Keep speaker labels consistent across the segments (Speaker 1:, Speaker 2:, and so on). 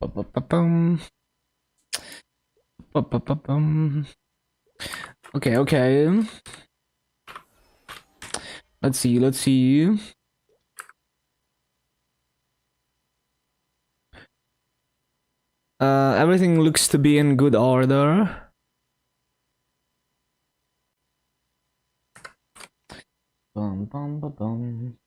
Speaker 1: Ba-ba-ba-bum. Ba-ba-ba-bum. Okay, okay. Let's see, let's see. Everything looks to be in good order. Bum, bum, ba, bum.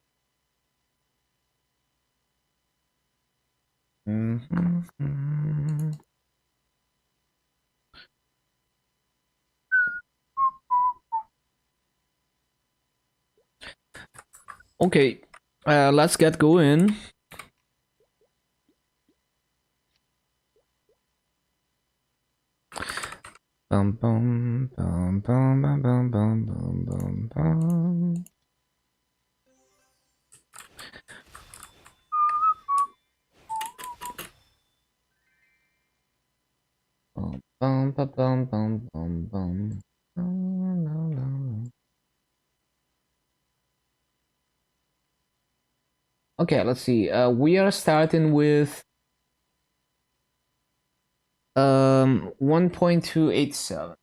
Speaker 1: Mm-hmm. Okay, let's get going. Bum bum bum bum bum bum bum bum bum bum. Bum bum bum bum bum bum bum. Okay, let's see. We are starting with 1.287.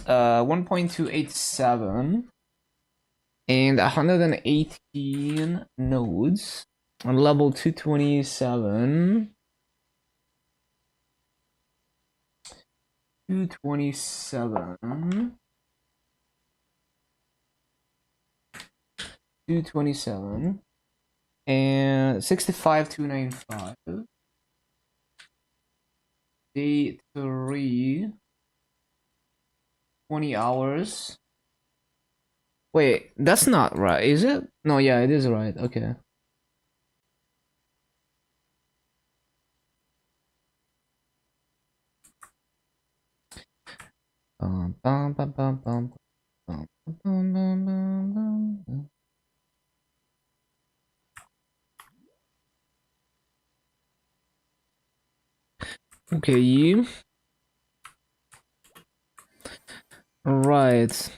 Speaker 1: 1.287 and 118 nodes on level 227. 227. 227 and 65295. Day 3. 20 hours. Wait, that's not right, is it? No, yeah, it is right. Okay. Bum, bum, bum, bum, bum, bum, bum, bum, bum, bum. Okay. Right.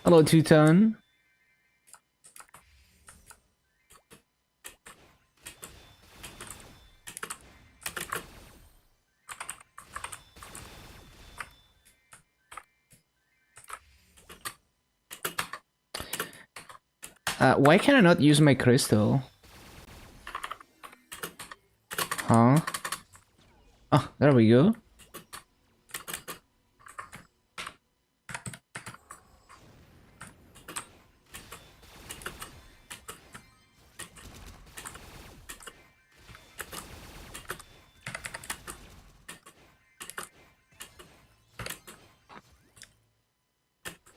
Speaker 1: Hello, Tutan. Why can I not use my crystal? Huh? Oh, there we go.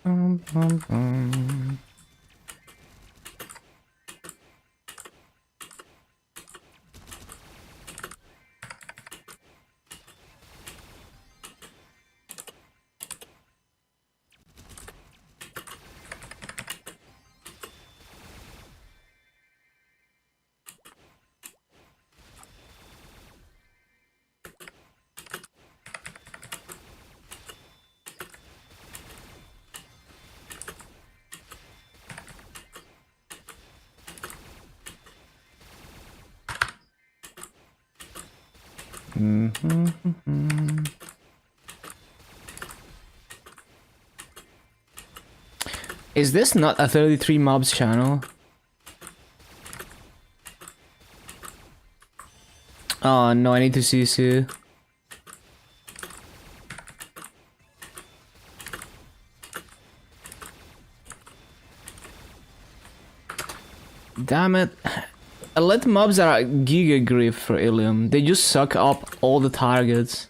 Speaker 1: Bum, bum, bum. Is this not a 33 mobs channel? Oh no, I need to see Sue. Damn it. Elite mobs are giga grip for Illium. They just suck up all the targets.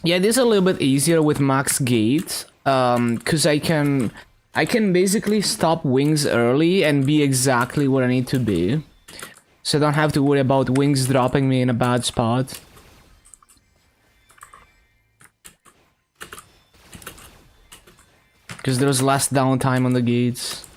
Speaker 1: Yeah, this is a little bit easier with max gate, cause I can basically stop wings early and be exactly where I need to be, so I don't have to worry about wings dropping me in a bad spot. Cause there's less downtime on the gates.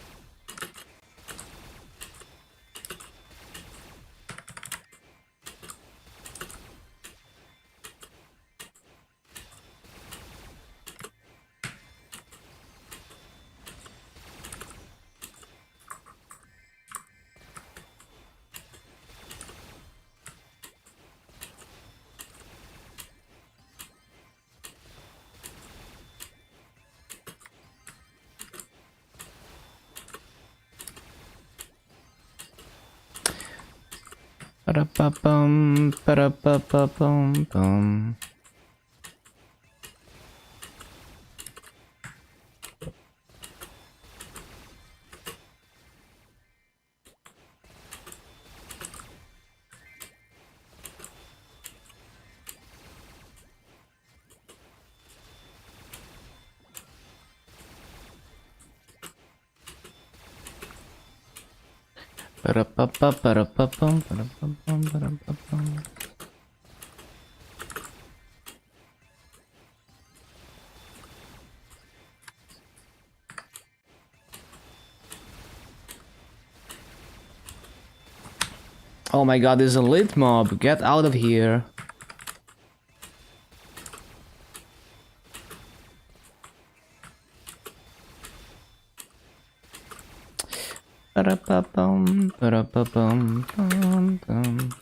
Speaker 1: Ba-da-ba-bum, ba-da-ba-ba-bum-bum. Ba-da-ba-ba, ba-da-ba-bum, ba-da-ba-bum, ba-da-ba-bum. Oh my god, there's a lit mob. Get out of here. Ba-da-ba-bum, ba-da-ba-bum, bum-bum.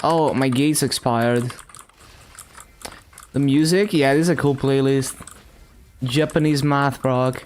Speaker 1: Oh, my gates expired. The music? Yeah, this is a cool playlist. Japanese math rock.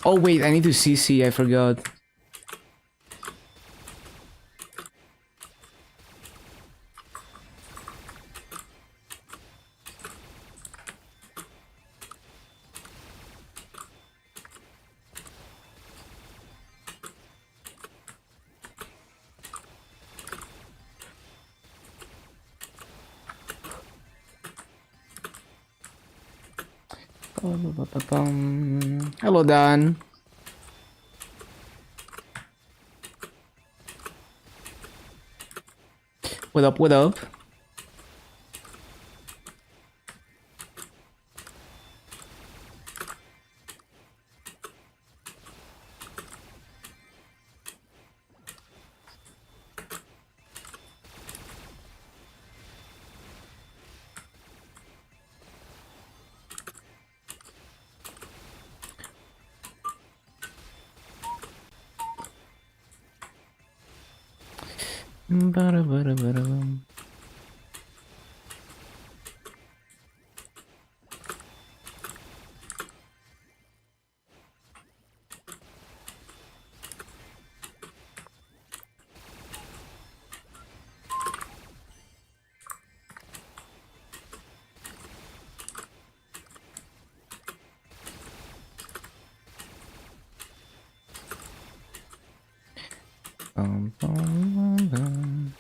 Speaker 1: Oh wait, I need to CC, I forgot. Hello, Dan. What up, what up? Bum, bum, bum.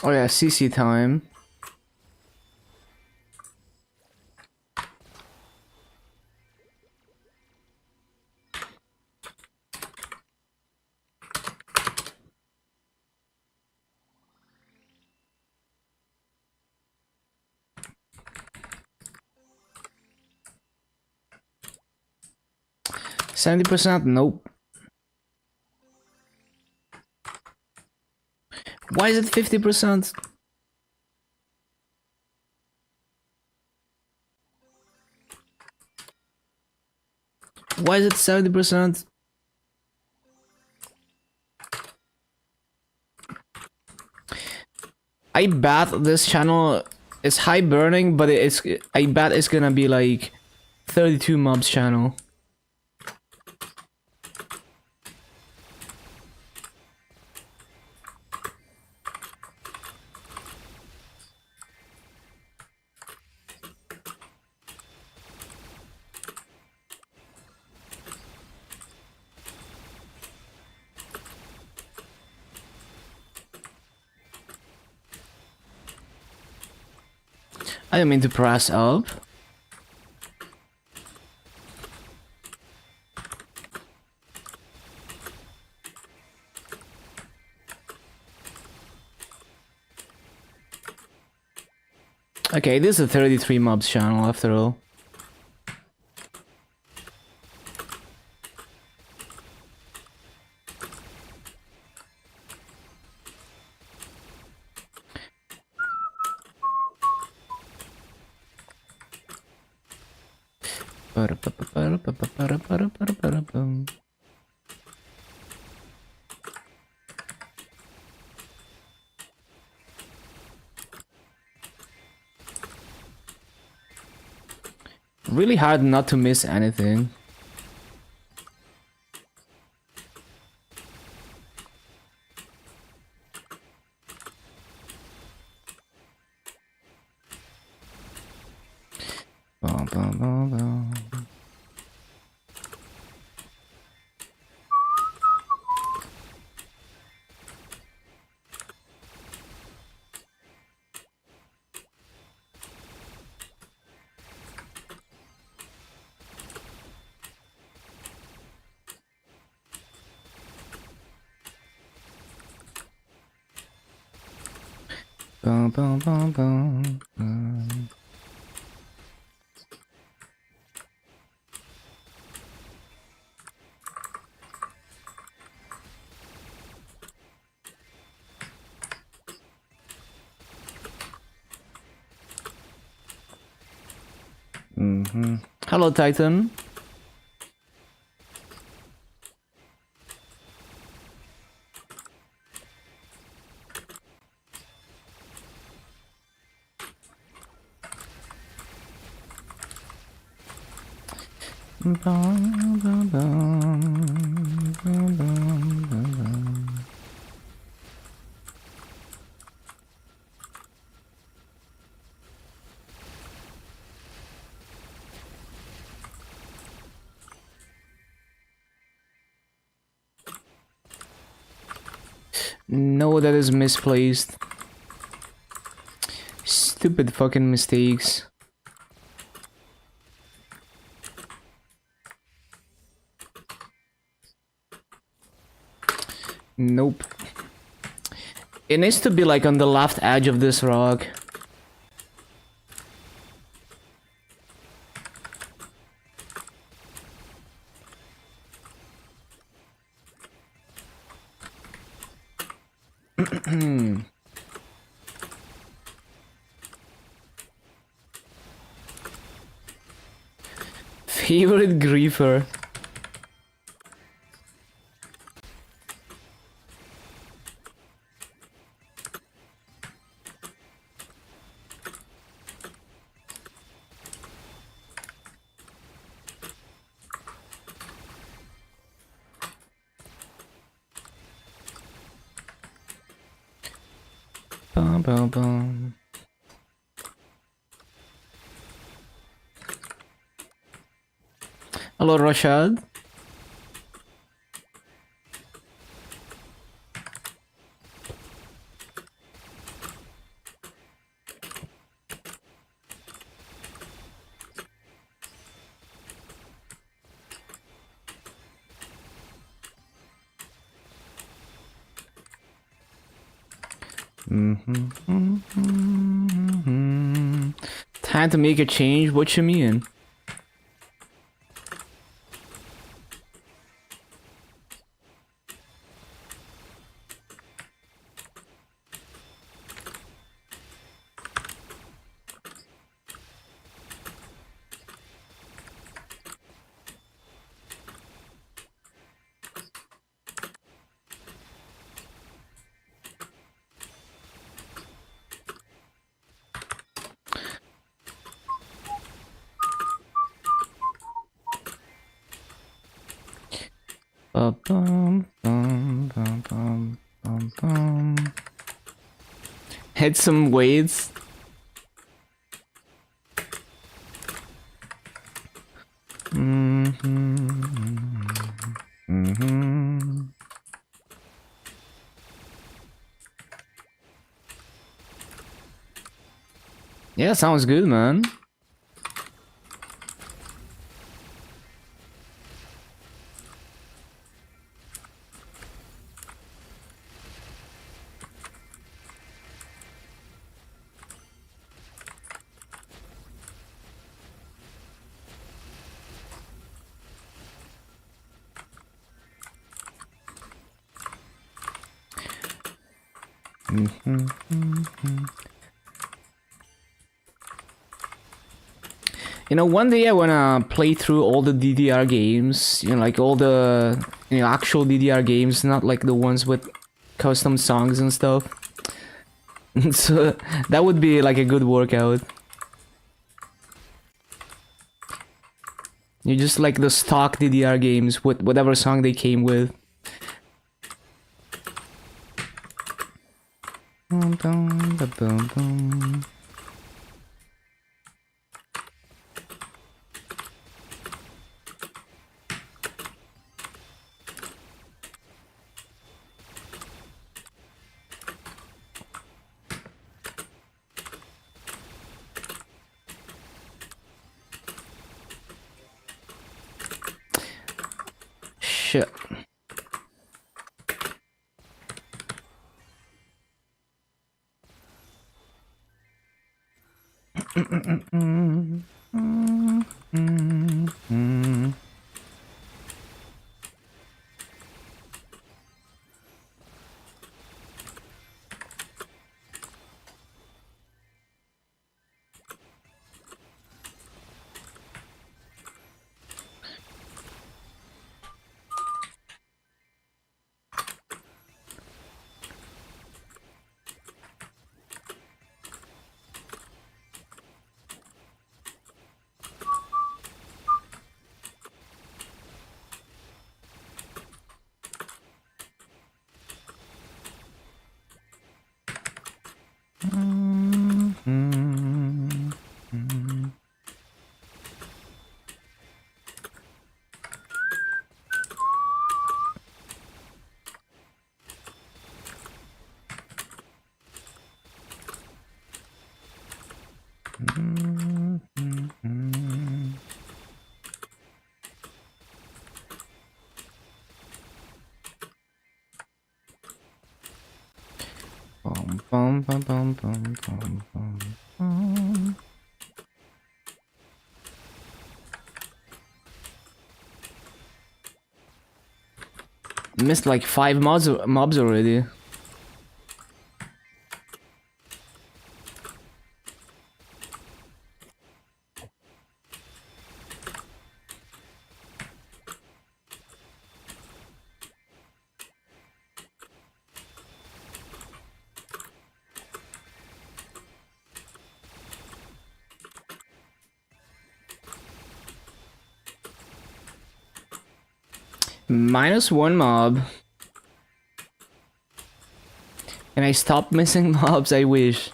Speaker 1: Oh yeah, CC time. %? Nope. Why is it 50%? Why is it 70%? I bet this channel is high burning, but I bet it's gonna be like 32 mobs channel. I didn't mean to press up. Okay, this is a 33 mobs channel after all. Really hard not to miss anything. Bum, bum, bum, bum. Bum, bum, bum, bum, bum. Hello, Titan. Bum, bum, bum, bum, bum, bum, bum. No, that is misplaced. Stupid fucking mistakes. Nope. It needs to be like on the left edge of this rock. Favorite griefer. Bum, bum, bum. Hello, Rashad. Time to make a change? What you mean? Hit some weights. Yeah, sounds good, man. You know, one day I wanna play through all the DDR games, you know, like all the actual DDR games, not like the ones with custom songs and stuff. So that would be like a good workout. You just like the stock DDR games with whatever song they came with. Shit. Bum, bum, bum, bum, bum, bum, bum. Missed like 5 mobs already. -1 mob. Can I stop missing mobs? I wish.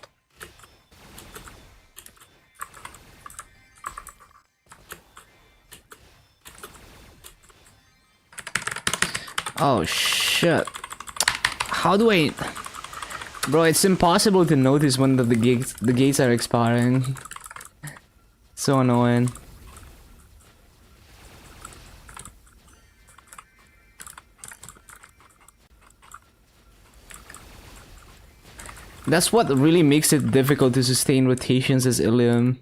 Speaker 1: Oh shit. How do I... Bro, it's impossible to notice when the gates are expiring. So annoying. That's what really makes it difficult to sustain rotations as illium.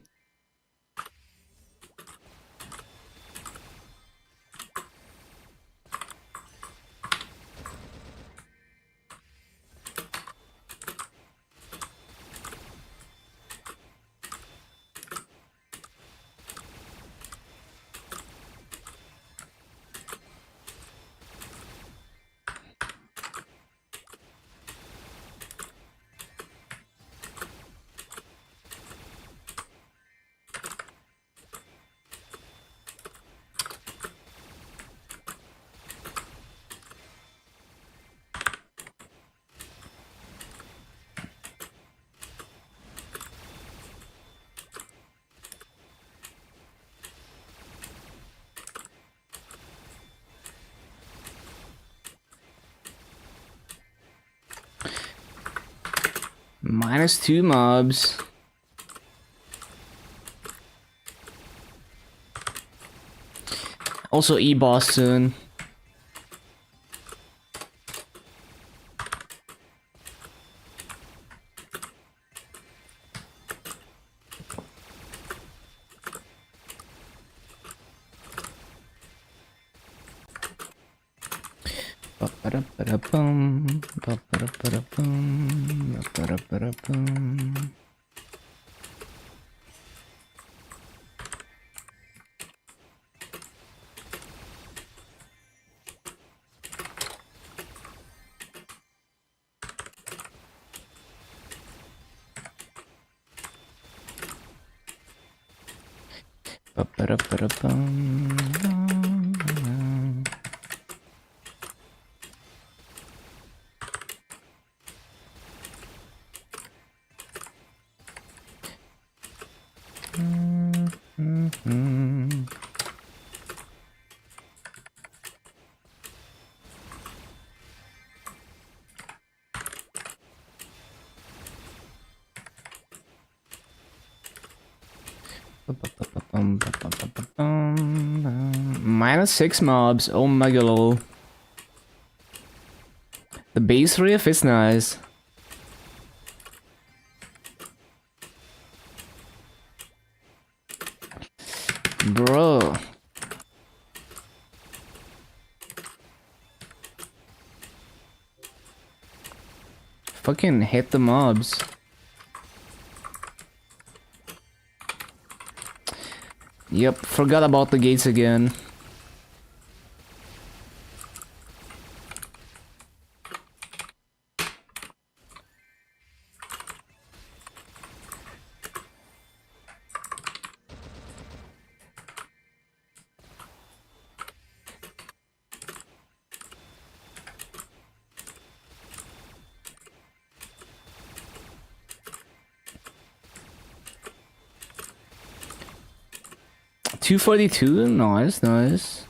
Speaker 1: -2 mobs. Also E-boss soon. Ba-ba-da-ba-da-bum, ba-ba-da-ba-da-bum, ba-ba-da-ba-da-bum. Ba-ba-da-ba-da-bum. -6 mobs. Oh my god. The base riff is nice. Bro. Fucking hit the mobs. Yep, forgot about the gates again. $242, nice, nice.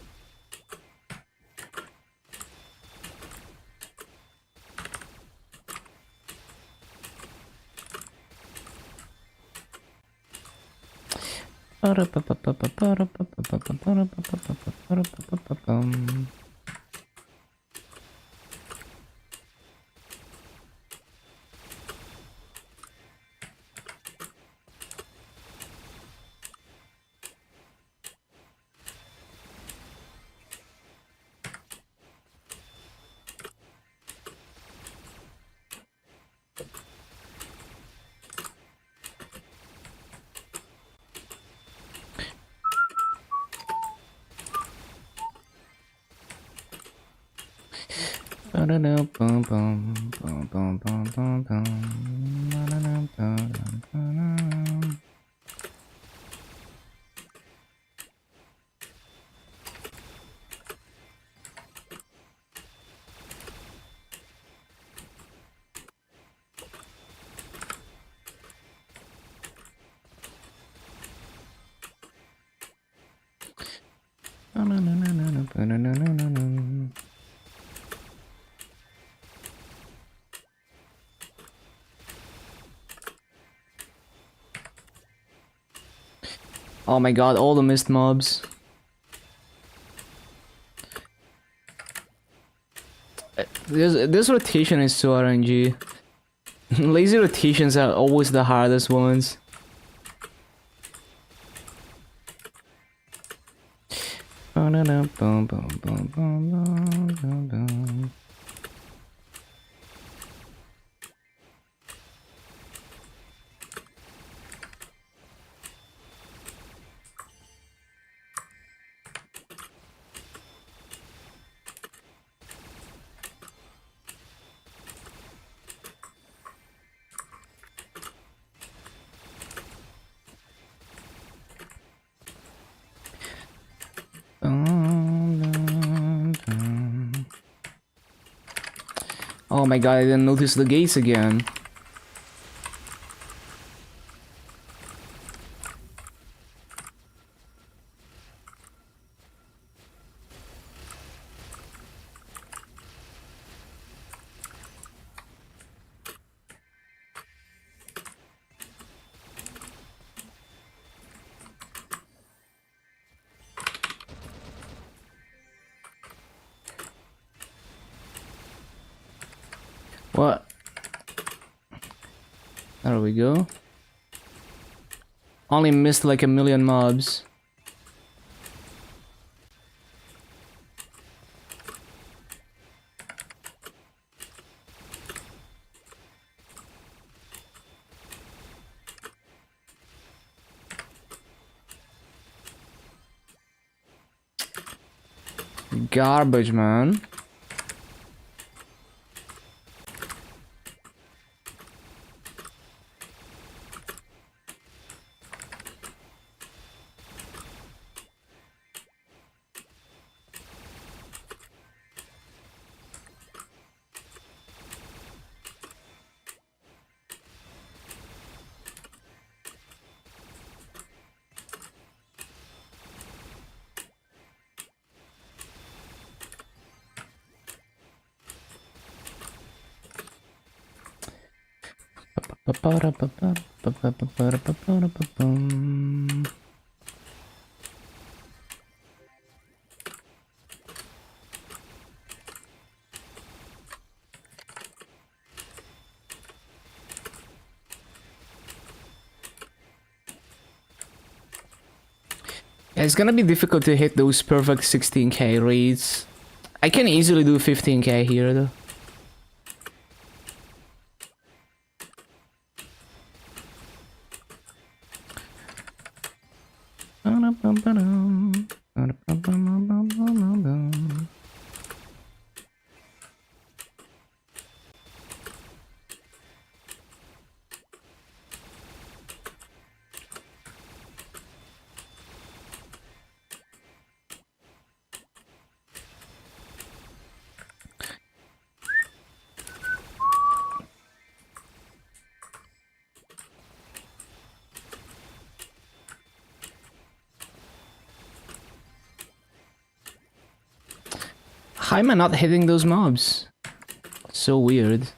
Speaker 1: Oh my god, all the missed mobs. This rotation is so RNG. Lazy rotations are always the hardest ones. Oh my god, I didn't notice the gates again. What? There we go. Only missed like a million mobs. Garbage, man. It's gonna be difficult to hit those perfect 16k rates. I can easily do 15k here though. How am I not hitting those mobs? So weird.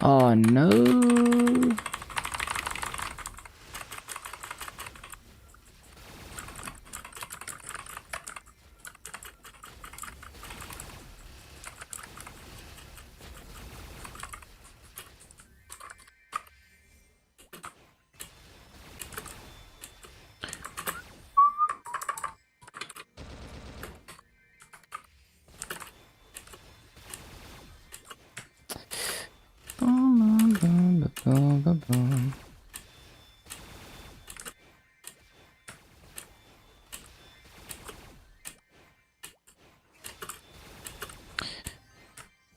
Speaker 1: Oh no.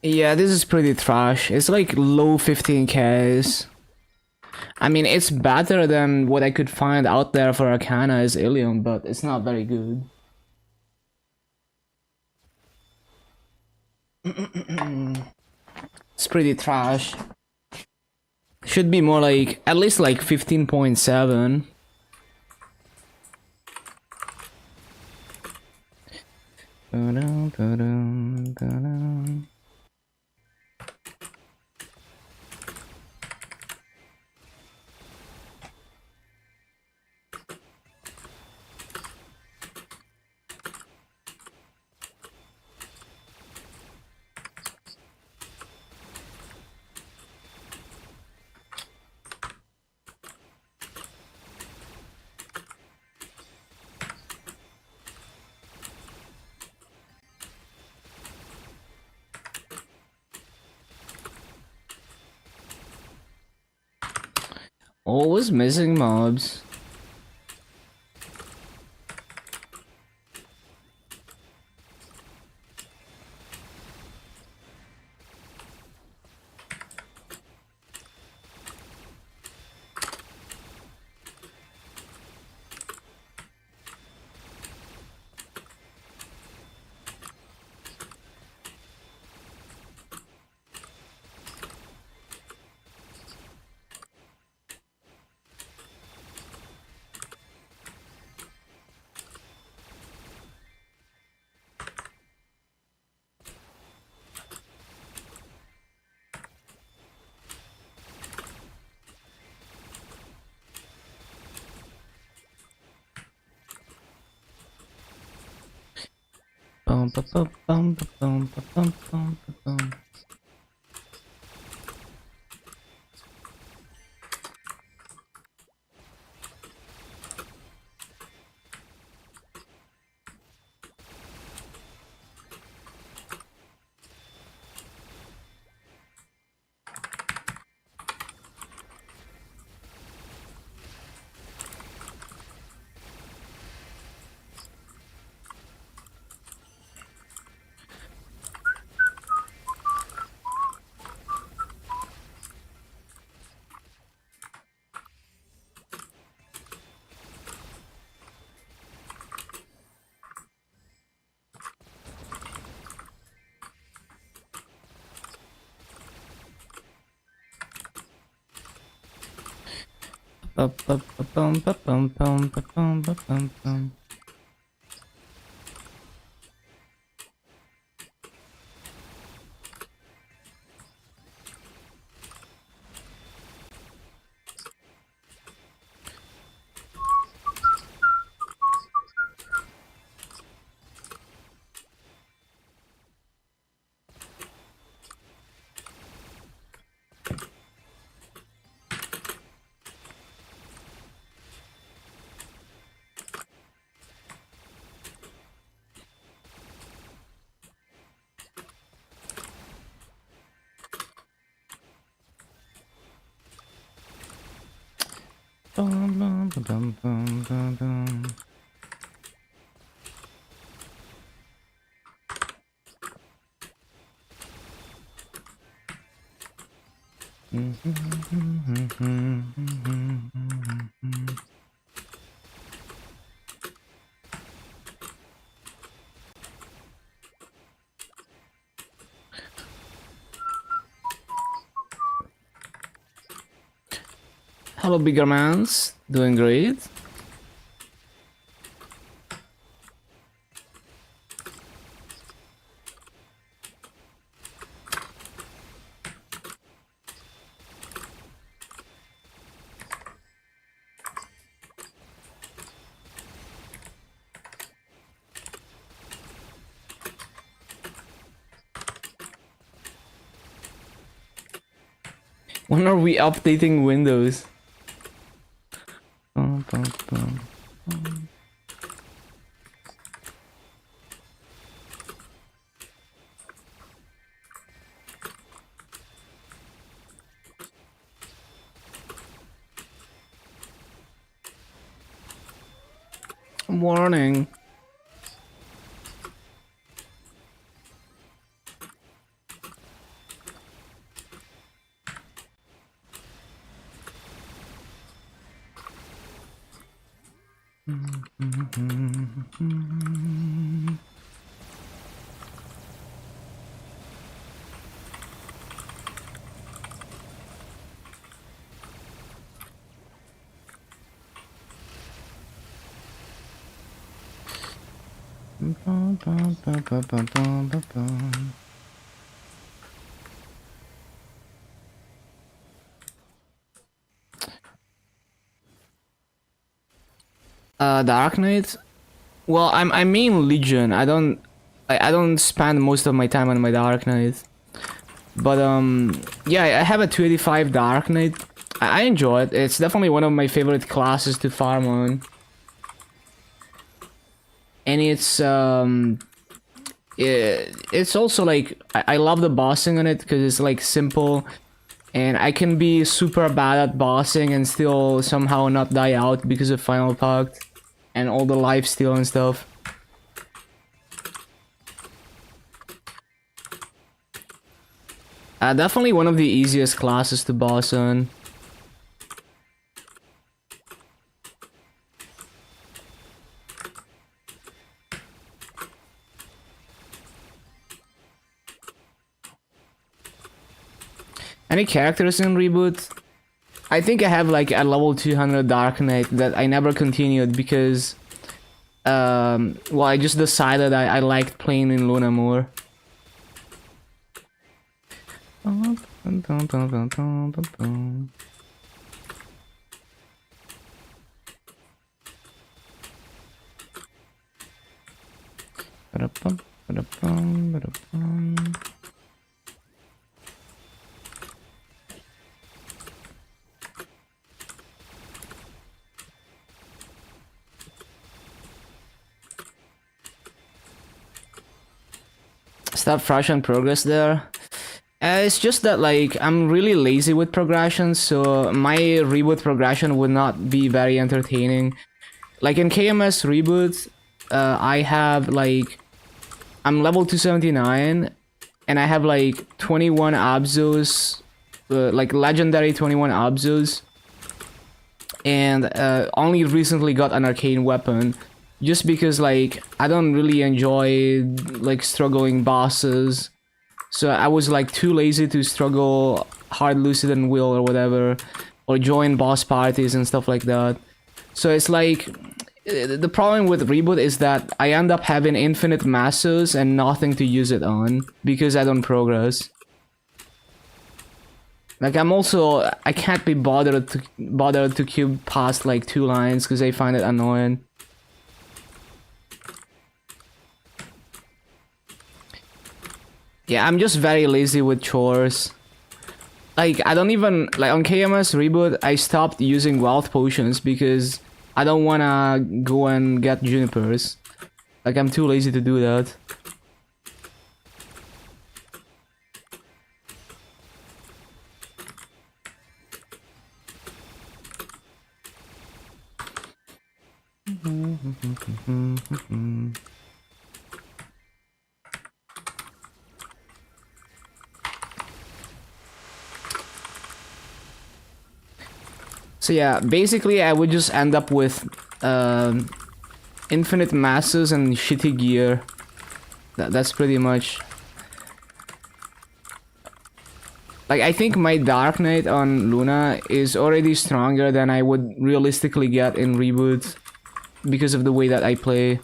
Speaker 1: Yeah, this is pretty trash. It's like low 15Ks. I mean, it's better than what I could find out there for Arcana as Illium, but it's not very good. It's pretty trash. Should be more like, at least like 15.7. Always missing mobs. Bum, ba, bum, bum, ba, bum, ba, bum, bum, ba, bum. Ba, ba, ba, bum, ba, bum, bum, ba, bum, ba, bum, bum. Bum, bum, ba, bum, bum, bum, bum. Hello, bigger mans. Doing great. When are we updating Windows? Bum, bum, bum, bum. Warning. Dark Knight. Well, I mean Legion. I don't spend most of my time on my Dark Knight. But yeah, I have a 285 Dark Knight. I enjoy it. It's definitely one of my favorite classes to farm on. And it's also like I love the bossing on it because it's like simple. And I can be super bad at bossing and still somehow not die out because of Final Pact and all the lifesteal and stuff. Definitely one of the easiest classes to boss on. Any characters in Reboot? I think I have like a level 200 Dark Knight that I never continued because well, I just decided I liked playing in Luna more. Stop fresh and progress there. It's just that like I'm really lazy with progression, so my reboot progression would not be very entertaining. Like in KMS reboot, I have like I'm level 279, and I have like 21 Abzos, like legendary 21 Abzos, and only recently got an arcane weapon. Just because like I don't really enjoy like struggling bosses, so I was like too lazy to struggle hard Lucid and Will or whatever, or join boss parties and stuff like that. So it's like the problem with Reboot is that I end up having infinite masses and nothing to use it on because I don't progress. Like I can't be bothered to cube past like 2 lines because I find it annoying. Yeah, I'm just very lazy with chores. Like, I don't even... Like, on KMS Reboot, I stopped using wealth potions because I don't wanna go and get junipers. Like, I'm too lazy to do that. So yeah, basically I would just end up with infinite masses and shitty gear. That's pretty much... Like, I think my Dark Knight on Luna is already stronger than I would realistically get in Reboot because of the way that I play.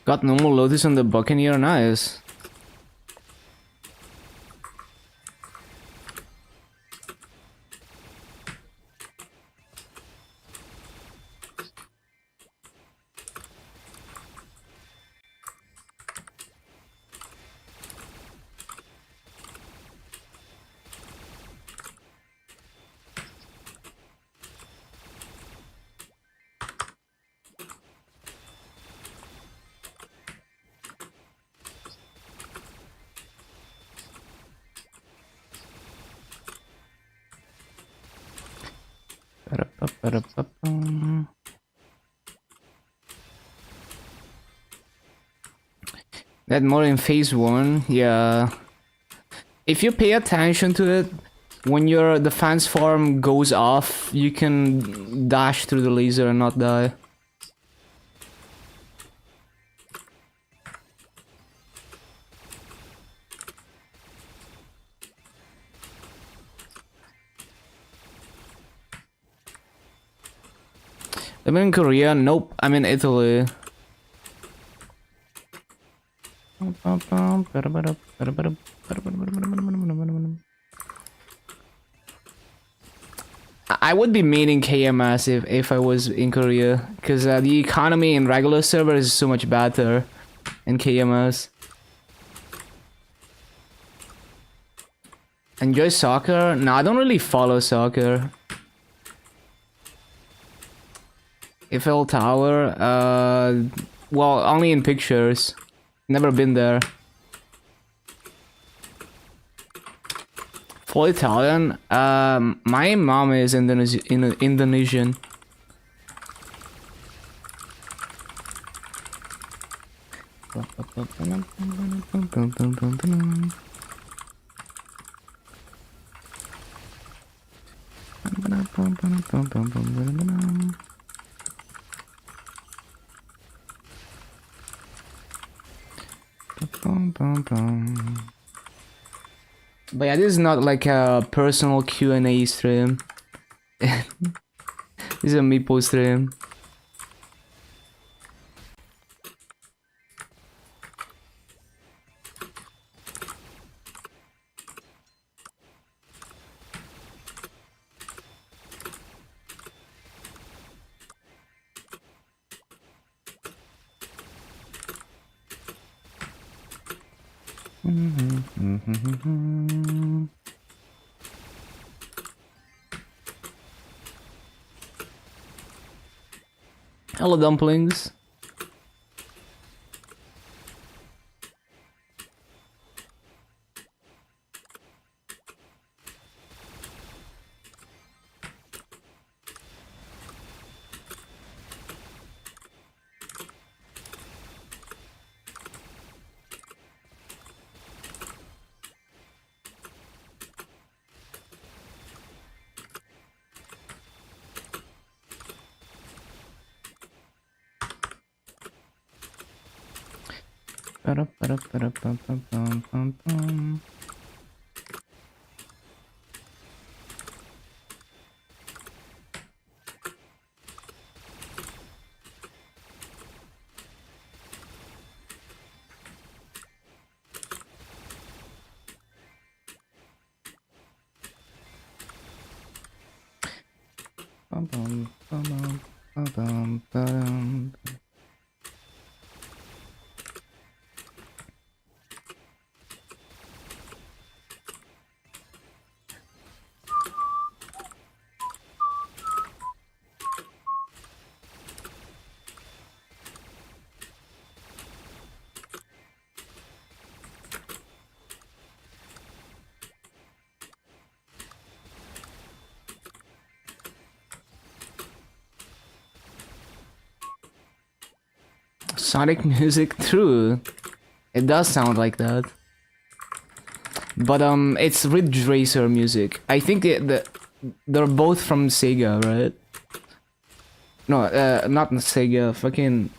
Speaker 1: Got normal Lotus on the Buccaneer, nice. That more in phase 1, yeah. If you pay attention to it, when your defense form goes off, you can dash through the laser and not die. I'm in Korea. Nope, I'm in Italy. I would be meaning KMS if I was in Korea, because the economy in regular server is so much better in KMS. Enjoy soccer? No, I don't really follow soccer. Eiffel Tower? Well, only in pictures. Never been there. Full Italian? My mom is Indonesian. But yeah, this is not like a personal Q&A stream. This is a meeple stream. Hello, dumplings. Sonic music, true. It does sound like that. But it's Ridge Racer music. I think they're both from Sega, right? No, not Sega. Fucking,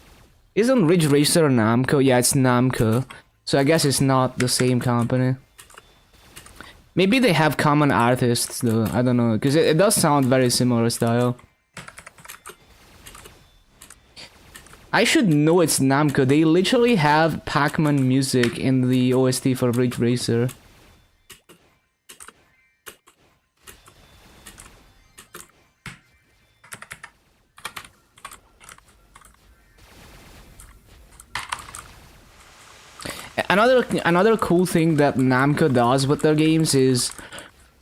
Speaker 1: isn't Ridge Racer Namco? Yeah, it's Namco. So I guess it's not the same company. Maybe they have common artists though. I don't know, because it does sound very similar style. I should know it's Namco. They literally have Pac-Man music in the OST for Ridge Racer. Another cool thing that Namco does with their games is,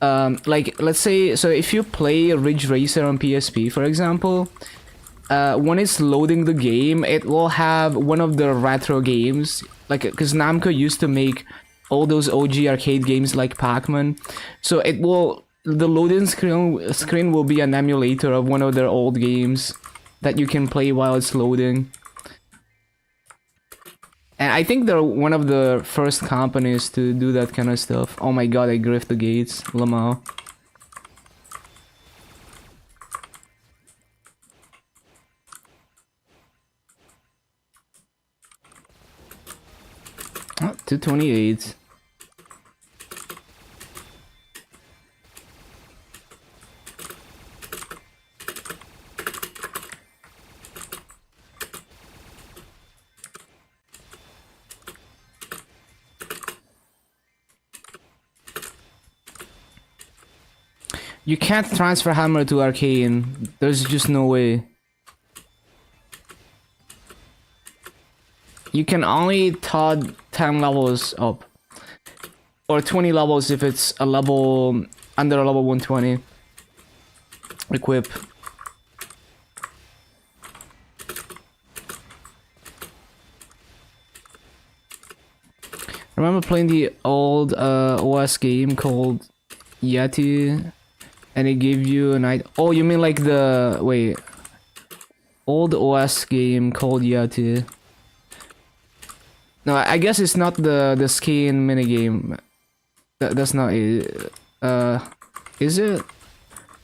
Speaker 1: like, let's say, so if you play Ridge Racer on PSP, for example, when it's loading the game, it will have one of the retro games, like, because Namco used to make all those OG arcade games like Pac-Man, so it will, the loading screen will be an emulator of one of their old games that you can play while it's loading. And I think they're one of the first companies to do that kind of stuff. Oh my god, I griffed the gates, Lamau. Oh, 228. You can't transfer hammer to arcane. There's just no way. You can only TOD 10 levels up. Or 20 levels if it's a level under a level 120. Equip. I remember playing the old OS game called Yeti, and it gave you an idea. Oh, you mean like the wait, old OS game called Yeti? No, I guess it's not the skin minigame. That's not it. Is it?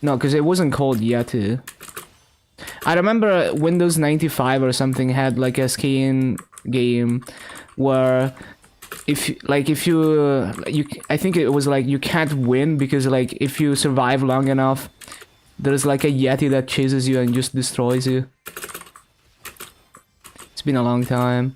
Speaker 1: No, because it wasn't called Yeti. I remember Windows 95 or something had like a skin game where if you I think it was like you can't win because like if you survive long enough, there's like a Yeti that chases you and just destroys you. It's been a long time.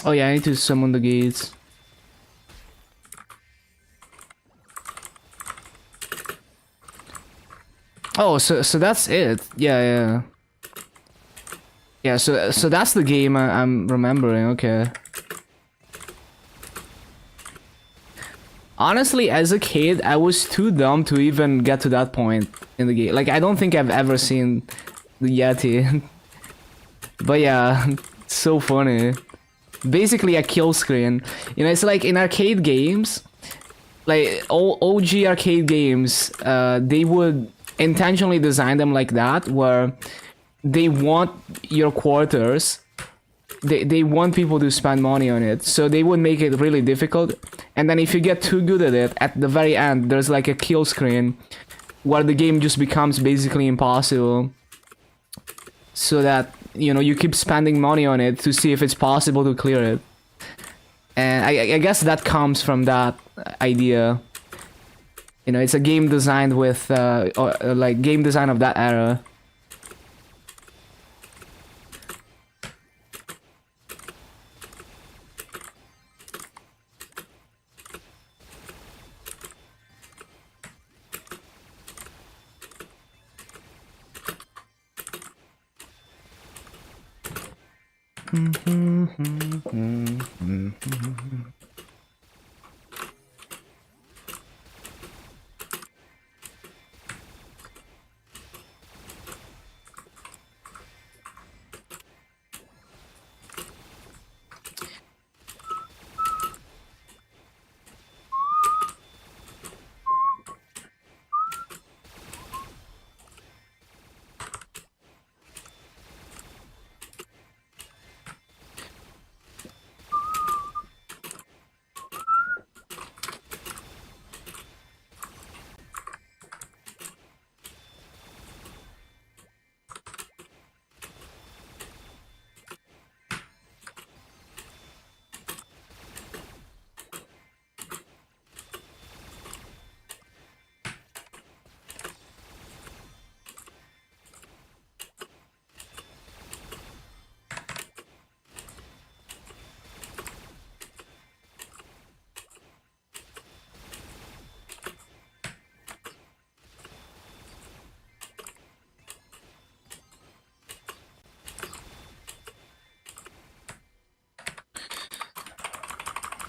Speaker 1: Oh yeah, I need to summon the gates. Oh, so that's it. Yeah. Yeah, so that's the game I'm remembering. Okay. Honestly, as a kid, I was too dumb to even get to that point in the game. Like, I don't think I've ever seen the Yeti. But yeah, it's so funny. Basically a kill screen. You know, it's like in arcade games, like OG arcade games, they would intentionally design them like that, where they want your quarters. They want people to spend money on it, so they would make it really difficult. And then if you get too good at it, at the very end, there's like a kill screen where the game just becomes basically impossible. So that, you know, you keep spending money on it to see if it's possible to clear it. And I guess that comes from that idea. You know, it's a game designed with, like, game design of that era.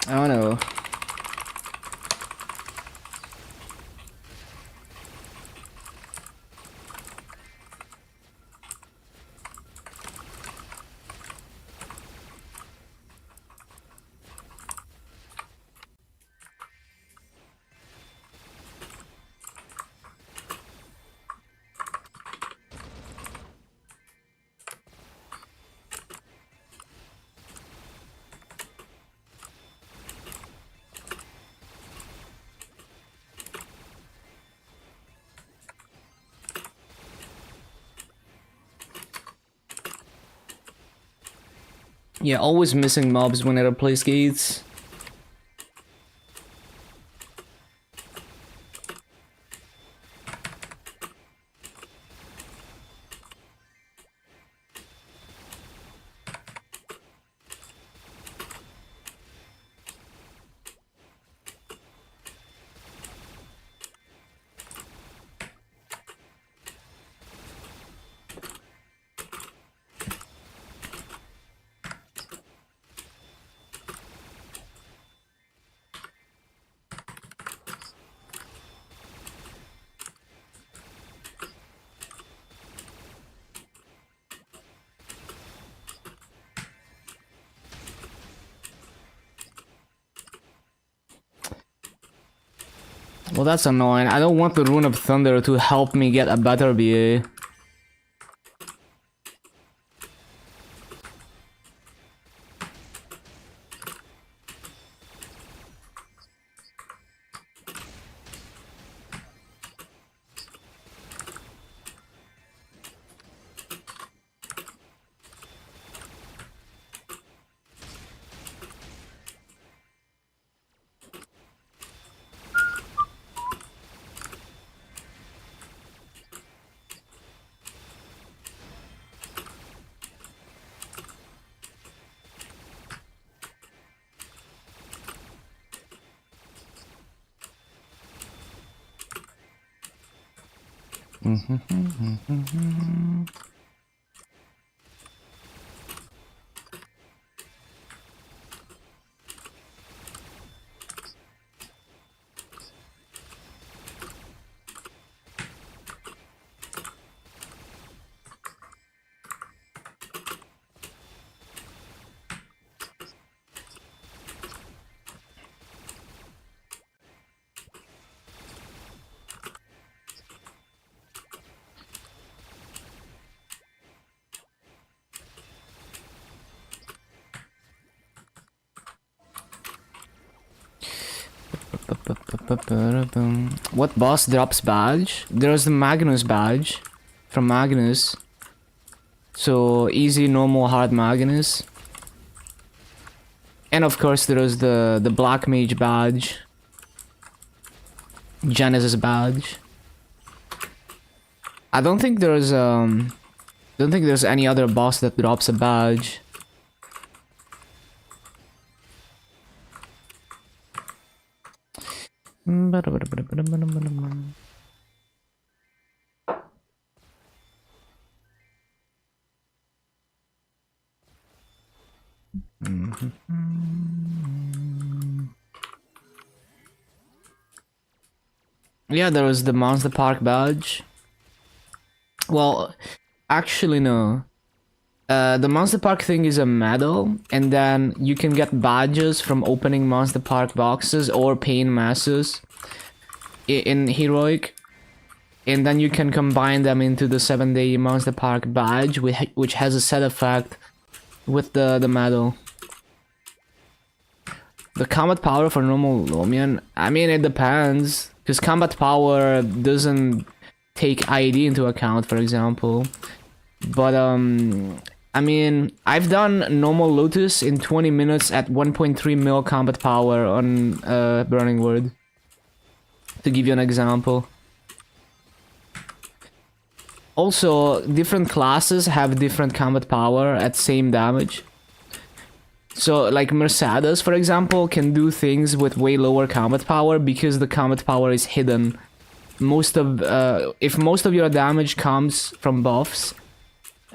Speaker 1: I don't know. Yeah, always missing mobs when I replace gates. Well, that's annoying. I don't want the Rune of Thunder to help me get a better BA. What boss drops badge? There's the Magnus badge from Magnus. So easy, normal, hard Magnus. And of course there's the Black Mage badge. Genesis badge. I don't think there's any other boss that drops a badge. Yeah, there was the Monster Park badge. Well, actually no. The Monster Park thing is a medal, and then you can get badges from opening Monster Park boxes or paying masses in Heroic. And then you can combine them into the 7-day Monster Park badge, which has a set effect with the medal. The combat power for normal Lomian? I mean, it depends. Because combat power doesn't take ID into account, for example. But, I mean, I've done normal Lotus in 20 minutes at 1.3 mil combat power on Burning Word. To give you an example. Also, different classes have different combat power at same damage. So, like Mercedes, for example, can do things with way lower combat power because the combat power is hidden. If most of your damage comes from buffs,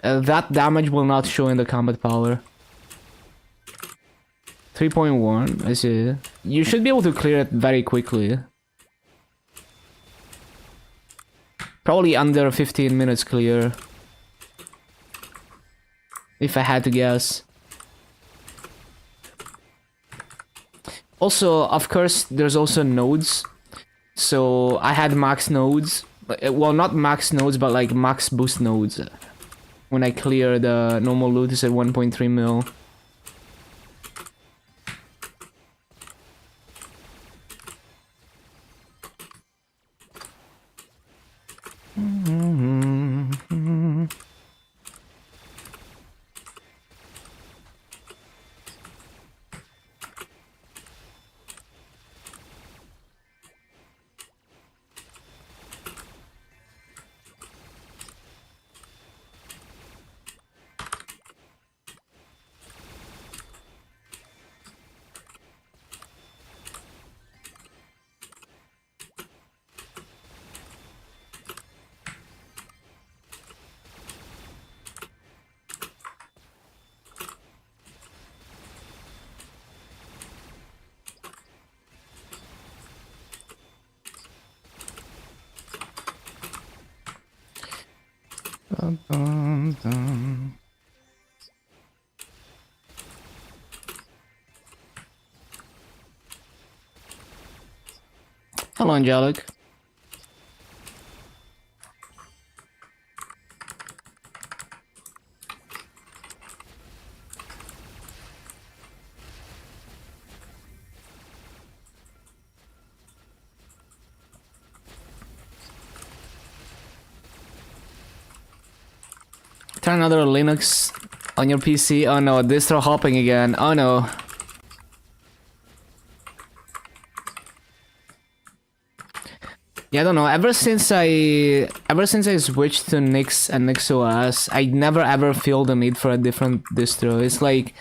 Speaker 1: that damage will not show in the combat power. 3.1, I see. You should be able to clear it very quickly. Probably under 15 minutes clear. If I had to guess. Also, of course, there's also nodes. So I had max nodes. Well, not max nodes, but like max boost nodes. When I clear the normal Lotus at 1.3 mil. Hello, Angelic. Try another Linux on your PC. Oh no, distro hopping again. Oh no. Yeah, I don't know. Ever since I switched to Nix and NixOS, I never ever feel the need for a different distro. It's like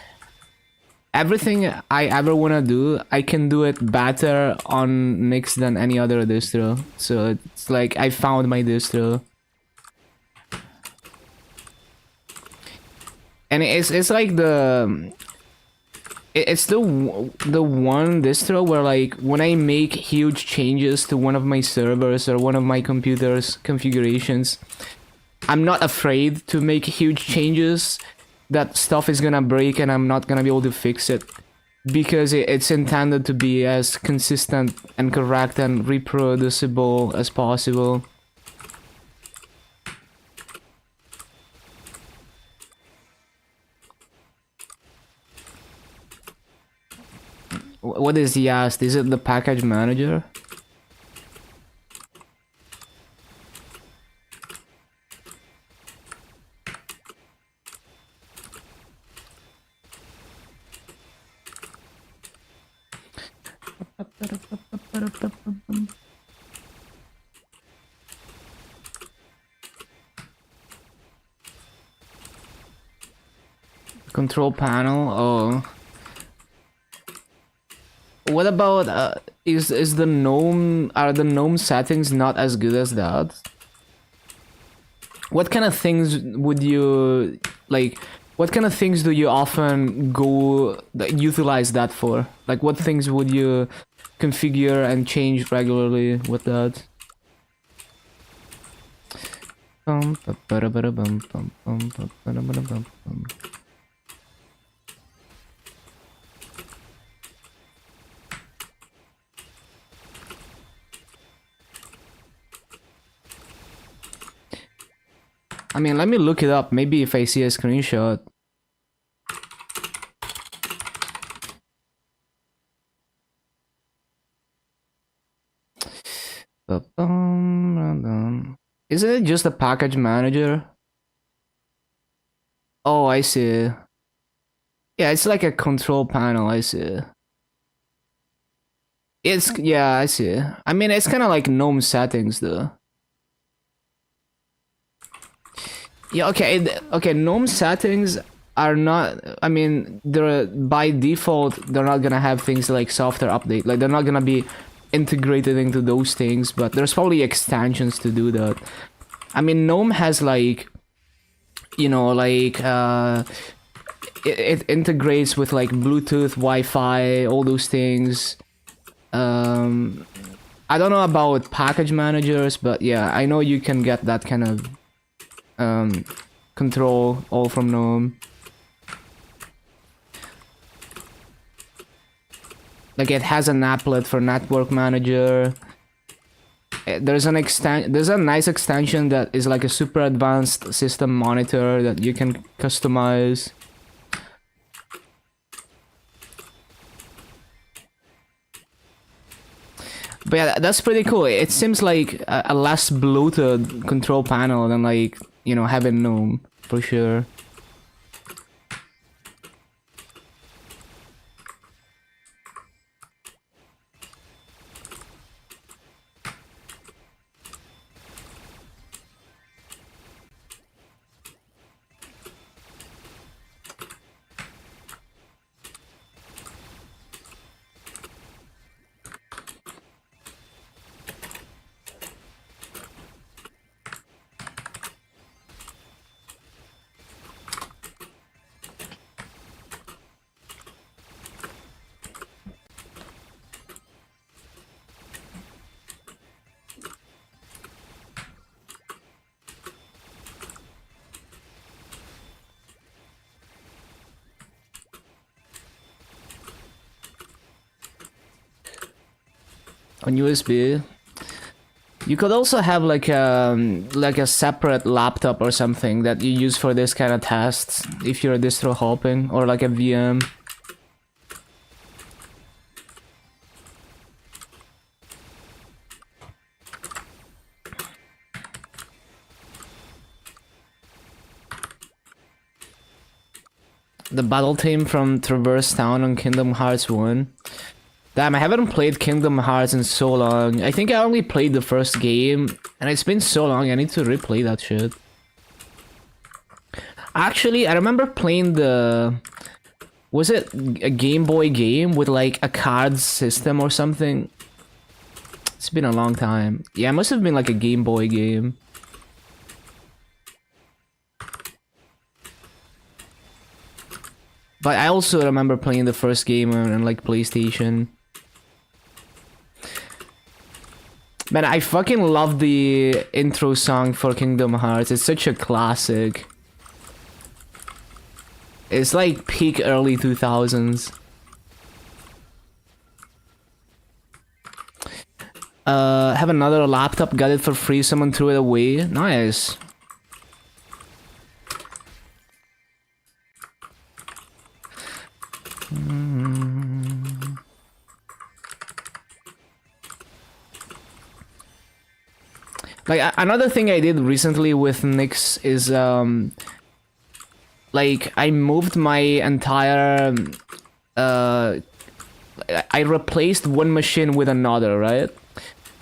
Speaker 1: everything I ever wanna do, I can do it better on Nix than any other distro. So it's like I found my distro. And it's like it's the one distro where like when I make huge changes to one of my servers or one of my computer's configurations, I'm not afraid to make huge changes that stuff is gonna break and I'm not gonna be able to fix it, because it's intended to be as consistent and correct and reproducible as possible. What is Yast? Is it the package manager? Control panel. Oh. What about is the GNOME, are the GNOME settings not as good as that? What kind of things would you like? What kind of things do you often utilize that for? Like, what things would you configure and change regularly with that? I mean, let me look it up. Maybe if I see a screenshot. Isn't it just a package manager? Oh, I see. Yeah, it's like a control panel. I see. Yeah, I see. I mean, it's kind of like GNOME settings, though. Yeah, okay, GNOME settings are not, I mean, they're by default, they're not gonna have things like software update. Like, they're not gonna be integrated into those things, but there's probably extensions to do that. I mean, GNOME has like, you know, like, it integrates with like Bluetooth, Wi-Fi, all those things. I don't know about package managers, but yeah, I know you can get that kind of control all from GNOME. Like, it has an applet for network manager. There's a nice extension that is like a super advanced system monitor that you can customize. But yeah, that's pretty cool. It seems like a less bloated control panel than, like, you know, having GNOME, for sure. on USB. You could also have like a separate laptop or something that you use for this kind of tests if you're distro hopping, or like a VM. The battle team from Traverse Town on Kingdom Hearts 1. Damn, I haven't played Kingdom Hearts in so long. I think I only played the first game, and it's been so long, I need to replay that shit. Actually, I remember playing the... Was it a Game Boy game with like a cards system or something? It's been a long time. Yeah, it must have been like a Game Boy game. But I also remember playing the first game on like PlayStation. Man, I fucking love the intro song for Kingdom Hearts. It's such a classic. It's like peak early 2000s. Have another laptop, got it for free, someone threw it away. Nice. Like, another thing I did recently with Nix is, like, I moved my entire, I replaced one machine with another, right?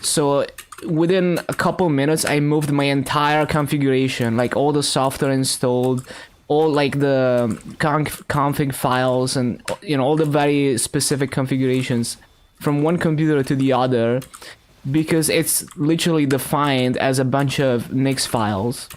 Speaker 1: So, within a couple minutes, I moved my entire configuration, like, all the software installed, all, like, the config files, and, you know, all the very specific configurations from one computer to the other, because it's literally defined as a bunch of Nix files.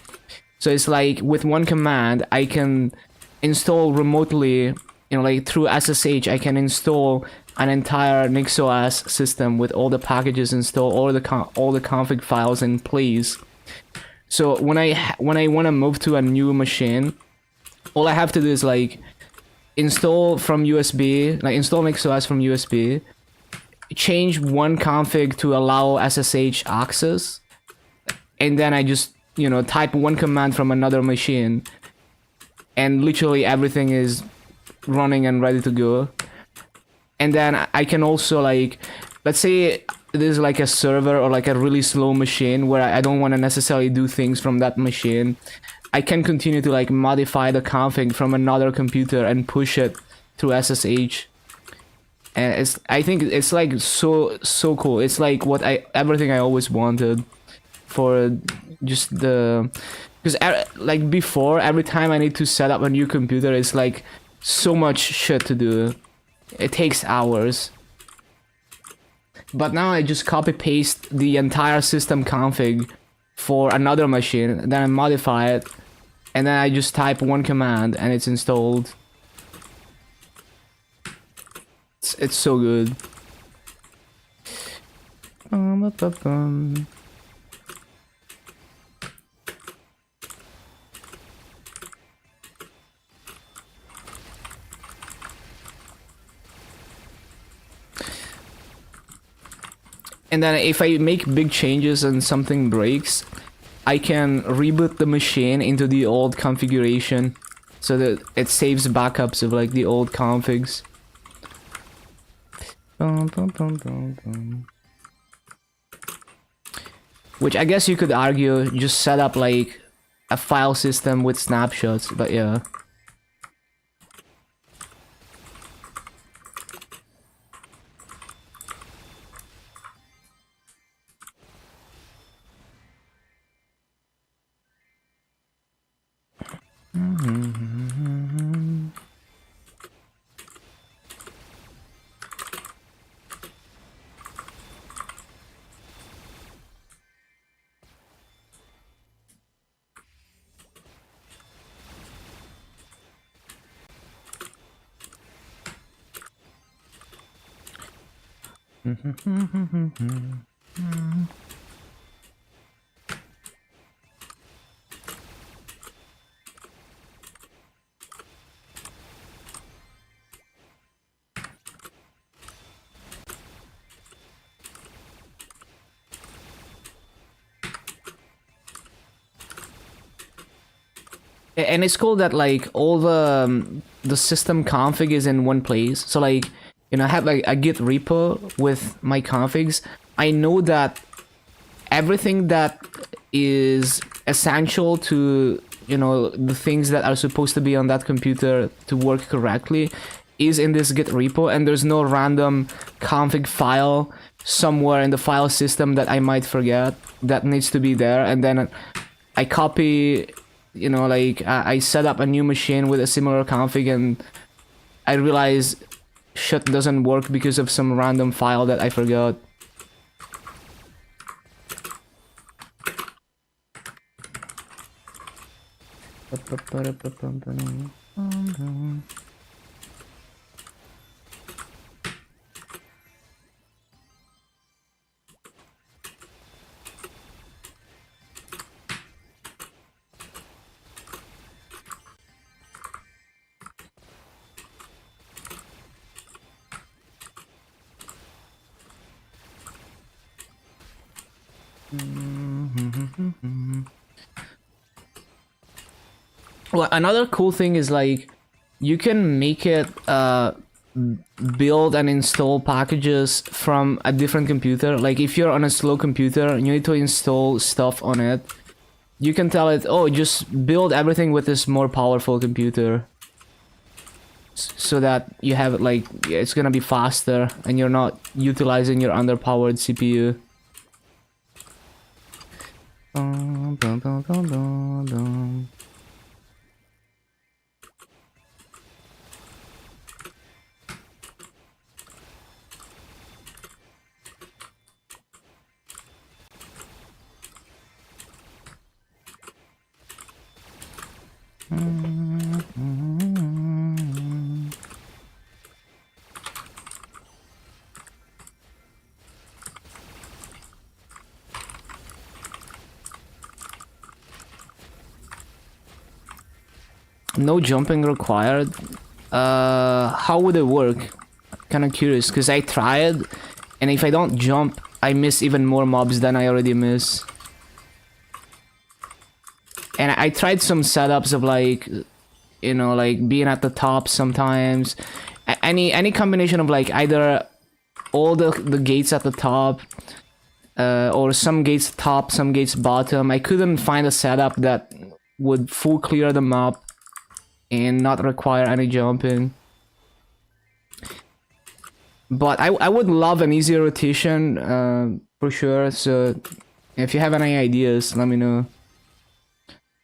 Speaker 1: So it's like with one command I can install remotely, you know, like through SSH I can install an entire NixOS system with all the packages installed, all the config files in place. So when I want to move to a new machine, all I have to do is like install from USB, like install NixOS from USB, change one config to allow SSH access, and then I just, you know, type one command from another machine, and literally everything is running and ready to go. And then I can also, like, let's say there's like a server or like a really slow machine where I don't want to necessarily do things from that machine, I can continue to like modify the config from another computer and push it through SSH. And I think it's like so cool. It's like everything I always wanted for just the, because like before, every time I need to set up a new computer, it's like so much shit to do. It takes hours. But now I just copy paste the entire system config for another machine, then I modify it, and then I just type one command and it's installed. It's so good. And then if I make big changes and something breaks, I can reboot the machine into the old configuration so that it saves backups of like the old configs. Which I guess you could argue just set up like a file system with snapshots, but yeah. And it's cool that like all the system config is in one place. So like, you know, I have like a Git repo with my configs. I know that everything that is essential to, you know, the things that are supposed to be on that computer to work correctly is in this Git repo, and there's no random config file somewhere in the file system that I might forget that needs to be there. And then I copy, you know, like I set up a new machine with a similar config, and I realize shit doesn't work because of some random file that I forgot. Well, another cool thing is like you can make it build and install packages from a different computer. Like if you're on a slow computer and you need to install stuff on it, you can tell it, oh, just build everything with this more powerful computer, so that you have it like it's gonna be faster and you're not utilizing your underpowered CPU. No jumping required. How would it work? Kind of curious, because I tried, and if I don't jump, I miss even more mobs than I already miss. And I tried some setups of like, you know, like being at the top sometimes. Any combination of like either all the gates at the top, or some gates top, some gates bottom. I couldn't find a setup that would full clear the map and not require any jumping. But I would love an easier rotation, for sure. So if you have any ideas, let me know.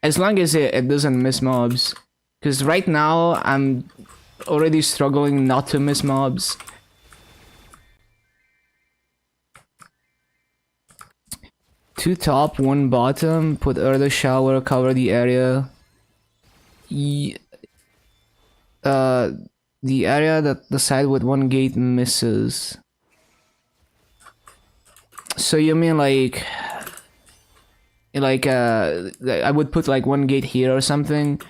Speaker 1: As long as it doesn't miss mobs. Because right now, I'm already struggling not to miss mobs. Two top, one bottom. Put earth shower, cover the area. The area that the side with one gate misses. So you mean like I would put like one gate here or something,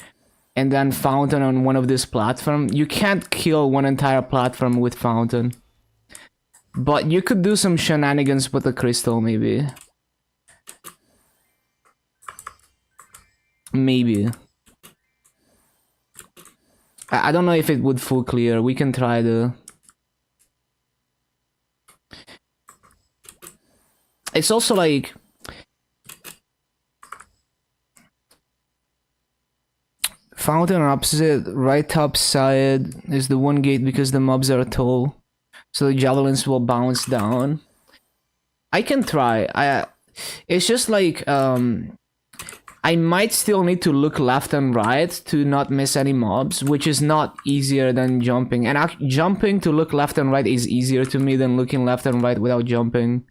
Speaker 1: and then fountain on one of this platform. You can't kill one entire platform with fountain, but you could do some shenanigans with the crystal, maybe. Maybe. I don't know if it would full clear. We can try though. It's also like fountain opposite right top side is the one gate because the mobs are tall, so the javelins will bounce down. I can try. It's just like I might still need to look left and right to not miss any mobs, which is not easier than jumping. And jumping to look left and right is easier to me than looking left and right without jumping.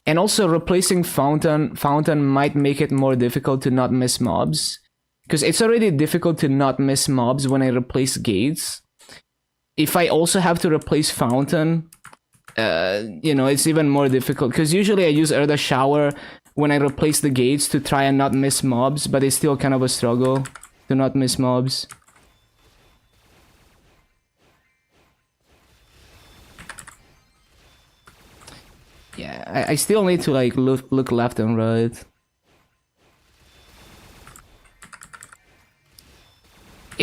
Speaker 1: And also replacing fountain might make it more difficult to not miss mobs. Because it's already difficult to not miss mobs when I replace gates. If I also have to replace fountain, you know, it's even more difficult. Because usually I use earth shower when I replace the gates to try and not miss mobs, but it's still kind of a struggle to not miss mobs. Yeah, I still need to like look left and right.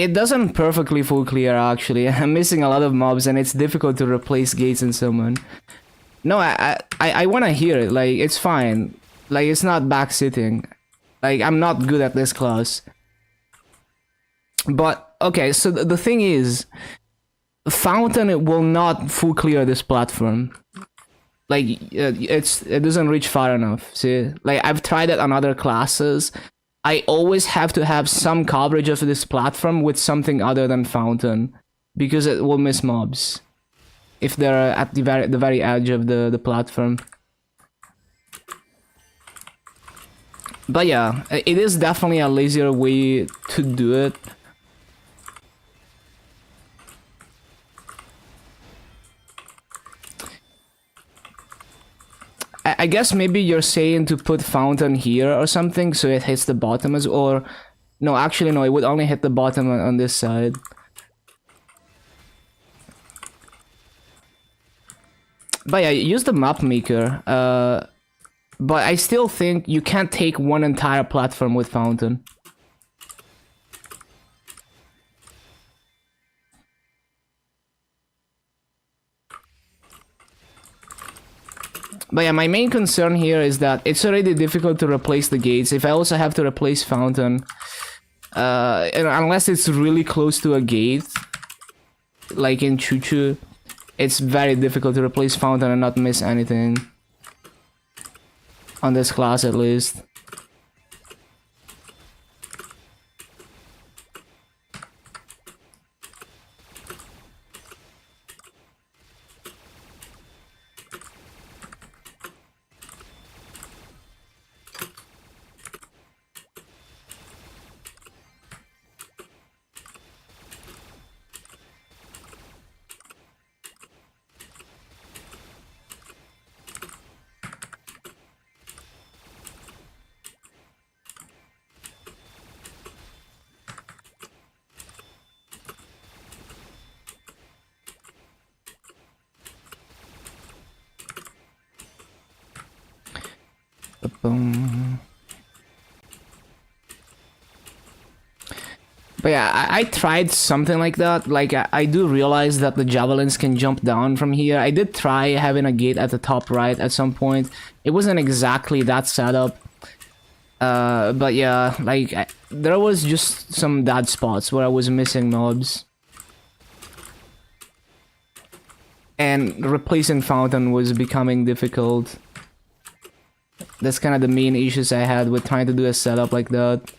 Speaker 1: It doesn't perfectly full clear actually. I'm missing a lot of mobs and it's difficult to replace gates and summon. No, I want to hear it. Like, it's fine. Like, it's not back-sitting. Like, I'm not good at this class. But, okay, so the thing is, Fountain, it will not full clear this platform. Like, it doesn't reach far enough, see? Like, I've tried it on other classes. I always have to have some coverage of this platform with something other than Fountain. Because it will miss mobs. If they're at the very edge of the platform. But yeah, it is definitely a lazier way to do it. I guess maybe you're saying to put Fountain here or something so it hits the bottom as, or no, actually no, it would only hit the bottom on this side. But yeah, use the map maker. But I still think you can't take one entire platform with Fountain. But yeah, my main concern here is that it's already difficult to replace the gates. If I also have to replace Fountain, unless it's really close to a gate, like in Choo Choo, it's very difficult to replace Fountain and not miss anything. On this class at least. Boom. But yeah, I tried something like that. Like, I do realize that the javelins can jump down from here. I did try having a gate at the top right at some point. It wasn't exactly that setup. But yeah, like, there was just some bad spots where I was missing mobs. And replacing Fountain was becoming difficult. That's kind of the main issues I had with trying to do a setup like that.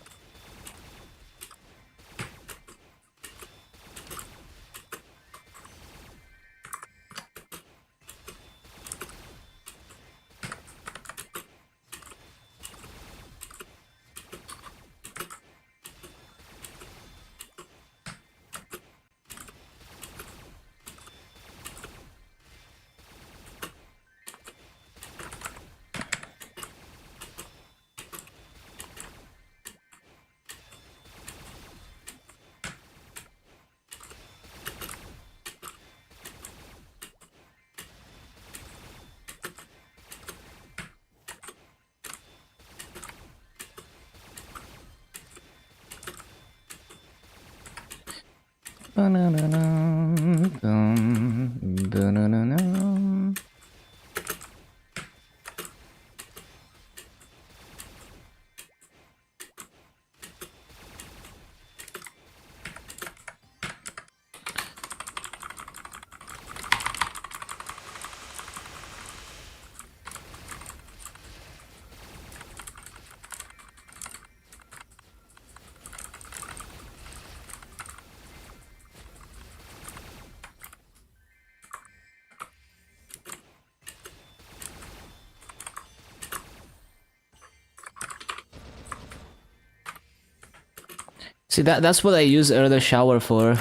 Speaker 1: See, that's what I use Earther Shower for.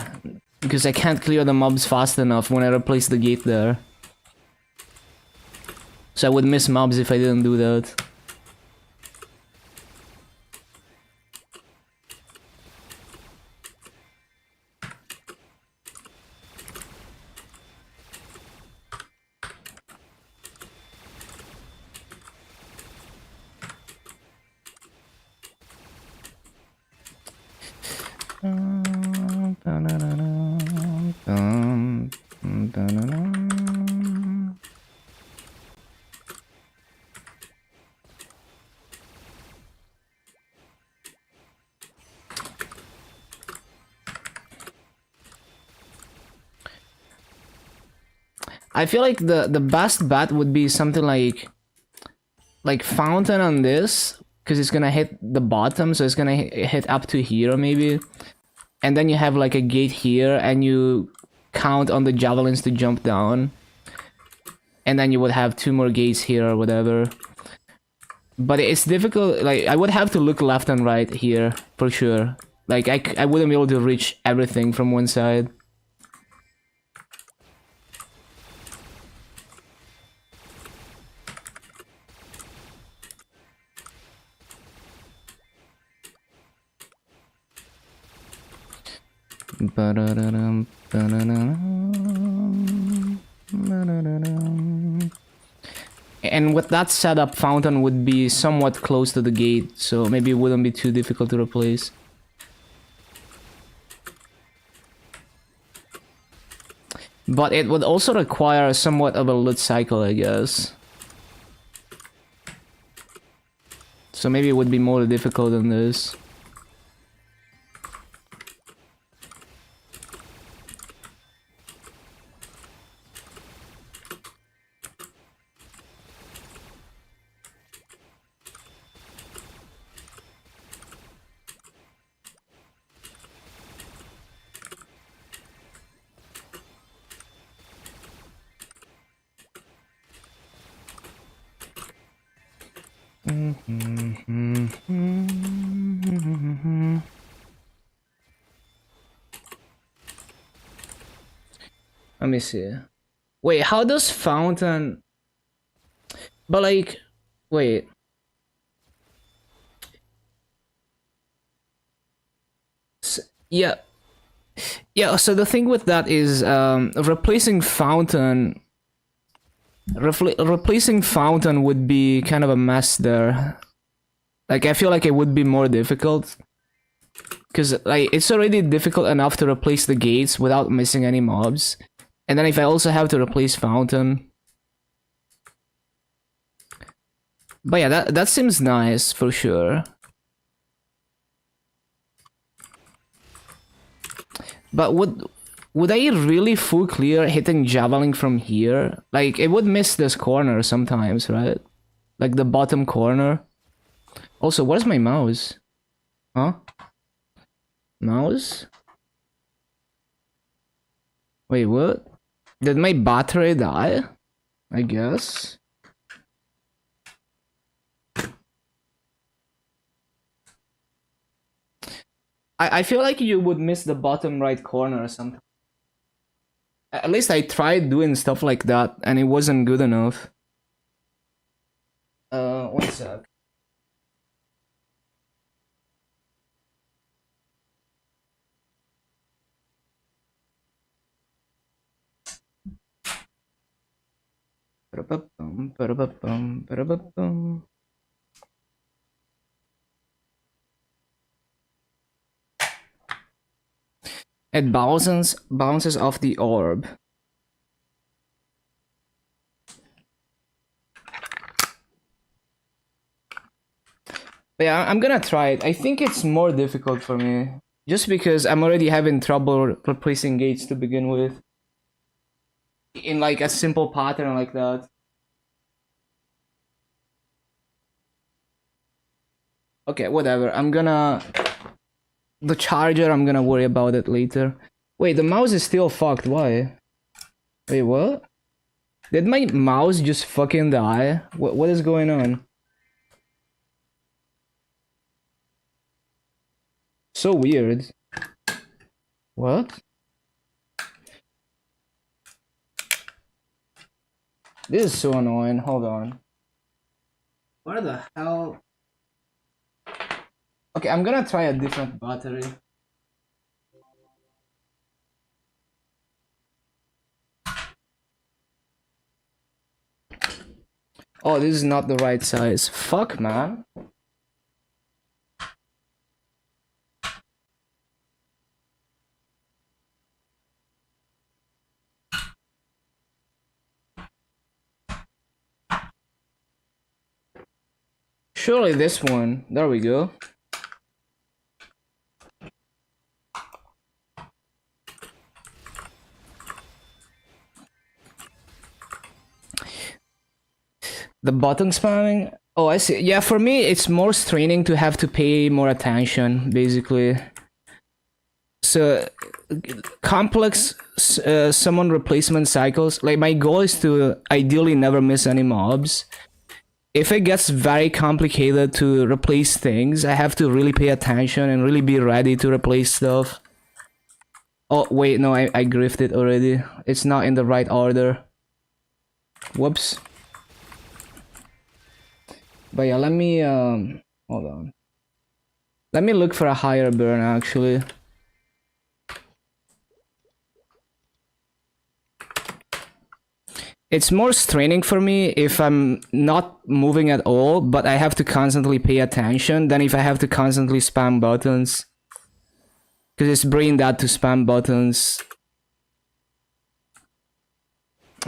Speaker 1: Because I can't clear the mobs fast enough when I replace the gate there. So I would miss mobs if I didn't do that. I feel like the best bet would be something like fountain on this, because it's gonna hit the bottom, so it's gonna hit up to here maybe, and then you have like a gate here, and you count on the javelins to jump down, and then you would have 2 more gates here or whatever. But it's difficult. Like, I would have to look left and right here for sure. Like, I wouldn't be able to reach everything from one side. And with that setup, fountain would be somewhat close to the gate, so maybe it wouldn't be too difficult to replace. But it would also require somewhat of a loot cycle, I guess. So maybe it would be more difficult than this. Let me see. Wait, how does fountain... But like... Wait. Yeah. Yeah, so the thing with that is replacing fountain... replacing fountain would be kind of a mess there. Like, I feel like it would be more difficult. Because, like, it's already difficult enough to replace the gates without missing any mobs. And then if I also have to replace fountain... But yeah, that seems nice, for sure. But would I really full clear hitting javelin from here? Like, it would miss this corner sometimes, right? Like the bottom corner. Also, where's my mouse? Huh? Mouse? Wait, what? Did my battery die? I guess. I feel like you would miss the bottom right corner or something. At least I tried doing stuff like that and it wasn't good enough. One sec. It bounces off the orb. But yeah, I'm gonna try it. I think it's more difficult for me. Just because I'm already having trouble replacing gates to begin with. In like a simple pattern like that. Okay, whatever. I'm gonna... The charger, I'm gonna worry about it later. Wait, the mouse is still fucked. Why? Wait, what? Did my mouse just fucking die? What is going on? So weird. What? This is so annoying. Hold on. Where the hell? Okay, I'm gonna try a different battery. Oh, this is not the right size. Fuck, man. Surely this one. There we go. The button spamming? Oh, I see. Yeah, for me, it's more straining to have to pay more attention, basically. So, complex summon replacement cycles. Like, my goal is to ideally never miss any mobs. If it gets very complicated to replace things, I have to really pay attention and really be ready to replace stuff. Oh, wait, no, I grifted already. It's not in the right order. Whoops. But yeah, let me, hold on. Let me look for a higher burn, actually. It's more straining for me if I'm not moving at all, but I have to constantly pay attention than if I have to constantly spam buttons. Because it's brain dead to spam buttons.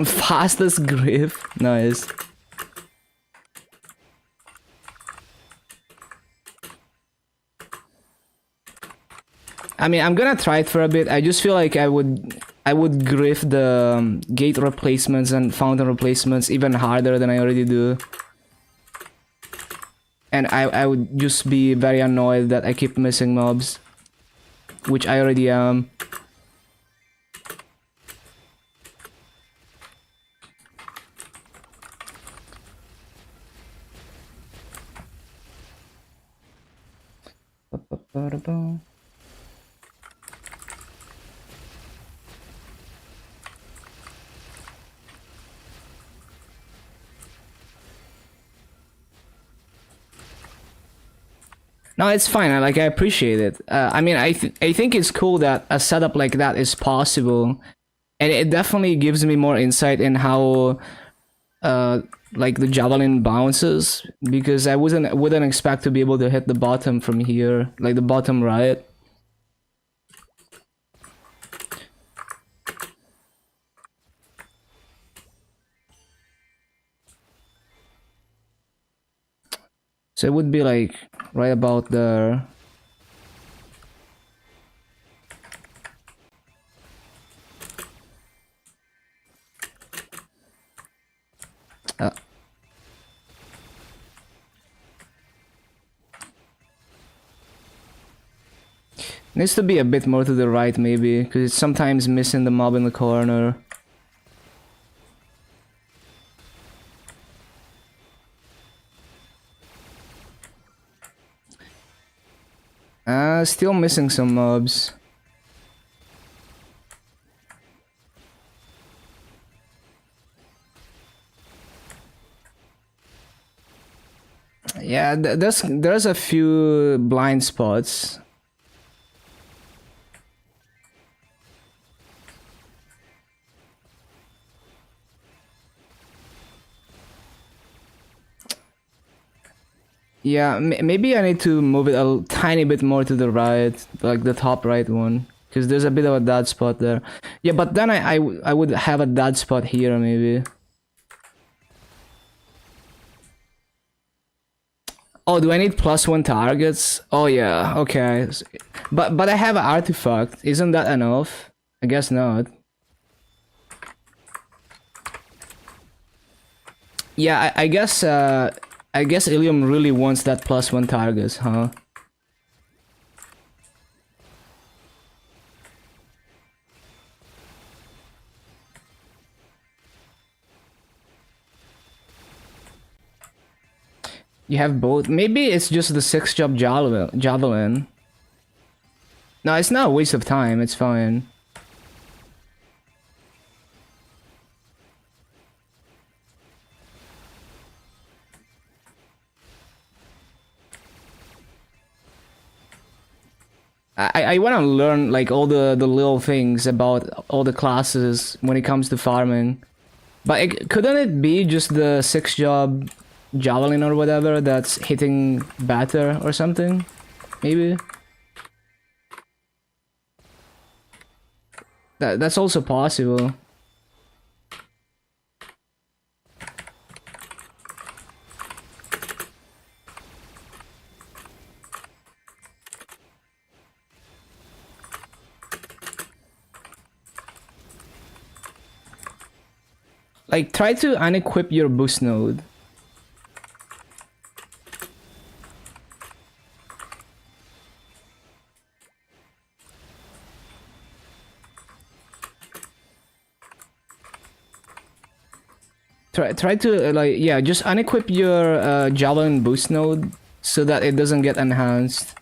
Speaker 1: Fastest grip. Nice. I mean, I'm gonna try it for a bit. I just feel like I would griff the gate replacements and fountain replacements even harder than I already do. And I would just be very annoyed that I keep missing mobs. Which I already am. No, it's fine. I appreciate it. I mean, I think it's cool that a setup like that is possible, and it definitely gives me more insight in how, like the javelin bounces, because I wouldn't expect to be able to hit the bottom from here, like the bottom right. So it would be like right about there. Needs to be a bit more to the right, maybe, because it's sometimes missing the mob in the corner. Still missing some mobs. Yeah, there's a few blind spots. Yeah, maybe I need to move it a tiny bit more to the right, like the top right one, because there's a bit of a dead spot there. Yeah, but then I would have a dead spot here, maybe. Oh, do I need +1 targets? Oh yeah, okay. But I have an artifact. Isn't that enough? I guess not. Yeah, I guess Illium really wants that +1 targets, huh? You have both. Maybe it's just the 6-job javelin. No, it's not a waste of time. It's fine. I want to learn like all the little things about all the classes when it comes to farming. But couldn't it be just the 6-job javelin or whatever that's hitting better or something? Maybe? That's also possible. Like, try to unequip your boost node. Try to like, yeah, just unequip your javelin boost node so that it doesn't get enhanced.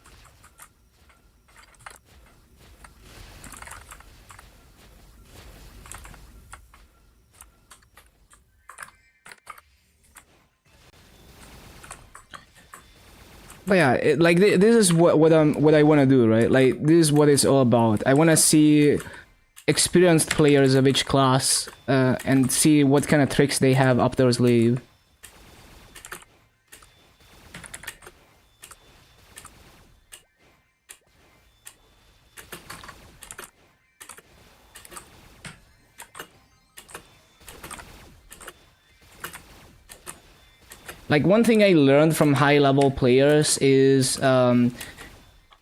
Speaker 1: But yeah, like this is what I want to do, right? Like this is what it's all about. I want to see experienced players of each class and see what kind of tricks they have up their sleeve. Like one thing I learned from high level players is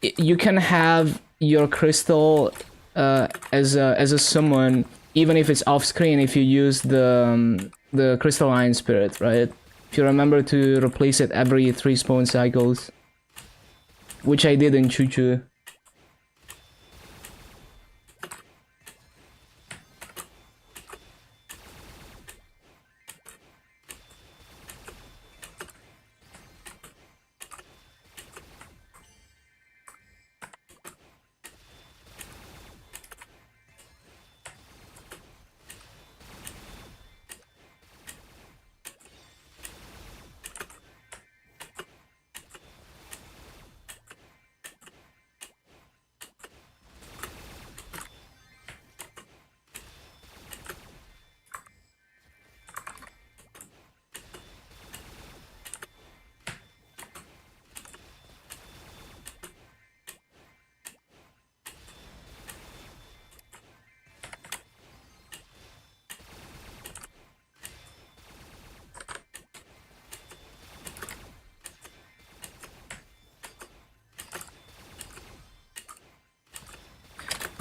Speaker 1: you can have your crystal as a summon even if it's off screen if you use the crystalline spirit, right? If you remember to replace it every 3 spawn cycles, which I did in Choo Choo.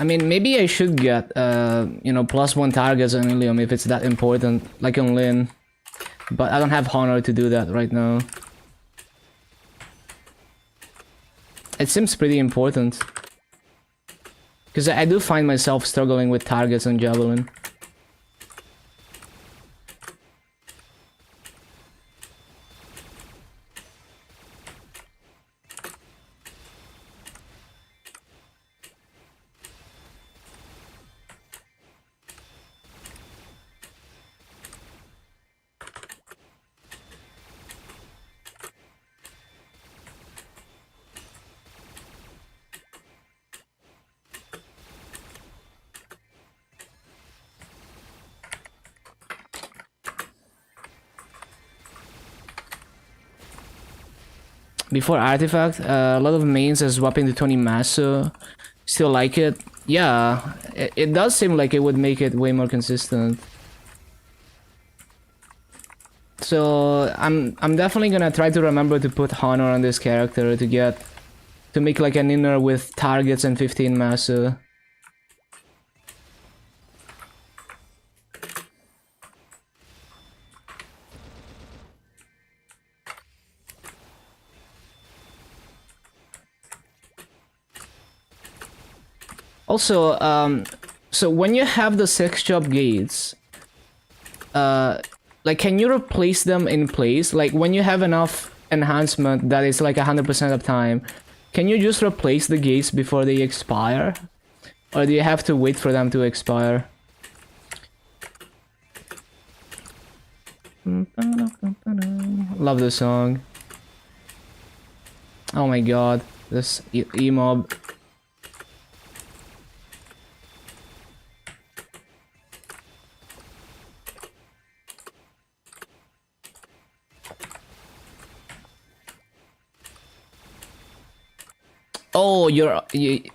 Speaker 1: I mean, maybe I should get, you know, +1 targets on Illium if it's that important, like on Lin. But I don't have Honor to do that right now. It seems pretty important. Because I do find myself struggling with targets on Javelin. Before Artifact, a lot of mains are swapping to 20 Maso. Still like it. Yeah, it does seem like it would make it way more consistent. So I'm definitely gonna try to remember to put Honor on this character to make like an inner with targets and 15 Maso. Also, so when you have the 6 job gates, like can you replace them in place? Like when you have enough enhancement that is like 100% of time, can you just replace the gates before they expire? Or do you have to wait for them to expire? Love the song. Oh my god, this E-mob. Oh,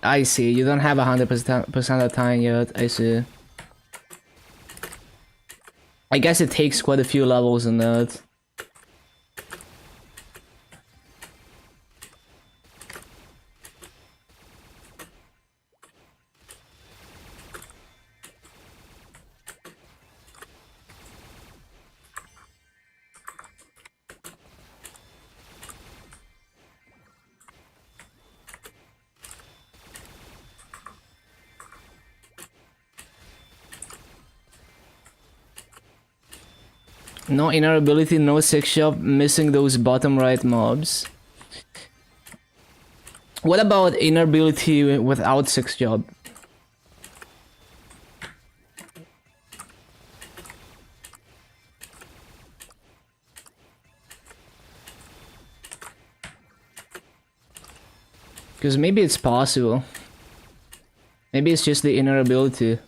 Speaker 1: I see. You don't have 100% of time yet. I see. I guess it takes quite a few levels in that. No inner ability, no 6 shop, missing those bottom right mobs. What about inner ability without 6 job? Because maybe it's possible. Maybe it's just the inner ability.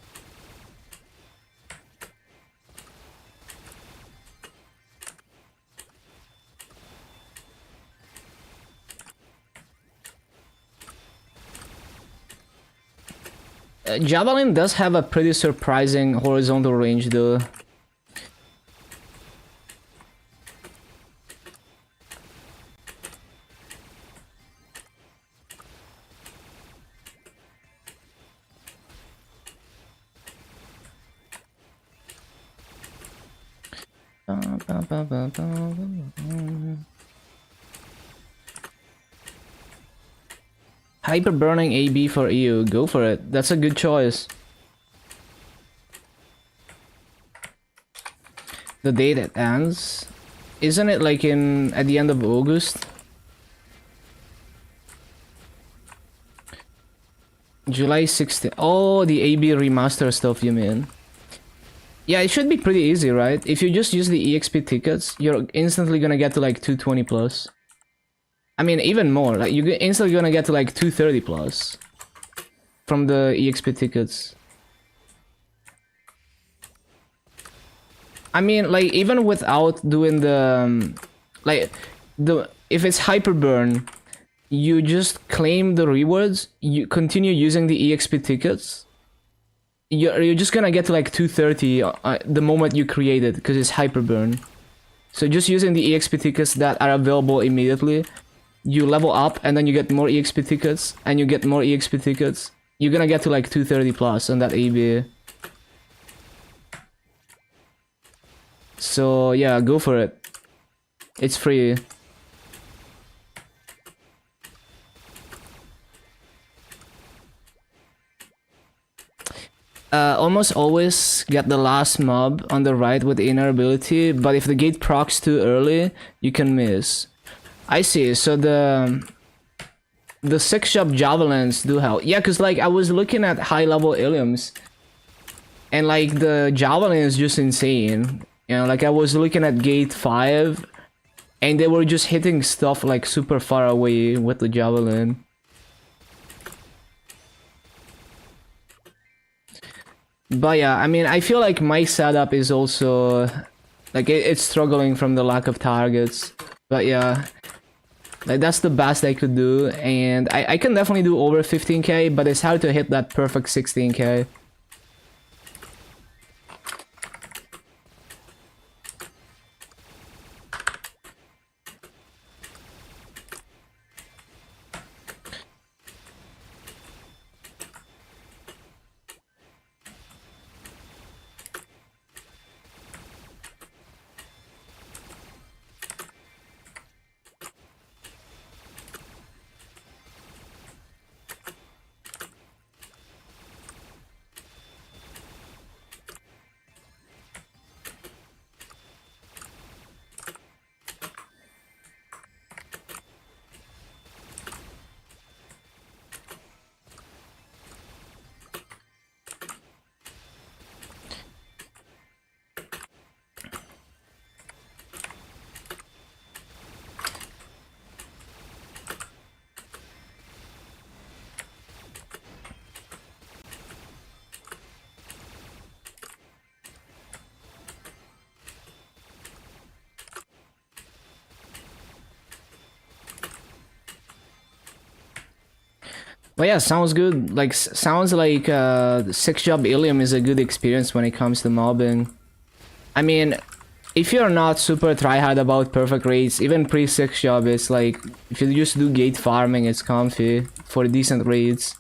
Speaker 1: Javelin does have a pretty surprising horizontal range though. Hyper burning AB for EU, go for it. That's a good choice. The date it ends, isn't it like at the end of August? July 16th. Oh, the AB remaster stuff you mean? Yeah, it should be pretty easy, right? If you just use the EXP tickets, you're instantly gonna get to like 220 plus. I mean, even more. Like you're instantly gonna get to like 230 plus from the EXP tickets. I mean, like even without doing the if it's hyper burn, you just claim the rewards. You continue using the EXP tickets. You're just gonna get to like 230 the moment you create it because it's hyper burn. So just using the EXP tickets that are available immediately, you level up and then you get more EXP tickets and you get more EXP tickets. You're gonna get to like 230 plus on that AB. So yeah, go for it. It's free. Almost always get the last mob on the right with the inner ability, but if the gate procs too early, you can miss. I see, so the 6 shop javelins do help. Yeah, cause like I was looking at high level illiums, and like the javelin is just insane. You know, like I was looking at gate 5, and they were just hitting stuff like super far away with the javelin. But yeah, I mean, I feel like my setup is also like it's struggling from the lack of targets. But yeah, like that's the best I could do, and I can definitely do over 15k, but it's hard to hit that perfect 16k. But yeah, sounds good. Like, sounds like 6 job Illium is a good experience when it comes to mobbing. I mean, if you're not super tryhard about perfect raids, even pre-6 job is like, if you just do gate farming, it's comfy for decent raids.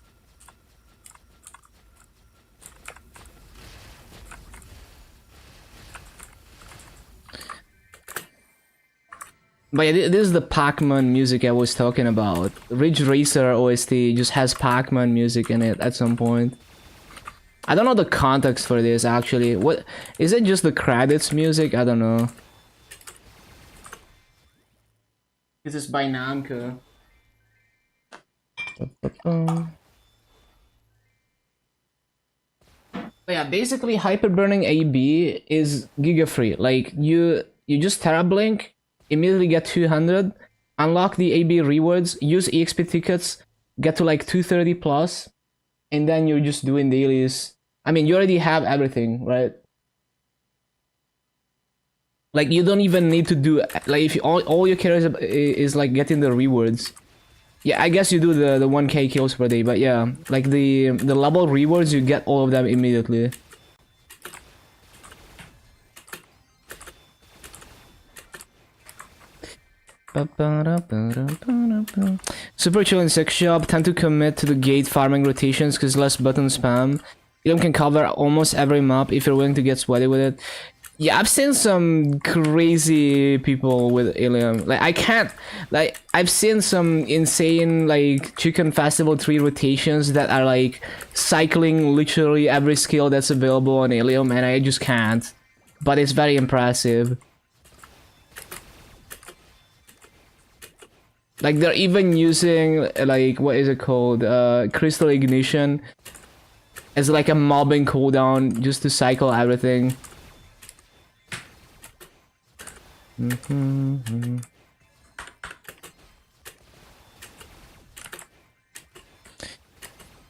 Speaker 1: But yeah, this is the Pac-Man music I was talking about. Ridge Racer OST just has Pac-Man music in it at some point. I don't know the context for this actually. What is it? Just the credits music? I don't know. This is by Namco. But yeah, basically hyperburning AB is giga free. Like you just Terrablink, immediately get 200, unlock the AB rewards, use EXP tickets, get to like 230 plus, and then you're just doing dailies. I mean, you already have everything, right? Like you don't even need to do like if you, all you care is like getting the rewards. Yeah, I guess you do the 1k kills per day, but yeah, like the level rewards, you get all of them immediately. Super chill in sex shop, tend to commit to the gate farming rotations because less button spam. Illium can cover almost every map if you're willing to get sweaty with it. Yeah, I've seen some crazy people with Illium. Like I can't, like I've seen some insane like Chicken Festival 3 rotations that are like cycling literally every skill that's available on Illium, and I just can't. But it's very impressive. Like they're even using like what is it called? Crystal Ignition as like a mobbing cooldown just to cycle everything.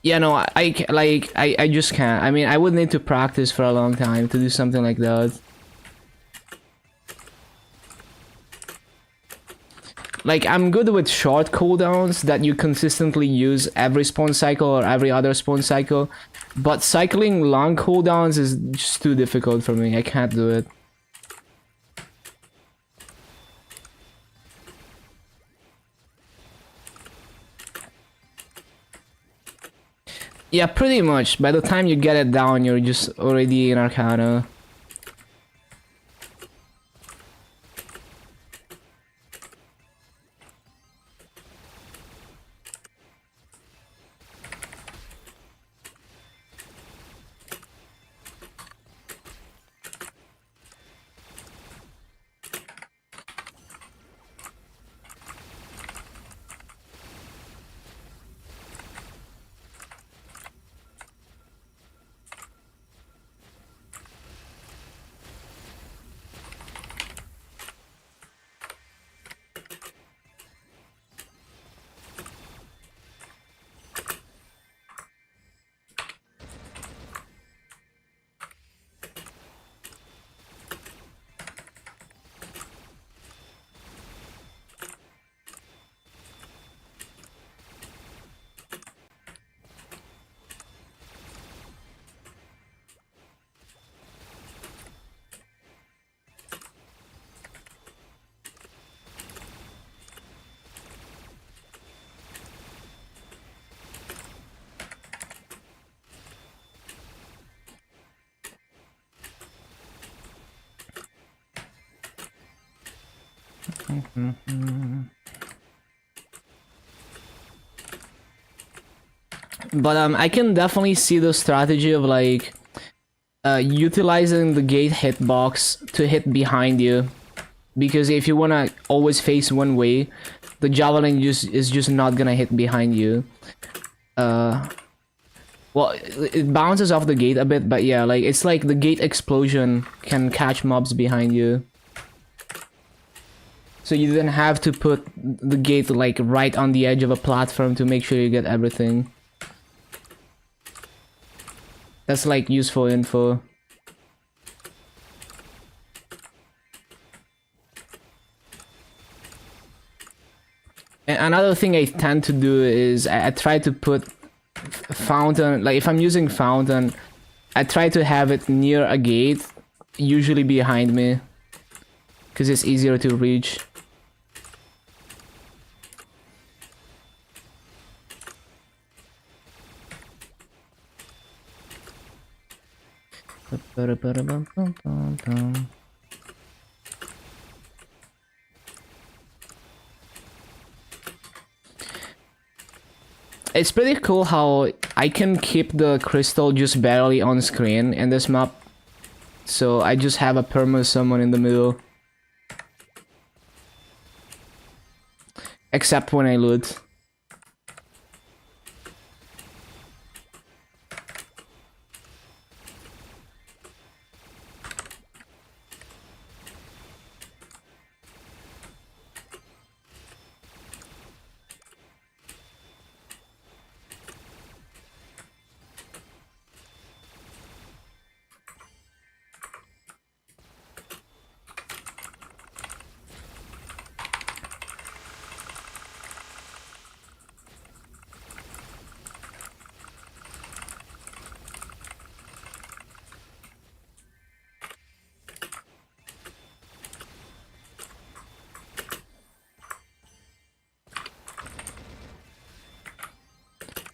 Speaker 1: Yeah, no, I just can't. I mean, I would need to practice for a long time to do something like that. Like, I'm good with short cooldowns that you consistently use every spawn cycle or every other spawn cycle, but cycling long cooldowns is just too difficult for me. I can't do it. Yeah, pretty much. By the time you get it down, you're just already in Arcana. But I can definitely see the strategy of like utilizing the gate hitbox to hit behind you, because if you wanna always face one way, the javelin is just not gonna hit behind you. Well, it bounces off the gate a bit, but yeah, like it's like the gate explosion can catch mobs behind you. So you then have to put the gate like right on the edge of a platform to make sure you get everything. That's like useful info. And another thing I tend to do is I try to put fountain, like if I'm using fountain, I try to have it near a gate, usually behind me, because it's easier to reach. It's pretty cool how I can keep the crystal just barely on screen in this map. So I just have a perma summon in the middle. Except when I loot.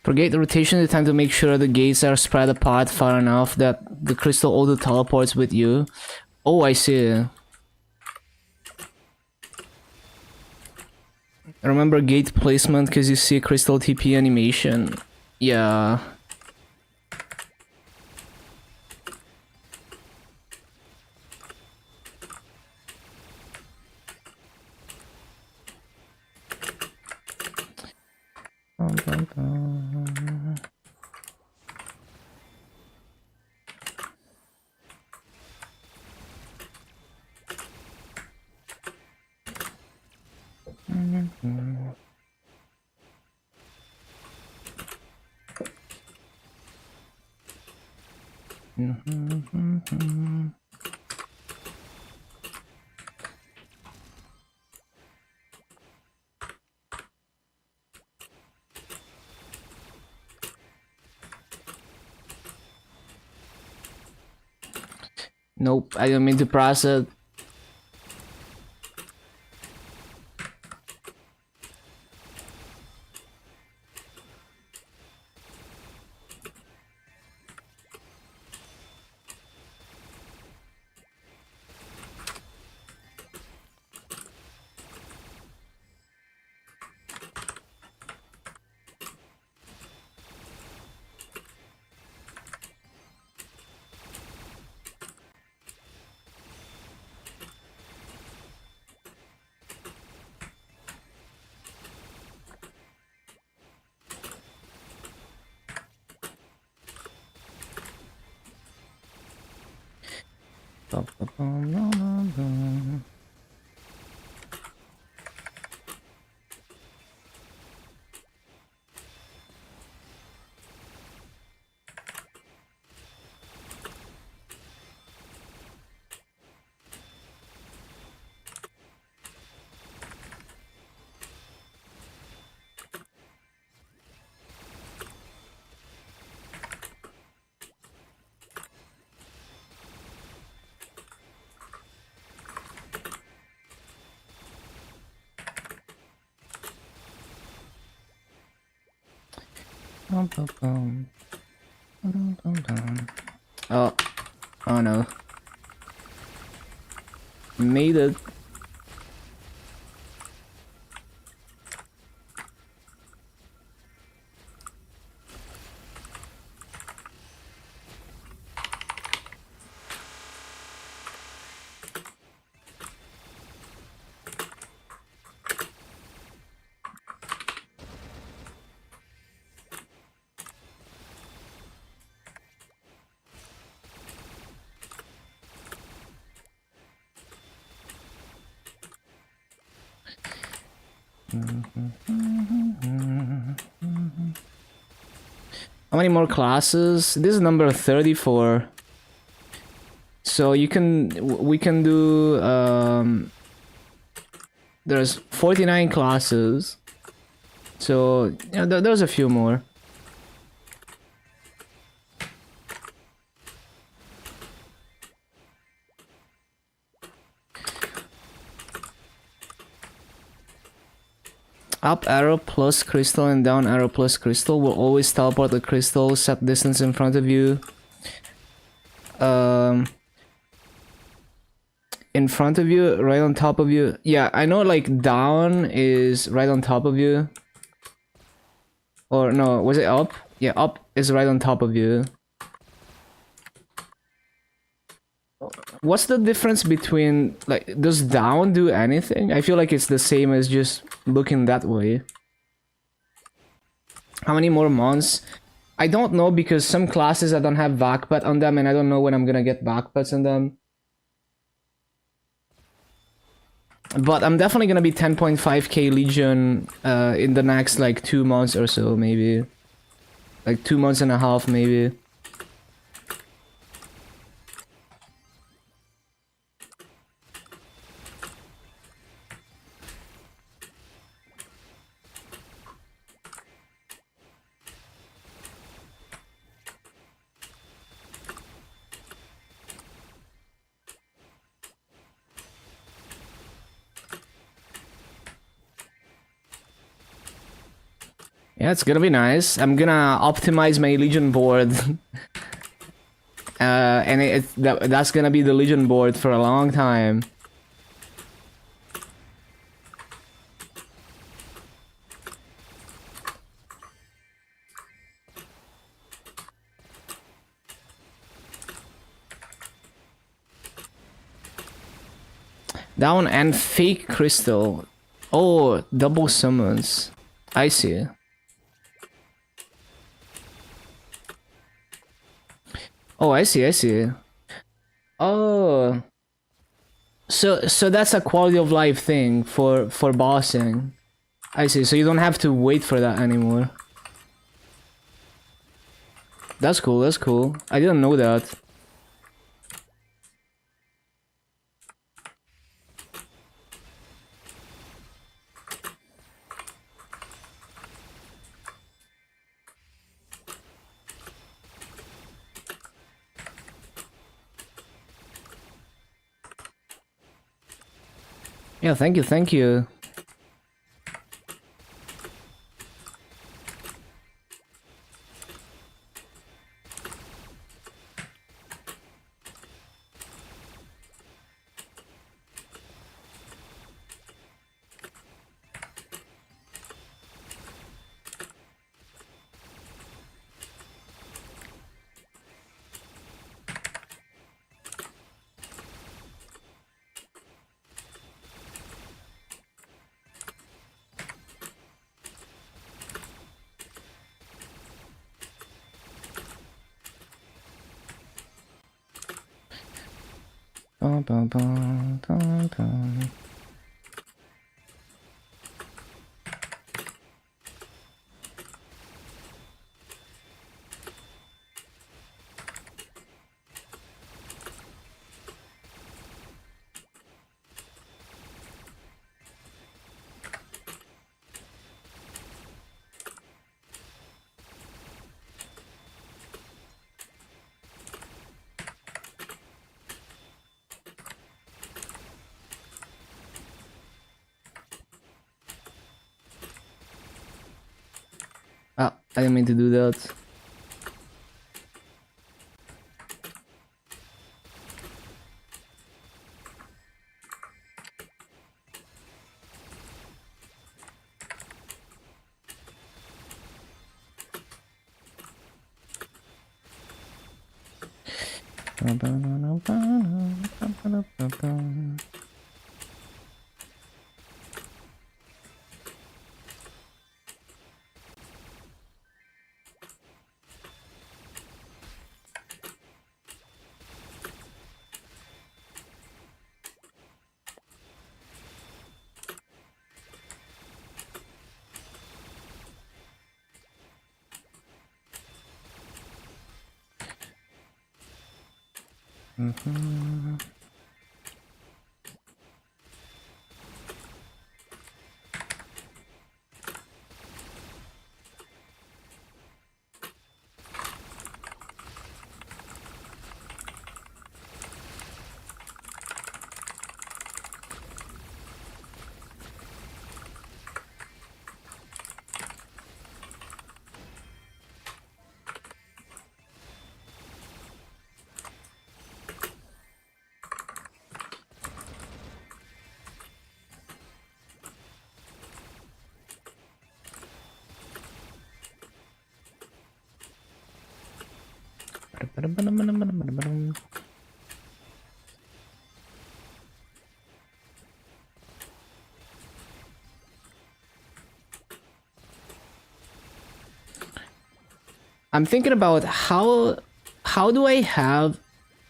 Speaker 1: For gate rotation, you tend to make sure the gates are spread apart far enough that the crystal auto teleports with you. Oh, I see. Remember gate placement because you see crystal TP animation. Yeah. Nope, I don't mean to press it. Oh, oh no. Made it. How many more classes? This is number 34. So we can do there's 49 classes. So yeah, there's a few more. Up arrow plus crystal and down arrow plus crystal will always teleport the crystal set distance in front of you. In front of you, right on top of you. Yeah, I know like down is right on top of you. Or no, was it up? Yeah, up is right on top of you. What's the difference between, like, does down do anything? I feel like it's the same as just looking that way. How many more months? I don't know, because some classes I don't have backpet on them, and I don't know when I'm gonna get backpets on them. But I'm definitely gonna be 10.5k Legion in the next like 2 months or so, maybe. Like 2 months and a half, maybe. Yeah, it's gonna be nice. I'm gonna optimize my Legion board. And that's gonna be the Legion board for a long time. Down and fake crystal. Oh, double summons. I see. Oh, I see, I see. Oh. So that's a quality of life thing for bossing. I see, so you don't have to wait for that anymore. That's cool, that's cool. I didn't know that. Yeah, thank you, thank you. Bum, bum, bum, bum, bum. Ah, I didn't mean to do that. Mm-hmm. I'm thinking about how do I have,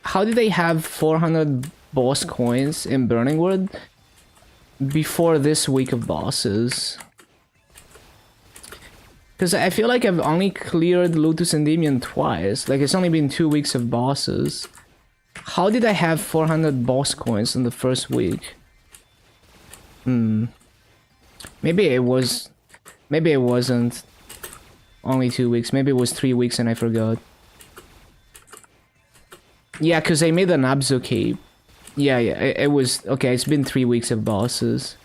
Speaker 1: how did I have 400 boss coins in Burning Wood before this week of bosses? Because I feel like I've only cleared Lotus Endymion twice. Like, it's only been 2 weeks of bosses. How did I have 400 boss coins in the first week? Maybe it was... Maybe it wasn't only 2 weeks. Maybe it was 3 weeks and I forgot. Yeah, because I made an Abzu cape. Yeah, it was... Okay, it's been 3 weeks of bosses.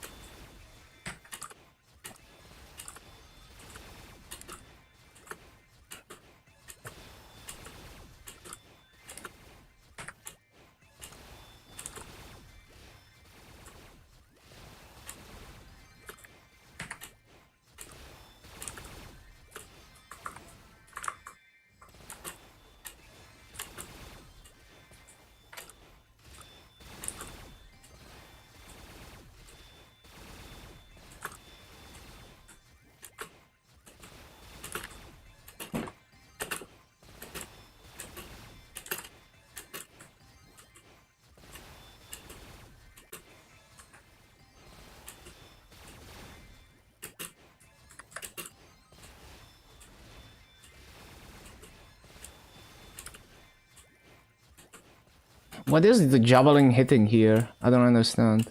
Speaker 1: What is the javelin hitting here? I don't understand.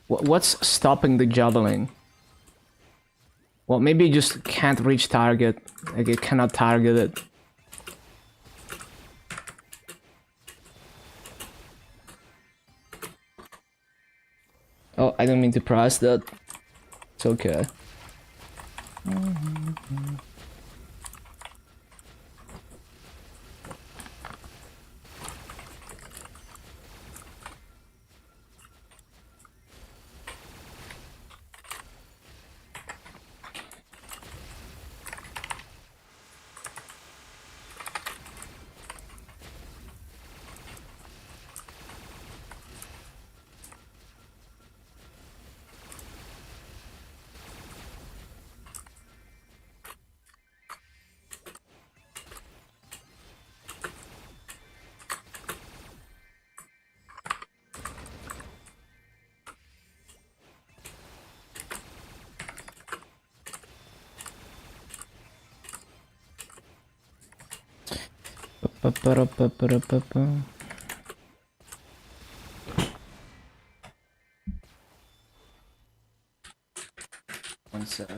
Speaker 1: What's stopping the javelin? Well, maybe it just can't reach target. Like, it cannot target it. Oh, I don't mean to press that. It's okay. One sec.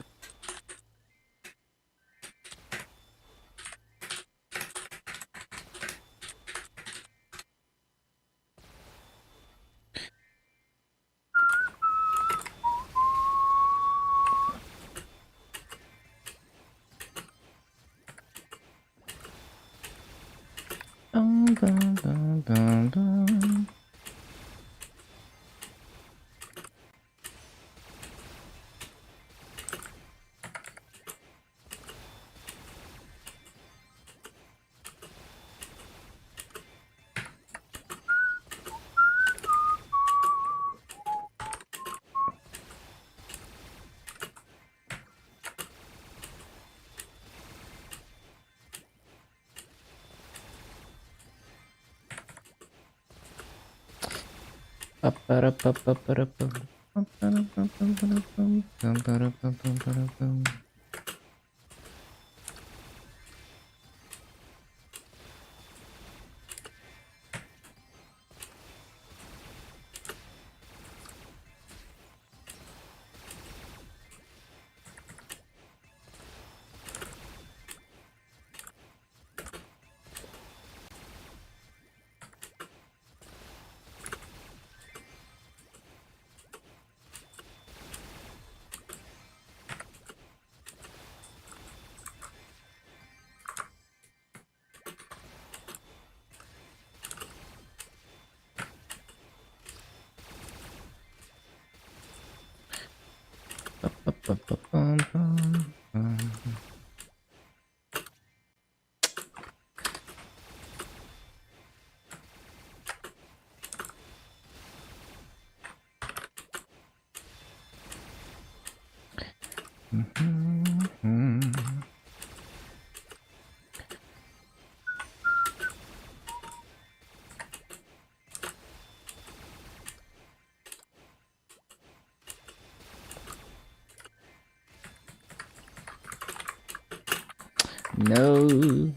Speaker 1: No.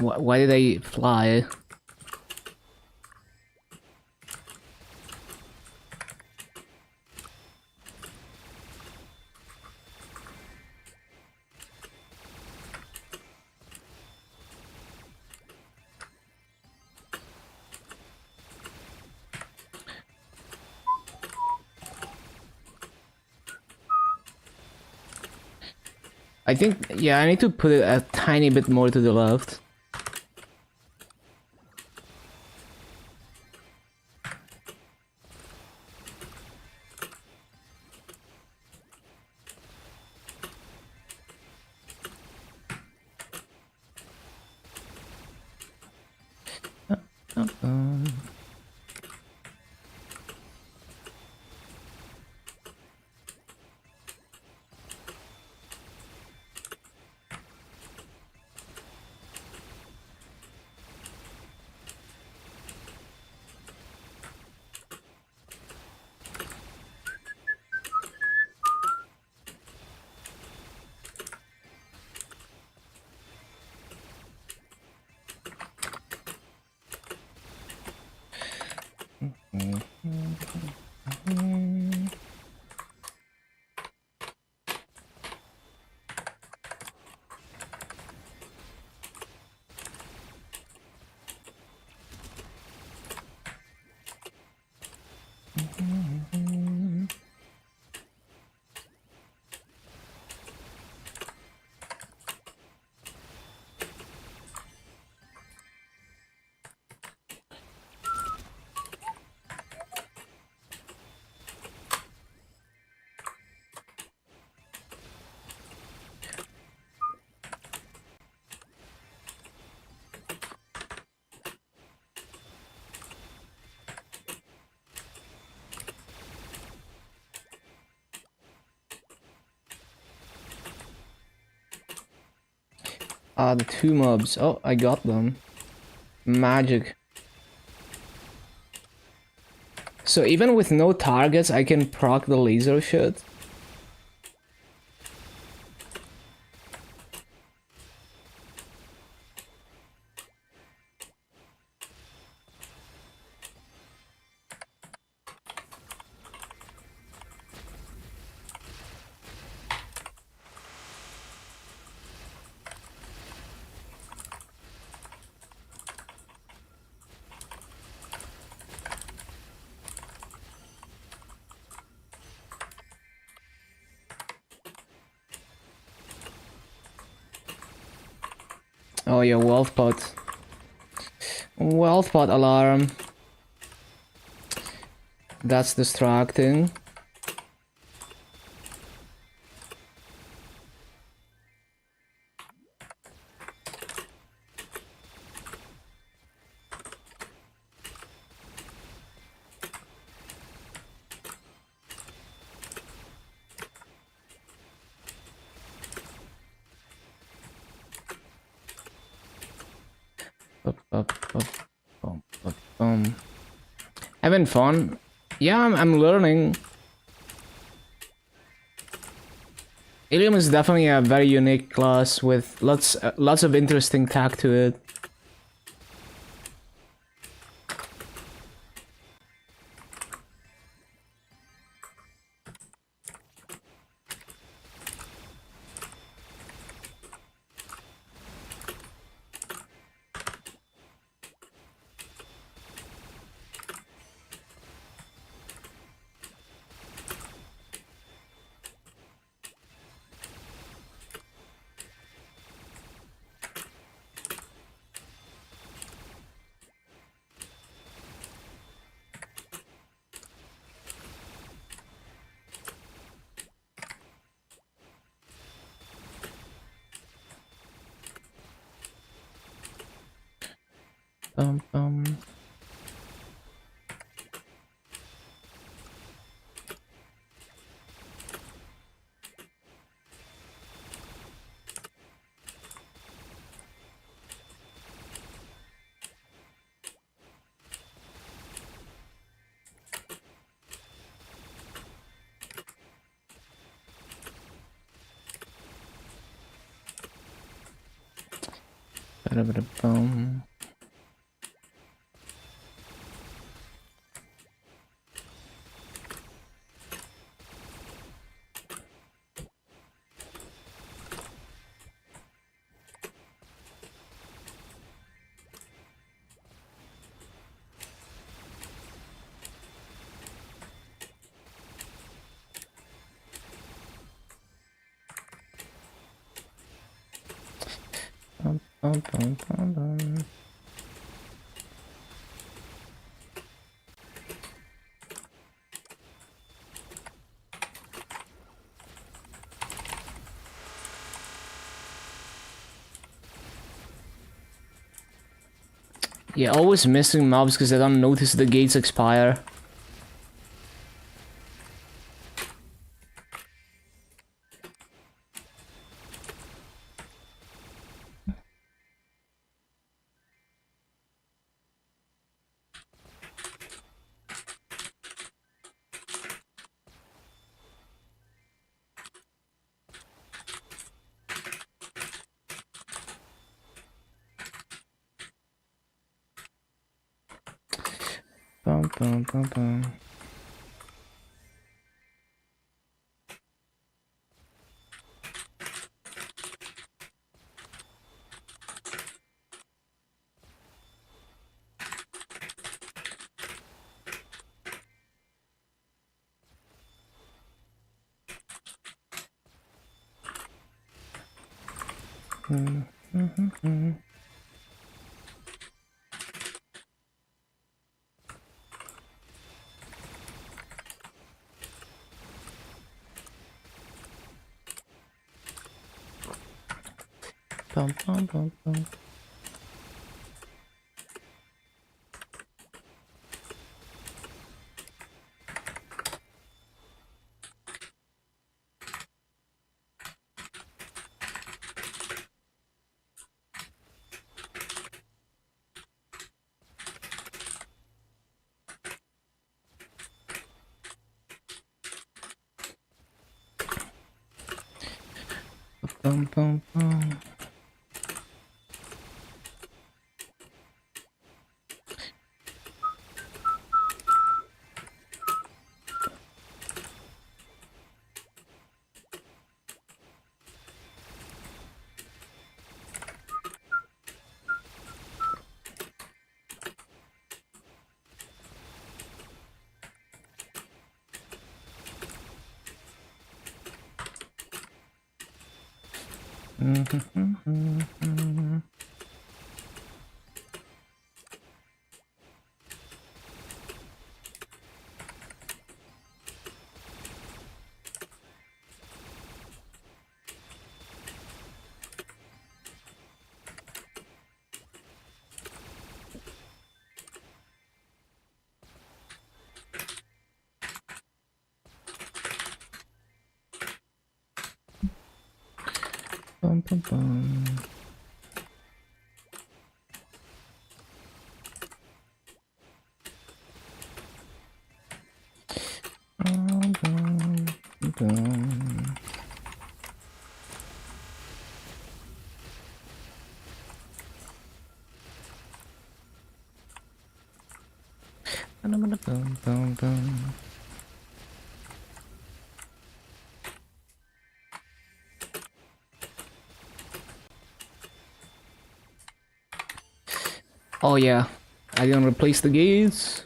Speaker 1: Why did I fly? I think, yeah, I need to put it a tiny bit more to the left. Ah, the two mobs. Oh, I got them. Magic. So even with no targets, I can proc the laser shit. Oh yeah, wealth pot. Wealth pot alarm. That's distracting. Having fun. Yeah, I'm learning. Illium is definitely a very unique class with lots of interesting tag to it. Bum, bum. Ba-da-ba-da-bum. Bum, bum, bum, bum, bum. Yeah, always missing mobs because I don't notice the gates expire. Bum, bum, bum, bum. Bum, bum, bum, bum. Bum, bum, bum. Bum, bum, bum. Bum, bum, bum. Bum, bum, bum. Oh yeah, I didn't replace the gates.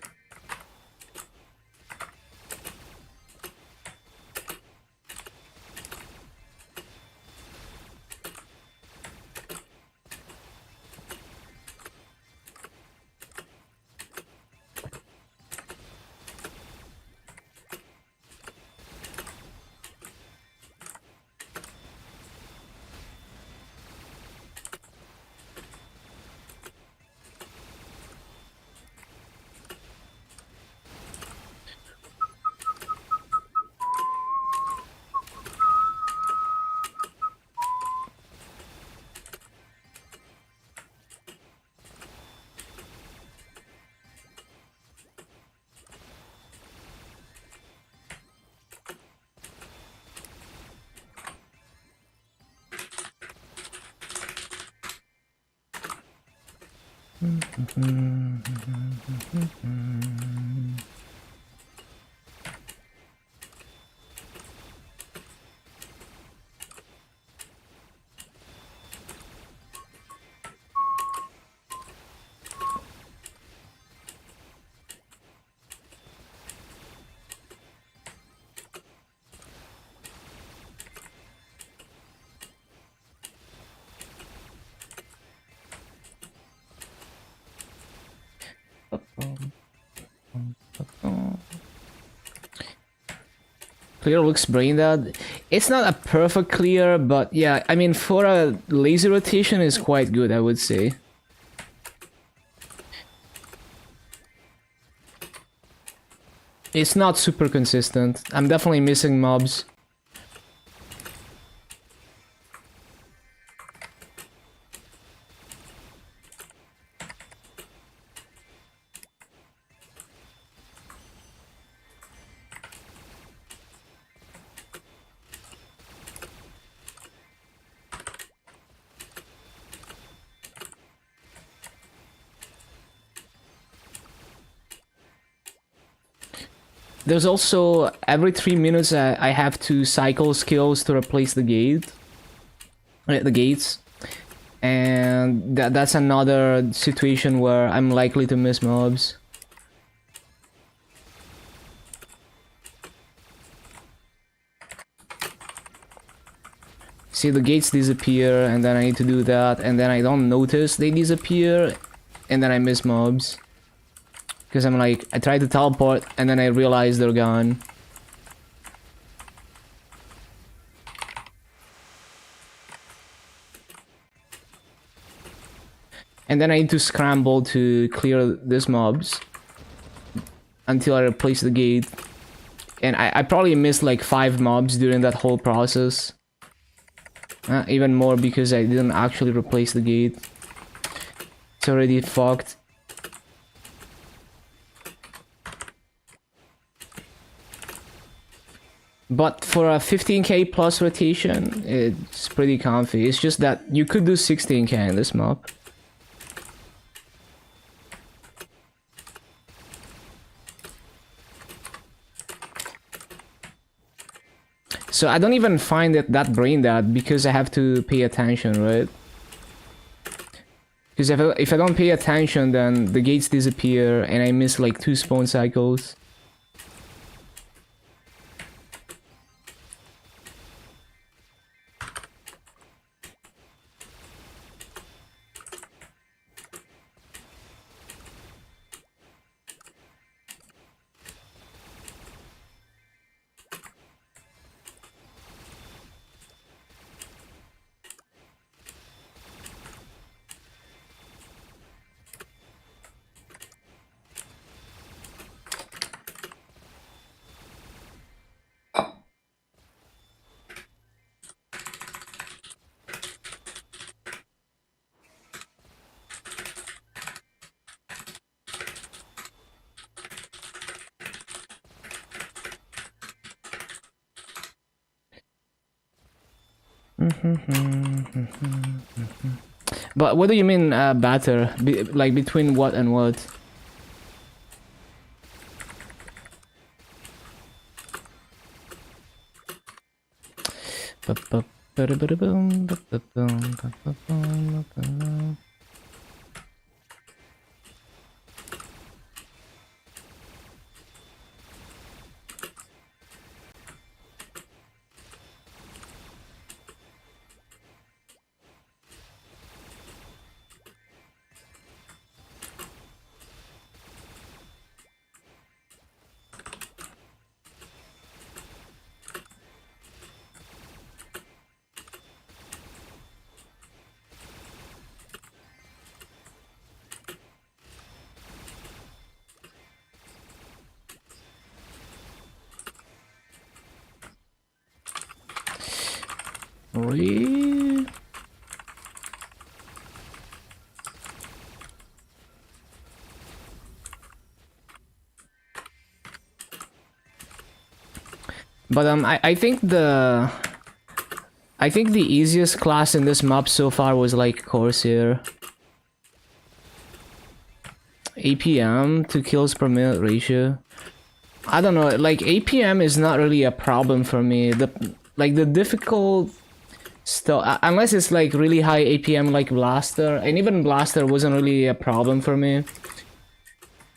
Speaker 1: Clear looks brain dead. It's not a perfect clear, but yeah, I mean, for a lazy rotation is quite good, I would say. It's not super consistent. I'm definitely missing mobs. There's also, every 3 minutes I have to cycle skills to replace the gates. And that's another situation where I'm likely to miss mobs. See, the gates disappear, and then I need to do that, and then I don't notice they disappear, and then I miss mobs. Because I'm like, I try to teleport, and then I realize they're gone. And then I need to scramble to clear these mobs until I replace the gate. And I probably missed like 5 mobs during that whole process. Even more because I didn't actually replace the gate. It's already fucked. But for a 15k plus rotation, it's pretty comfy. It's just that you could do 16k in this map. So I don't even find it that brain dead because I have to pay attention, right? Because if I don't pay attention, then the gates disappear and I miss like 2 spawn cycles. But what do you mean batter? Like between what and what? Really? But I think the easiest class in this map so far was like Corsair. APM to kills per minute ratio. I don't know, like APM is not really a problem for me. The difficult stuff, unless it's like really high APM like Blaster, and even Blaster wasn't really a problem for me.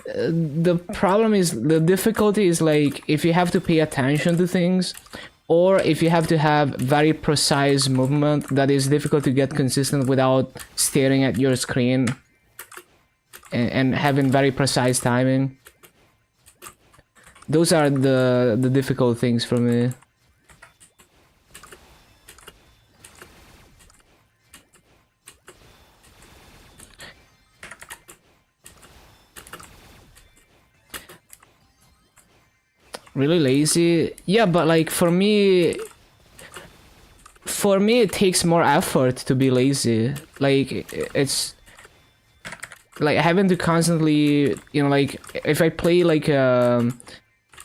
Speaker 1: The problem is, the difficulty is like if you have to pay attention to things, or if you have to have very precise movement that is difficult to get consistent without staring at your screen and having very precise timing. Those are the difficult things for me. Really lazy? Yeah, but like for me it takes more effort to be lazy. Like it's like having to constantly, you know, like if I play like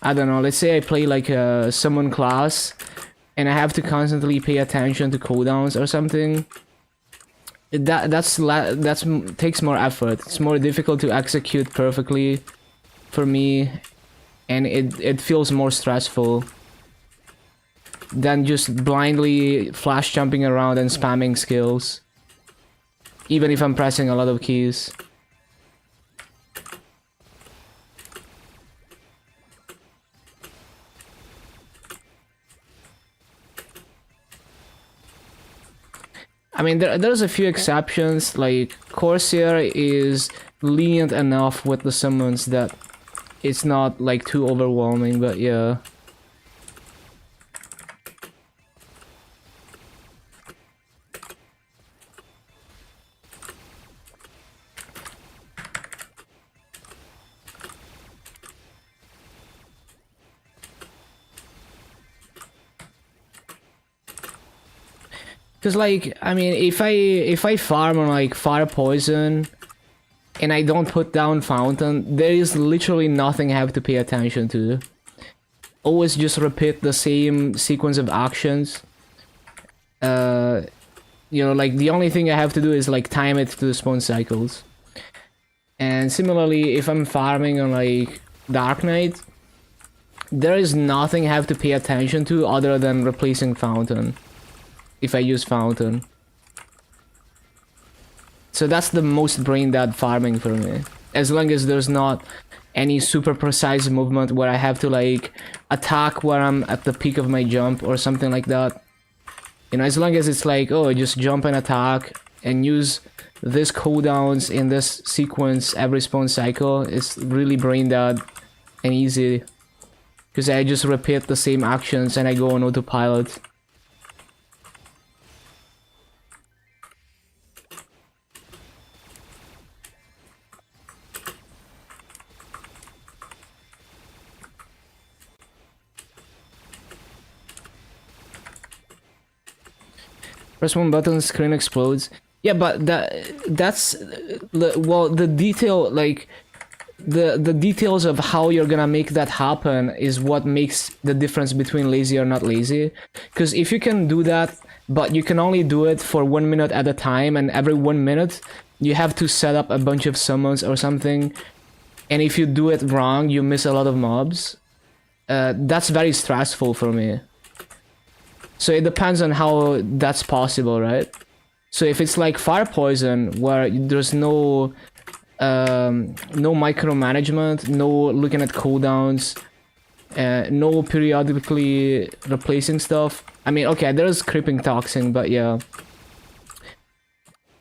Speaker 1: I don't know, let's say I play like a summon class and I have to constantly pay attention to cooldowns or something. That's takes more effort. It's more difficult to execute perfectly for me, and it feels more stressful than just blindly flash jumping around and spamming skills, even if I'm pressing a lot of keys. I mean, there's a few exceptions, like Corsair is lenient enough with the summons that it's not like too overwhelming, but yeah. Cause like, I mean, if I farm on like Fire Poison and I don't put down Fountain, there is literally nothing I have to pay attention to. Always just repeat the same sequence of actions. You know, like the only thing I have to do is like time it to the spawn cycles. And similarly, if I'm farming on like Dark Knight, there is nothing I have to pay attention to other than replacing Fountain. If I use Fountain. So that's the most brain dead farming for me. As long as there's not any super precise movement where I have to like attack where I'm at the peak of my jump or something like that. You know, as long as it's like, oh, just jump and attack and use this cooldowns in this sequence every spawn cycle, it's really brain dead and easy. Because I just repeat the same actions and I go on autopilot. Press one button, screen explodes. Yeah, but that's well, the detail, like the details of how you're gonna make that happen is what makes the difference between lazy or not lazy. Because if you can do that, but you can only do it for 1 minute at a time, and every 1 minute you have to set up a bunch of summons or something, and if you do it wrong, you miss a lot of mobs. That's very stressful for me. So it depends on how that's possible, right? So if it's like Fire Poison, where there's no micromanagement, no looking at cooldowns, no periodically replacing stuff. I mean, okay, there's creeping toxin, but yeah,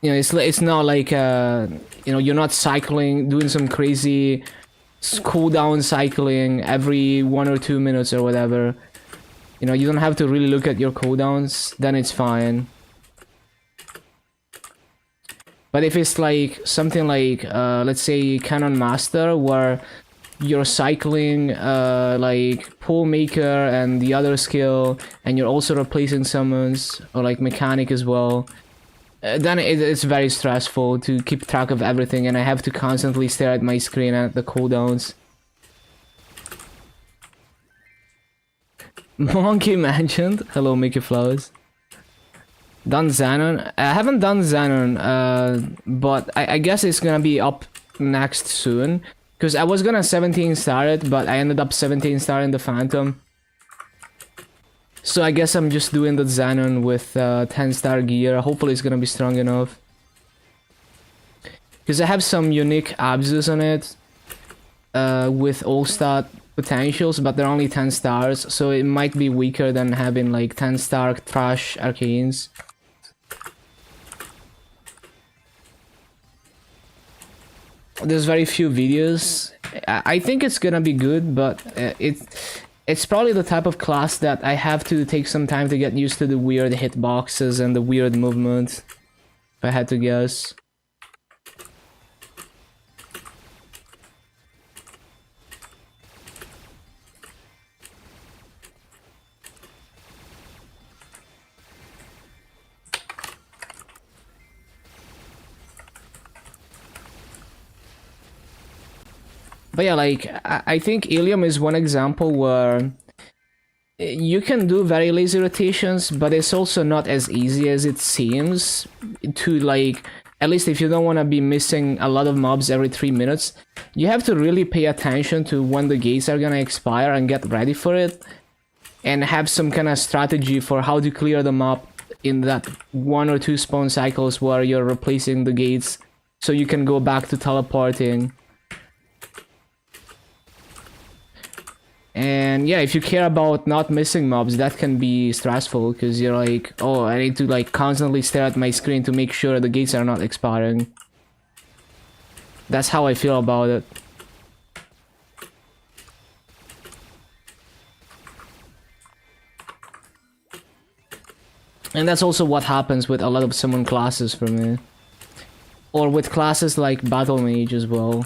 Speaker 1: you know, it's not like you know, you're not cycling, doing some crazy cooldown cycling every 1 or 2 minutes or whatever. You know, you don't have to really look at your cooldowns, then it's fine. But if it's like something like, let's say Cannon Master, where you're cycling like Pull Maker and the other skill, and you're also replacing summons, or like Mechanic as well, then it's very stressful to keep track of everything, and I have to constantly stare at my screen at the cooldowns. Monkey mentioned. Hello, Mickey Flowers. Done Xanon. I haven't done Xanon, but I guess it's gonna be up next soon. Because I was gonna 17 star it, but I ended up 17 starring the Phantom. So I guess I'm just doing the Xenon with 10 star gear. Hopefully it's gonna be strong enough. Because I have some unique Abzus on it with all-star potentials, but they're only 10 stars, so it might be weaker than having like 10 star trash arcanes. There's very few videos. I think it's gonna be good, but it's probably the type of class that I have to take some time to get used to the weird hitboxes and the weird movement, if I had to guess. But yeah, like, I think Illium is one example where you can do very lazy rotations, but it's also not as easy as it seems to, like, at least if you don't want to be missing a lot of mobs every 3 minutes, you have to really pay attention to when the gates are gonna expire and get ready for it, and have some kind of strategy for how to clear them up in that 1 or 2 spawn cycles where you're replacing the gates so you can go back to teleporting. And yeah, if you care about not missing mobs, that can be stressful, because you're like, oh, I need to like constantly stare at my screen to make sure the gates are not expiring. That's how I feel about it. And that's also what happens with a lot of summon classes for me. Or with classes like Battle Mage as well.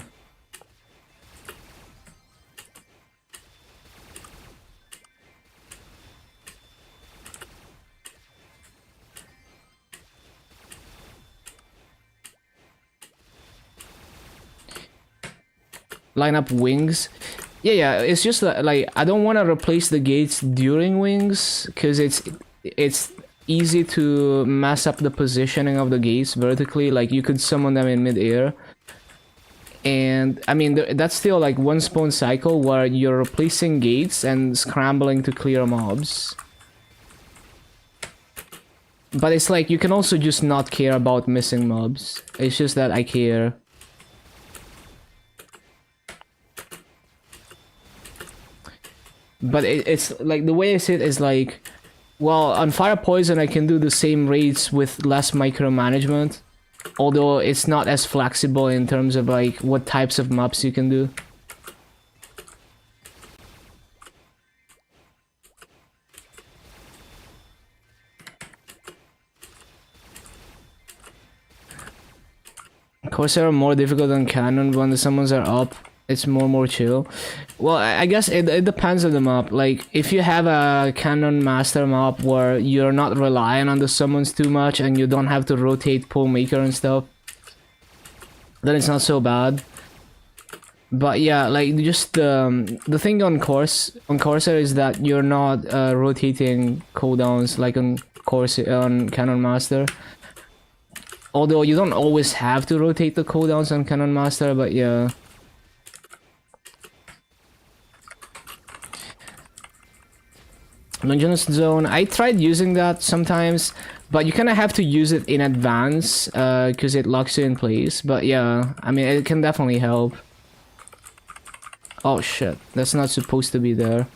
Speaker 1: Line up wings. Yeah, it's just like I don't want to replace the gates during wings, because it's easy to mess up the positioning of the gates vertically. Like, you could summon them in mid-air, and I mean that's still like 1 spawn cycle where you're replacing gates and scrambling to clear mobs. But it's like you can also just not care about missing mobs. It's just that I care. But it's like, the way I see it is like, well, on Fire Poison I can do the same raids with less micromanagement, although it's not as flexible in terms of like what types of mobs you can do. Corsair are more difficult than Cannon. When the summons are up, it's more chill. Well, I guess it depends on the map. Like, if you have a Cannon Master map where you're not relying on the summons too much and you don't have to rotate Pull Maker and stuff, then it's not so bad. But yeah, like, just the thing on Corsair is that you're not rotating cooldowns like on Cannon Master. Although you don't always have to rotate the cooldowns on Cannon Master, but yeah. Longinus Zone, I tried using that sometimes, but you kind of have to use it in advance, because it locks you in place. But yeah, I mean, it can definitely help. Oh shit, that's not supposed to be there.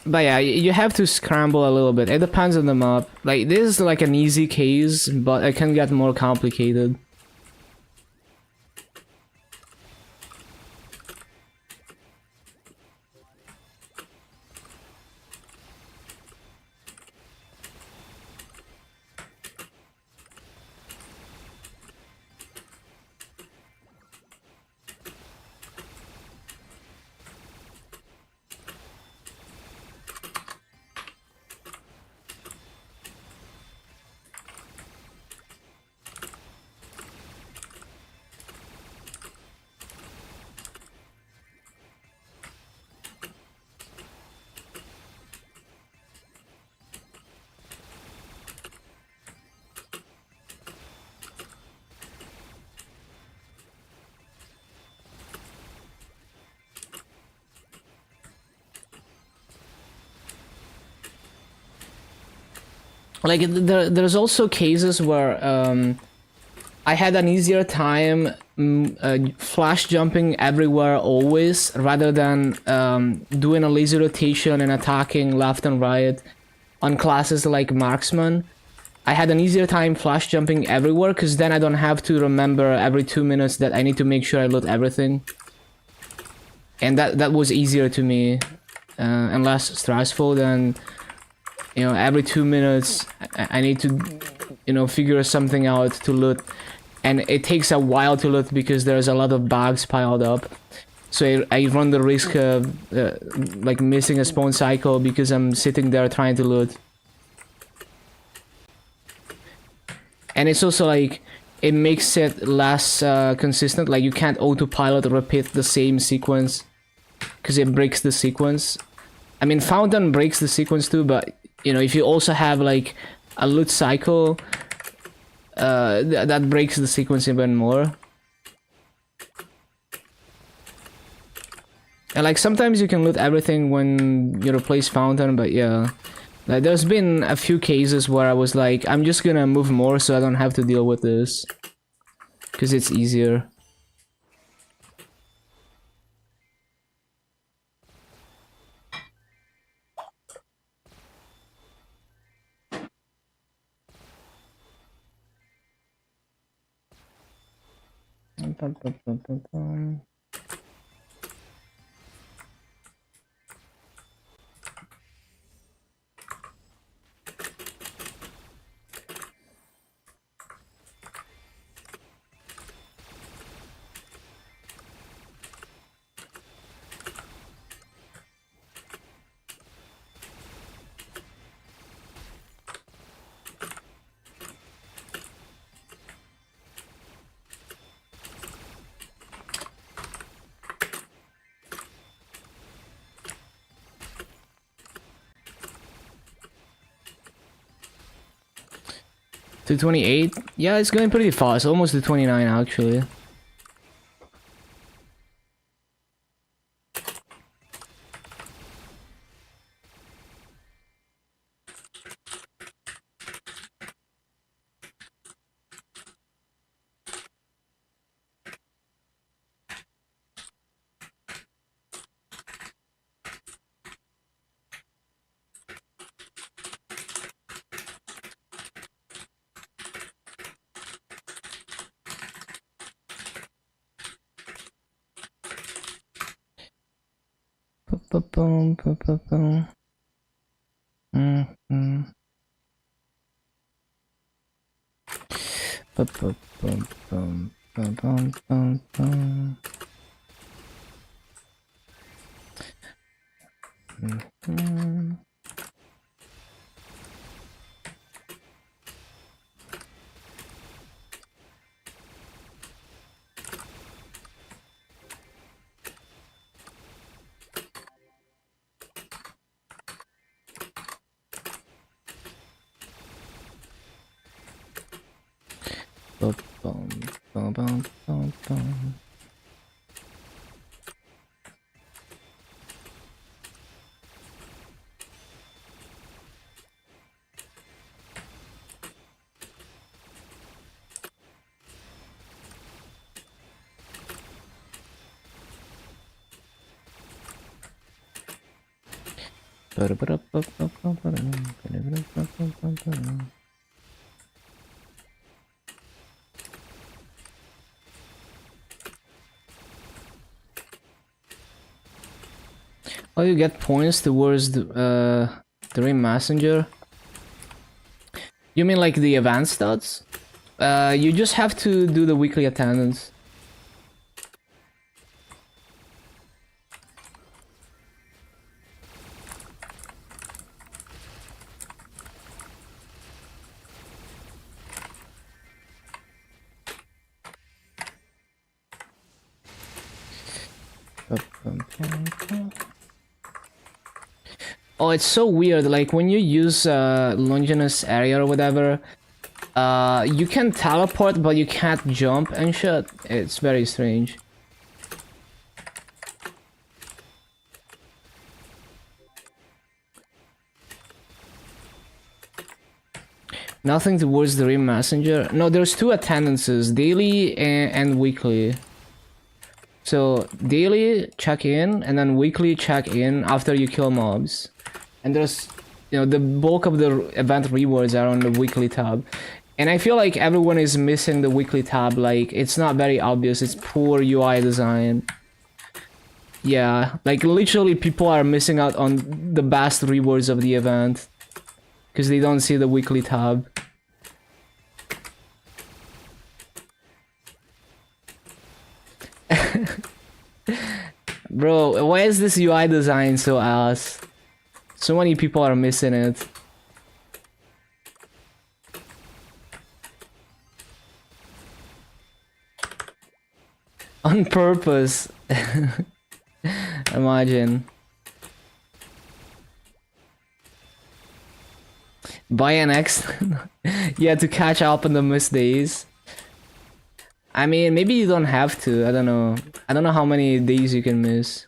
Speaker 1: But yeah, you have to scramble a little bit. It depends on the map. Like, this is like an easy case, but it can get more complicated. Like there's also cases where I had an easier time flash jumping everywhere always, rather than doing a lazy rotation and attacking left and right on classes like marksman. I had an easier time flash jumping everywhere because then I don't have to remember every 2 minutes that I need to make sure I loot everything. And that was easier to me and less stressful than, you know, every 2 minutes I need to, you know, figure something out to loot. And it takes a while to loot because there's a lot of bugs piled up. So I run the risk of like missing a spawn cycle because I'm sitting there trying to loot. And it's also like, it makes it less consistent. Like you can't autopilot repeat the same sequence because it breaks the sequence. I mean, Fountain breaks the sequence too, but you know, if you also have like a loot cycle, that breaks the sequence even more. And like sometimes you can loot everything when you replace Fountain, but yeah. Like, there's been a few cases where I was like, I'm just gonna move more so I don't have to deal with this. Because it's easier. To 28? Yeah, it's going pretty fast. Almost to 29 actually. Oh, you get points towards the Ring Messenger? You mean like the advanced stats? You just have to do the weekly attendance. Oh, it's so weird. Like when you use Longinus area or whatever, you can teleport, but you can't jump and shit. It's very strange. Nothing towards the Rim Messenger. No, there's two attendances, daily and weekly. So daily check in and then weekly check in after you kill mobs. And there's, you know, the bulk of the event rewards are on the weekly tab. And I feel like everyone is missing the weekly tab. Like, it's not very obvious. It's poor UI design. Yeah, like literally people are missing out on the best rewards of the event because they don't see the weekly tab. Bro, why is this UI design so ass? So many people are missing it. On purpose. Imagine. Buy an X. Yeah, to catch up on the missed days. I mean, maybe you don't have to. I don't know. I don't know how many days you can miss.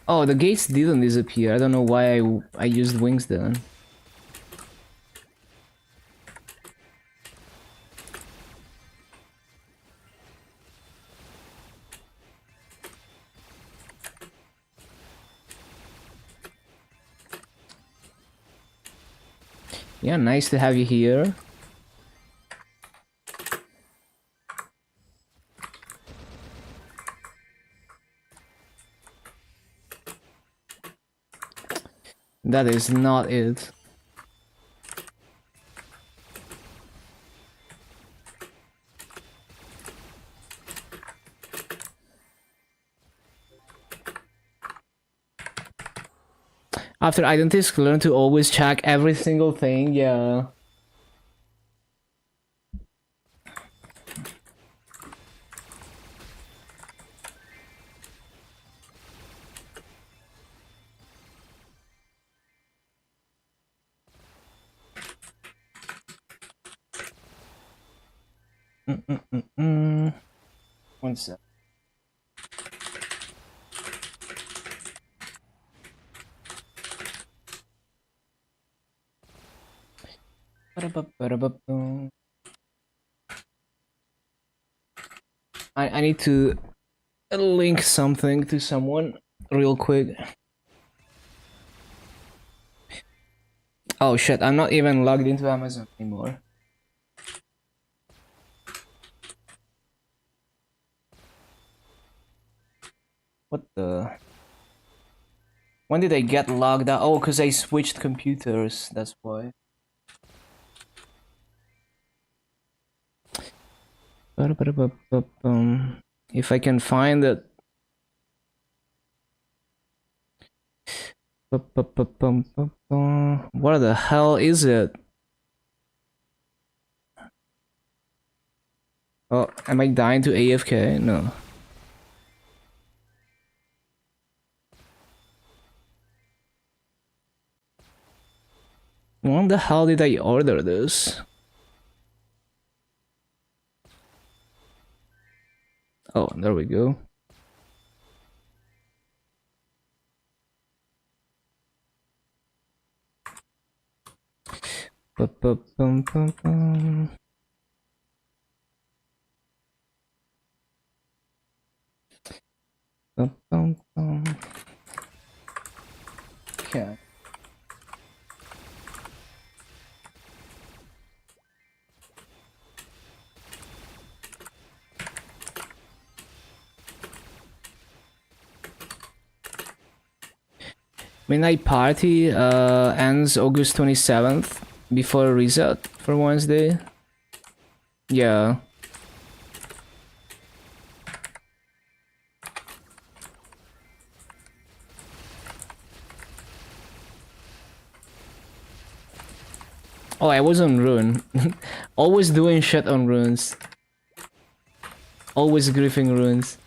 Speaker 1: Oh, the gates didn't disappear. I don't know why I used wings then. Yeah, nice to have you here. That is not it. After identities, learn to always check every single thing, yeah. One sec. I need to link something to someone real quick. Oh shit, I'm not even logged into Amazon anymore. What the? When did I get logged out? Oh, because I switched computers, that's why. If I can find it. What the hell is it? Oh, am I dying to AFK? No. When the hell did I order this? Oh, there we go. Okay. Midnight Party ends August 27th. before reset for Wednesday. Yeah. Oh, I was on Rune. Always doing shit on runes. Always griefing runes.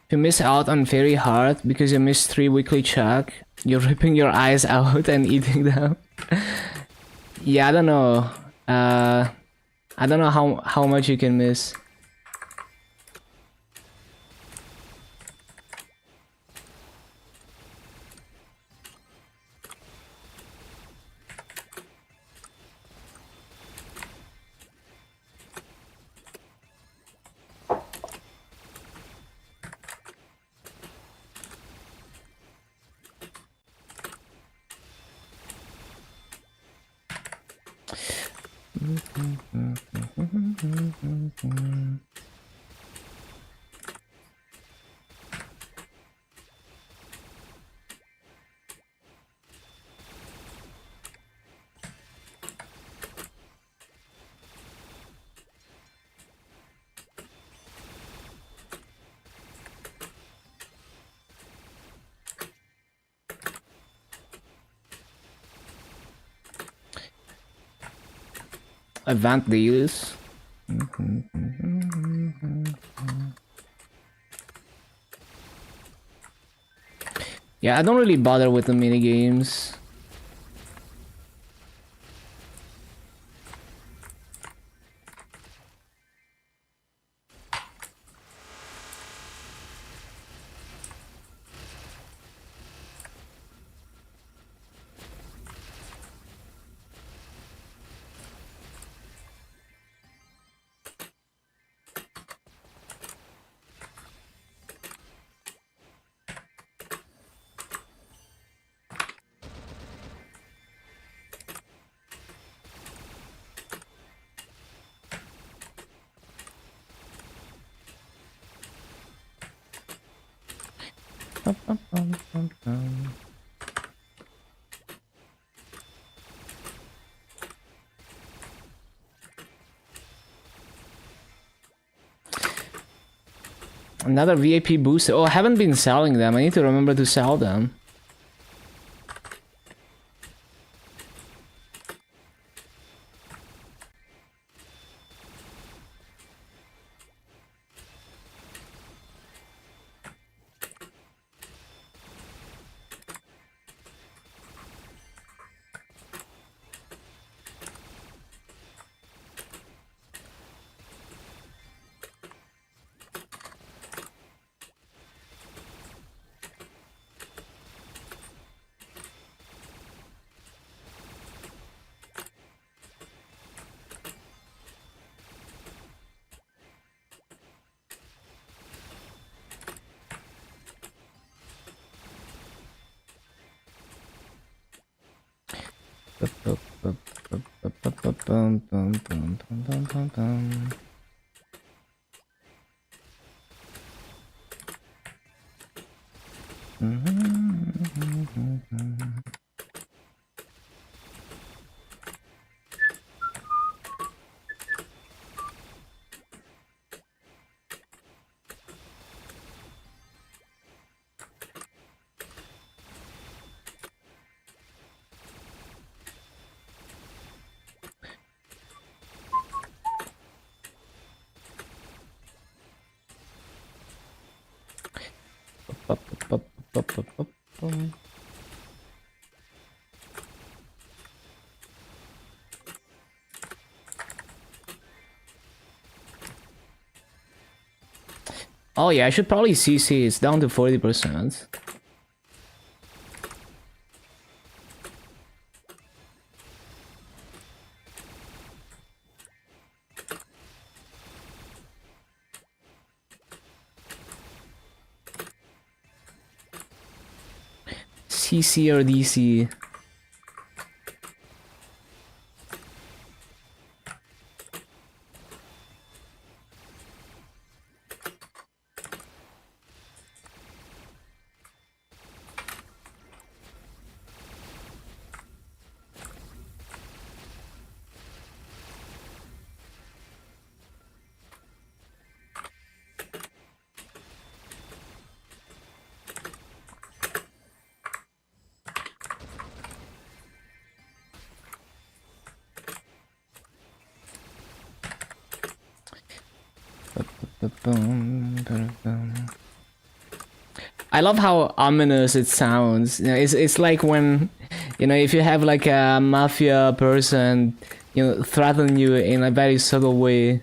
Speaker 1: If you miss out on very hard because you missed 3 weekly check, you're ripping your eyes out and eating them. Yeah, I don't know. I don't know how much you can miss. Event deals. Yeah, I don't really bother with the mini games. Another VIP booster. Oh, I haven't been selling them. I need to remember to sell them. Oh yeah, I should probably CC. It's down to 40%. CC or DC? I love how ominous it sounds. You know, it's like when, you know, if you have like a mafia person, you know, threaten you in a very subtle way.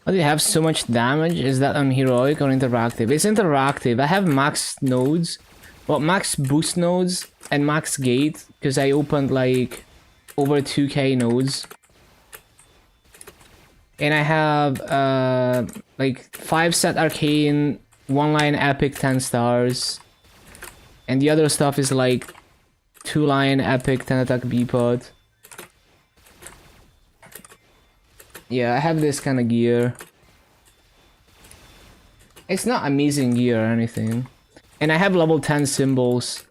Speaker 1: Why do you have so much damage? Is that on heroic or interactive? It's interactive. I have max nodes, well, max boost nodes and max gate because I opened like over 2k nodes. And I have like 5 set arcane, 1 line epic 10 stars. And the other stuff is like 2 line epic 10 attack B-pod. Yeah, I have this kind of gear. It's not amazing gear or anything. And I have level 10 symbols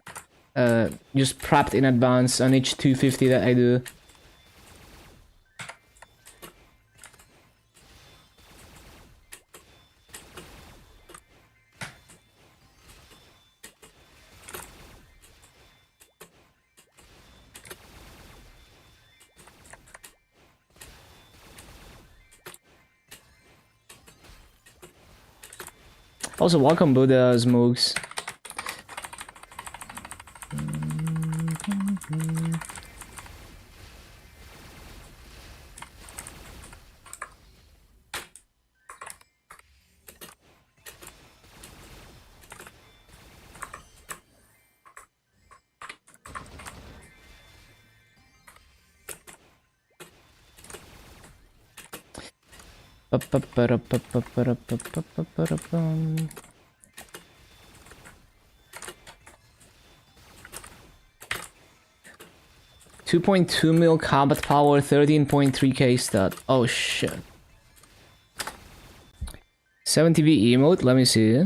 Speaker 1: just prepped in advance on each 250 that I do. Also, welcome Buddha Smokes. $2.2 mil combat power, 13.3k stat. Oh shit. 70v emote, let me see.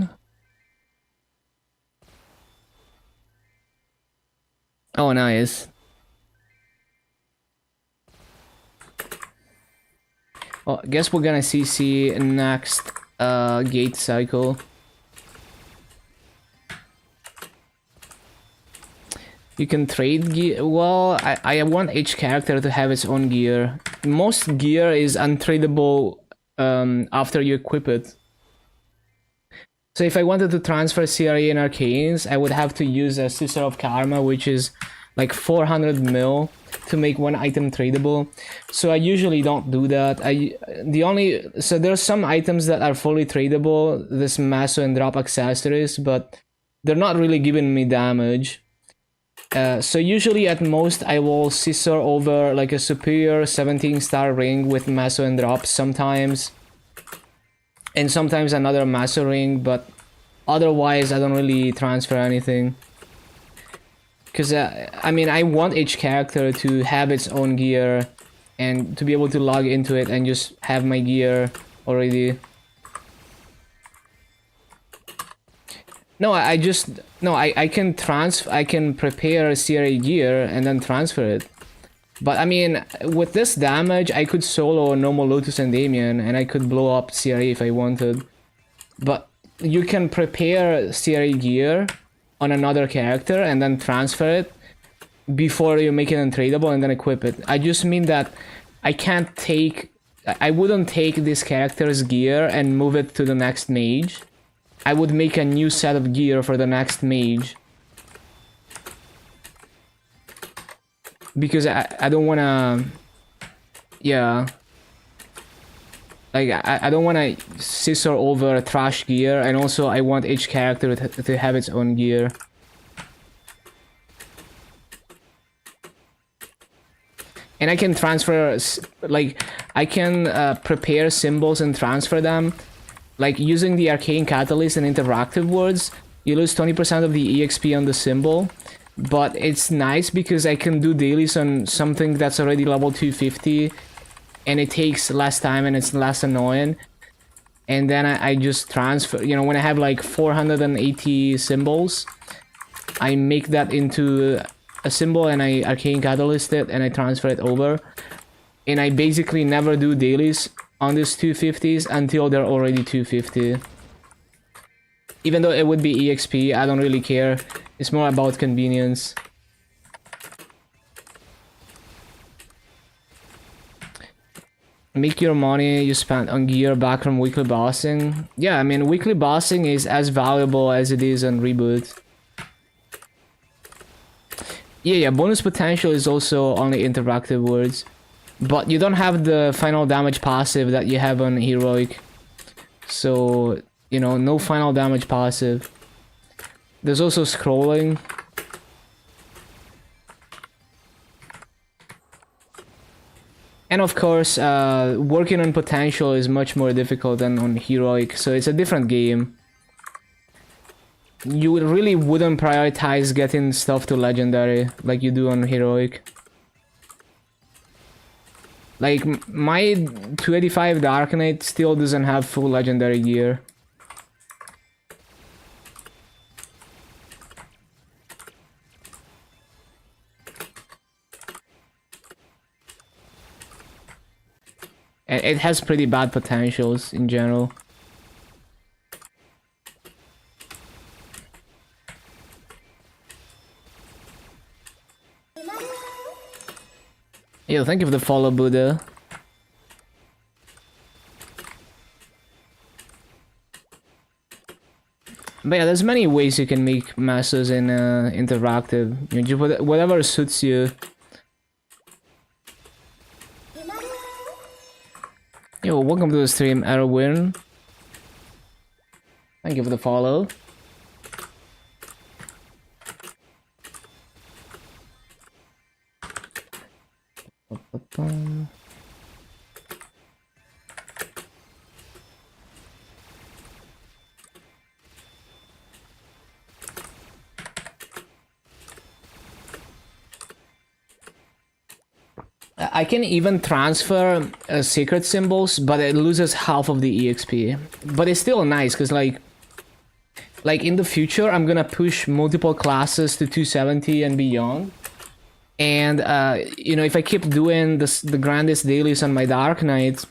Speaker 1: Oh, nice. Well, I guess we're gonna CC next gate cycle. You can trade gear. Well, I want each character to have its own gear. Most gear is untradeable after you equip it. So if I wanted to transfer CRE and Arcanes, I would have to use a Sister of Karma, which is like 400 mil to make one item tradable. So I usually don't do that. So there's some items that are fully tradable, this Masso and Drop accessories, but they're not really giving me damage. So usually at most I will scissor over like a superior 17-star ring with Masso and Drop sometimes. And sometimes another Masso ring, but otherwise I don't really transfer anything. Because, I mean, I want each character to have its own gear and to be able to log into it and just have my gear already. No, I can prepare CRA gear and then transfer it. But I mean, with this damage, I could solo normal Lotus and Damien and I could blow up CRA if I wanted. But you can prepare CRA gear on another character and then transfer it before you make it untradeable and then equip it. I just mean that I wouldn't take this character's gear and move it to the next mage. I would make a new set of gear for the next mage. Because I don't wanna... Yeah. Like, I don't wanna scissor over trash gear, and also I want each character to have its own gear. And I can transfer... Like, I can prepare symbols and transfer them. Like, using the Arcane Catalyst and Interactive Words, you lose 20% of the EXP on the symbol. But it's nice because I can do dailies on something that's already level 250. And it takes less time and it's less annoying. And then I just transfer, you know, when I have like 480 symbols, I make that into a symbol and I Arcane Catalyst it and I transfer it over. And I basically never do dailies on these 250s until they're already 250. Even though it would be EXP, I don't really care. It's more about convenience. Make your money you spent on gear back from weekly bossing. Yeah, I mean, weekly bossing is as valuable as it is on reboot. Yeah, bonus potential is also only interactive words. But you don't have the final damage passive that you have on heroic. So, you know, no final damage passive. There's also scrolling. And of course, working on potential is much more difficult than on heroic, so it's a different game. You really wouldn't prioritize getting stuff to legendary like you do on heroic. Like, my 285 Dark Knight still doesn't have full legendary gear. And it has pretty bad potentials in general. Yo, thank you for the follow, Buddha. But yeah, there's many ways you can make masses in interactive. You know, just whatever suits you. Yo, welcome to the stream, Erwin. Thank you for the follow. I can even transfer secret symbols, but it loses half of the EXP. But it's still nice, because like in the future, I'm gonna push multiple classes to 270 and beyond. And, you know, if I keep doing the grandest dailies on my Dark Knights,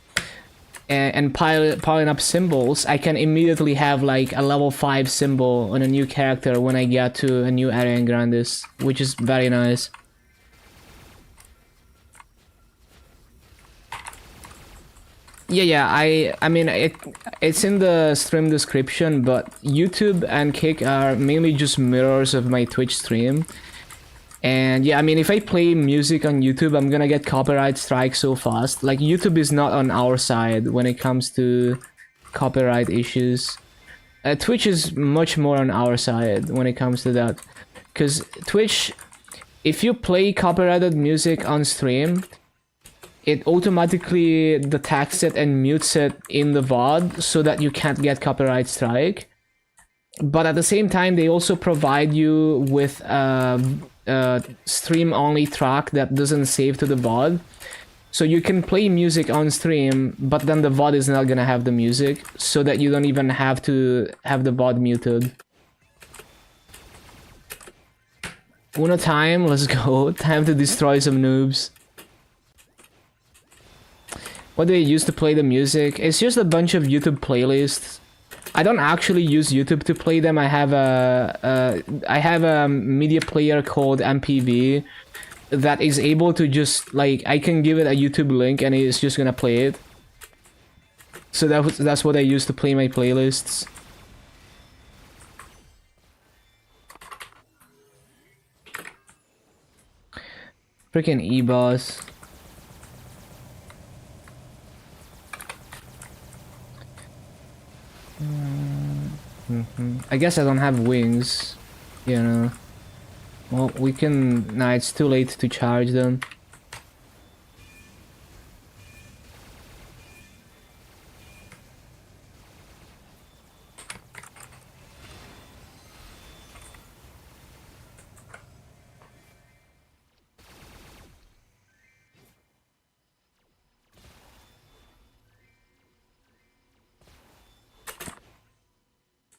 Speaker 1: and piling up symbols, I can immediately have like a level 5 symbol on a new character when I get to a new area in Grandis, which is very nice. Yeah, I mean it's in the stream description, but YouTube and Kick are mainly just mirrors of my Twitch stream. And yeah, I mean if I play music on YouTube, I'm gonna get copyright strike so fast. Like YouTube is not on our side when it comes to copyright issues. Twitch is much more on our side when it comes to that. Cause Twitch, if you play copyrighted music on stream, it automatically detects it and mutes it in the VOD so that you can't get copyright strike. But at the same time, they also provide you with a stream-only track that doesn't save to the VOD. So you can play music on stream, but then the VOD is not gonna have the music, so that you don't even have to have the VOD muted. Uno time, let's go. Time to destroy some noobs. What do I use to play the music? It's just a bunch of YouTube playlists. I don't actually use YouTube to play them. I have a media player called MPV that is able to just like I can give it a YouTube link and it's just gonna play it. So that's what I use to play my playlists. Freaking E-boss. I guess I don't have wings, you know. Well, we can... Nah, it's too late to charge them.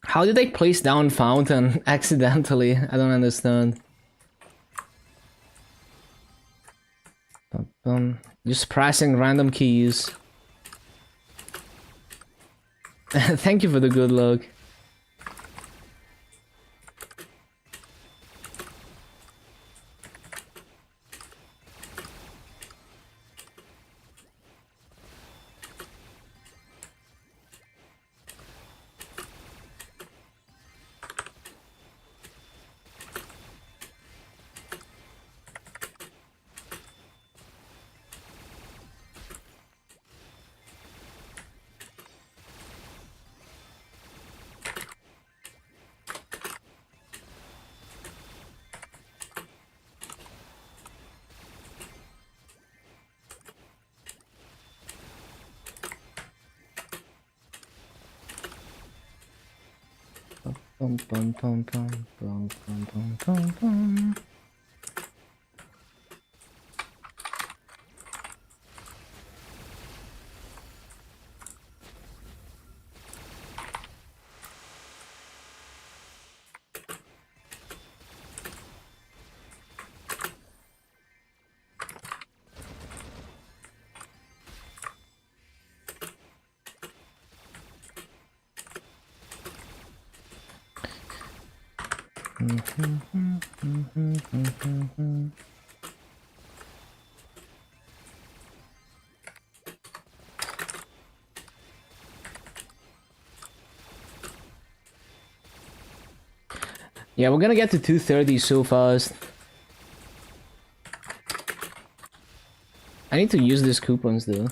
Speaker 1: How did I place down Fountain accidentally? I don't understand. Just pressing random keys. Thank you for the good luck. Bum, bum, bum, bum, bum, bum, bum, bum, bum. Yeah, we're gonna get to 230 so fast. I need to use these coupons though.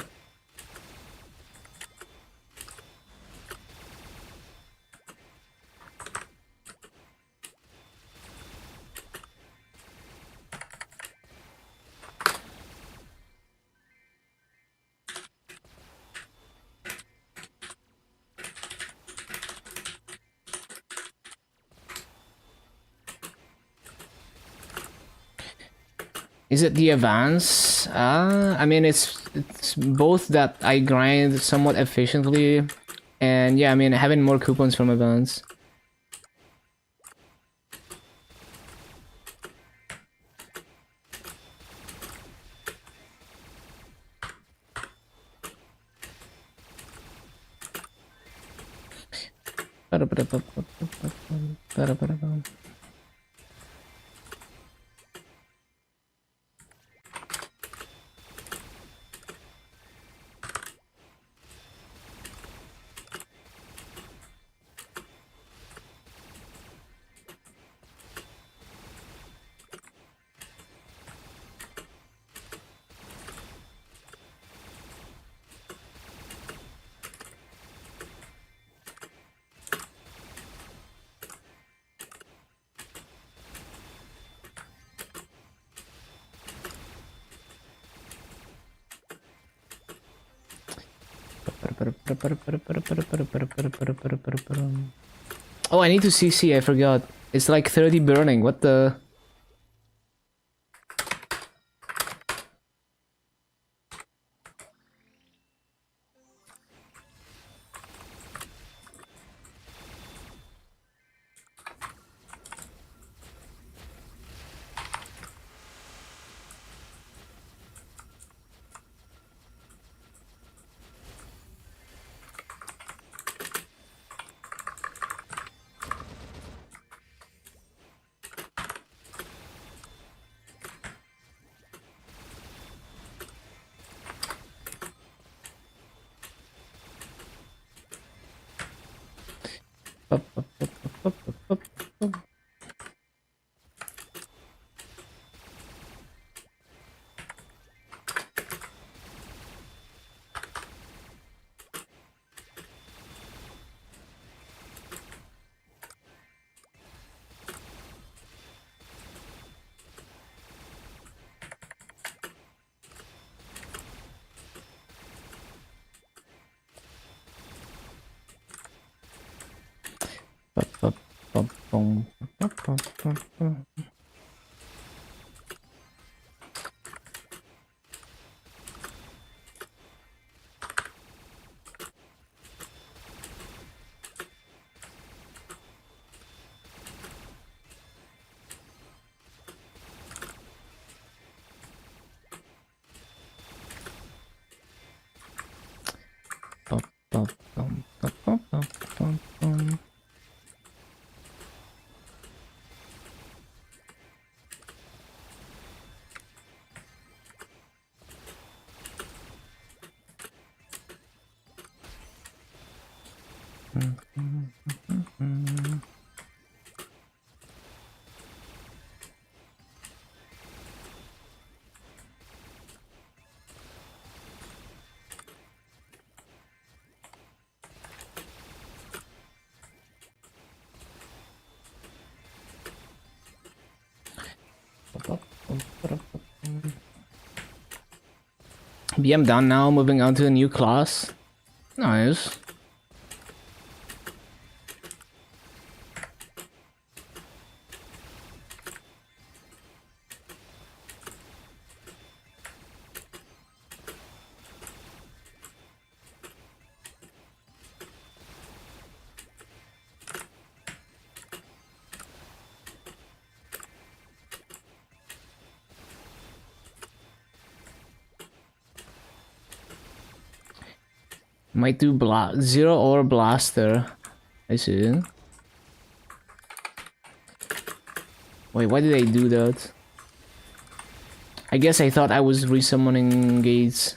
Speaker 1: Is it the advance? I mean, it's both that I grind somewhat efficiently, and yeah, I mean, having more coupons from advance. Oh, I need to CC, I forgot. It's like 30 burning, what the... BM done now, moving on to a new class. Nice. Might do zero or blaster. I see. Wait, why did I do that? I guess I thought I was resummoning gates.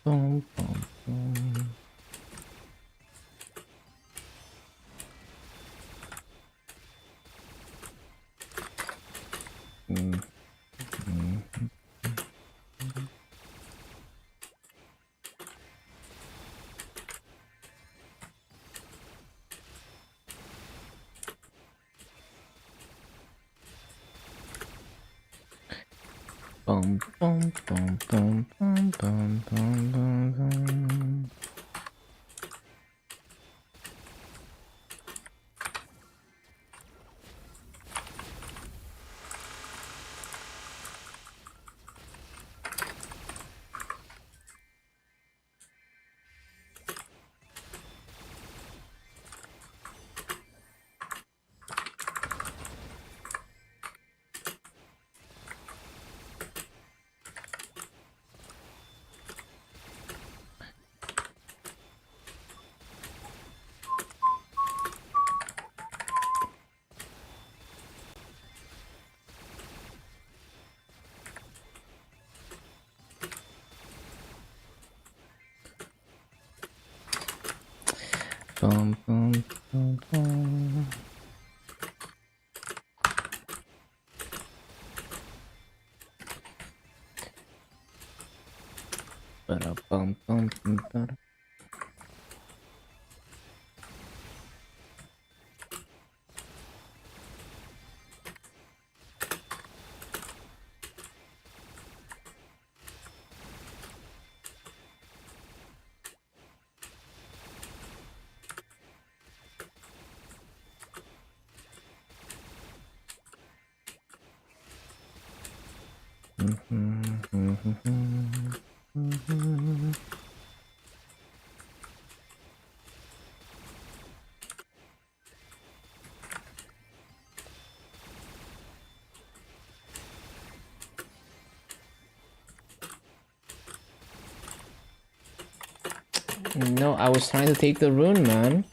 Speaker 1: Boom, boom, boom. Boom, boom, boom, boom, boom, boom, boom, boom, boom. Boom, boom, boom, boom. Ba-da-bum, bum, bum, ba-da. No, I was trying to take the rune, man.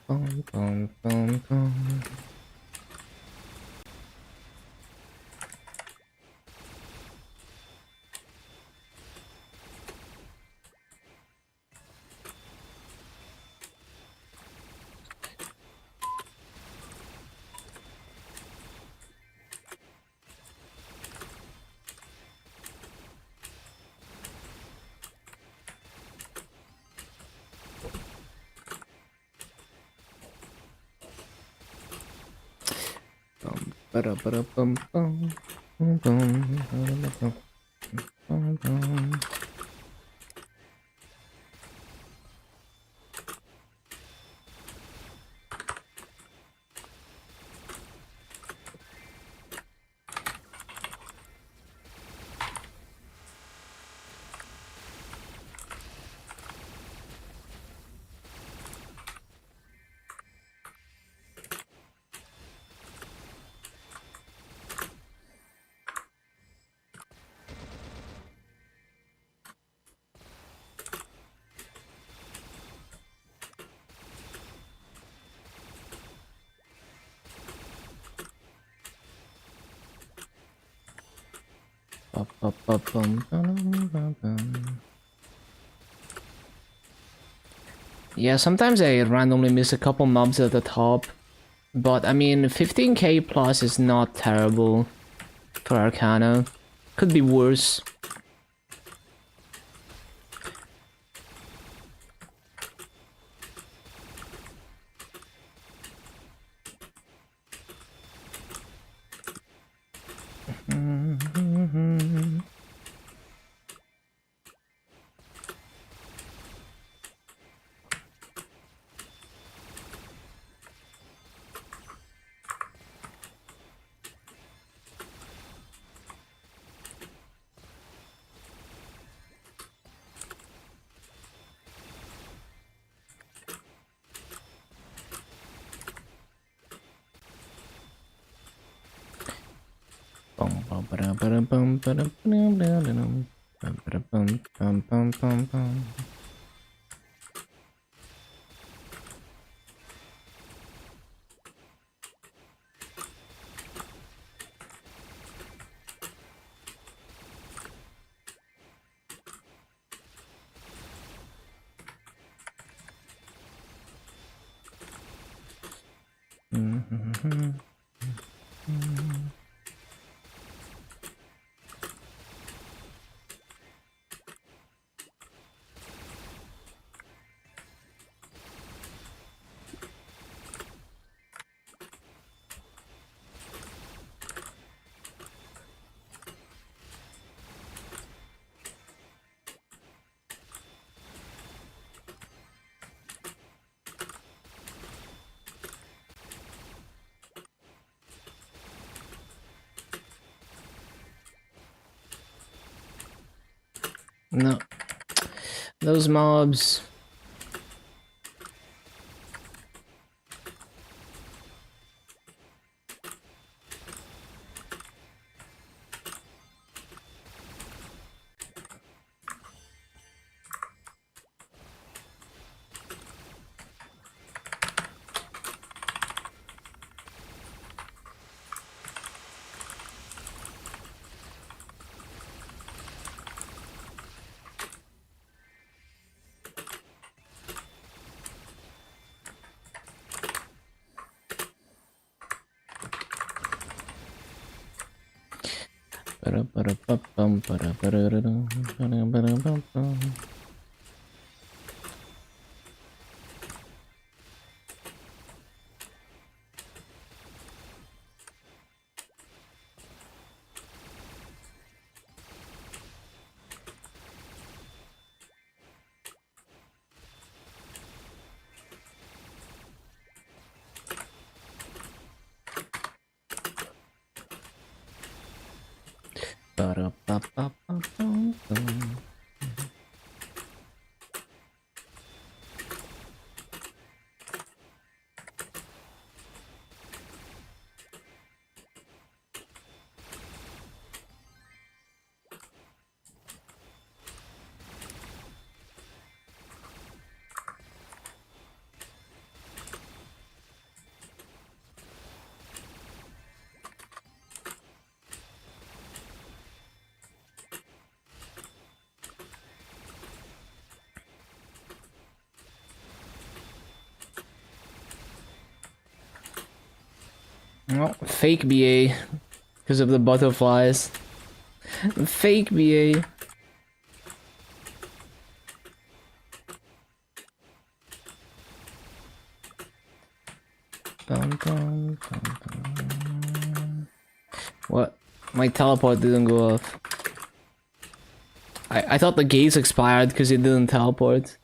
Speaker 1: Boom, boom, boom, boom. Ba-da-ba-da-bum, bum, bum, bum, ba-da-ba-bum, bum, bum. Yeah, sometimes I randomly miss a couple mobs at the top, but I mean 15k plus is not terrible for Arcana. Could be worse. No. Those mobs. Oh, fake BA because of the butterflies. Fake BA. What? My teleport didn't go off. I thought the gates expired because it didn't teleport.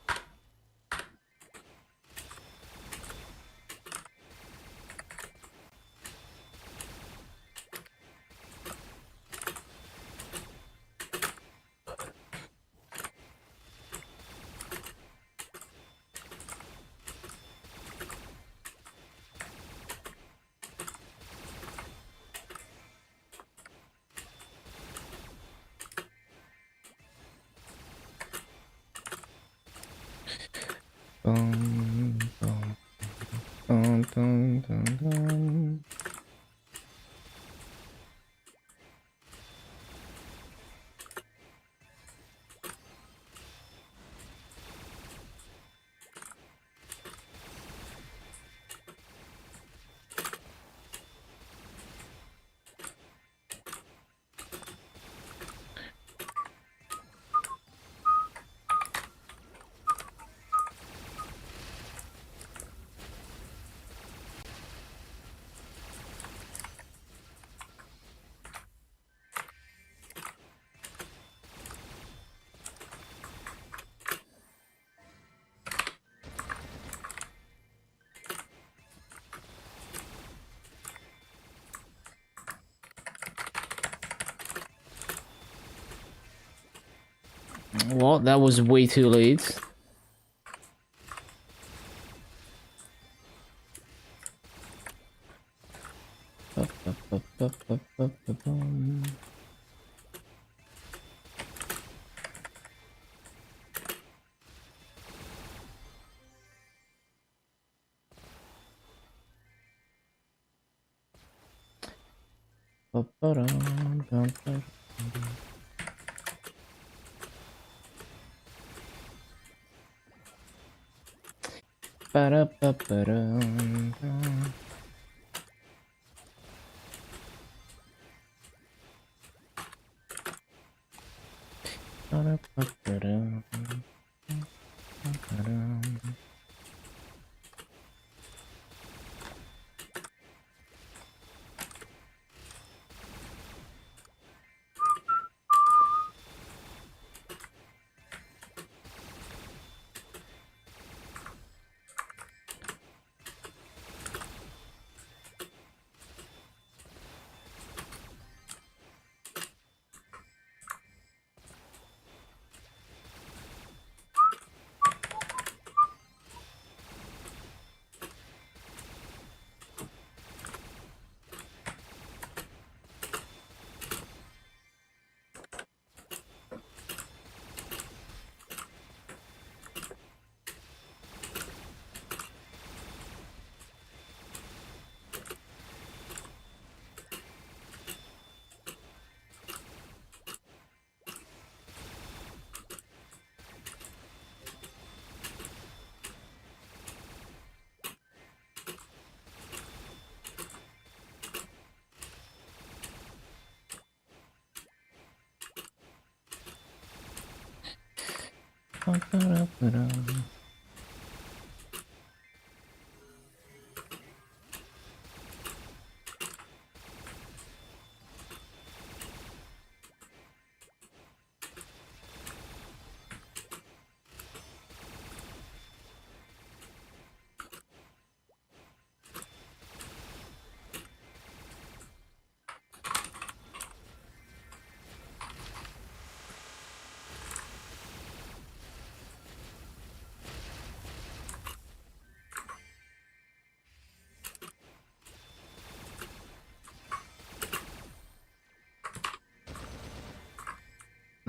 Speaker 1: Well, that was way too late.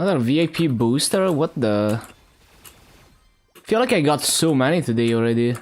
Speaker 1: Another VIP booster? What the? Feel like I got so many today already.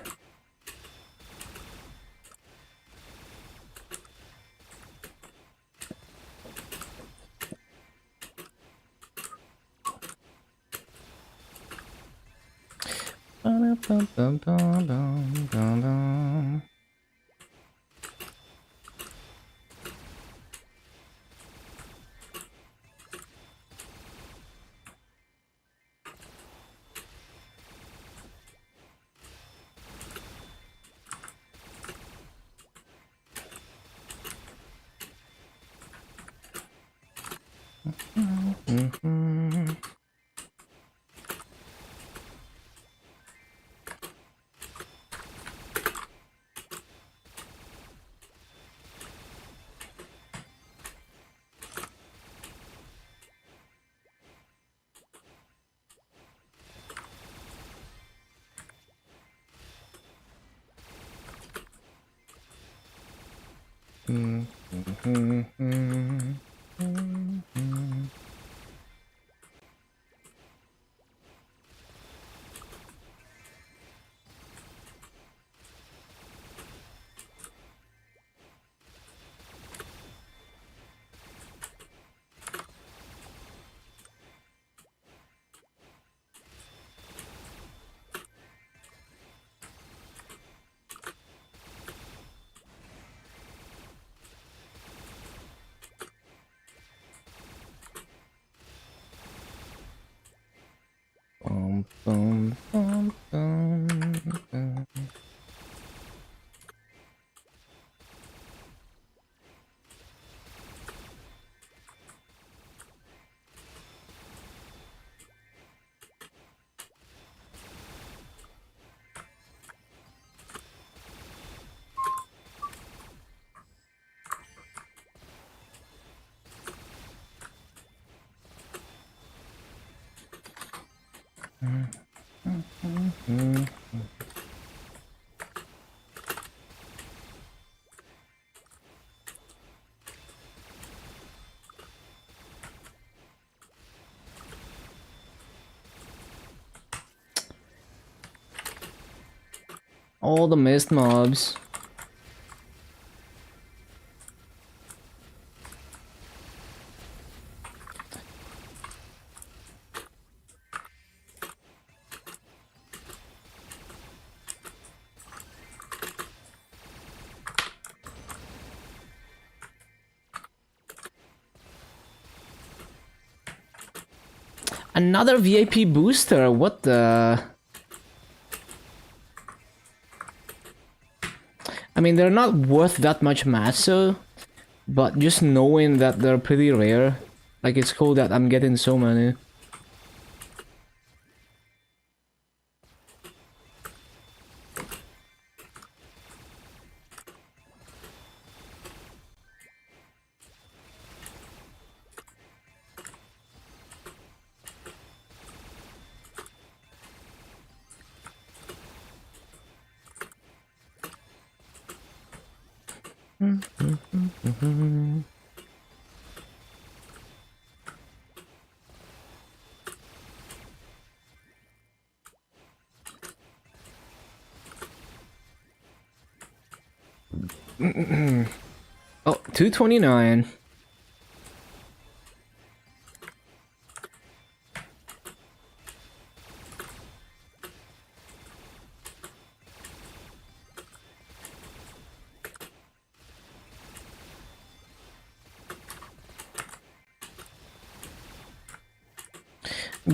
Speaker 1: All the mist mobs. Another VIP booster, what the... I mean, they're not worth that much masso, but just knowing that they're pretty rare, like it's cool that I'm getting so many. Oh, 229.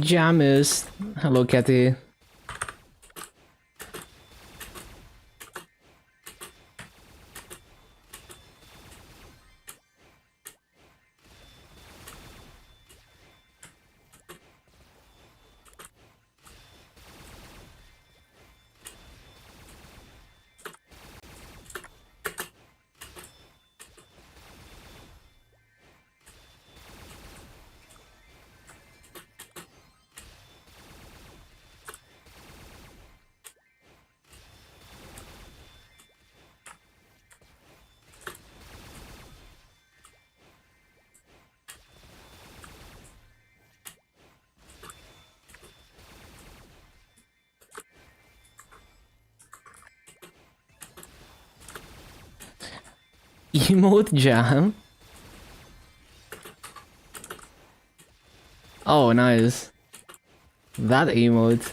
Speaker 1: Jammers. Hello, Cathy. Emote jam? Oh, nice. That emote.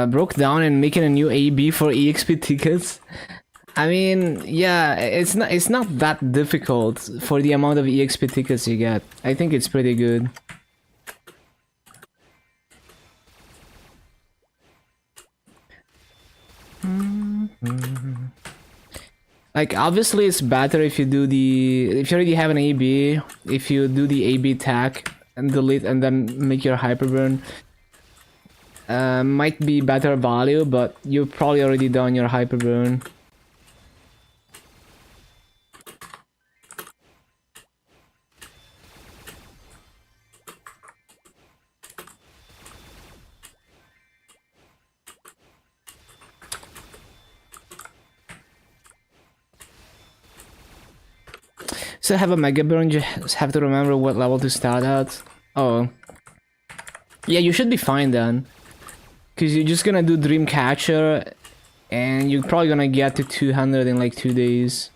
Speaker 1: Broke down and making a new AB for EXP tickets. I mean, yeah, it's not that difficult for the amount of EXP tickets you get. I think it's pretty good. Like, obviously it's better if you do if you already have an AB, if you do the AB tag and delete and then make your hyperburn. Might be better value, but you've probably already done your hyperburn. So have a mega burn, just have to remember what level to start at. Oh. Yeah, you should be fine then. Cause you're just gonna do Dreamcatcher and you're probably gonna get to 200 in like 2 days.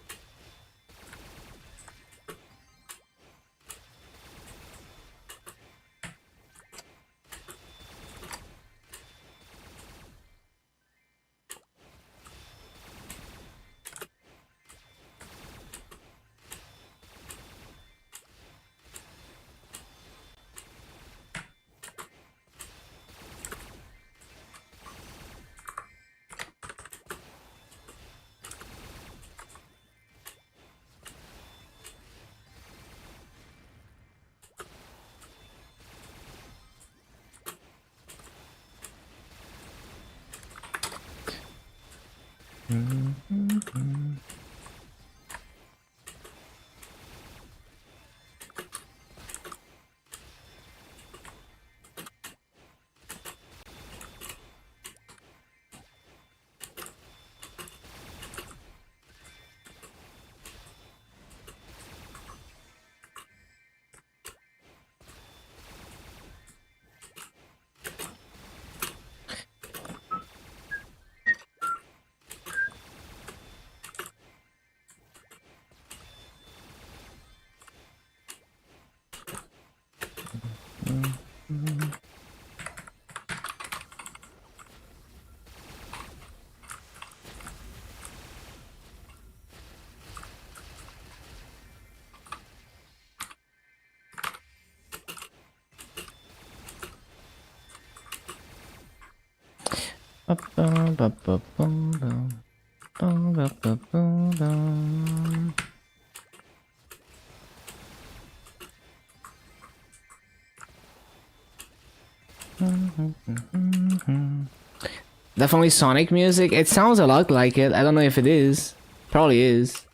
Speaker 1: Definitely Sonic music. It sounds a lot like it. I don't know if it is. Probably is.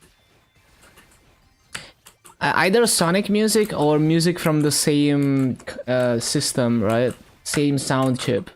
Speaker 1: Either Sonic music or music from the same system, right? Same sound chip.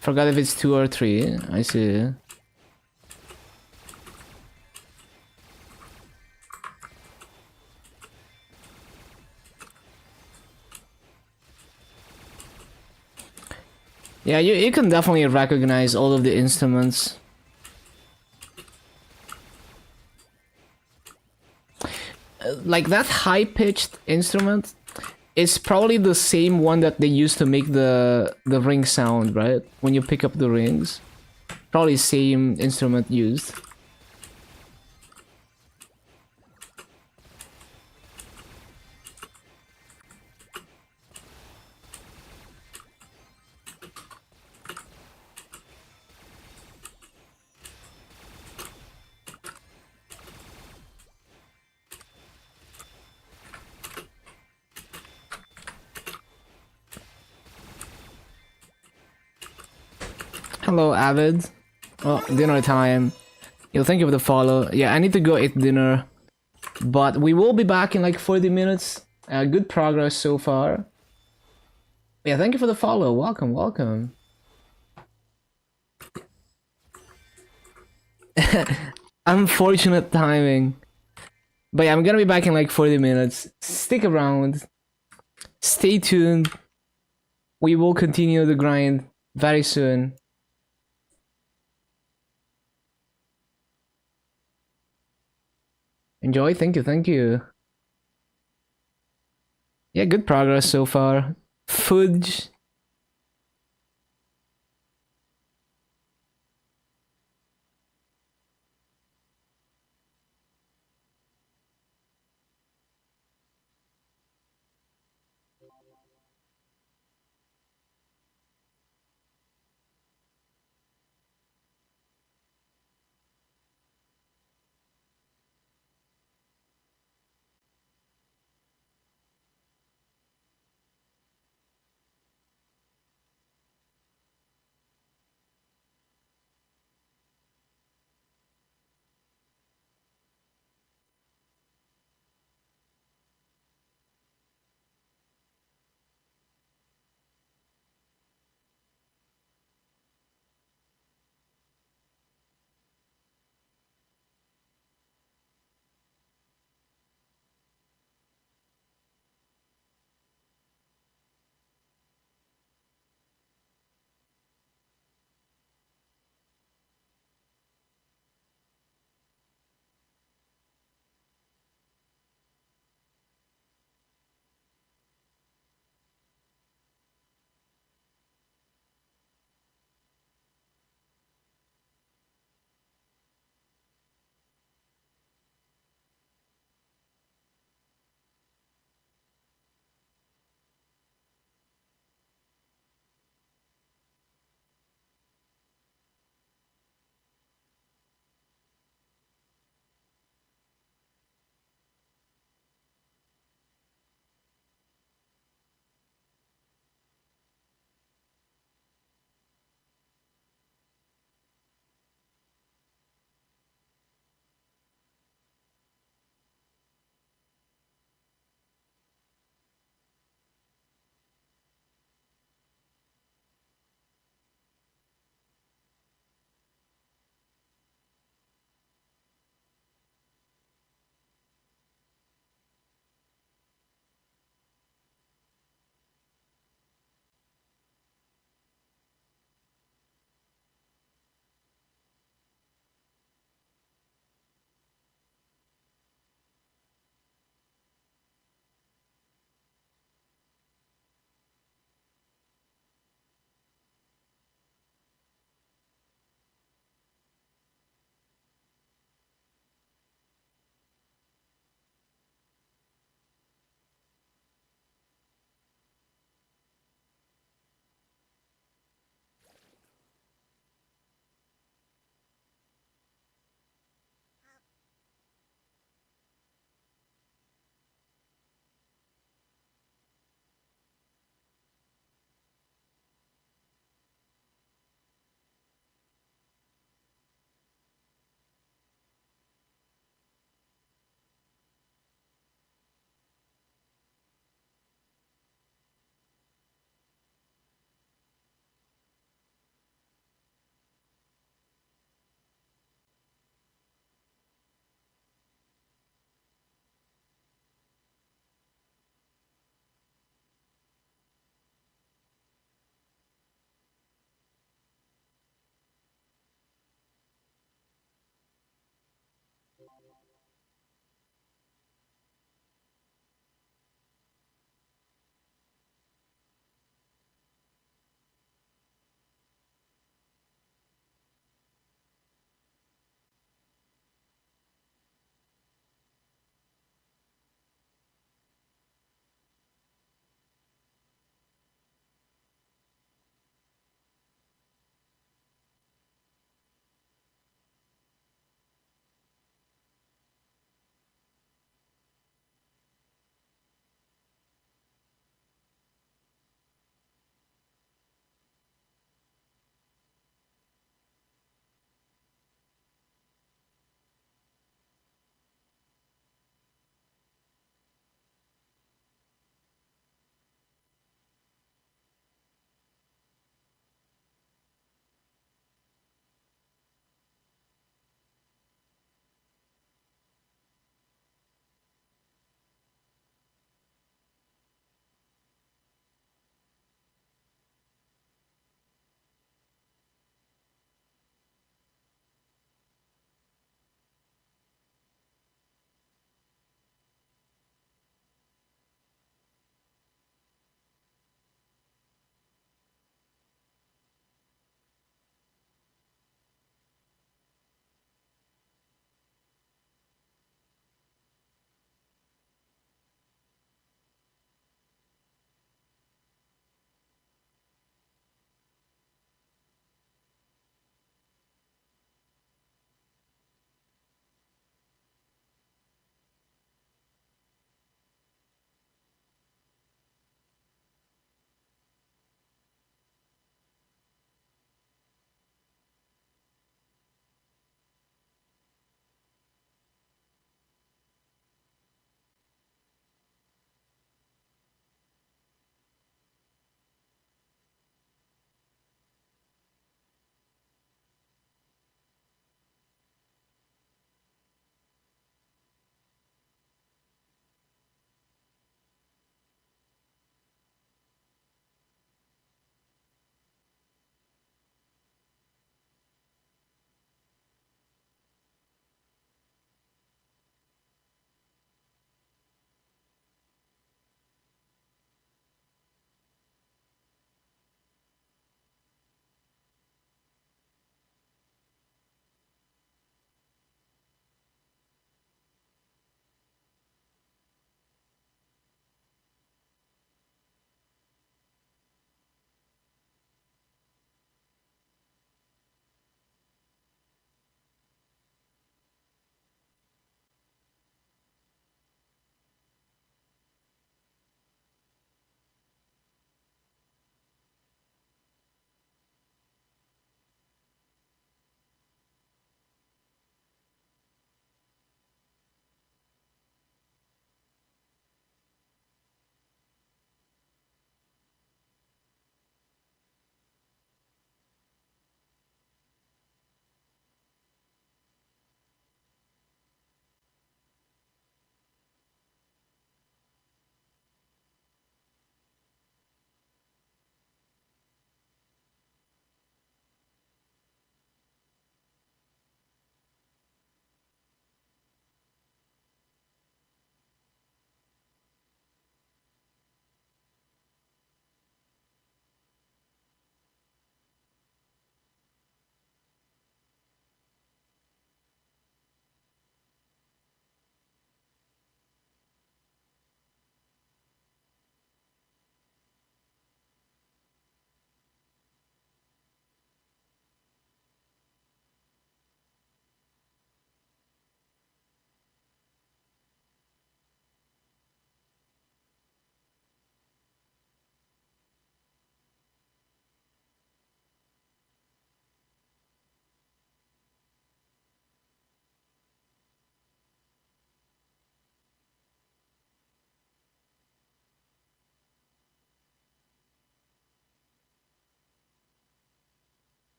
Speaker 1: Forgot if it's 2 or 3. I see. Yeah, you can definitely recognize all of the instruments. Like that high-pitched instrument is probably the same one that they used to make the ring sound, right? When you pick up the rings. Probably same instrument used. Hello, Avid. Oh, dinner time. Yo, thank you for the follow. Yeah, I need to go eat dinner. But we will be back in like 40 minutes. Good progress so far. Yeah, thank you for the follow. Welcome, welcome. Unfortunate timing. But yeah, I'm gonna be back in like 40 minutes. Stick around. Stay tuned. We will continue the grind very soon. Enjoy. Thank you, thank you. Yeah, good progress so far. Fudge.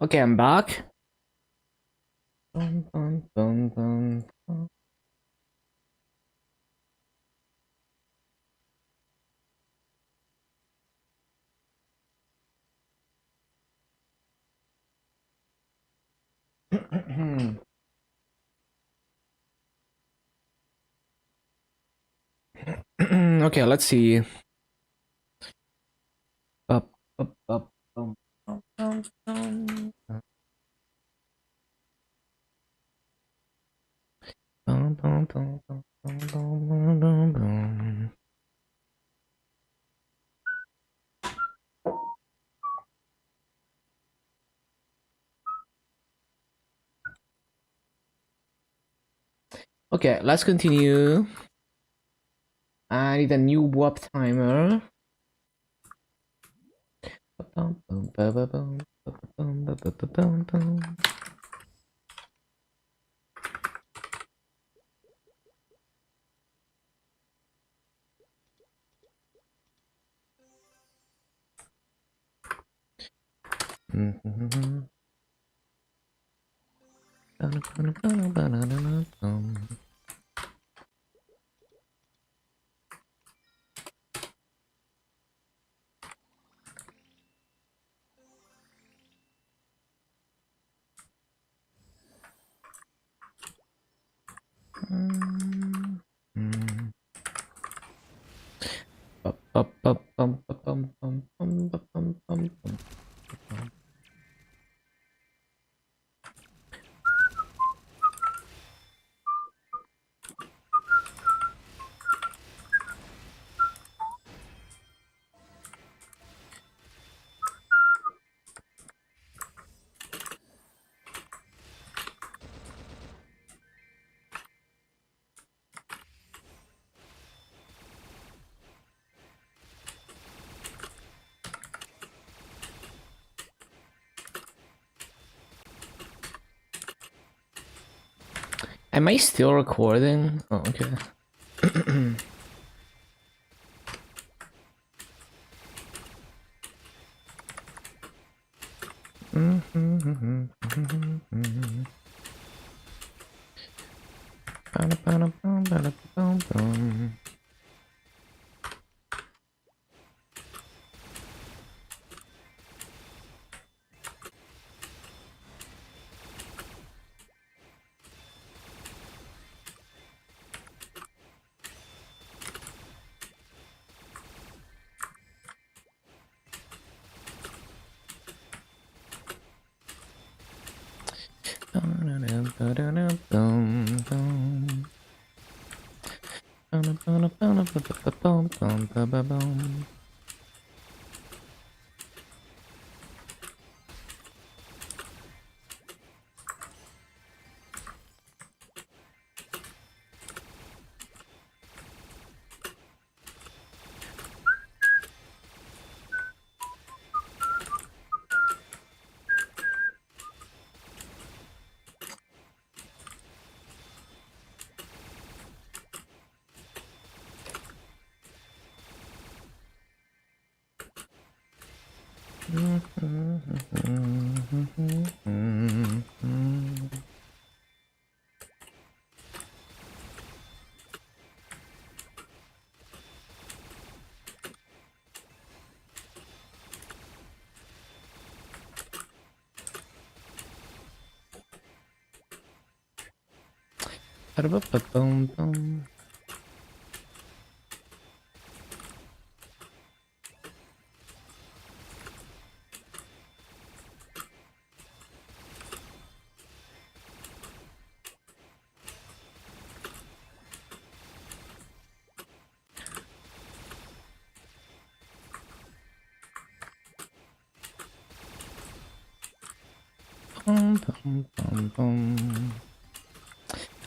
Speaker 1: Okay, I'm back. Dun, dun, dun, dun, dun. Okay, let's see. Up, up, up, bum, bum, bum, bum. Okay, let's continue. I need a new warp timer. Am I still recording? Oh, okay.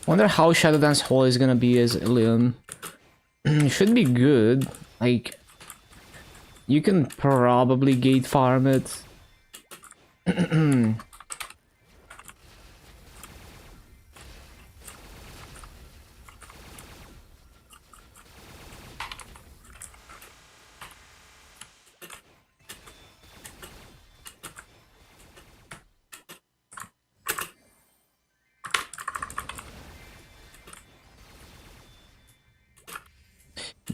Speaker 1: Wonder how Shadow Dance Hall is gonna be as Illium. Should be good. Like, you can probably gate farm it.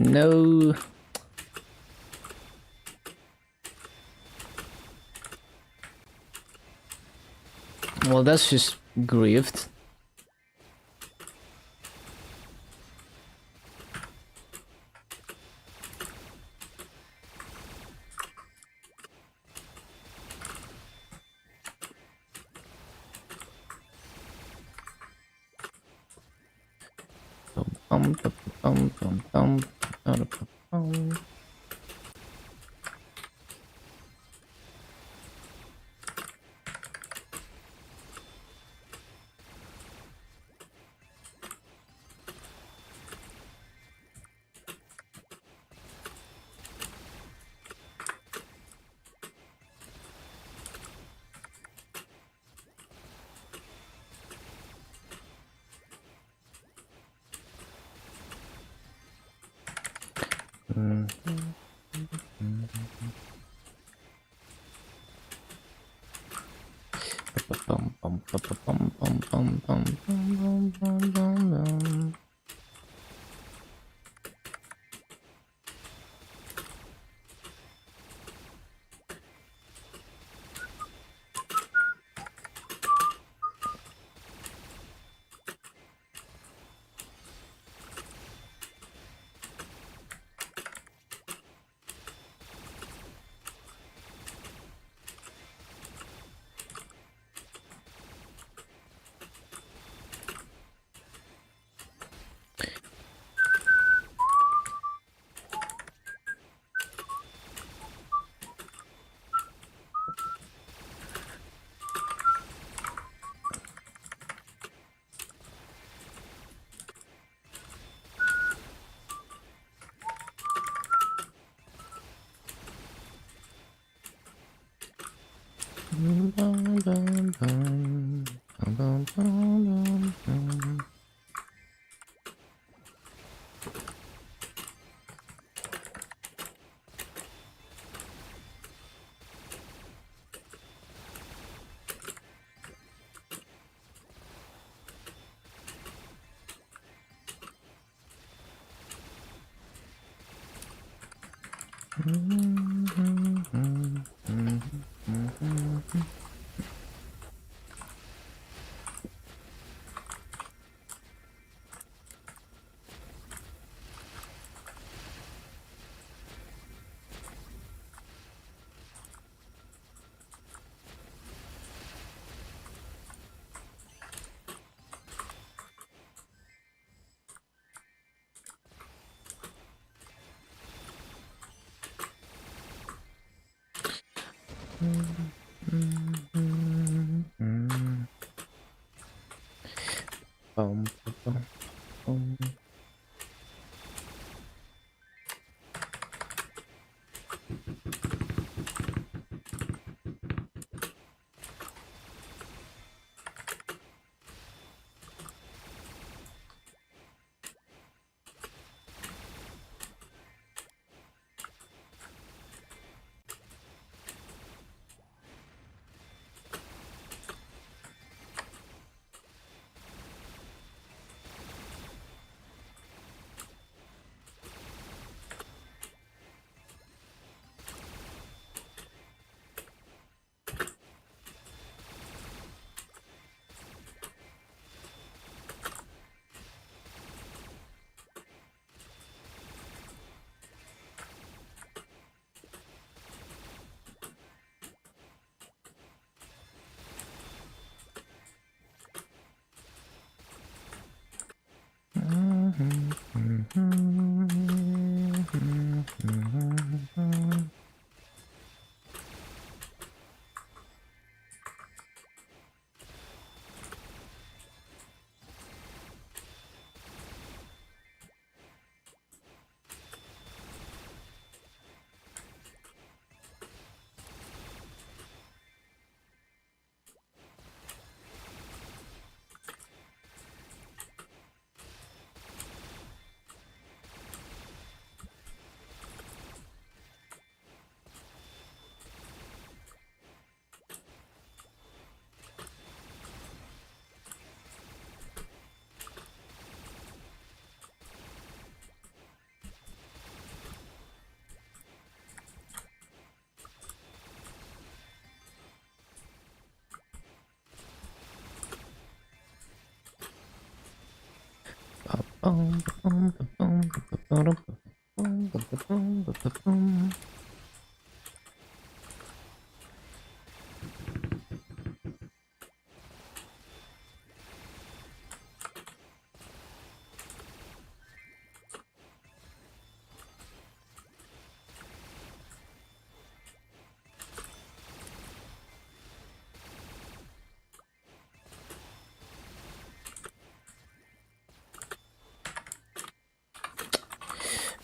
Speaker 1: No. Well, that's just grieved.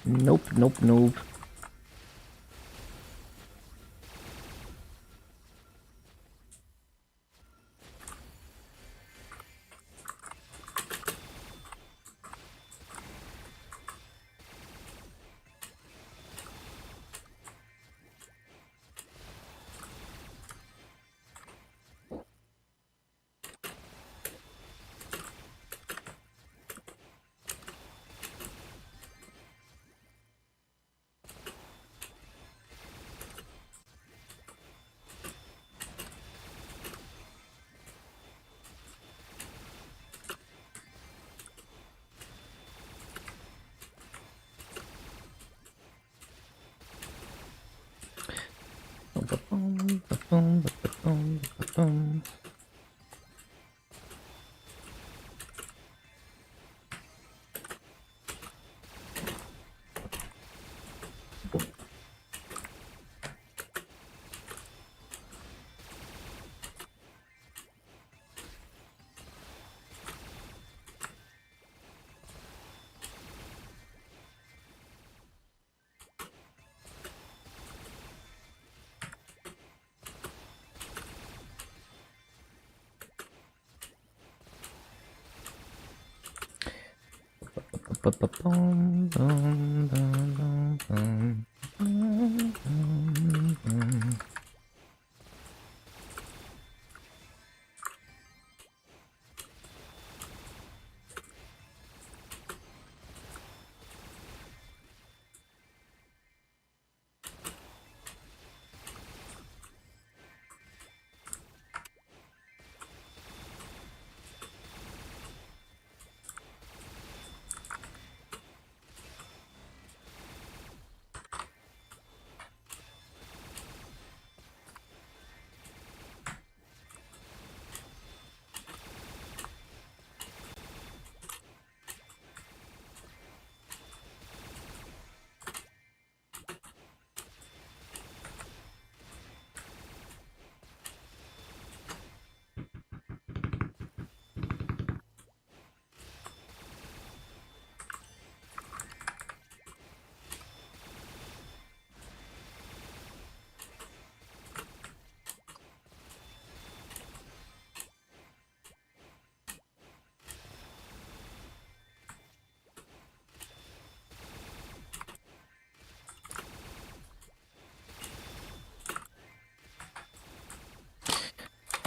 Speaker 1: Nope, nope, nope.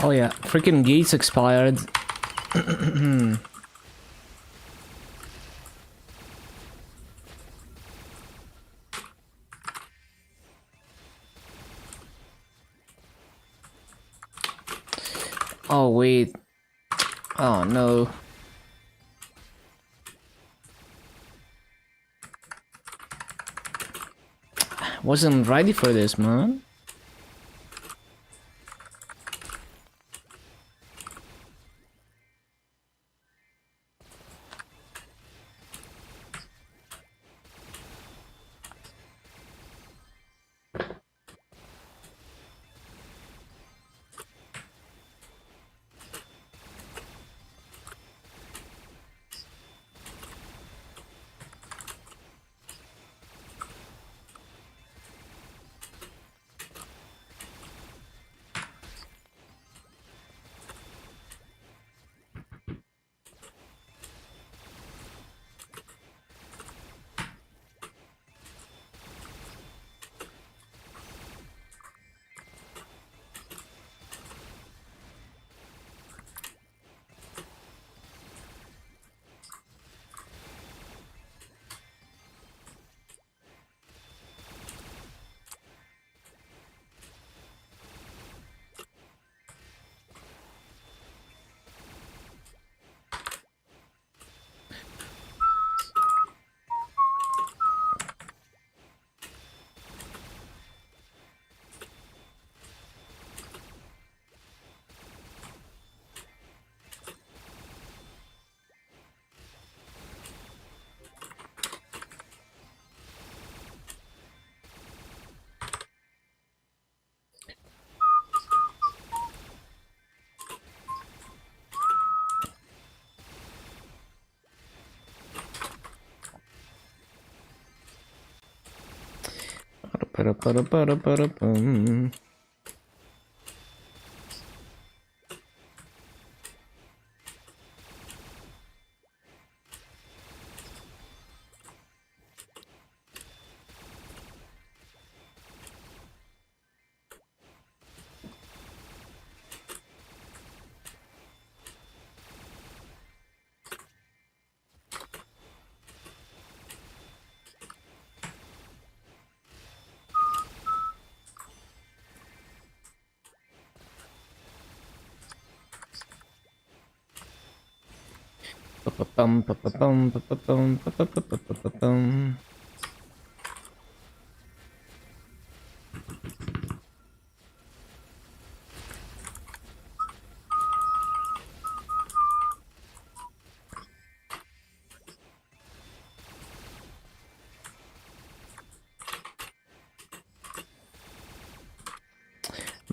Speaker 1: Oh yeah, freaking gates expired. Oh wait. Oh no. Wasn't ready for this, man.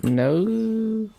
Speaker 1: No.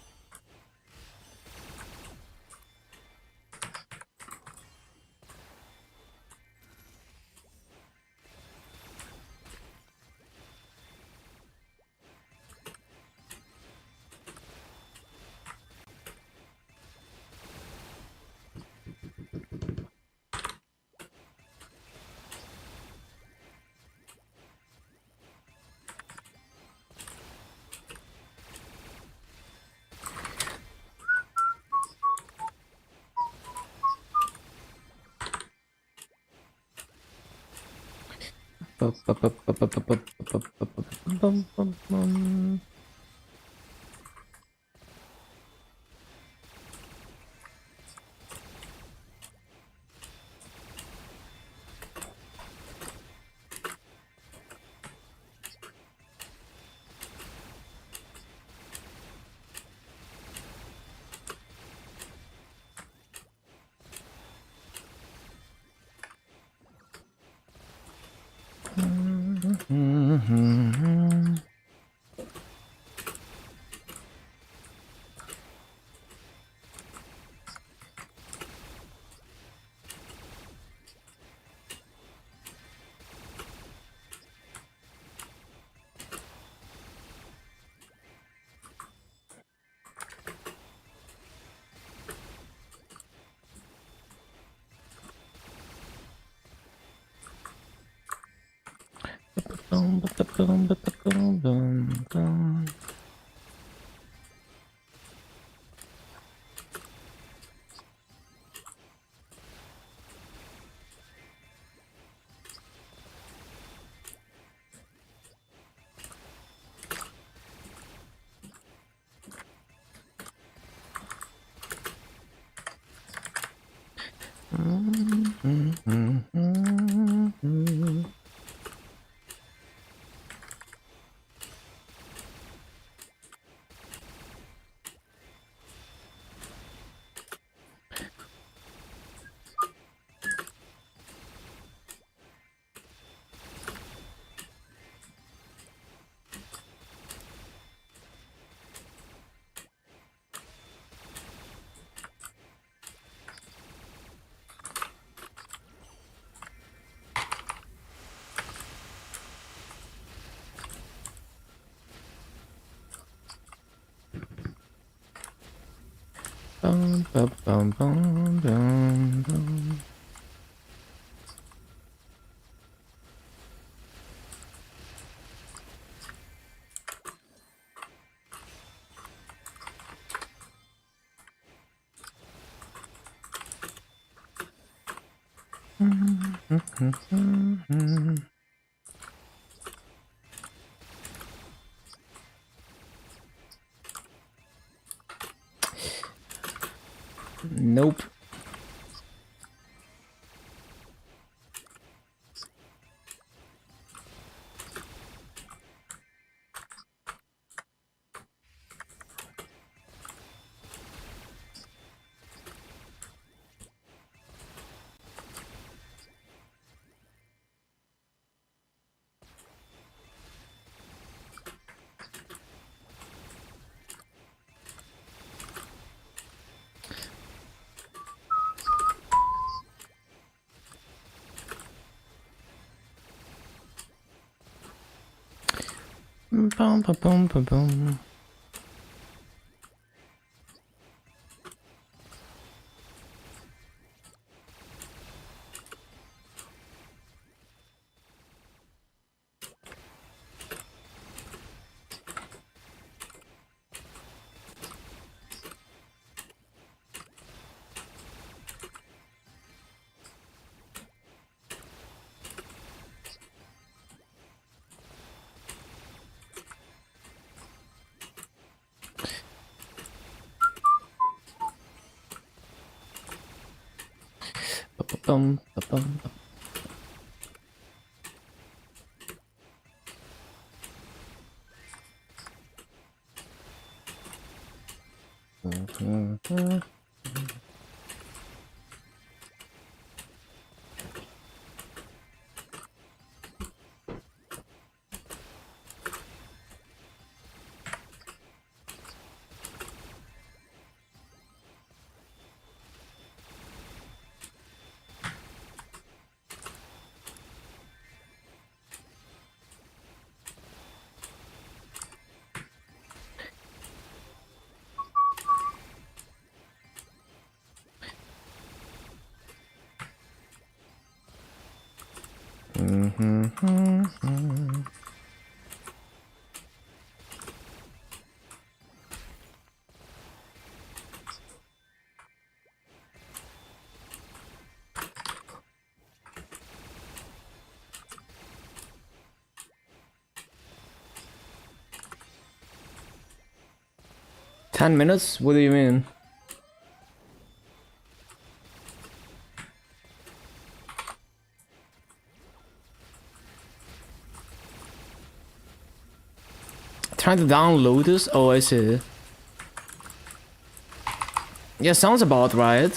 Speaker 1: Bum, bum, bum, bum, bum, bum. Nope. Bum, bum, bum, bum, bum. Bum, bum, bum, bum. Mm-hmm. 10 minutes? What do you mean? Trying to download this? Oh, I see. Yeah, sounds about right.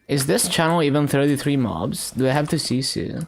Speaker 1: Is this channel even 33 mobs? Do I have to CC?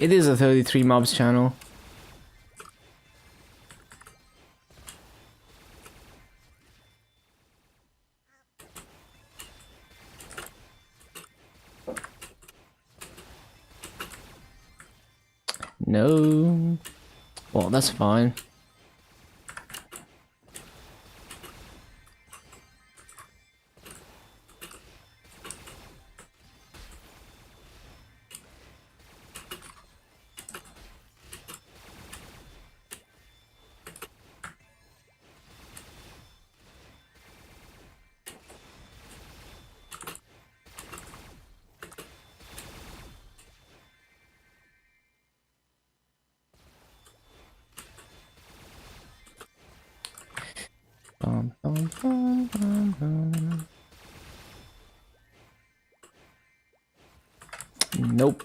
Speaker 1: It is a 33 mobs channel. No. Well, that's fine. Nope.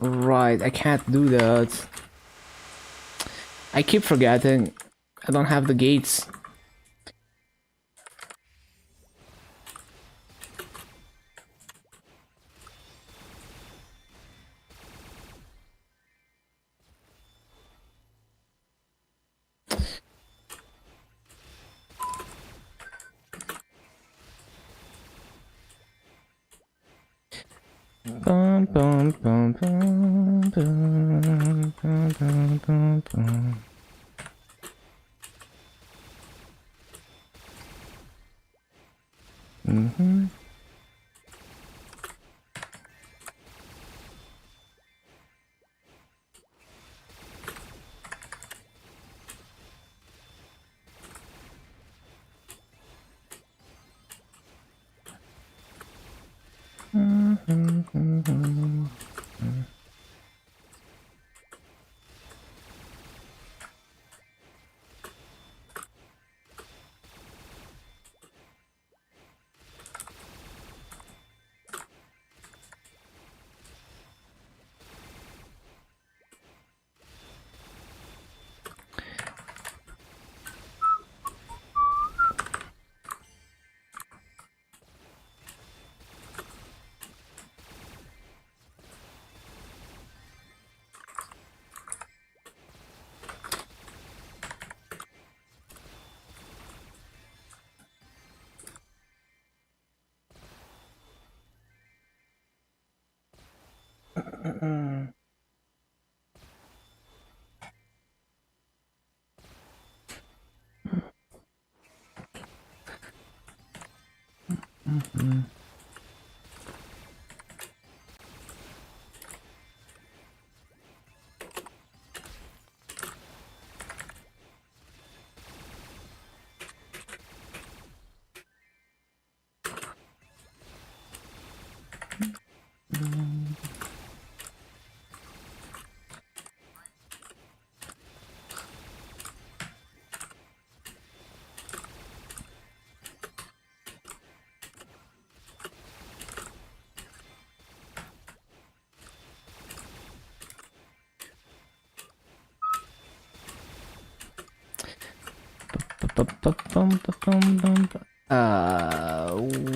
Speaker 1: Right, I can't do that. I keep forgetting. I don't have the gates. Bum, bum, bum, bum, bum, bum, bum, bum, bum.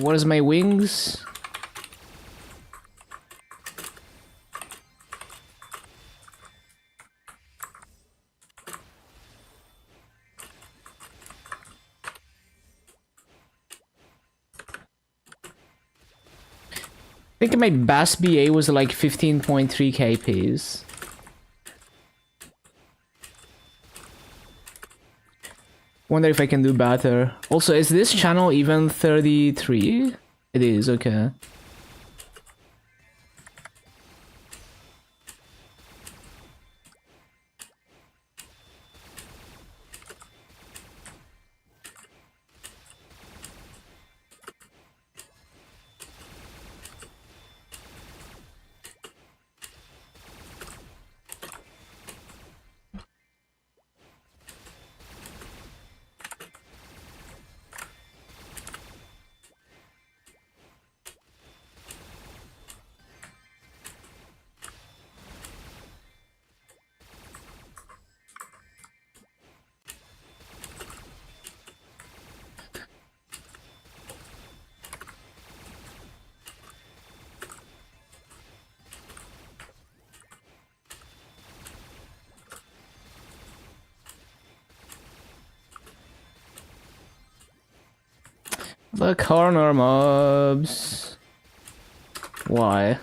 Speaker 1: What is my wings? I think my best BA was like 15.3 KPs. Wonder if I can do better. Also, is this channel even 33? It is, okay. The corner mobs. Why?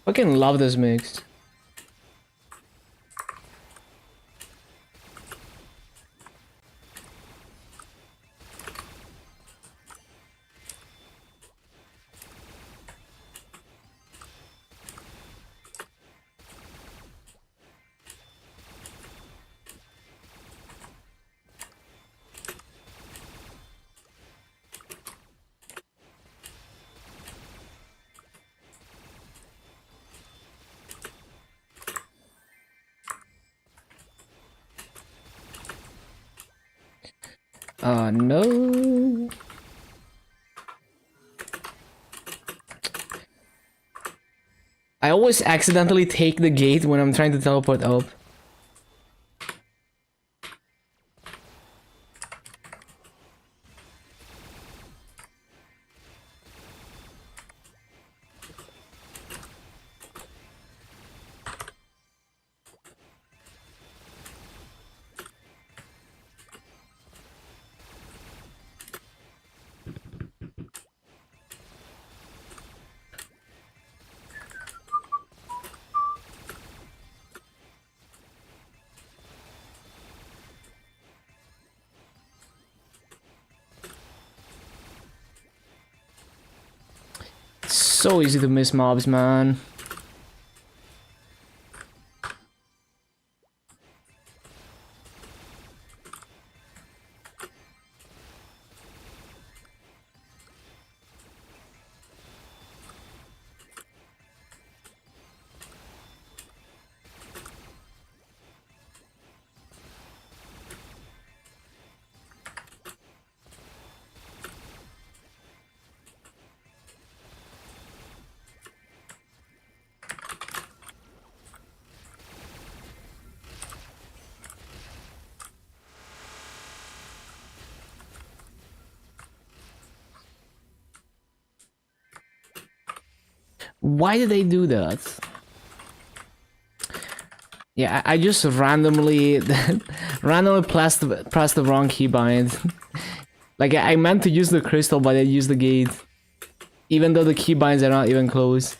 Speaker 1: Fucking love this mix. No. I always accidentally take the gate when I'm trying to teleport up. So easy to miss mobs, man. Why did they do that? Yeah, I just randomly pressed the wrong keybind. Like I meant to use the crystal, but I used the gate, even though the keybinds are not even close.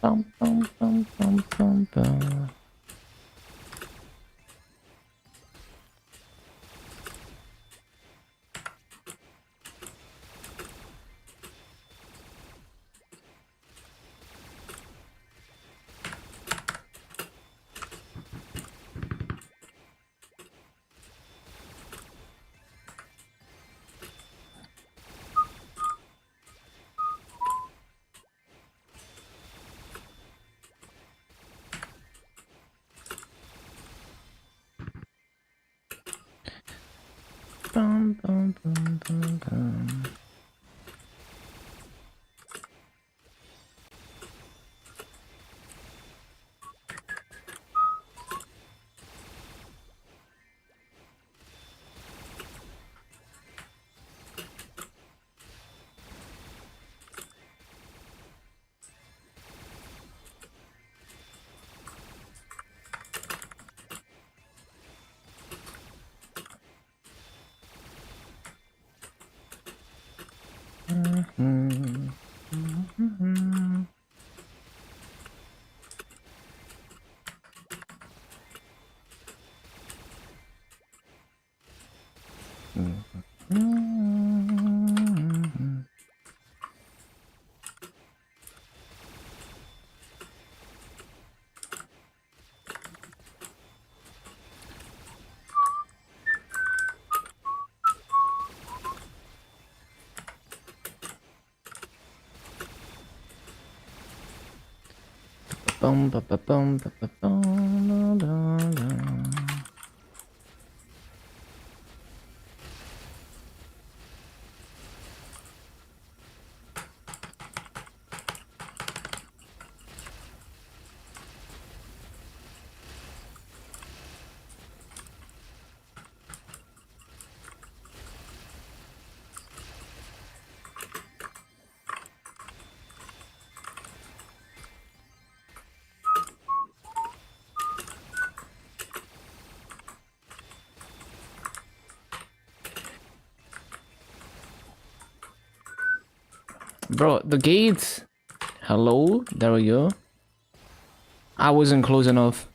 Speaker 1: Bum, bum, bum, bum, bum, bum. Bum, bum, bum, bum, bum. Bum, ba, ba, bum, ba, ba, bum, da, da, da. Bro, the gates. Hello, there we go. I wasn't close enough.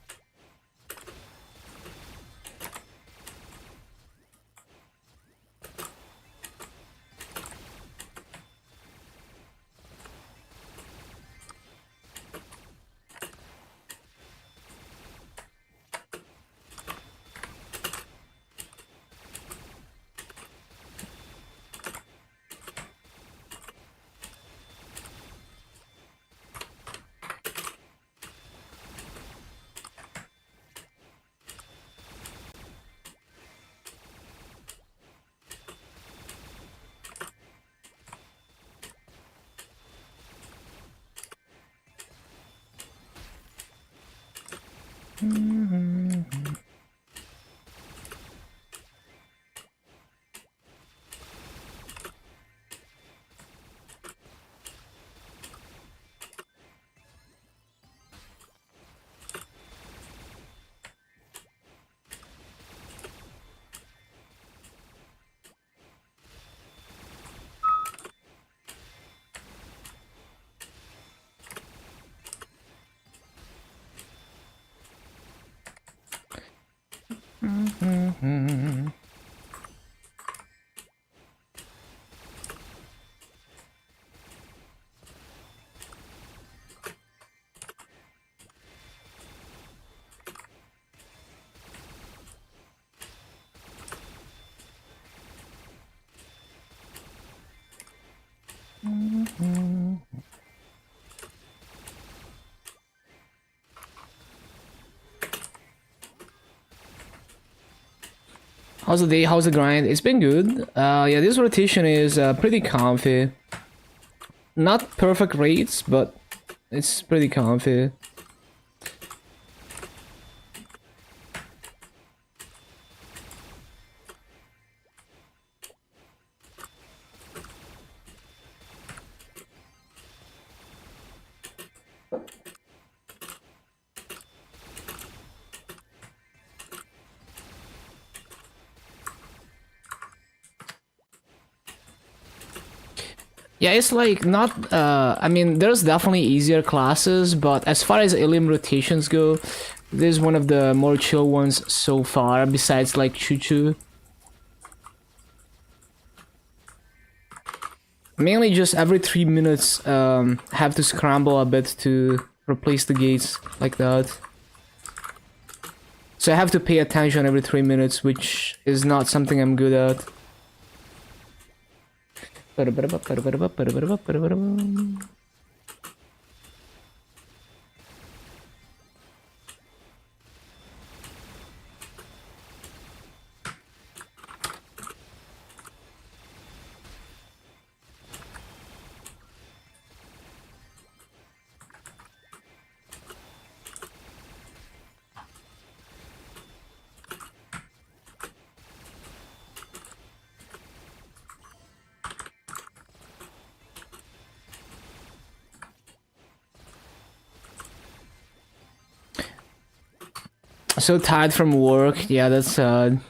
Speaker 1: How's the day? How's the grind? It's been good. Yeah, this rotation is pretty comfy. Not perfect rates, but it's pretty comfy. Yeah, it's like not, I mean, there's definitely easier classes, but as far as illium rotations go, this is one of the more chill ones so far, besides like Choo-Choo. Mainly just every 3 minutes, have to scramble a bit to replace the gates like that. So I have to pay attention every 3 minutes, which is not something I'm good at. So tired from work, yeah, that's sad.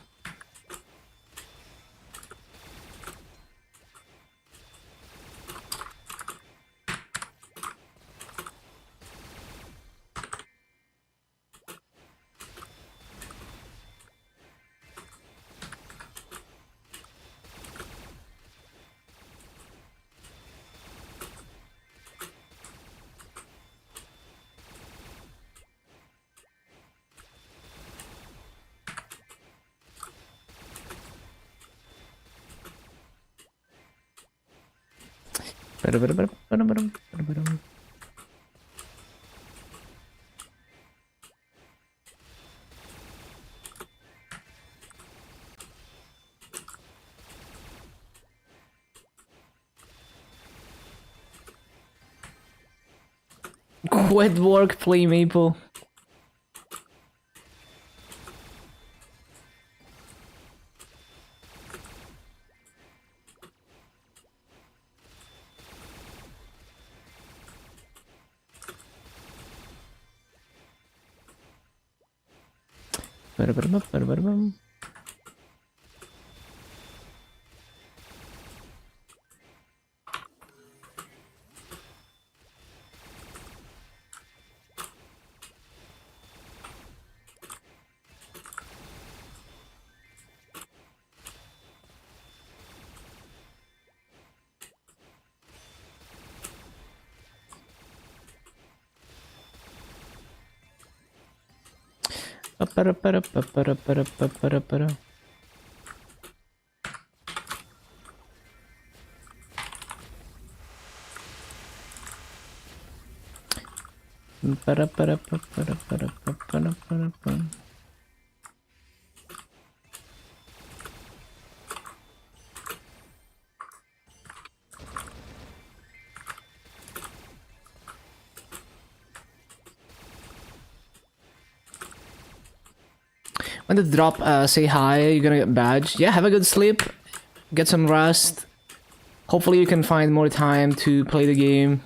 Speaker 1: Quit work, play Maple. When the drop, say hi, you're gonna get badge. Yeah, have a good sleep, get some rest. Hopefully you can find more time to play the game.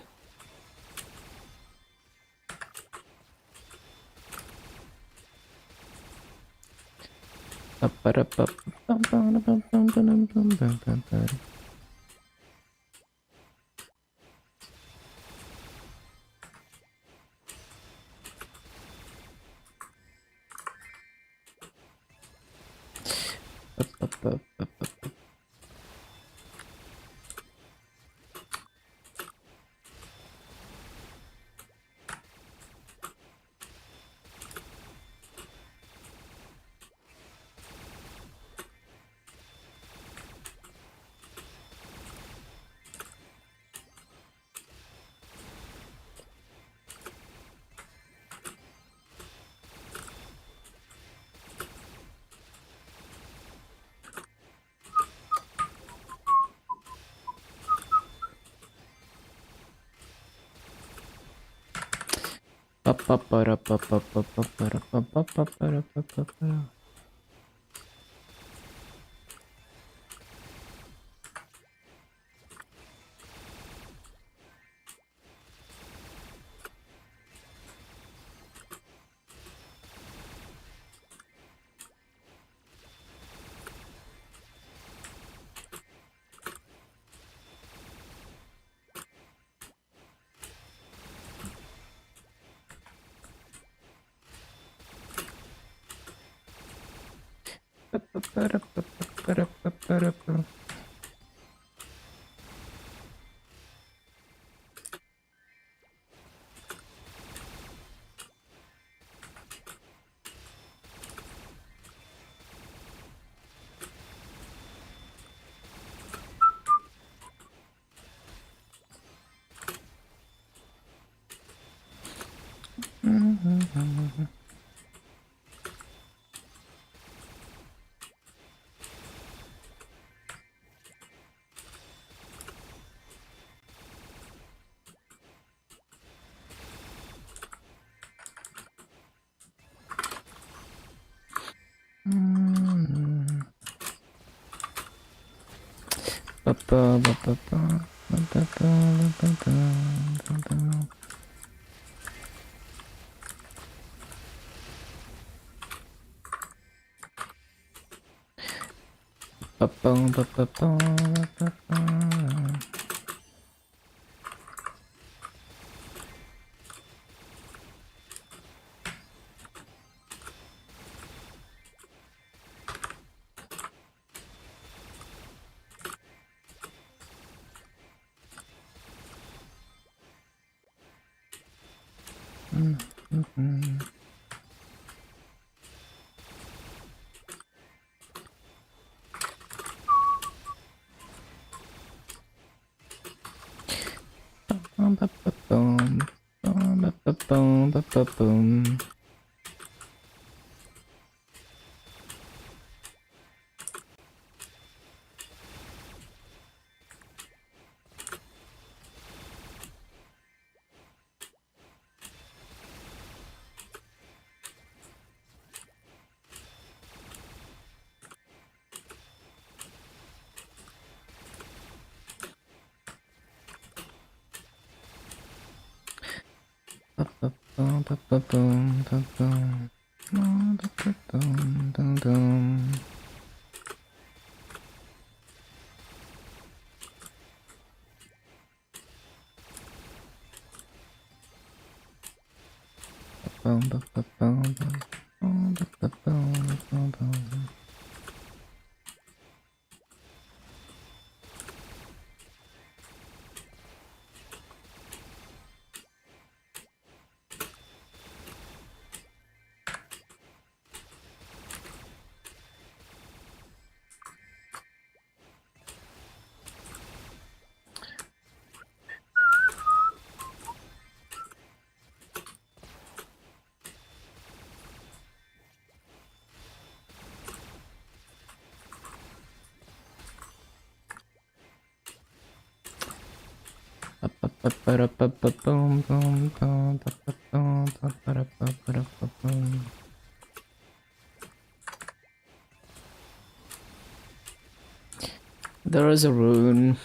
Speaker 1: There is a rune.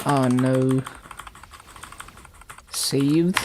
Speaker 1: Oh no. Saved.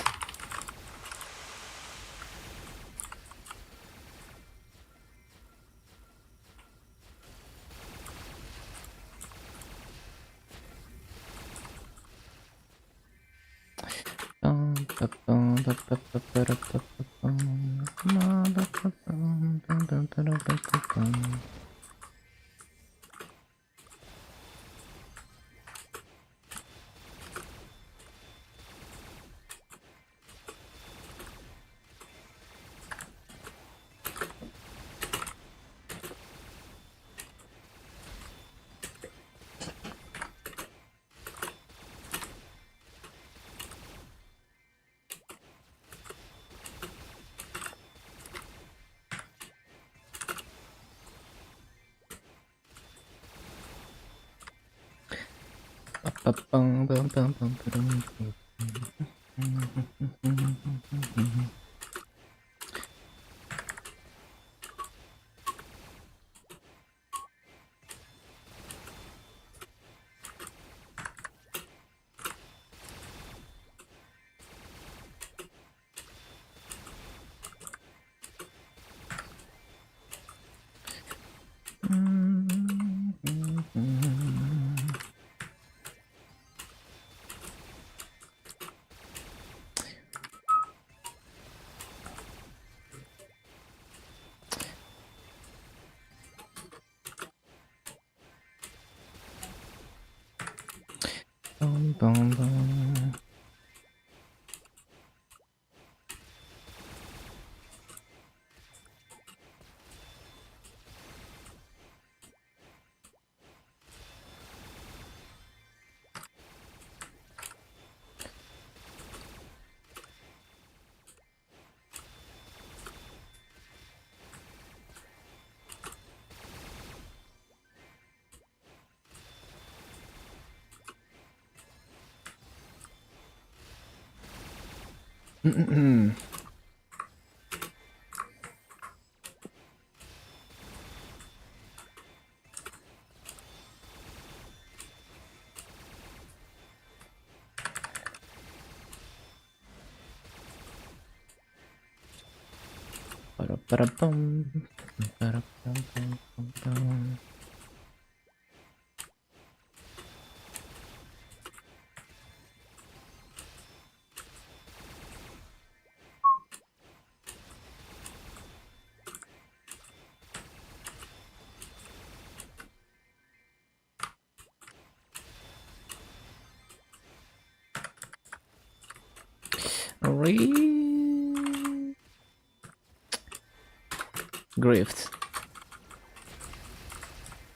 Speaker 1: Grift.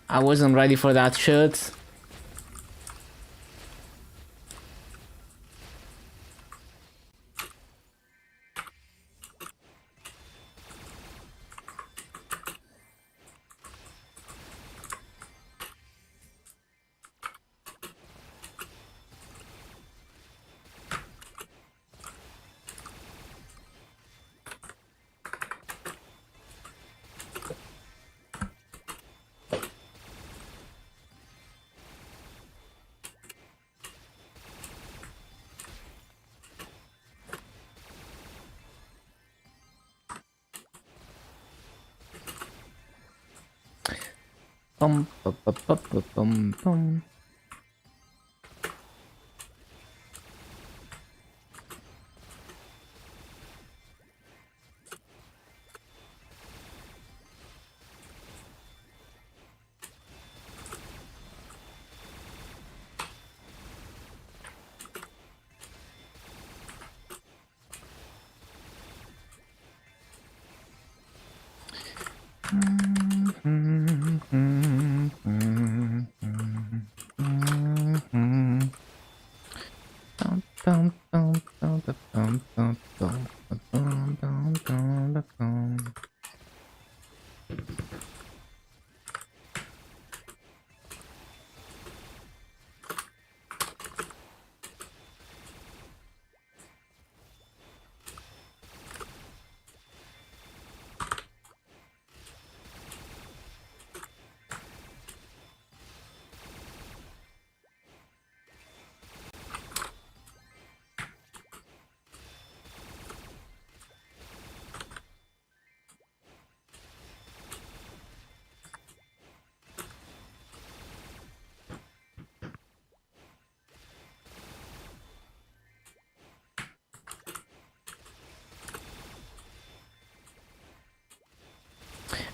Speaker 1: I wasn't ready for that shit. Bum, bum, bum, bum, bum, bum.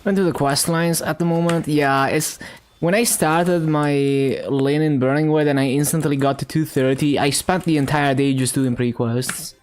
Speaker 1: Went to the quest lines at the moment. Yeah, it's when I started my lane in Burningwood and I instantly got to 230. I spent the entire day just doing pre-quests.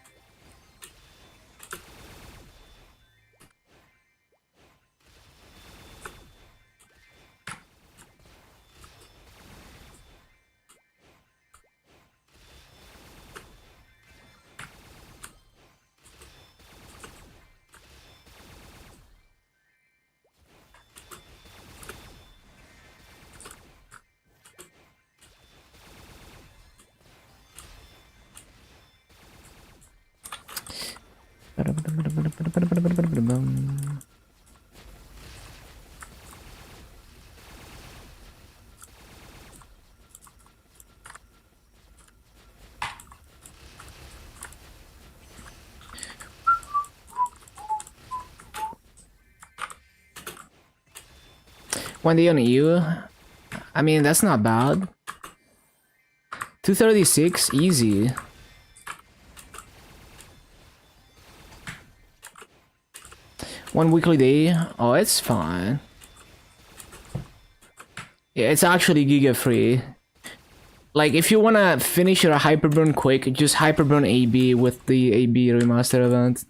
Speaker 1: One day on EU. I mean, that's not bad. 236, easy. One weekly day. Oh, it's fine. Yeah, it's actually giga free. Like, if you wanna finish your hyperburn quick, just hyperburn AB with the AB remaster event.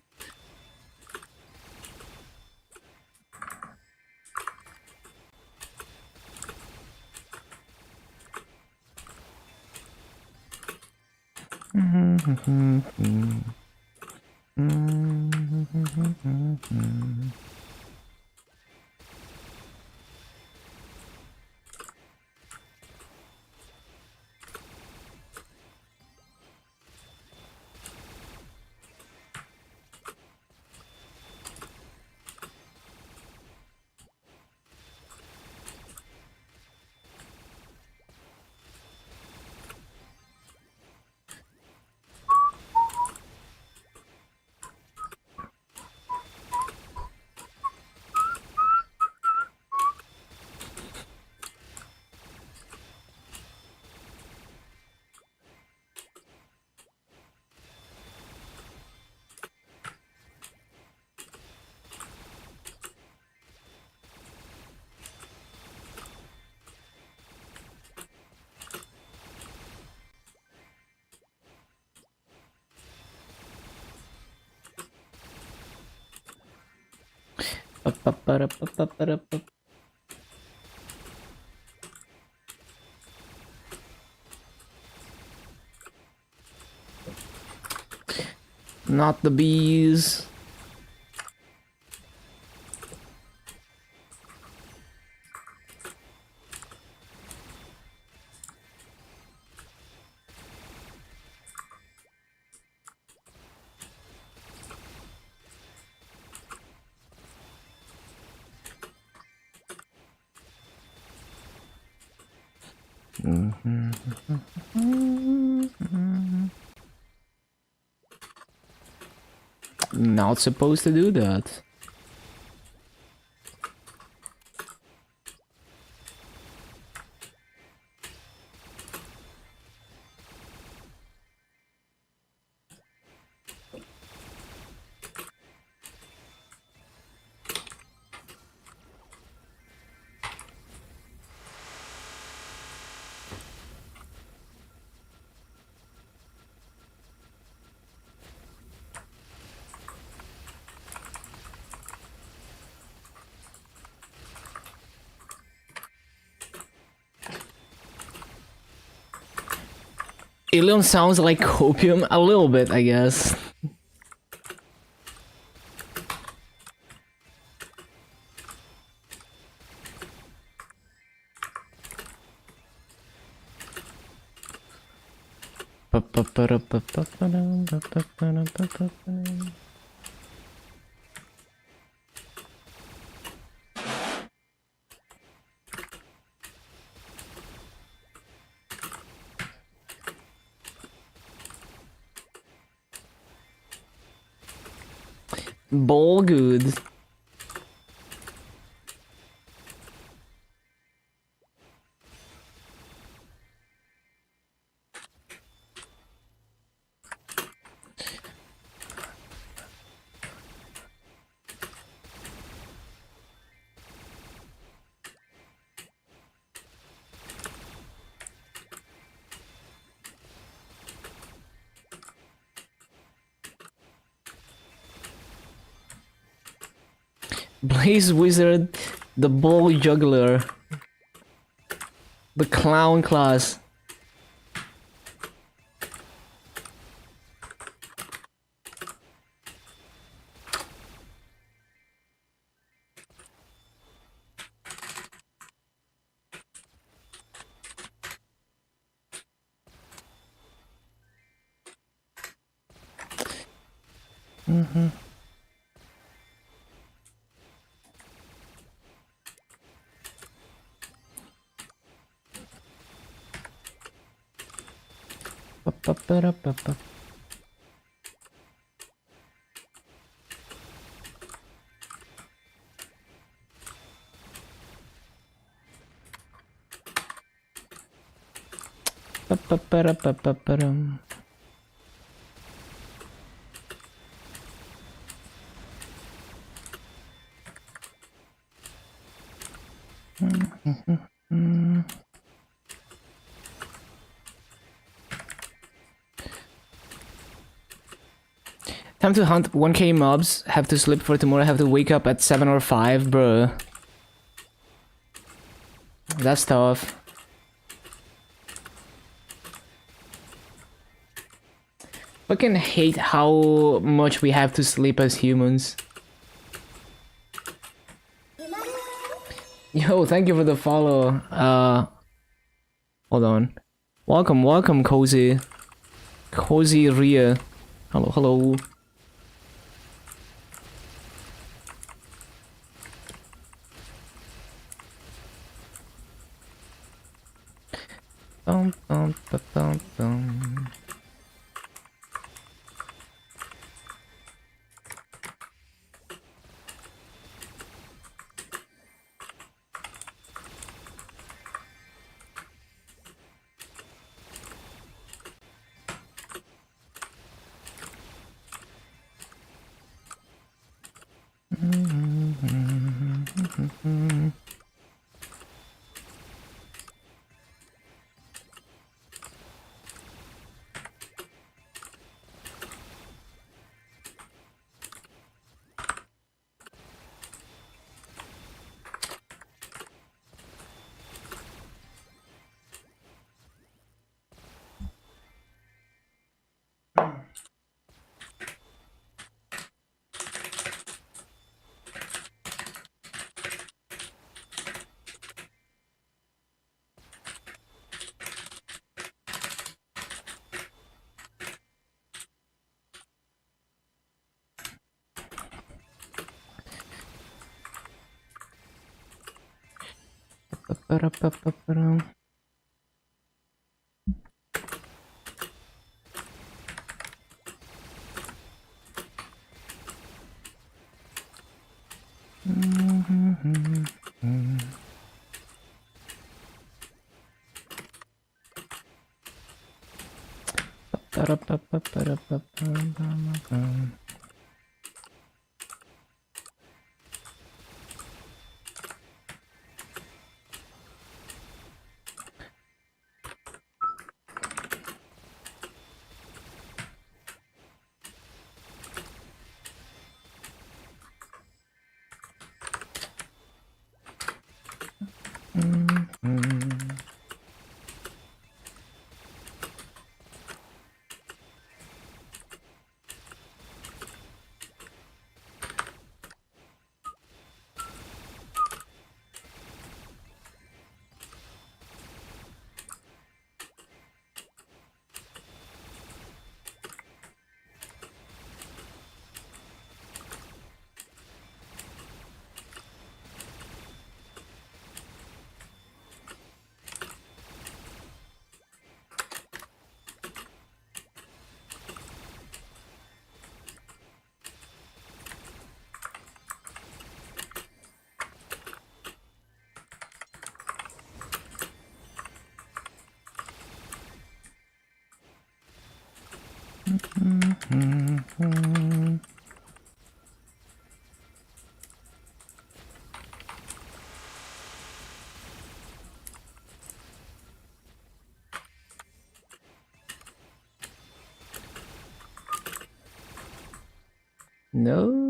Speaker 1: Not the bees. Not supposed to do that. Illium sounds like opium a little bit, I guess. Ball good. Blaze Wizard, the Ball Juggler, the Clown class. Time to hunt 1k mobs, have to sleep for tomorrow, have to wake up at 7 or 5, bruh. That's tough. Fucking hate how much we have to sleep as humans. Yo, thank you for the follow. Hold on. Welcome, welcome, Cozy. Cozy Ria. Hello, hello. Bum, bum, ba, bum, bum. Ba-da-ba-ba-ba-dum. Ba-da-ba-ba-ba-da-ba-ba-ba-ba-ba. No.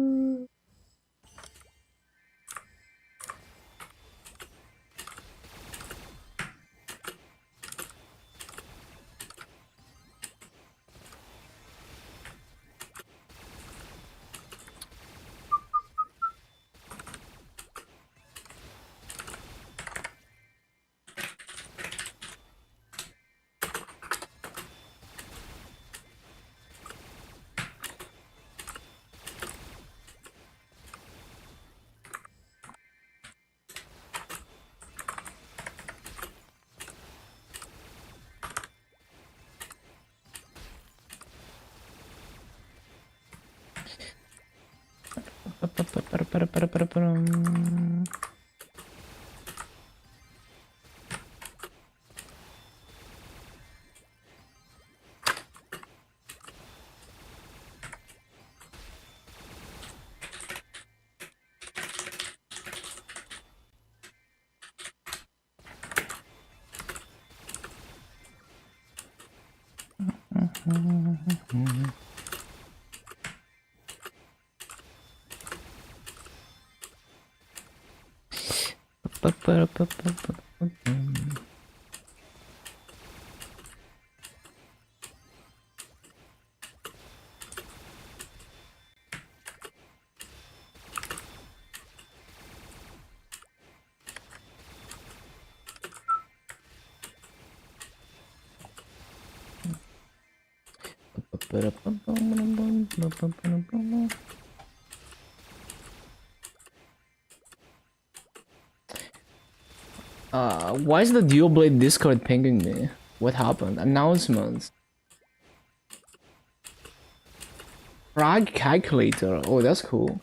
Speaker 1: Why is the Dual Blade Discord pinging me? What happened? Announcements. Frag calculator. Oh, that's cool.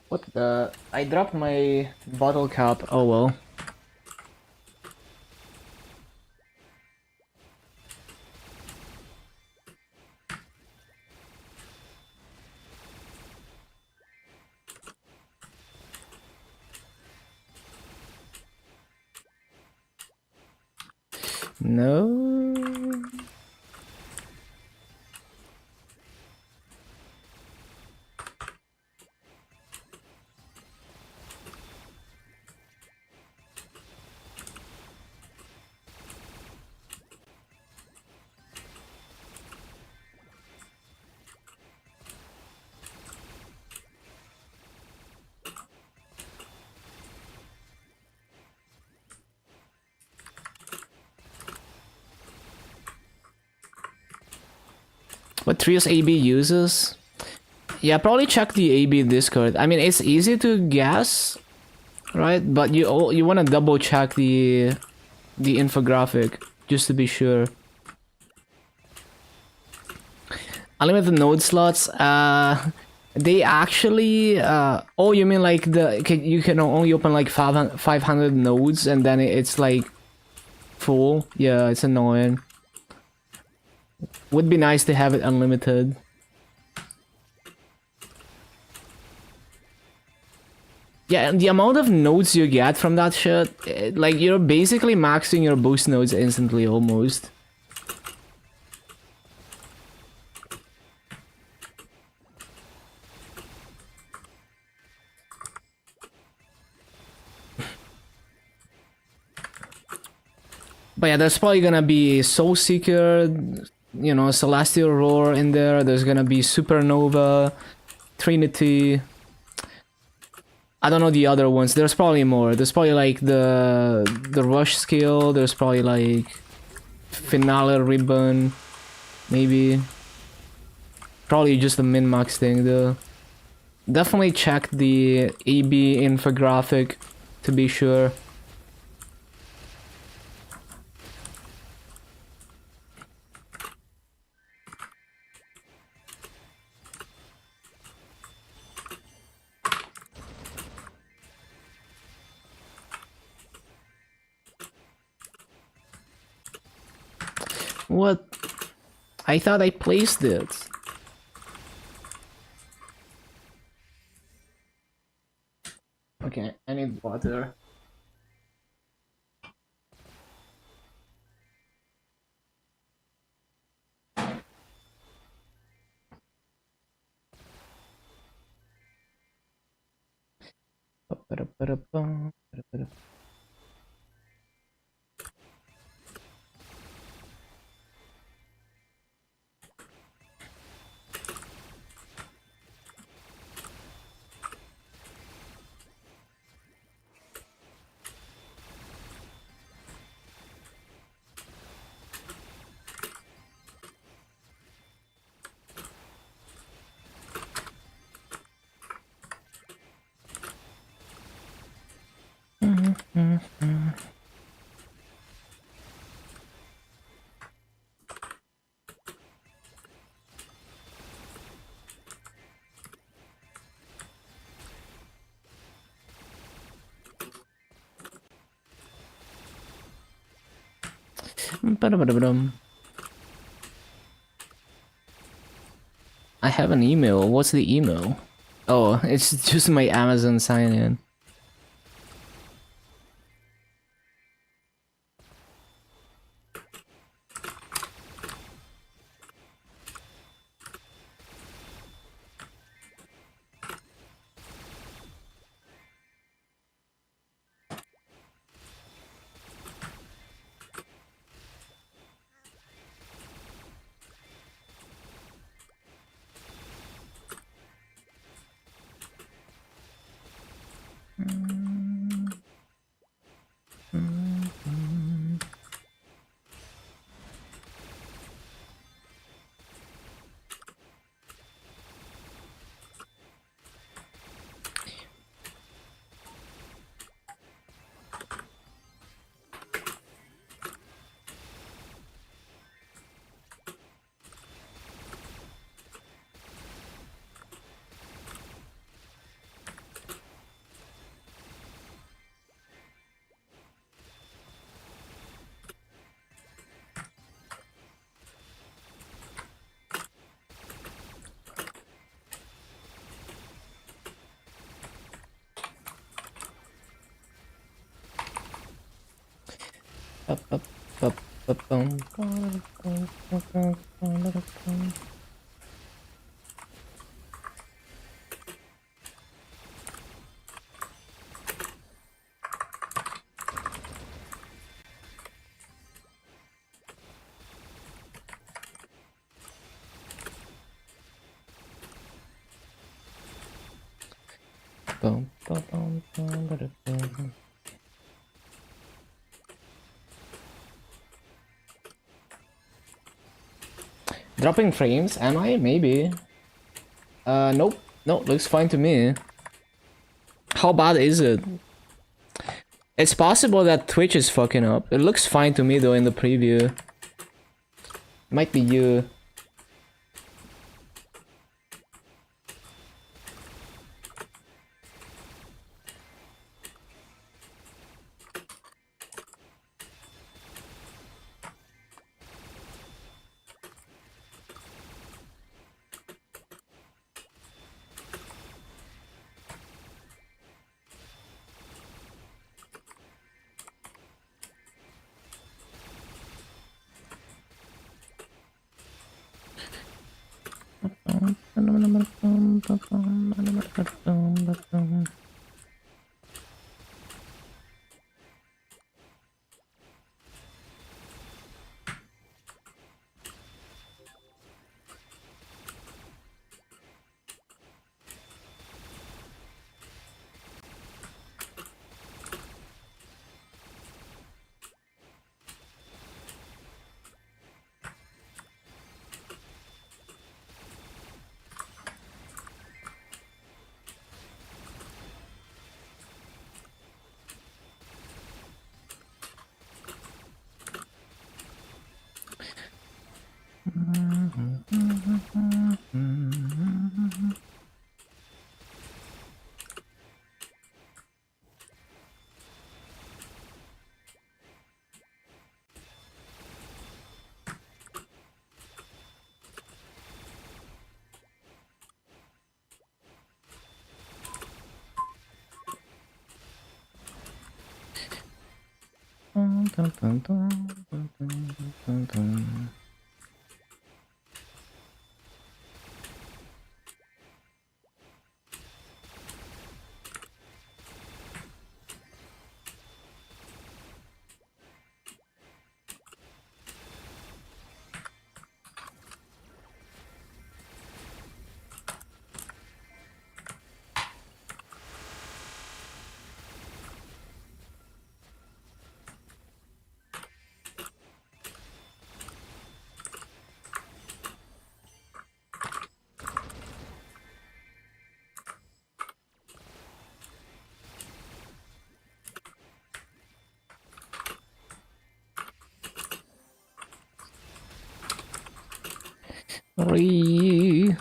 Speaker 1: What the? I dropped my bottle cap. Oh well. No. What Trios AB uses? Yeah, probably check the AB Discord. I mean, it's easy to guess, right? But you want to double check the the infographic, just to be sure. Unlimited node slots, they actually, oh, you mean like you can only open like 500 nodes and then it's like full? Yeah, it's annoying. Would be nice to have it unlimited. Yeah, and the amount of nodes you get from that shit, like you're basically maxing your boost nodes instantly almost. But yeah, there's probably gonna be Soul Seeker, you know, Celestial Roar in there. There's gonna be Supernova, Trinity. I don't know the other ones. There's probably more. There's probably like the Rush skill. There's probably like Finale Ribbon, maybe. Probably just a min-max thing though. Definitely check the AB infographic to be sure. What? I thought I placed it. Okay, I need water. I have an email. What's the email? Oh, it's just my Amazon sign-in. Dropping frames? Am I? Maybe. Nope. No, looks fine to me. How bad is it? It's possible that Twitch is fucking up. It looks fine to me though in the preview. Might be you. Re.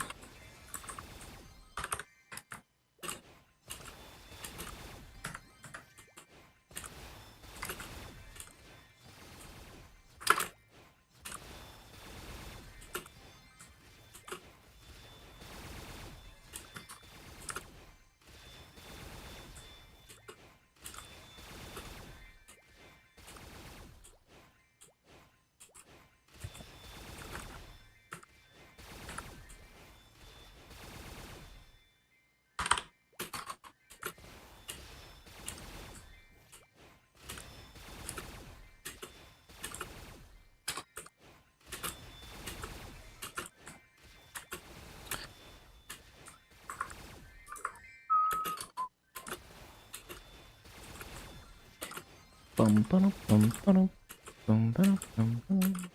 Speaker 1: Bum, bum, bum, bum, bum, bum, bum, bum.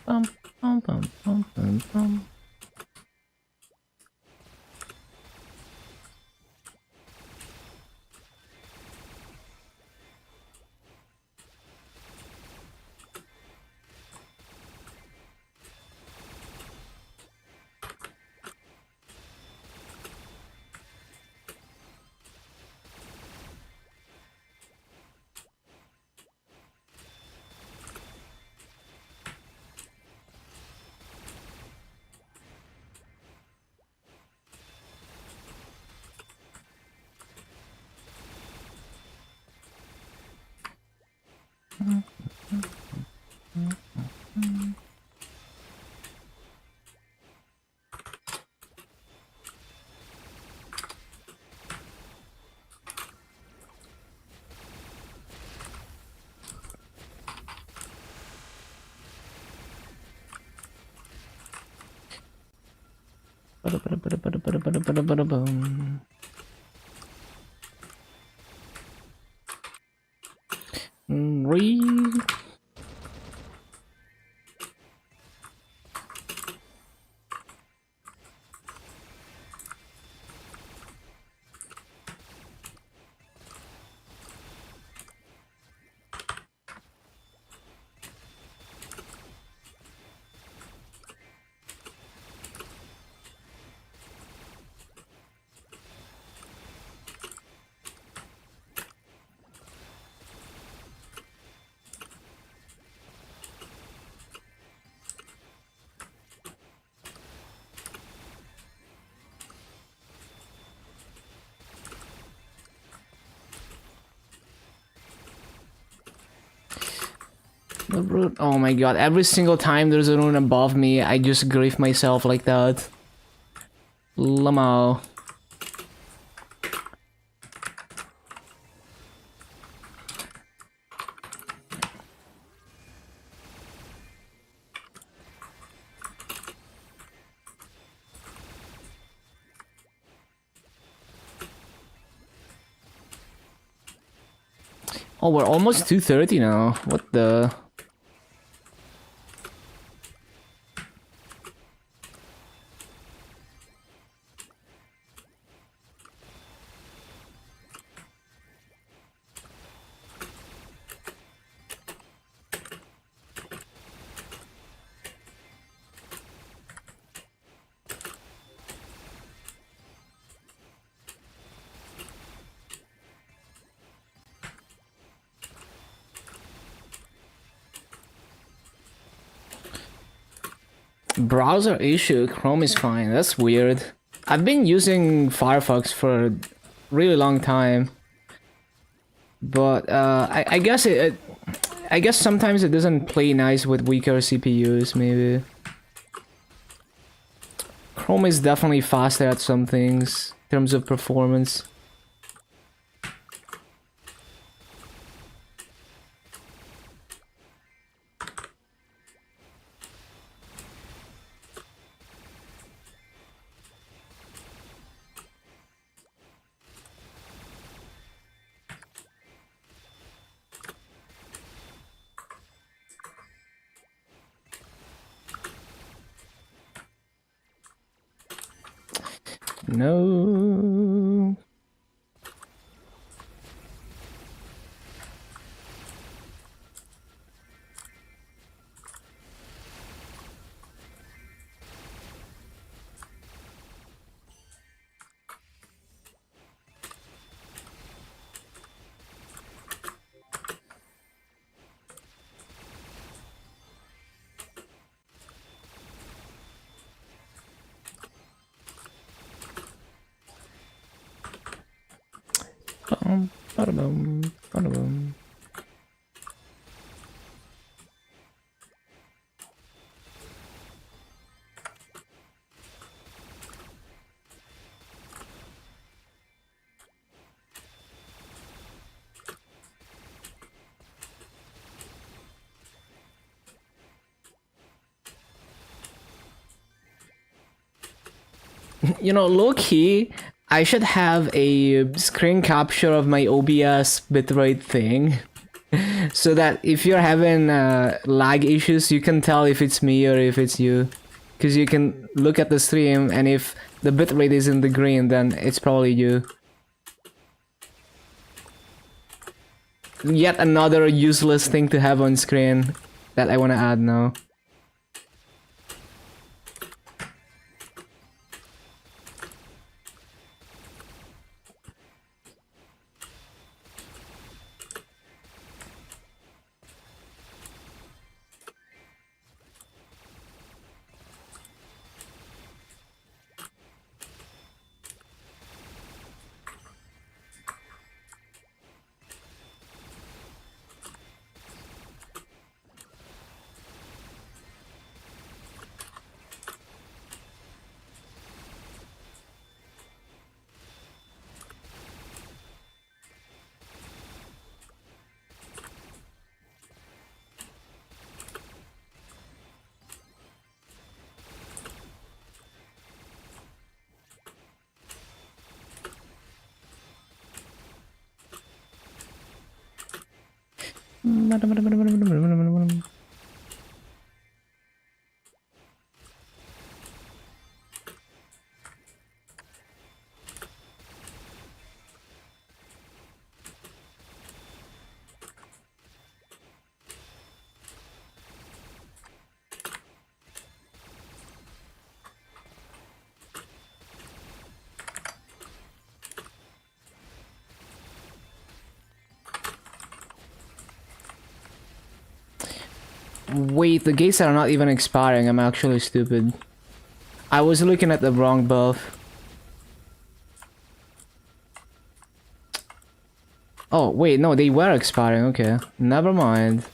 Speaker 1: Bum, bum, bum, bum, bum, bum. Read. The root. Oh my god, every single time there's a rune above me, I just grief myself like that. Lamo. Oh, we're almost 230 now. What the... Browser issue, Chrome is fine. That's weird. I've been using Firefox for a really long time. But I guess I guess sometimes it doesn't play nice with weaker CPUs, maybe. Chrome is definitely faster at some things in terms of performance. No. Ba-da-bum, ba-da-bum. You know, low-key, I should have a screen capture of my OBS bitrate thing. So that if you're having lag issues, you can tell if it's me or if it's you. Because you can look at the stream, and if the bitrate is in the green, then it's probably you. Yet another useless thing to have on screen that I want to add now. Wait, the gates are not even expiring. I'm actually stupid. I was looking at the wrong buff. Oh, wait, no, they were expiring. Okay, never mind.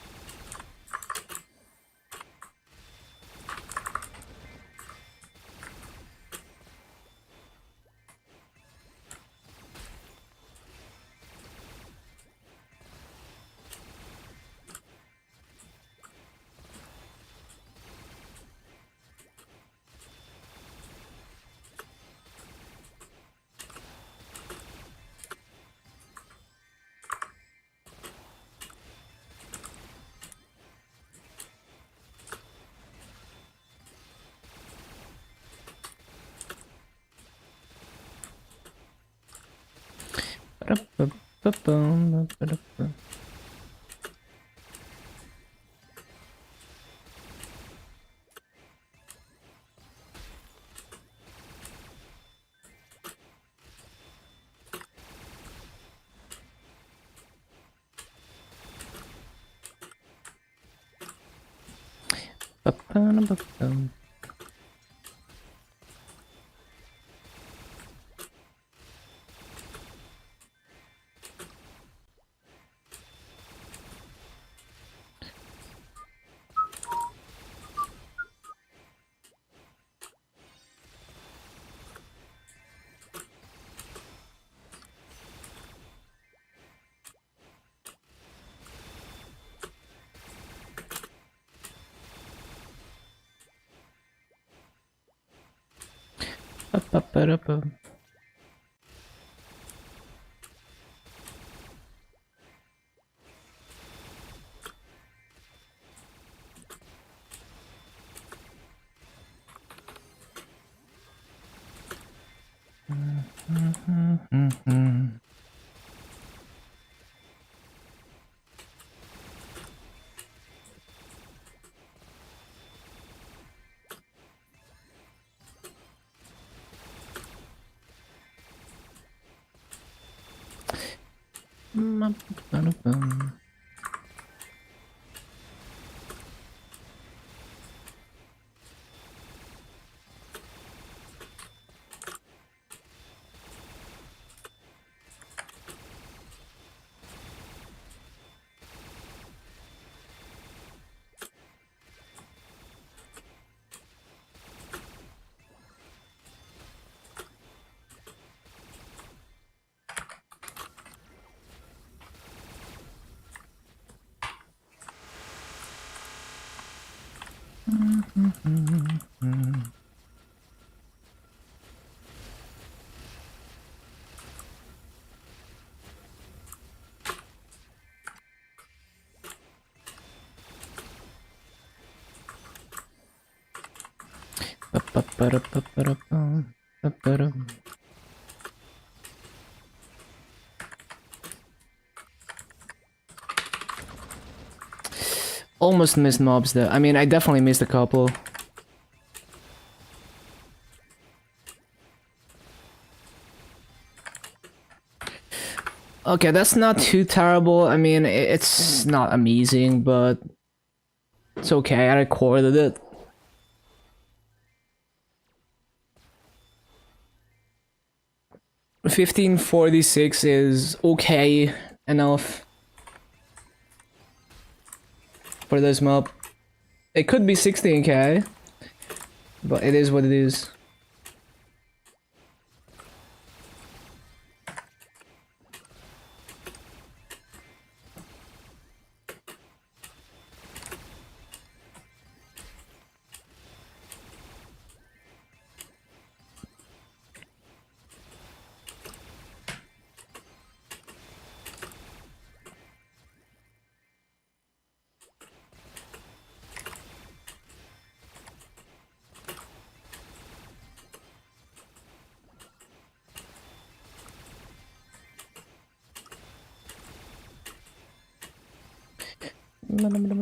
Speaker 1: Almost missed mobs though. I mean, I definitely missed a couple. Okay, that's not too terrible. I mean, it's not amazing, but it's okay. I recorded it. $15.46 is okay enough for this mob. It could be 16k, but it is what it is. No.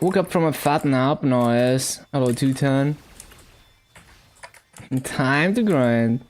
Speaker 1: Woke up from a fat nap, nice. Hello, 210. Time to grind.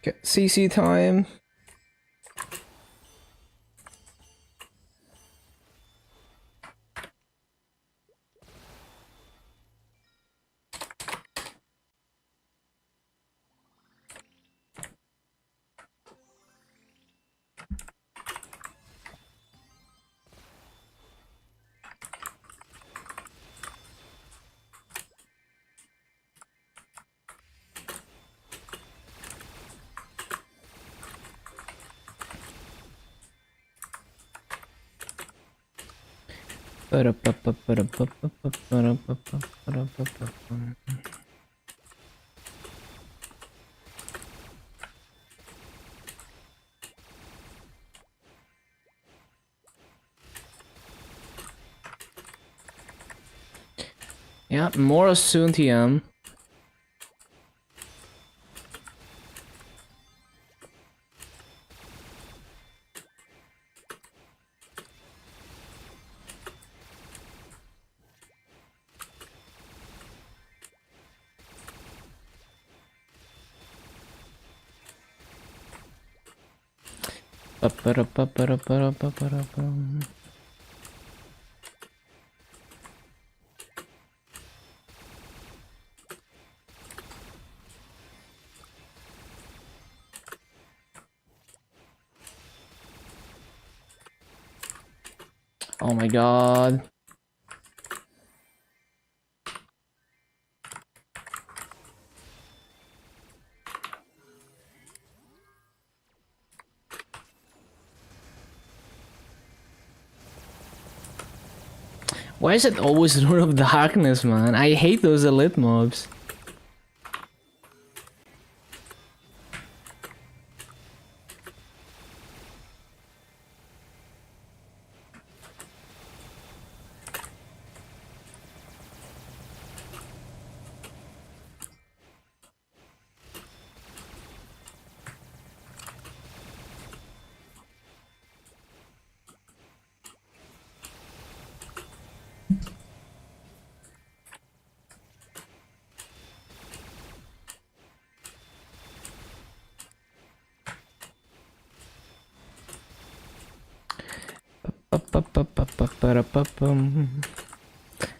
Speaker 1: Okay, CC time. Yeah, more soon, TM. Oh my god. Why is it always Lord of Darkness, man? I hate those elite mobs.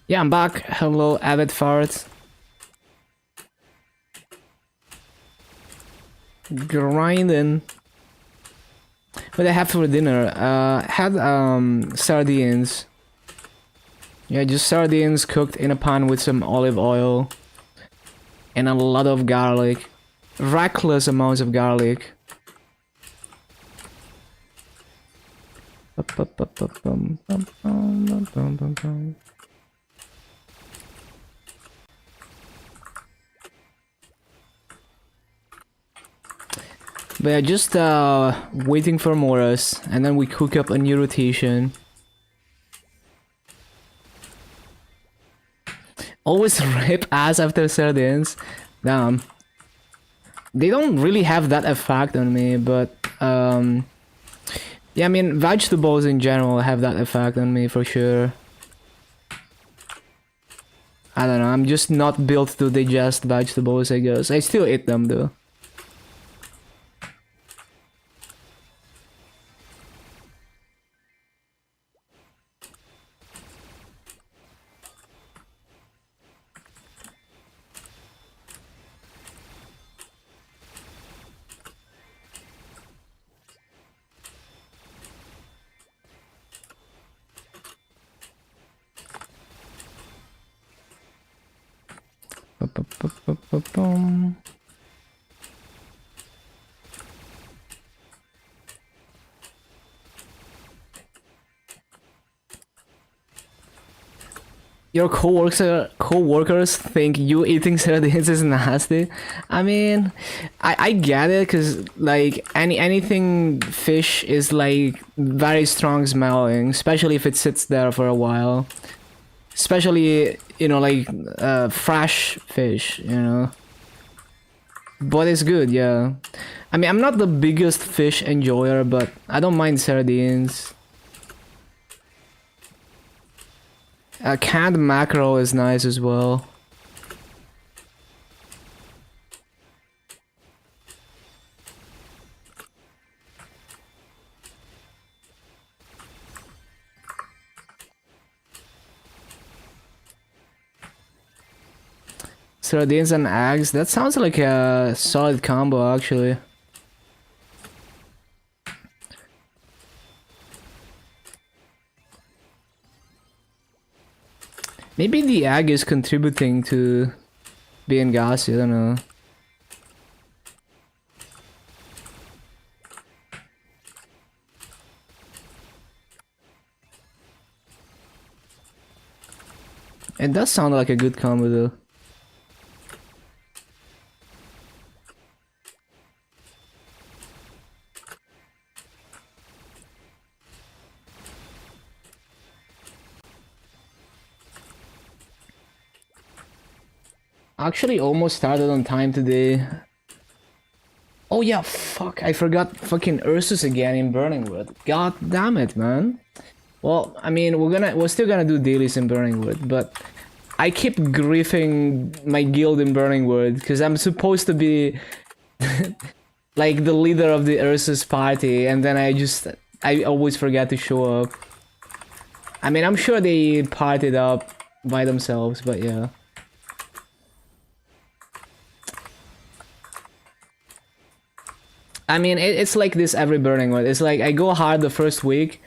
Speaker 1: Yeah, I'm back. Hello, avid farts. Grinding. What I have for dinner? Had sardines. Yeah, just sardines cooked in a pan with some olive oil and a lot of garlic. Reckless amounts of garlic. But yeah, just waiting for Morris, and then we cook up a new rotation. Always rip ass after sardines. Damn. They don't really have that effect on me, but yeah, I mean vegetables in general have that effect on me for sure. I don't know, I'm just not built to digest vegetables, I guess. I still eat them though. Your co-workers think you eating sardines is nasty. I mean, I get it, cause like anything fish is like very strong smelling, especially if it sits there for a while. Especially, you know, like fresh fish, you know. But it's good, yeah. I mean, I'm not the biggest fish enjoyer, but I don't mind sardines. Canned mackerel is nice as well. Sardines and eggs, that sounds like a solid combo actually. Maybe the egg is contributing to being gassy, I don't know. It does sound like a good combo though. Actually, almost started on time today. Oh yeah, fuck! I forgot fucking Ursus again in Burningwood. God damn it, man. Well, I mean, we're still gonna do dailies in Burningwood, but I keep griefing my guild in Burningwood because I'm supposed to be like the leader of the Ursus party, and then I always forget to show up. I mean, I'm sure they partied up by themselves, but yeah. I mean, it's like this every Burningwood. It's like I go hard the first week,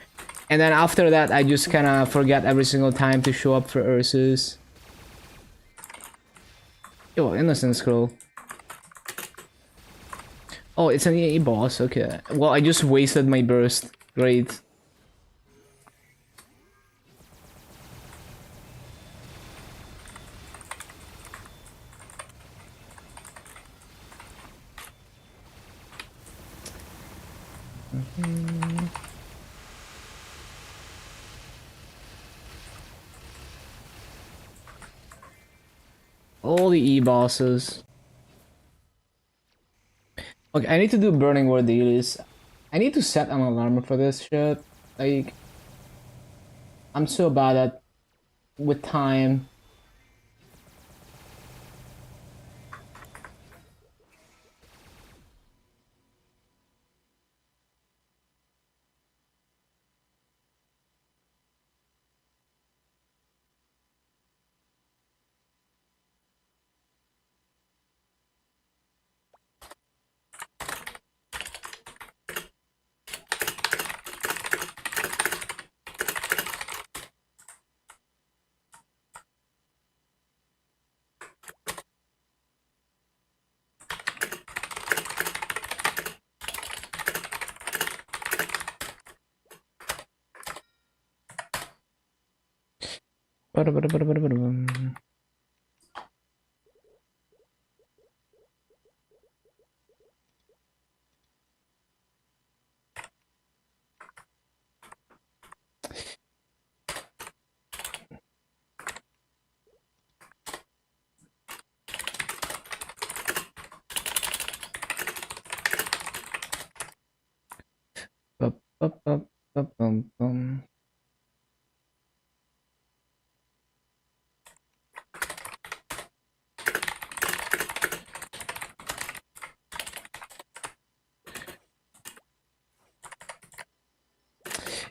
Speaker 1: and then after that, I just kind of forget every single time to show up for Ursus. Yo, Innocent Scroll. Oh, it's an EA boss, okay. Well, I just wasted my burst. Great. All the E-bosses. Okay, I need to do Burning Word dailies. I need to set an alarm for this shit. Like, I'm so bad at with time.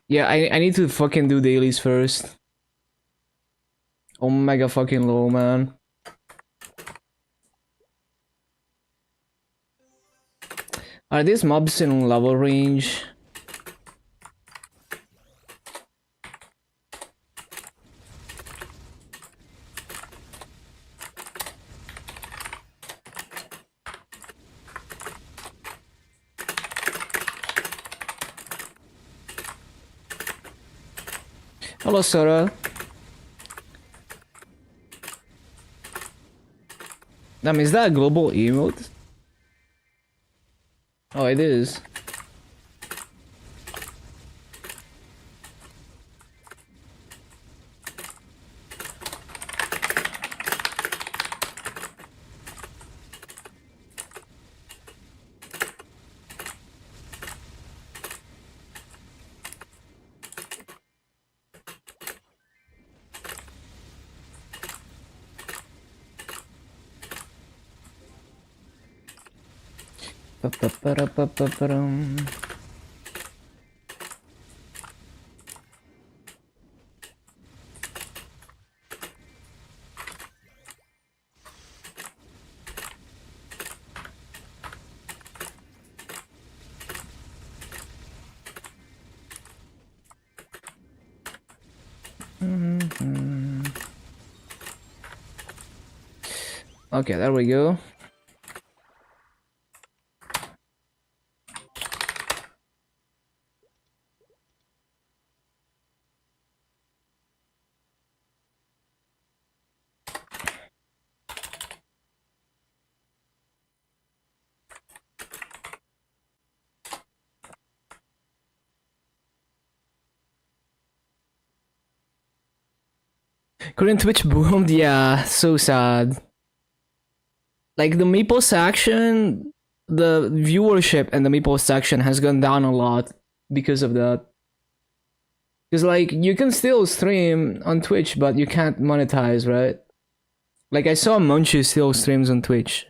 Speaker 1: Yeah, I need to fucking do dailies first. Omega fucking low, man. Are these mobs in level range? Hello, Sora. Damn, is that a global emote? Oh, it is. Ba-ba-ba-da-ba-ba-ba-dum. Okay, there we go. Korean Twitch boomed, yeah, so sad. Like the Meeple section, the viewership and the Meeple section has gone down a lot because of that. Because like you can still stream on Twitch, but you can't monetize, right? Like I saw Munchie still streams on Twitch,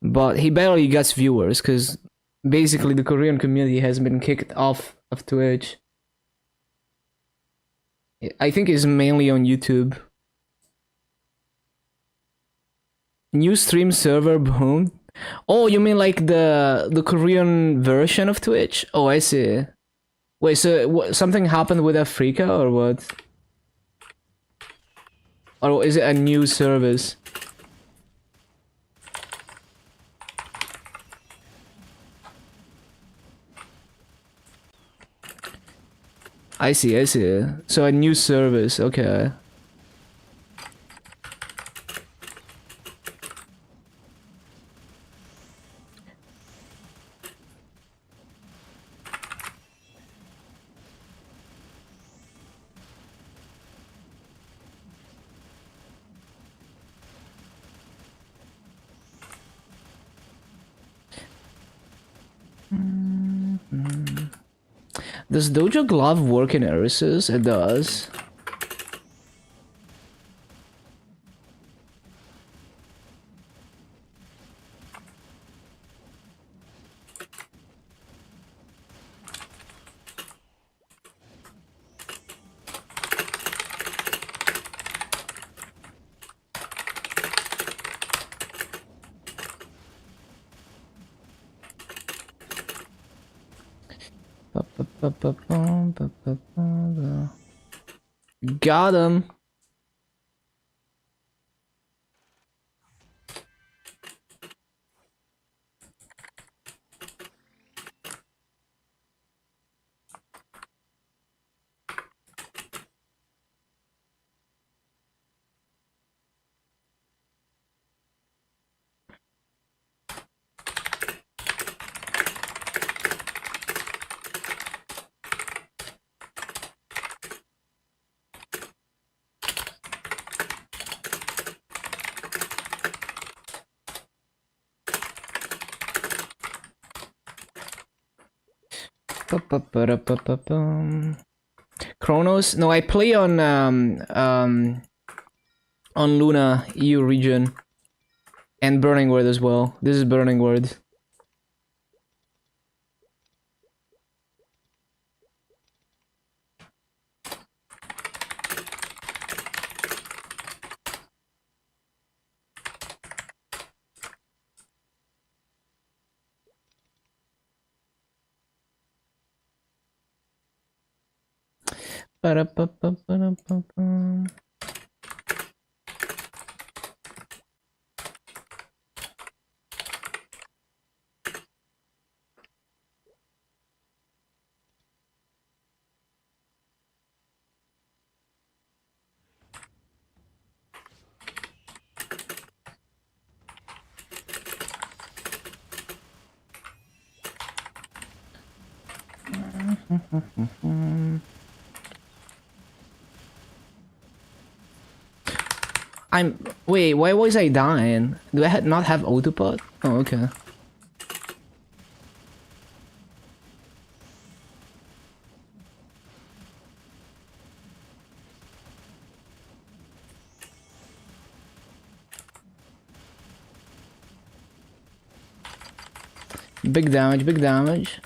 Speaker 1: but he barely gets viewers because basically the Korean community has been kicked off of Twitch. I think it's mainly on YouTube. New stream server boomed. Oh, you mean like the Korean version of Twitch? Oh, I see. Wait, so something happened with Africa or what? Or is it a new service? I see, I see. So a new service, okay. Does Dojo Glove work in Erisus? It does. Got him. Chronos? No, I play on Luna EU region and Burning Word as well. This is Burning Word. Ba-da-ba-ba-ba-da-ba-ba. Wait, why was I dying? Do I not have autopod? Oh, okay. Big damage, big damage.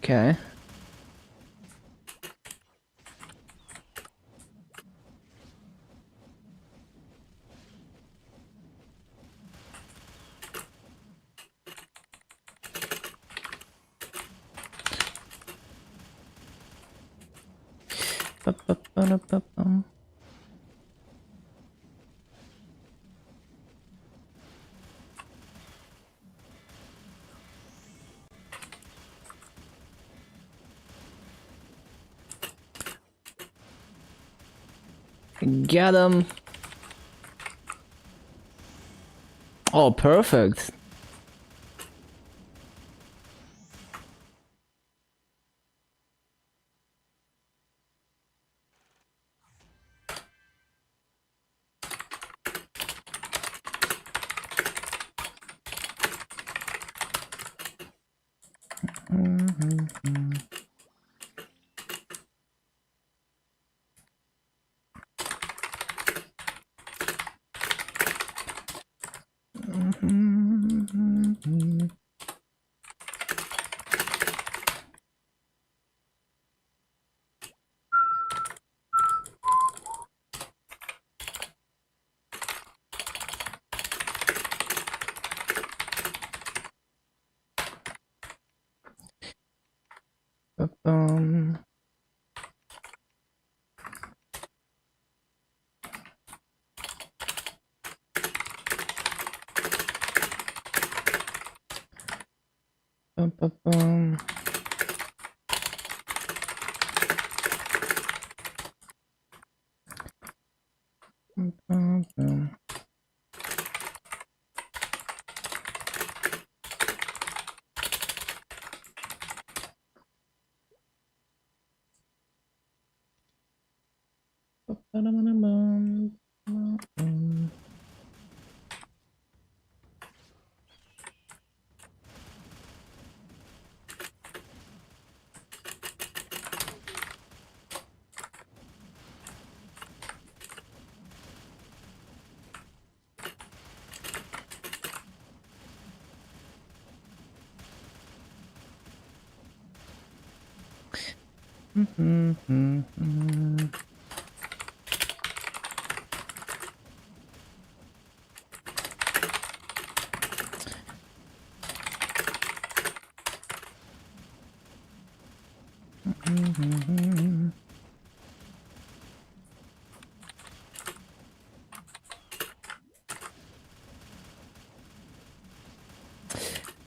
Speaker 1: Okay. Ba-ba-ba-da-ba-bum. Get him. Oh, perfect.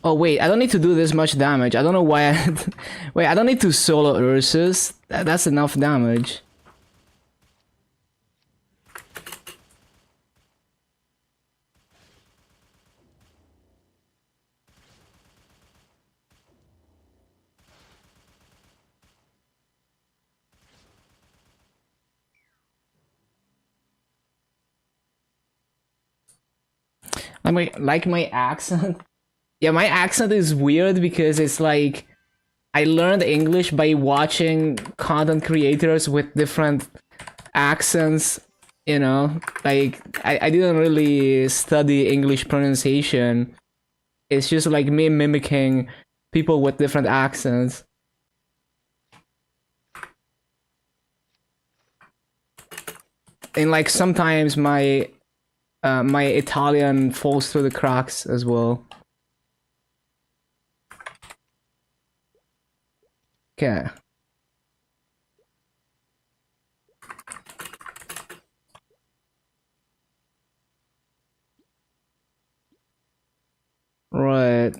Speaker 1: Oh wait, I don't need to do this much damage. I don't know why I... Wait, I don't need to solo Ursus. That's enough damage. Like my accent. Yeah, my accent is weird because it's like I learned English by watching content creators with different accents, you know? Like I didn't really study English pronunciation. It's just like me mimicking people with different accents. And like sometimes my Italian falls through the cracks as well. Okay. Right.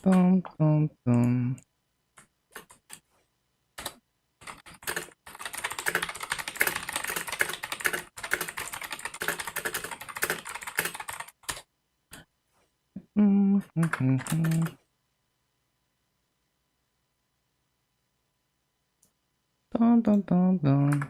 Speaker 1: Boom, boom, boom. Boom, boom, boom, boom.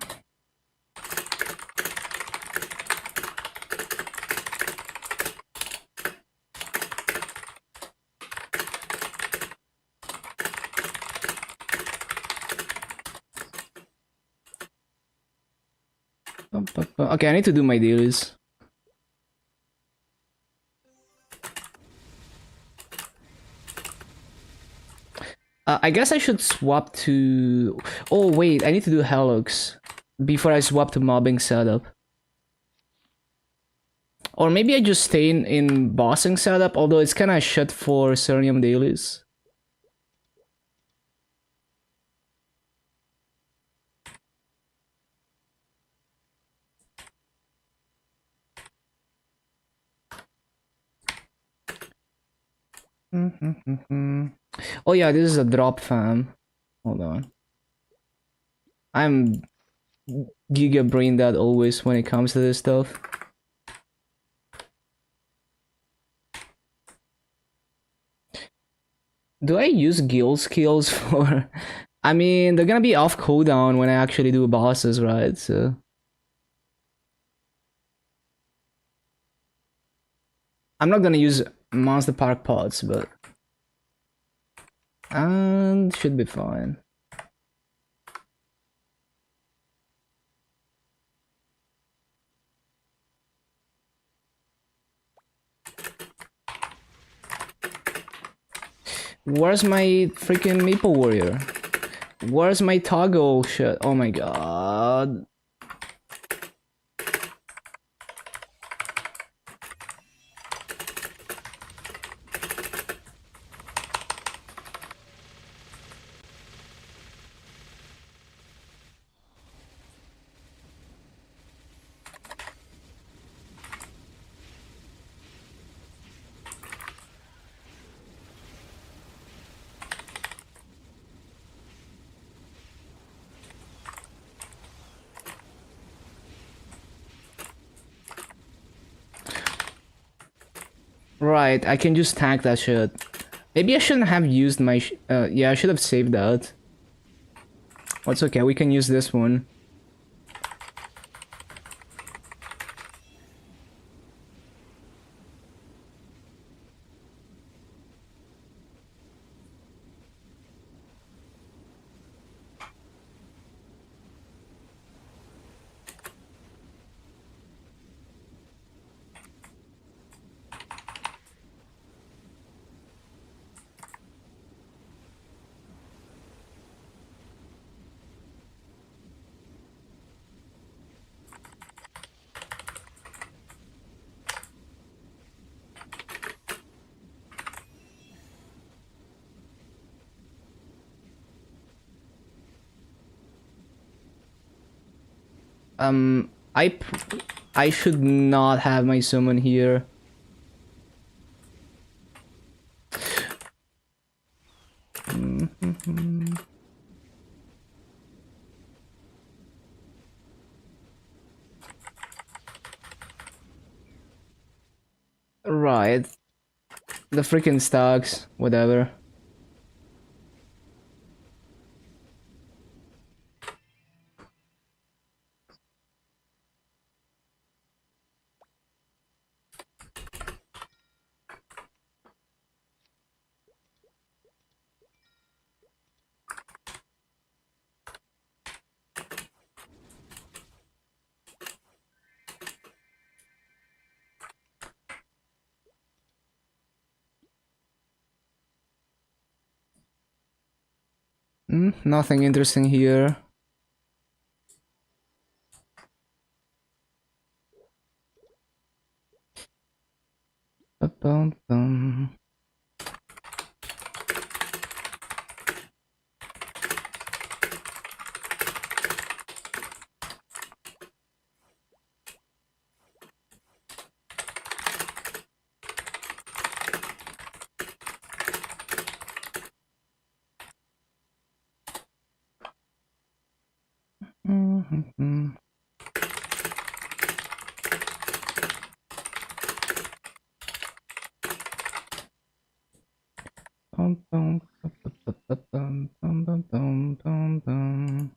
Speaker 1: Okay, I need to do my deals. I guess I should swap to... Oh, wait, I need to do Helix before I swap to mobbing setup. Or maybe I just stay in bossing setup, although it's kind of shit for Cernium dailies. Oh yeah, this is a drop fam. Hold on. I'm giga brain dead always when it comes to this stuff. Do I use guild skills for... I mean, they're gonna be off cooldown when I actually do bosses, right? So... I'm not gonna use Monster Park pods, but... And should be fine. Where's my freaking Maple Warrior? Where's my toggle shit? Oh my god. Right, I can just tank that shit. Maybe I shouldn't have used my... yeah, I should have saved that. That's okay, we can use this one. Um, I... I should not have my summon here. Right. The freaking stocks, whatever. Nothing interesting here. Ba-bum-bum. Bum, bum, bum, bum, bum, bum, bum, bum.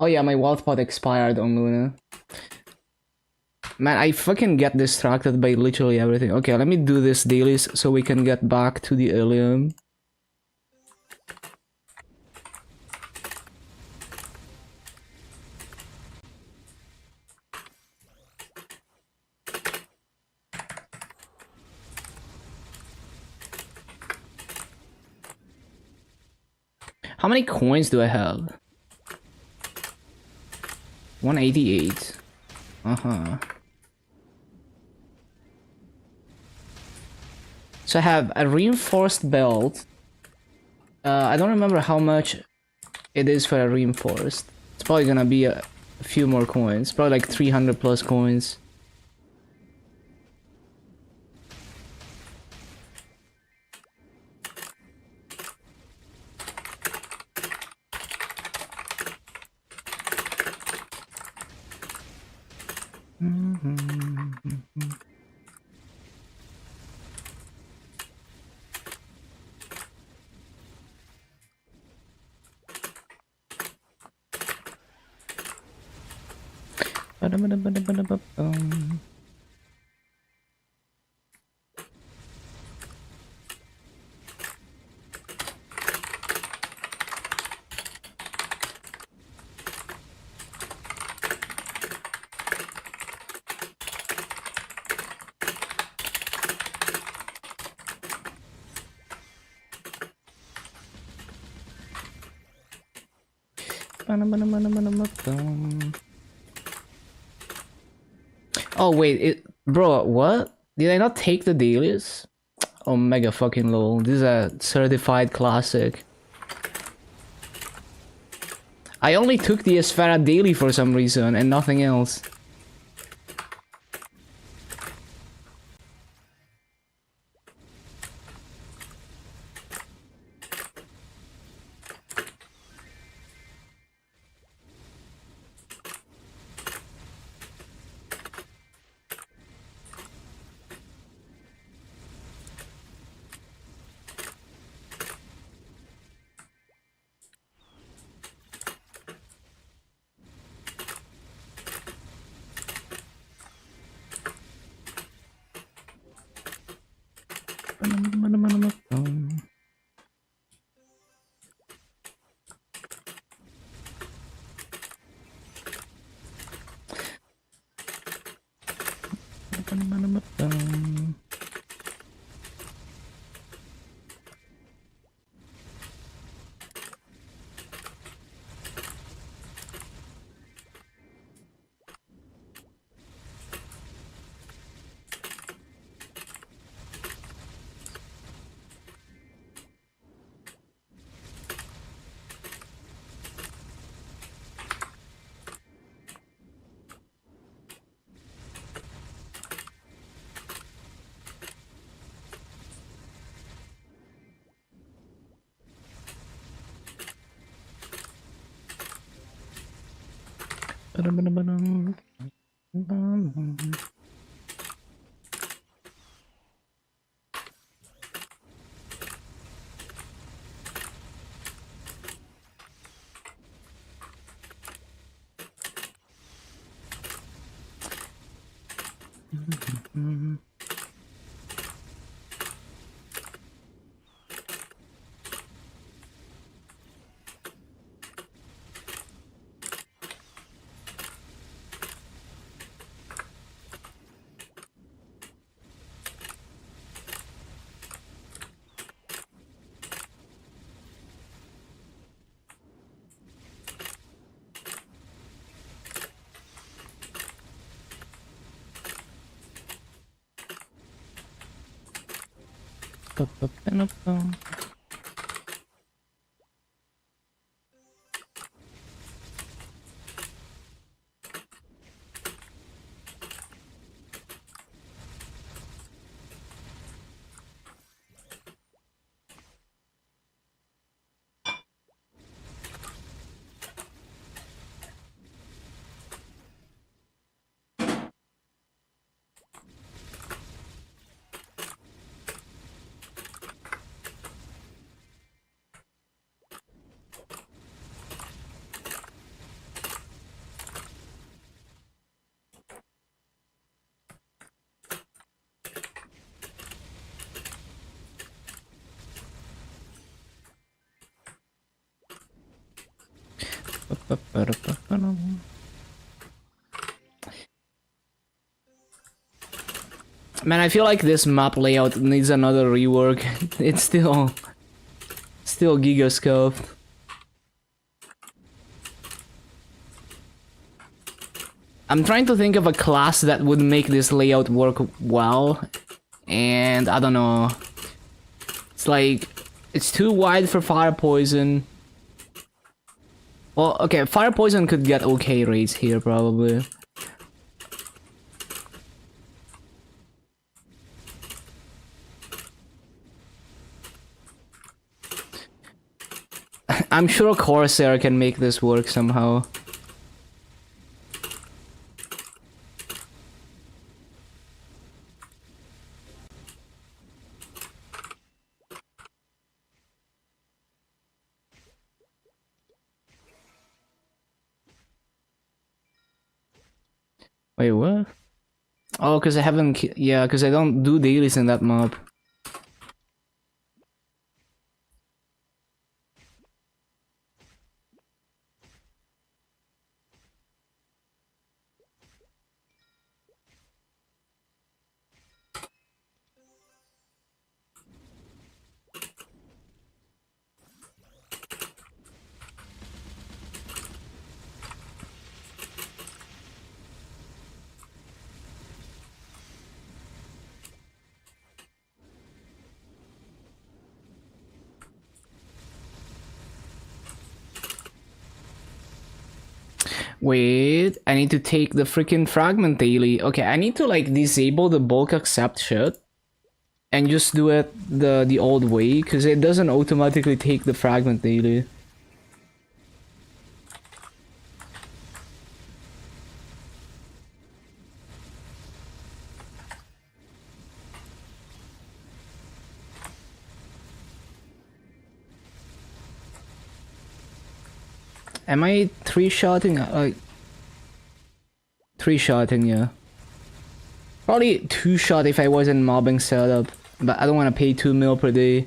Speaker 1: Oh yeah, my wealth pot expired on Luna. Man, I fucking get distracted by literally everything. Okay, let me do this dailies so we can get back to the illium. How many coins do I have? 188. Uh-huh. So I have a reinforced belt. I don't remember how much it is for a reinforced. It's probably gonna be a few more coins. Probably like 300 plus coins. Oh wait, bro, what? Did I not take the dailies? Oh mega fucking lol. This is a certified classic. I only took the Esfera daily for some reason and nothing else. Man, I feel like this map layout needs another rework. It's still gigascoped. I'm trying to think of a class that would make this layout work well, and I don't know. It's like, it's too wide for fire poison. Well, okay, fire poison could get okay rates here probably. I'm sure Corsair can make this work somehow. Wait, what? Oh, because I haven't... Yeah, because I don't do dailies in that mob. Wait, I need to take the freaking fragment daily. Okay, I need to like disable the bulk accept shit and just do it the old way because it doesn't automatically take the fragment daily. Am I three-shotting? Three-shotting, yeah. Probably two-shot if I wasn't mobbing setup, but I don't want to pay 2 mil per day.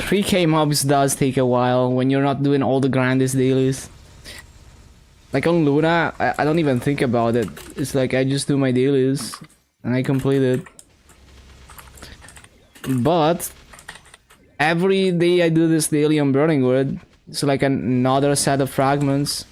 Speaker 1: 3K mobs does take a while when you're not doing all the grandest dailies. Like on Luna, I don't even think about it. It's like I just do my dailies and I complete it. But every day I do this daily on Burning Wood, it's like another set of fragments.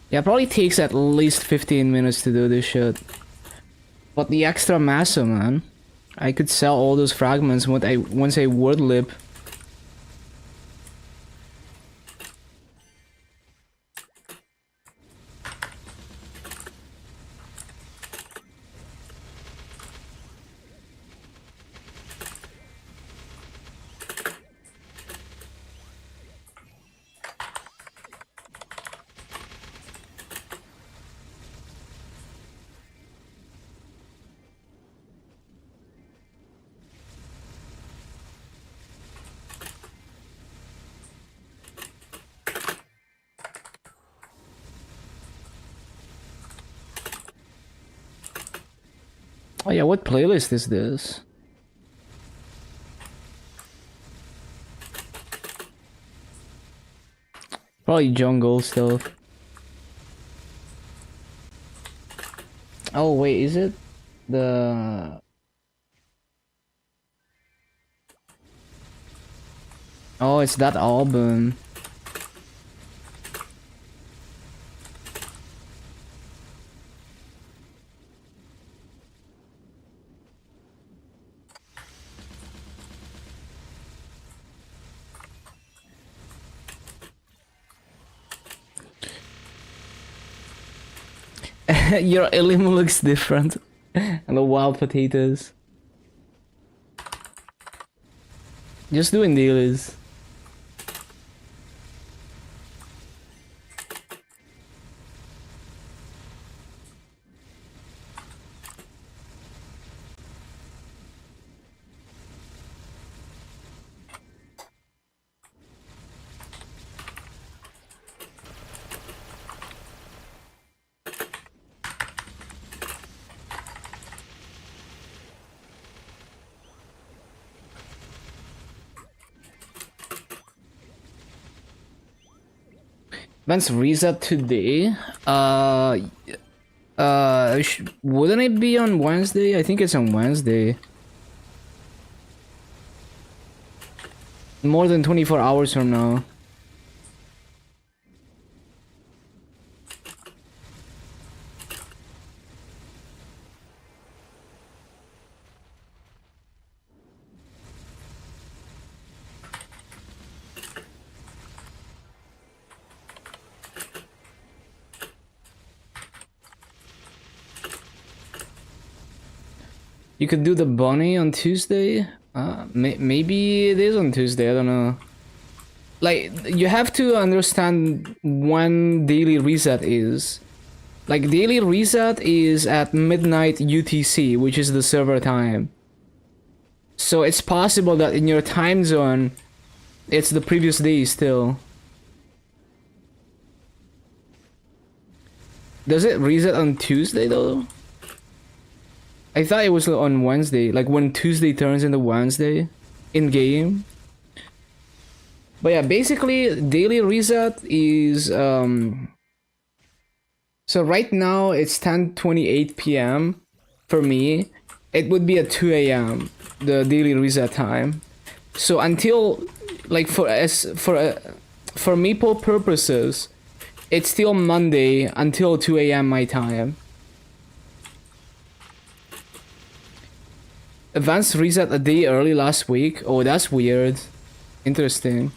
Speaker 1: Yeah, it probably takes at least 15 minutes to do this shit. But the extra massa, man. I could sell all those fragments once I wood lip. Oh yeah, what playlist is this? Probably jungle stuff. Oh wait, is it the... Oh, it's that album. Your illium looks different. And the wild potatoes. Just doing dealers. Events reset today. Wouldn't it be on Wednesday? I think it's on Wednesday. More than 24 hours from now. You could do the bunny on Tuesday? Maybe it is on Tuesday, I don't know. Like, you have to understand when daily reset is. Like, daily reset is at midnight UTC, which is the server time. So it's possible that in your time zone, it's the previous day still. Does it reset on Tuesday though? I thought it was on Wednesday, like when Tuesday turns into Wednesday in game. But yeah, basically daily reset is so right now it's 10:28 p.m. for me. It would be at 2 a.m. the daily reset time. So until like for Meeple purposes, it's still Monday until 2 a.m. my time. Advanced reset a day early last week. Oh, that's weird. Interesting.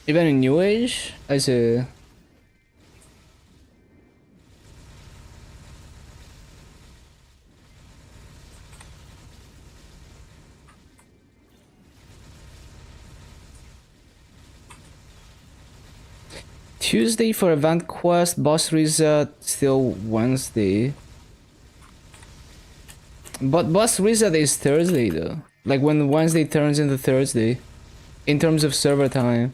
Speaker 1: Even in New Age, as a Tuesday for event quest, boss reset still Wednesday. But boss reset is Thursday though. Like when Wednesday turns into Thursday. In terms of server time.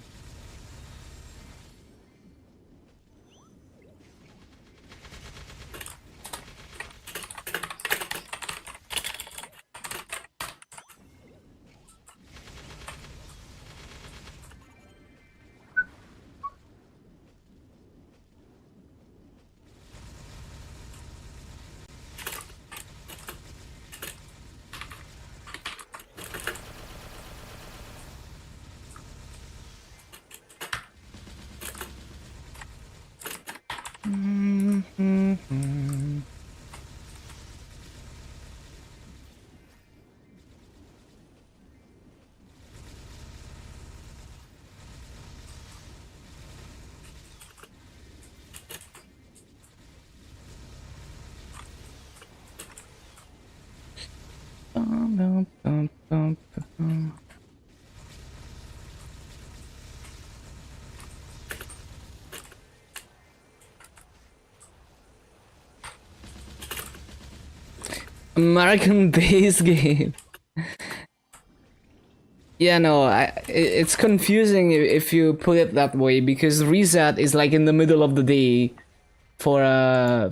Speaker 1: American-based game. Yeah, no, it's confusing if you put it that way because reset is like in the middle of the day for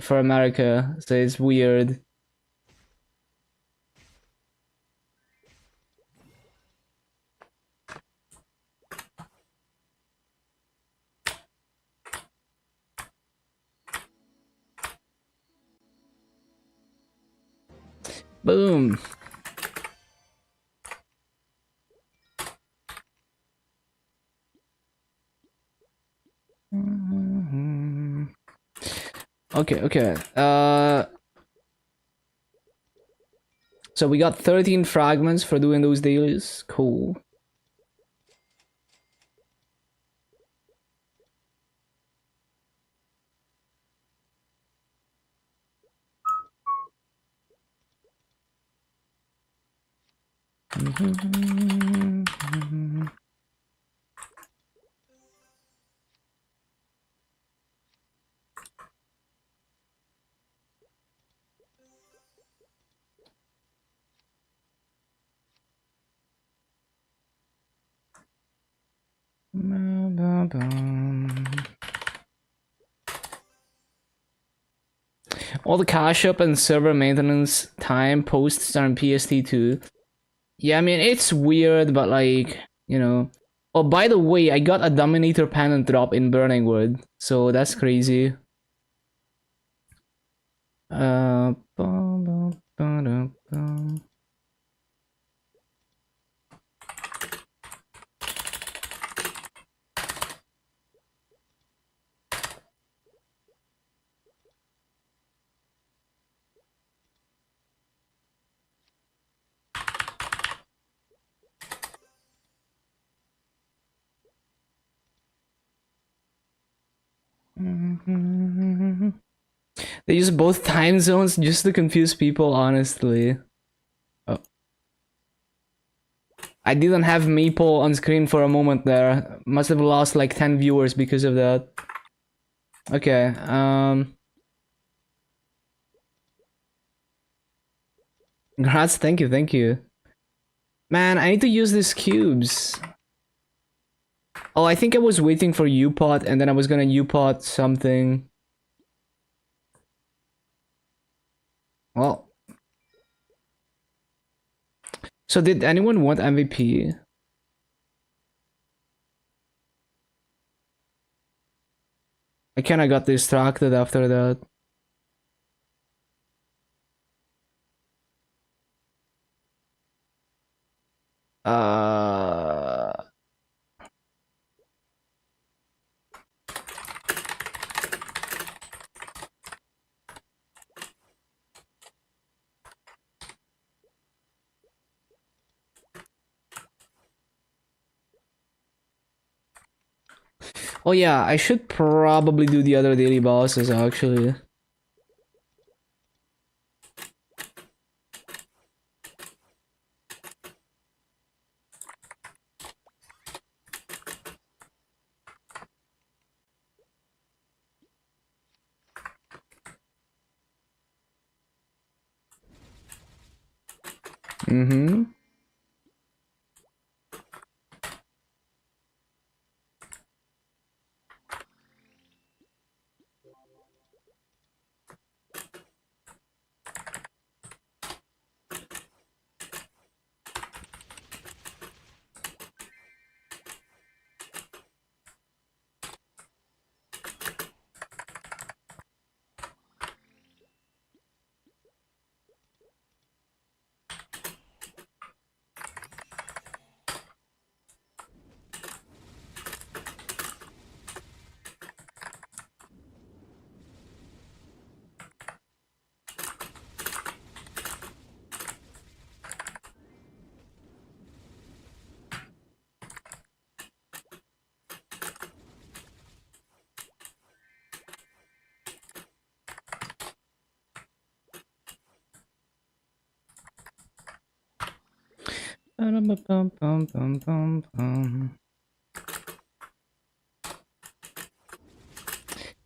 Speaker 1: America, so it's weird. Boom. Okay, okay. So we got 13 fragments for doing those dailies. Cool. All the cache up and server maintenance time posts are in PST2. Yeah, I mean, it's weird, but like, you know. Oh, by the way, I got a Dominator Pendant drop in Burning Wood, so that's crazy. Bum, bum, bum. They use both time zones just to confuse people, honestly. Oh. I didn't have Maple on screen for a moment there. Must have lost like 10 viewers because of that. Okay, Congrats, thank you, thank you. Man, I need to use these cubes. Oh, I think I was waiting for U-Pot and then I was gonna U-Pot something. Well. So did anyone want MVP? I kinda got distracted after that. Uh... Oh yeah, I should probably do the other daily bosses actually. Mm-hmm.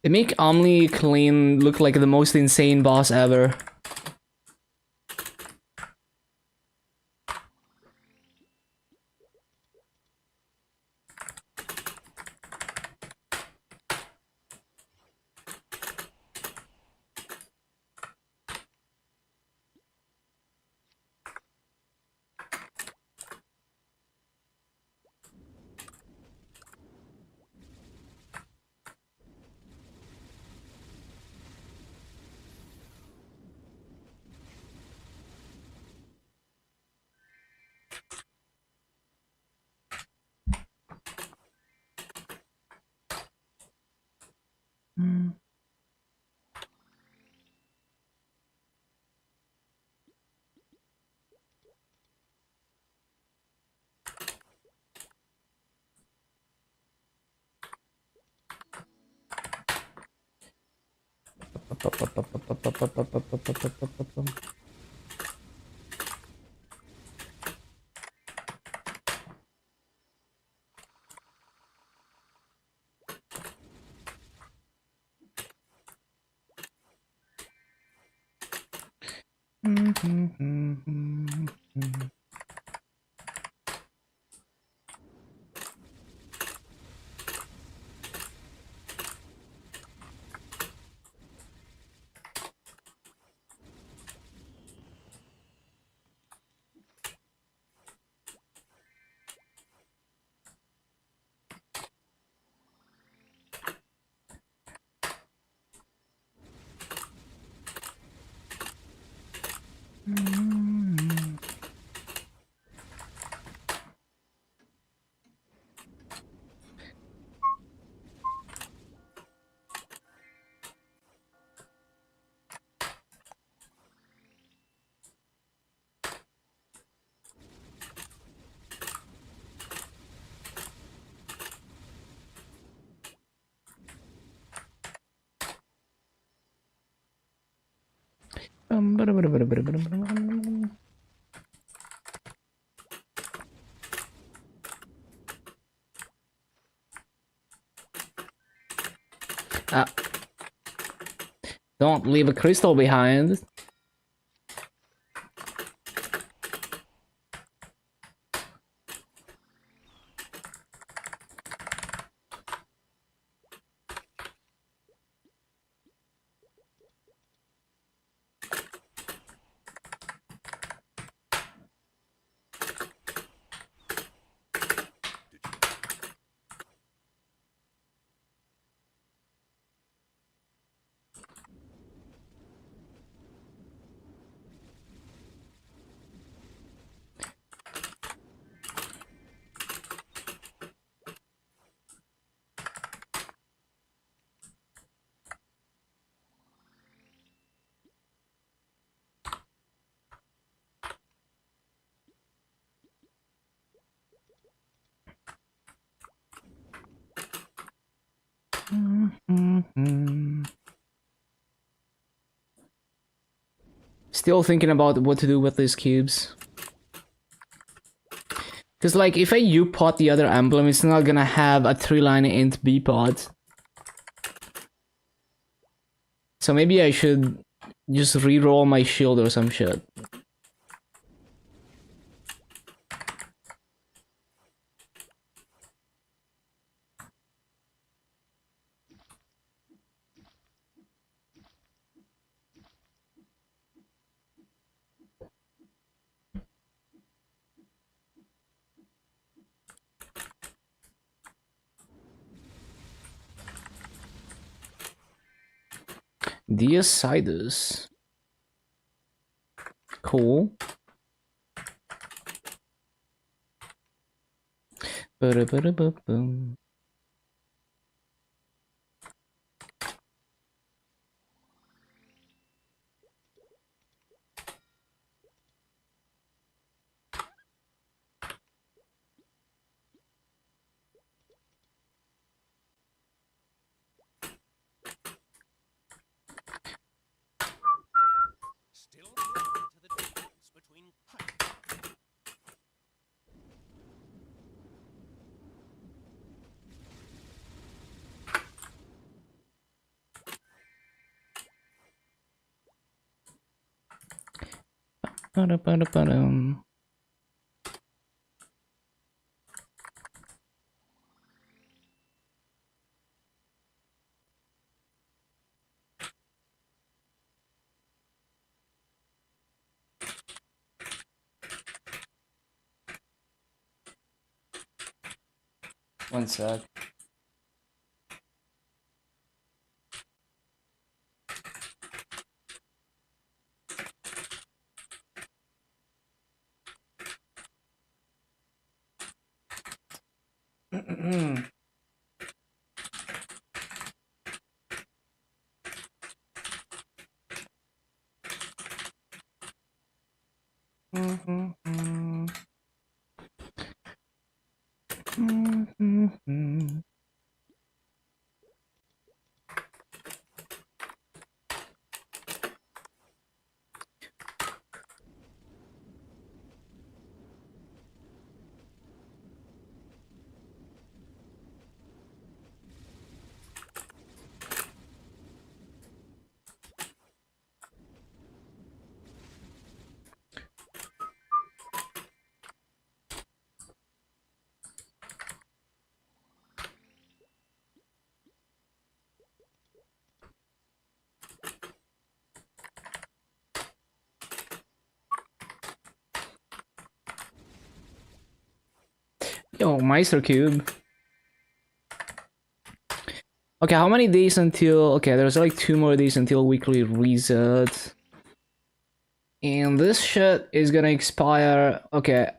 Speaker 1: They make Omni Clean look like the most insane boss ever. Mm. Ah, don't leave a crystal behind. Still thinking about what to do with these cubes. Because, like, if I U-pot the other emblem, it's not gonna have a 3-line int B-pot. So maybe I should just re-roll my shield or some shit. Deocidus. Cool. Ba-da-ba-da-ba-boom.
Speaker 2: Still blind to the difference between
Speaker 1: Ba-da-ba-da-ba-dum. One sec. Yo, Meister Cube. Okay, how many days until... Okay, there's like 2 more days until weekly reset. And this shit is gonna expire... Okay.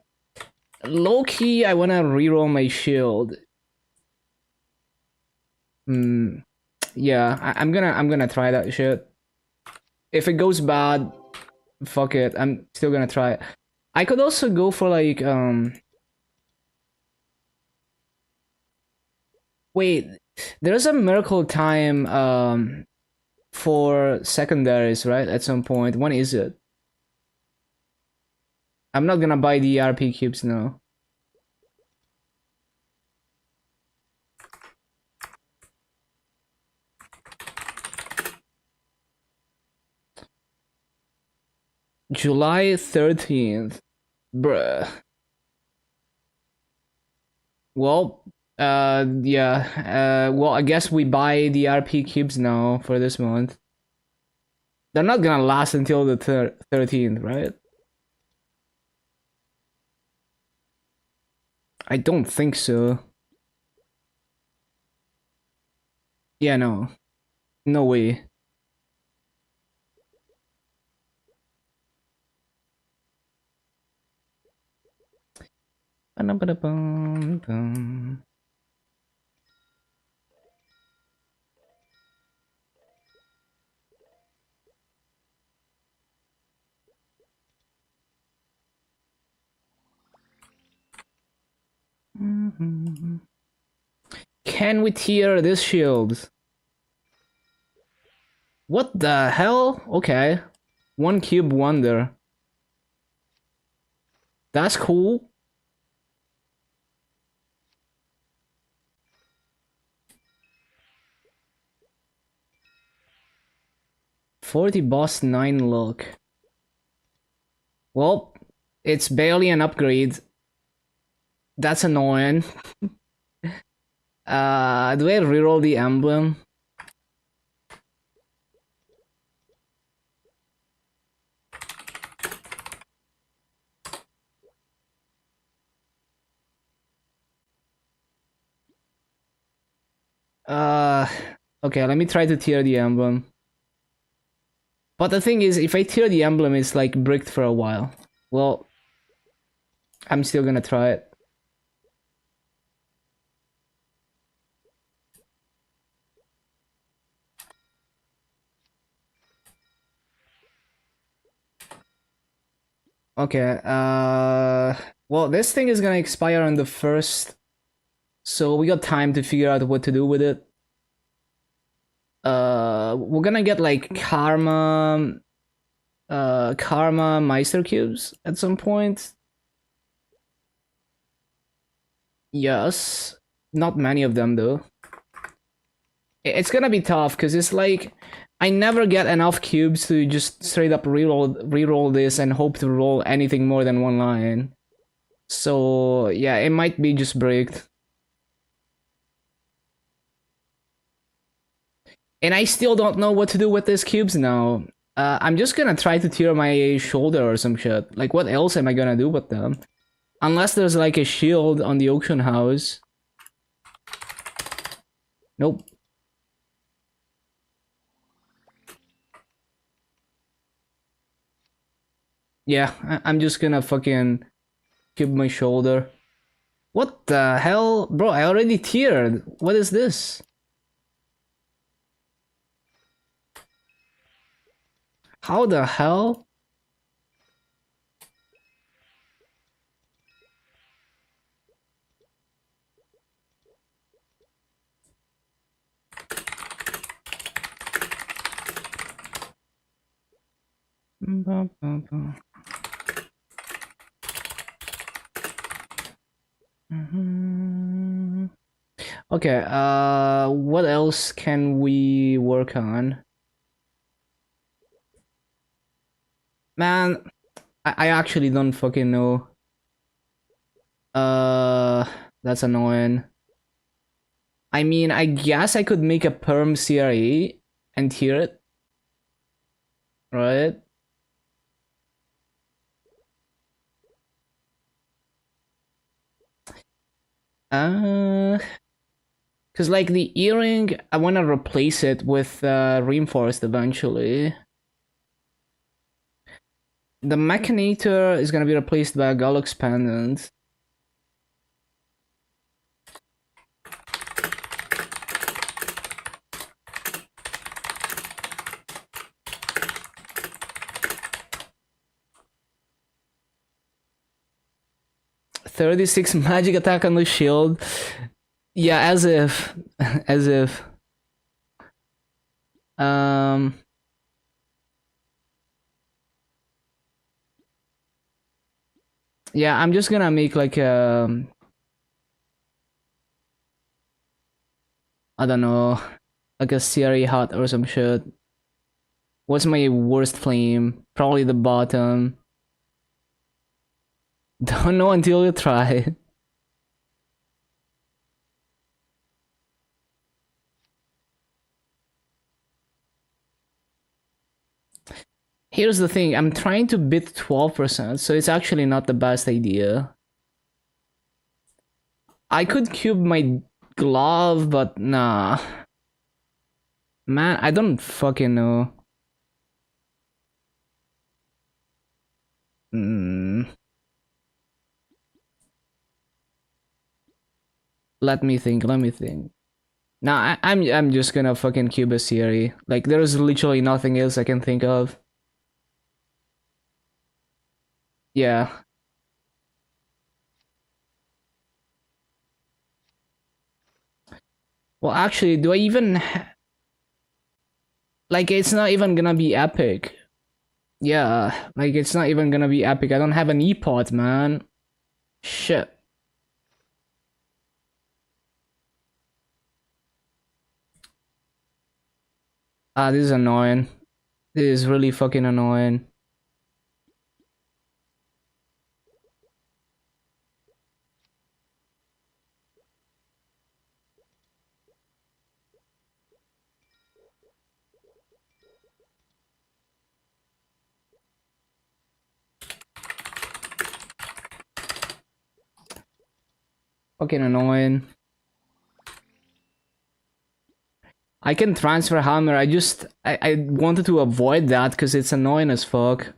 Speaker 1: Low-key, I wanna reroll my shield. Yeah, I'm gonna try that shit. If it goes bad, fuck it. I'm still gonna try it. I could also go for like wait, there's a miracle time for secondaries, right? At some point. When is it? I'm not gonna buy the RP cubes now. July 13th. Bruh. Well, yeah. Well, I guess we buy the RP cubes now for this month. They're not gonna last until the 13th, right? I don't think so. Yeah, no. No way. Ba-dum-ba-da-bum-bum. Can we tier this shield? What the hell? Okay. 1 cube wonder. That's cool. $40 boss 9 look. Well, it's barely an upgrade. That's annoying. Do I reroll the emblem? Okay, let me try to tier the emblem. But the thing is, if I tier the emblem, it's like bricked for a while. Well, I'm still gonna try it. Okay, well, this thing is gonna expire on the 1st, so we got time to figure out what to do with it. We're gonna get like Karma Meister cubes at some point. Yes, not many of them though. It's gonna be tough because it's like I never get enough cubes to just straight up reroll this and hope to roll anything more than 1 line. So yeah, it might be just bricked. And I still don't know what to do with these cubes now. I'm just gonna try to tier my shoulder or some shit. Like, what else am I gonna do with them? Unless there's like a shield on the auction house. Nope. Yeah, I'm just gonna fucking cube my shoulder. What the hell? Bro, I already tiered. What is this? How the hell? Okay, what else can we work on? Man, I actually don't fucking know. Uh, that's annoying. I mean, I guess I could make a perm CRE and hear it, right? Cause like the earring, I wanna replace it with reinforced eventually. The machinator is gonna be replaced by a Gallux pendant. "36 magic attack on the shield." Yeah, as if. As if. Um. Yeah, I'm just gonna make like a. I don't know. Like a Siri hut or some shit. What's my worst flame? Probably the bottom. Don't know until you try. Here's the thing, I'm trying to bid 12%, so it's actually not the best idea. I could cube my glove, but nah. Man, I don't fucking know. Mm. Let me think, let me think. Nah, I'm just gonna fucking cube a Siri. Like, there's literally nothing else I can think of. Yeah. Well, actually, do I even... Like, it's not even gonna be epic. Yeah, like, it's not even gonna be epic. I don't have an E-pot, man. Shit. Ah, this is annoying. This is really fucking annoying. Fucking annoying. I can transfer hammer. I wanted to avoid that because it's annoying as fuck.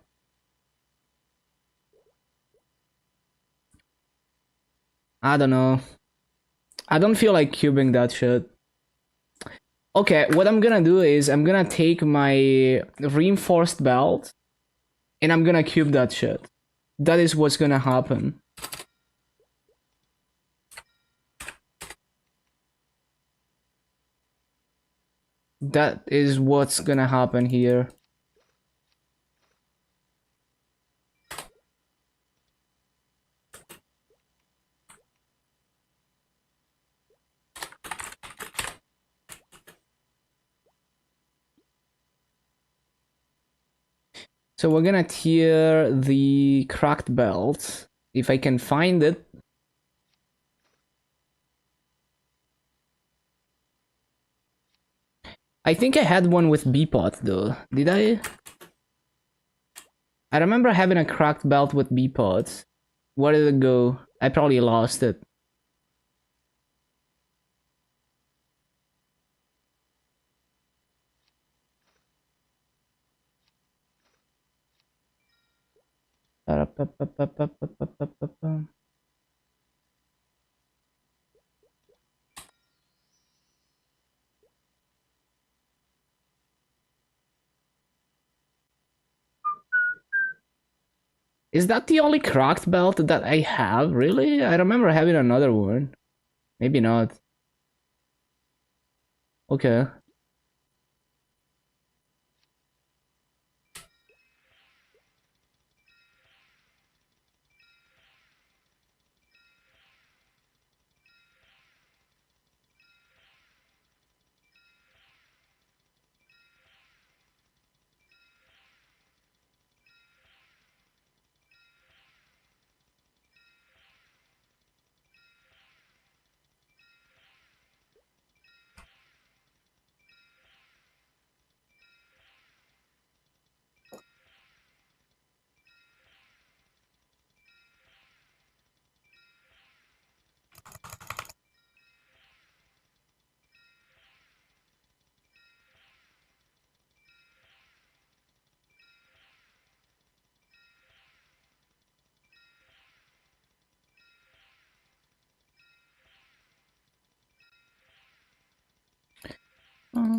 Speaker 1: I don't know. I don't feel like cubing that shit. Okay, what I'm gonna do is I'm gonna take my reinforced belt and I'm gonna cube that shit. That is what's gonna happen. That is what's gonna happen here. So we're gonna tear the cracked belt. If I can find it. I think I had one with B-pot though. Did I? I remember having a cracked belt with B-pods. Where did it go? I probably lost it. Is that the only cracked belt that I have? Really? I remember having another one. Maybe not. Okay.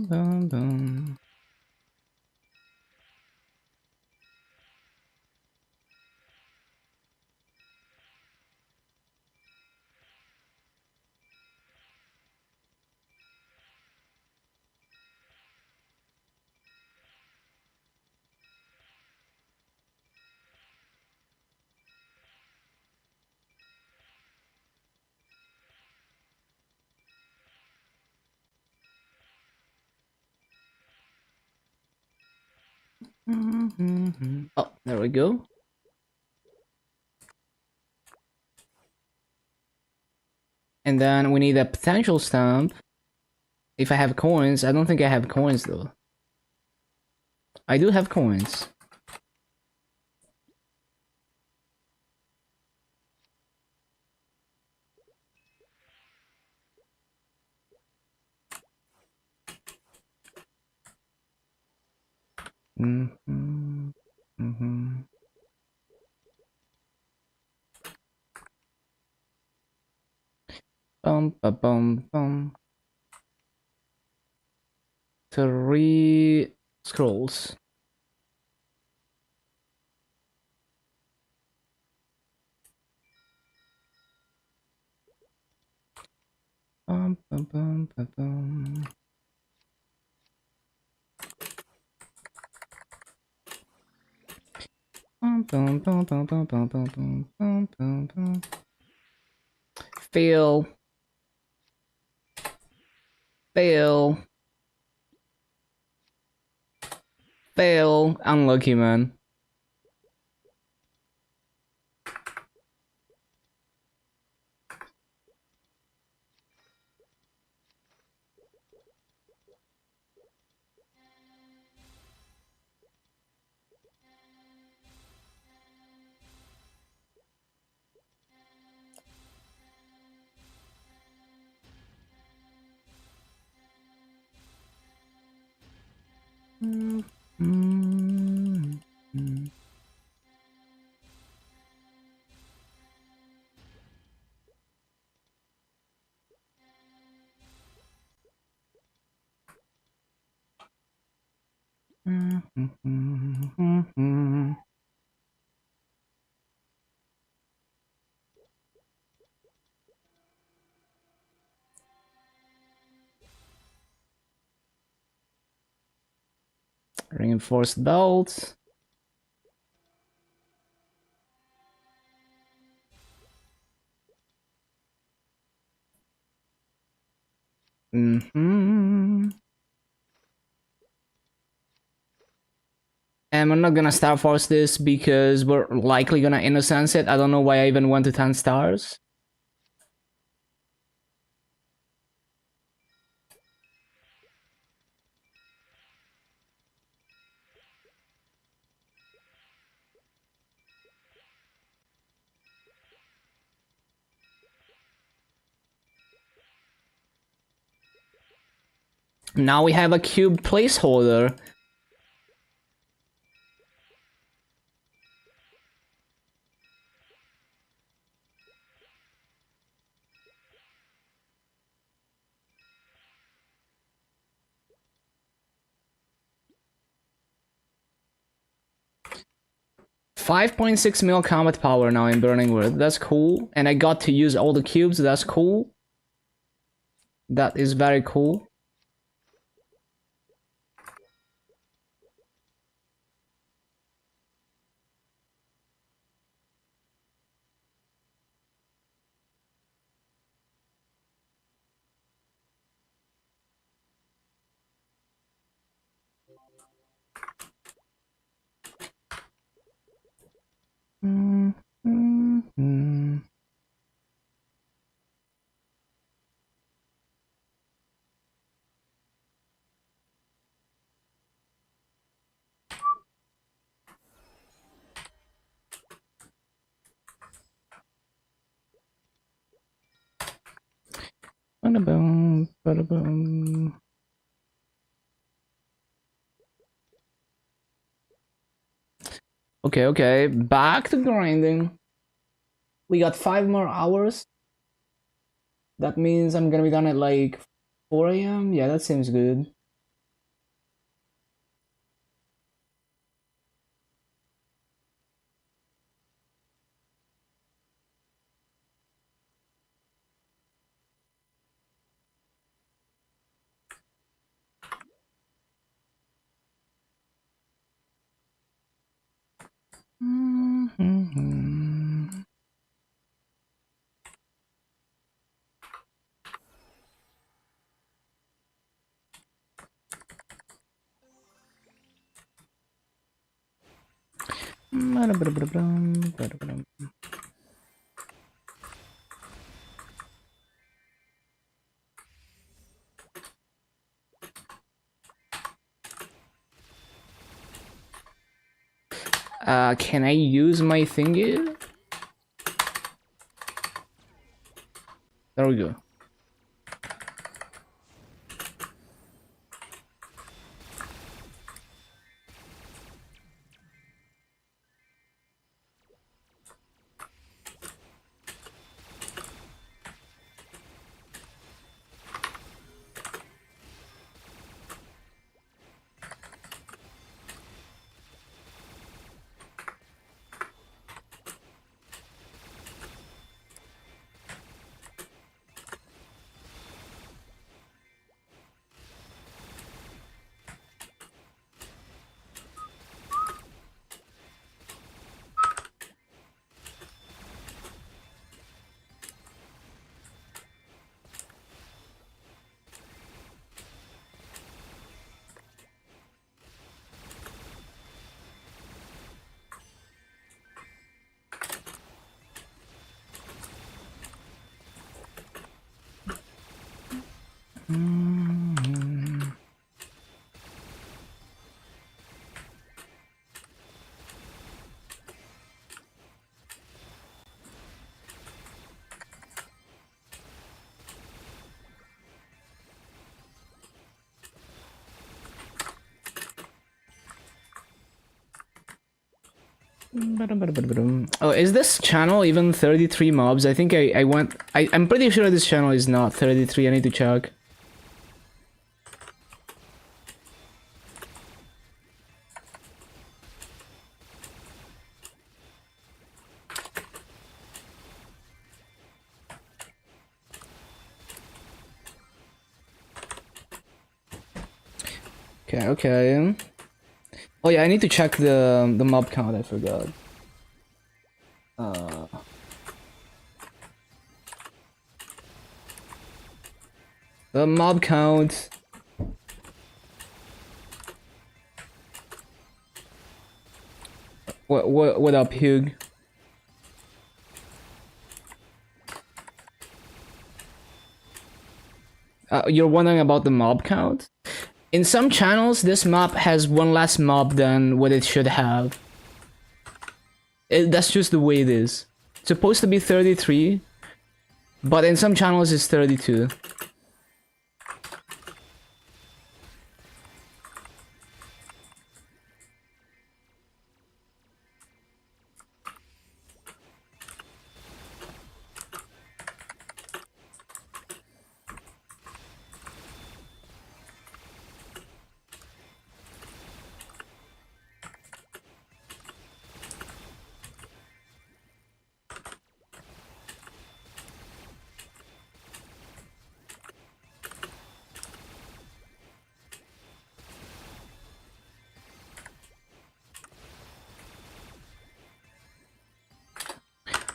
Speaker 1: Bum, bum, bum. Oh, there we go. And then we need a potential stamp. If I have coins, I don't think I have coins though. I do have coins. Bum, ba, bum, bum. 3 scrolls. Bum, bum, bum, bum, bum. Bum, bum, bum, bum, bum, bum, bum, bum, bum, bum. Fail. Fail. Fail. Unlucky, man. Reinforced belts. And we're not gonna star force this because we're likely gonna innocence it. I don't know why I even went to 10 stars. Now we have a cube placeholder. $5.6 mil combat power now in Burning Wood. That's cool. And I got to use all the cubes. That's cool. That is very cool. Ba-da-boom, ba-da-boom. Okay, back to grinding. We got 5 more hours. That means I'm gonna be done at like 4 a.m. Yeah, that seems good. Can I use my thingy? There we go. Oh, is this channel even 33 mobs? I think I went... I'm pretty sure this channel is not 33, I need to check. Okay, okay. Oh yeah, I need to check the mob count, I forgot. The mob count. What up, Hugh? You're wondering about the mob count? In some channels, this map has one less mob than what it should have. That's just the way it is. It's supposed to be 33, but in some channels it's 32.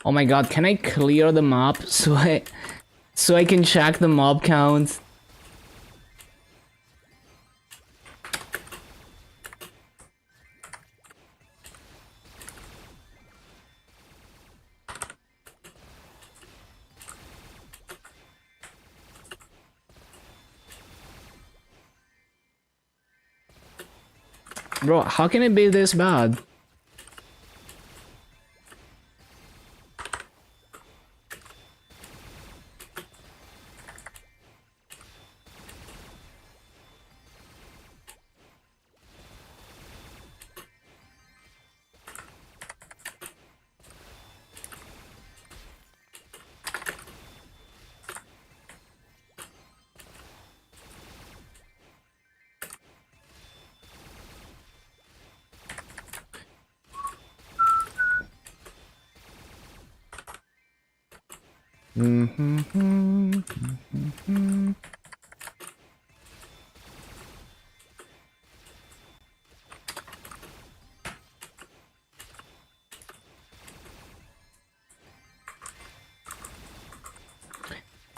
Speaker 1: Oh my god, can I clear the map so I can check the mob count? Bro, how can it be this bad?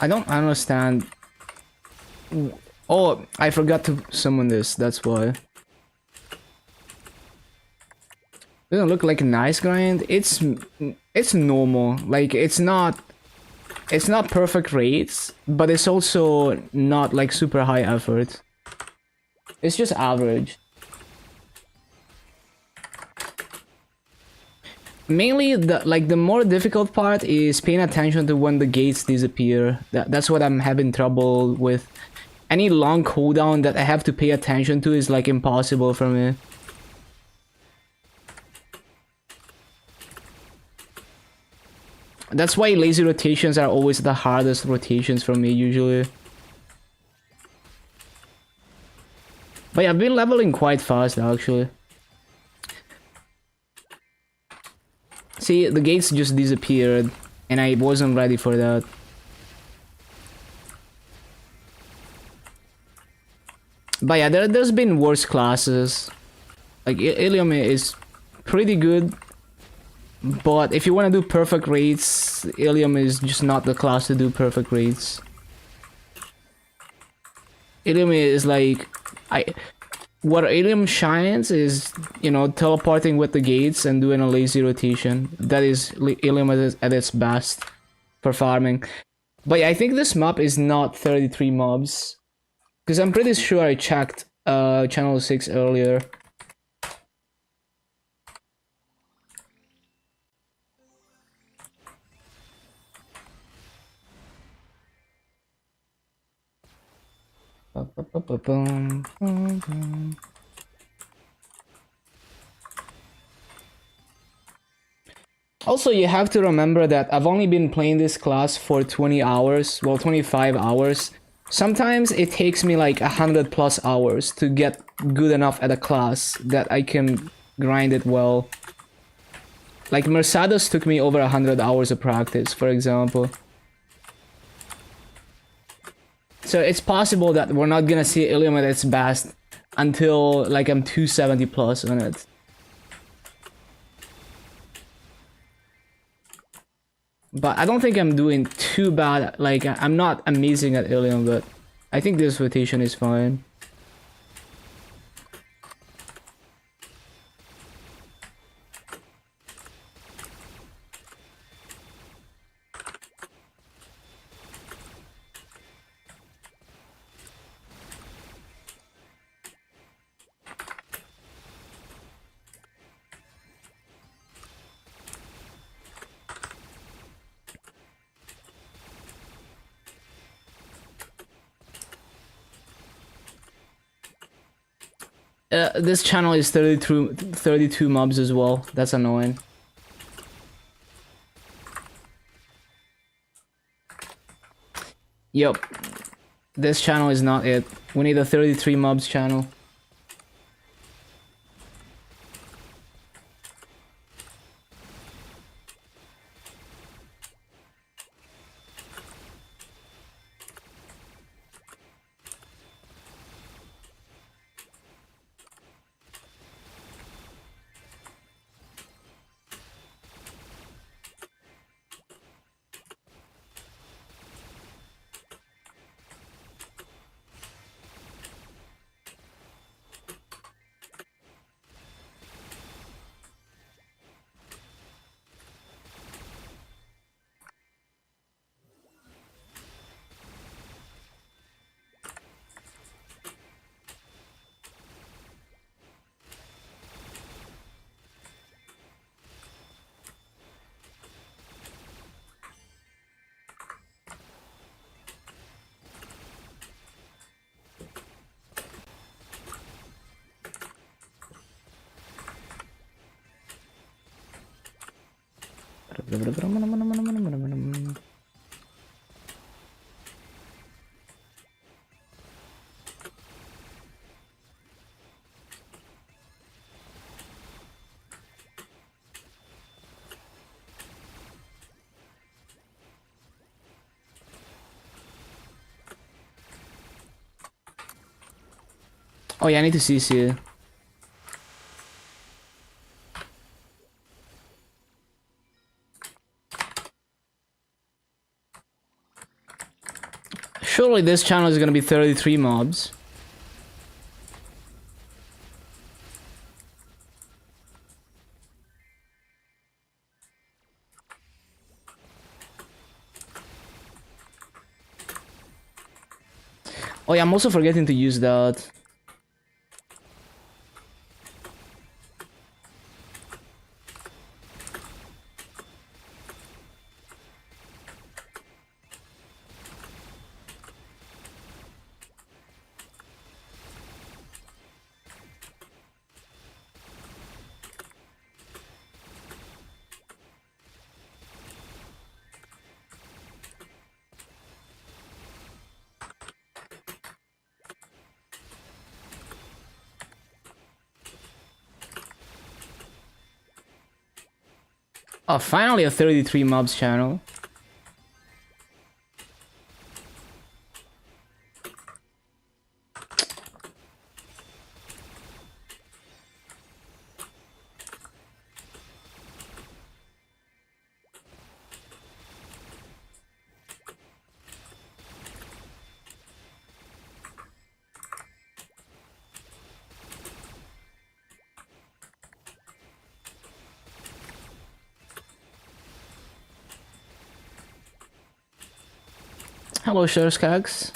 Speaker 1: I don't understand. Oh, I forgot to summon this, that's why. Doesn't look like a nice grind. It's normal. Like it's not perfect rates, but it's also not like super high effort. It's just average. Mainly the more difficult part is paying attention to when the gates disappear. That's what I'm having trouble with. Any long cooldown that I have to pay attention to is like impossible for me. That's why lazy rotations are always the hardest rotations for me usually. But yeah, I've been leveling quite fast actually. See, the gates just disappeared and I wasn't ready for that. But yeah, there's been worse classes. Like illium is pretty good. But if you want to do perfect rates, illium is just not the class to do perfect rates. Illium is like what illium shines is, you know, teleporting with the gates and doing a lazy rotation. That is illium at its best for farming. But yeah, I think this map is not 33 mobs, because I'm pretty sure I checked channel 6 earlier. Also, you have to remember that I've only been playing this class for 20 hours, well, 25 hours. Sometimes it takes me like 100+ hours to get good enough at a class that I can grind it well. Like Mercedes took me over 100 hours of practice, for example. So it's possible that we're not gonna see illium at its best until like I'm 270+ on it. But I don't think I'm doing too bad. Like, I'm not amazing at illium, but I think this rotation is fine. This channel is 32 mobs as well. That's annoying. Yup. This channel is not it. We need a 33 mobs channel. Oh yeah, I need to CC. Surely this channel is gonna be 33 mobs. Oh yeah, I'm also forgetting to use that. Oh, finally a 33 mobs channel. Hello, Shurskags.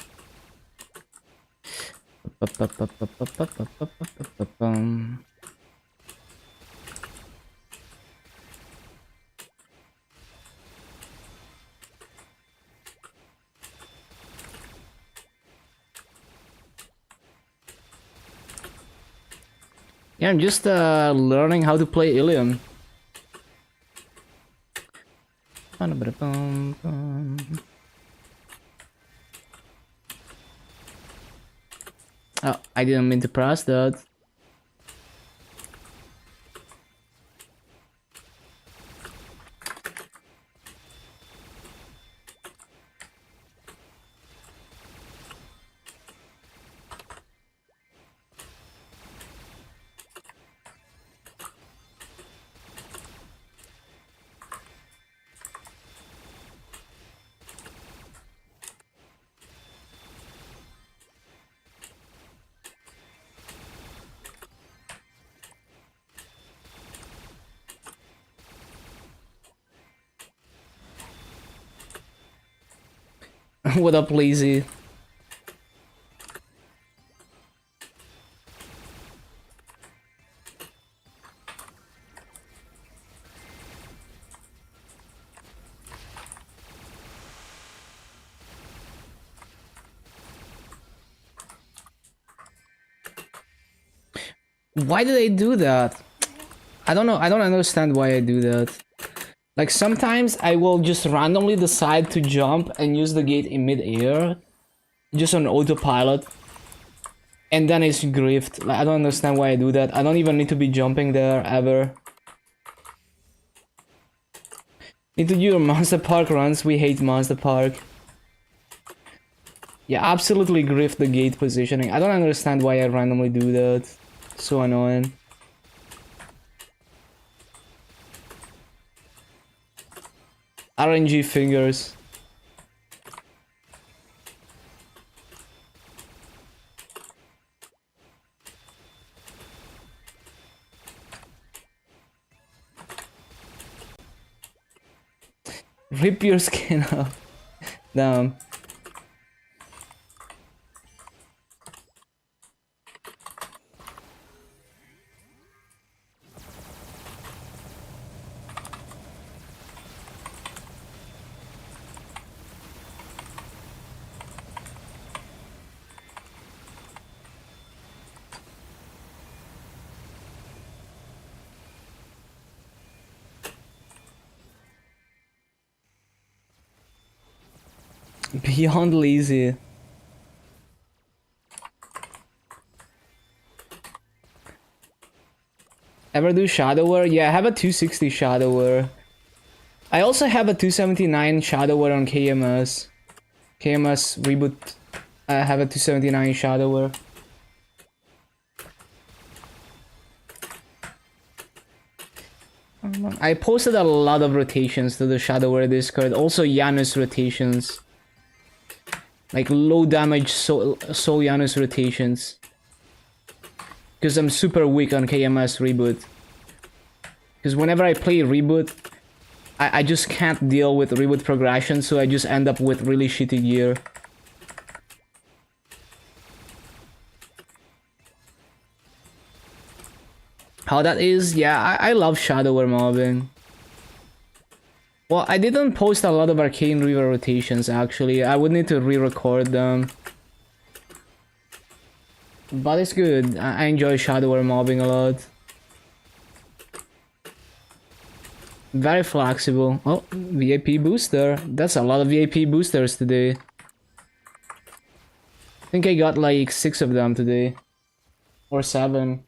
Speaker 1: Yeah, I'm just learning how to play Illium. Oh, I didn't mean to press that. What up, lazy? Why did I do that? I don't know. I don't understand why I do that. Like, sometimes I will just randomly decide to jump and use the gate in mid-air, just on autopilot, and then it's griefed. Like, I don't understand why I do that. I don't even need to be jumping there ever. Need to do your Monster Park runs. We hate Monster Park. Yeah, absolutely grift the gate positioning. I don't understand why I randomly do that. So annoying. RNG fingers. Rip your skin off. Damn. Beyond lazy. Ever do Shadower? Yeah, I have a 260 Shadower. I also have a 279 Shadower on KMS. KMS reboot. I have a 279 Shadower. I posted a lot of rotations to the Shadower Discord. Also Janus rotations. like low damage Soul Janus rotations. Because I'm super weak on KMS reboot. Because whenever I play reboot, I just can't deal with reboot progression, so I just end up with really shitty gear. How that is? Yeah, I love Shadower mobbing. Well, I didn't post a lot of Arcane River rotations actually. I would need to re-record them. But it's good. I enjoy Shadower mobbing a lot. Very flexible. Oh, VIP booster. That's a lot of VIP boosters today. I think I got like 6 of them today. Or 7.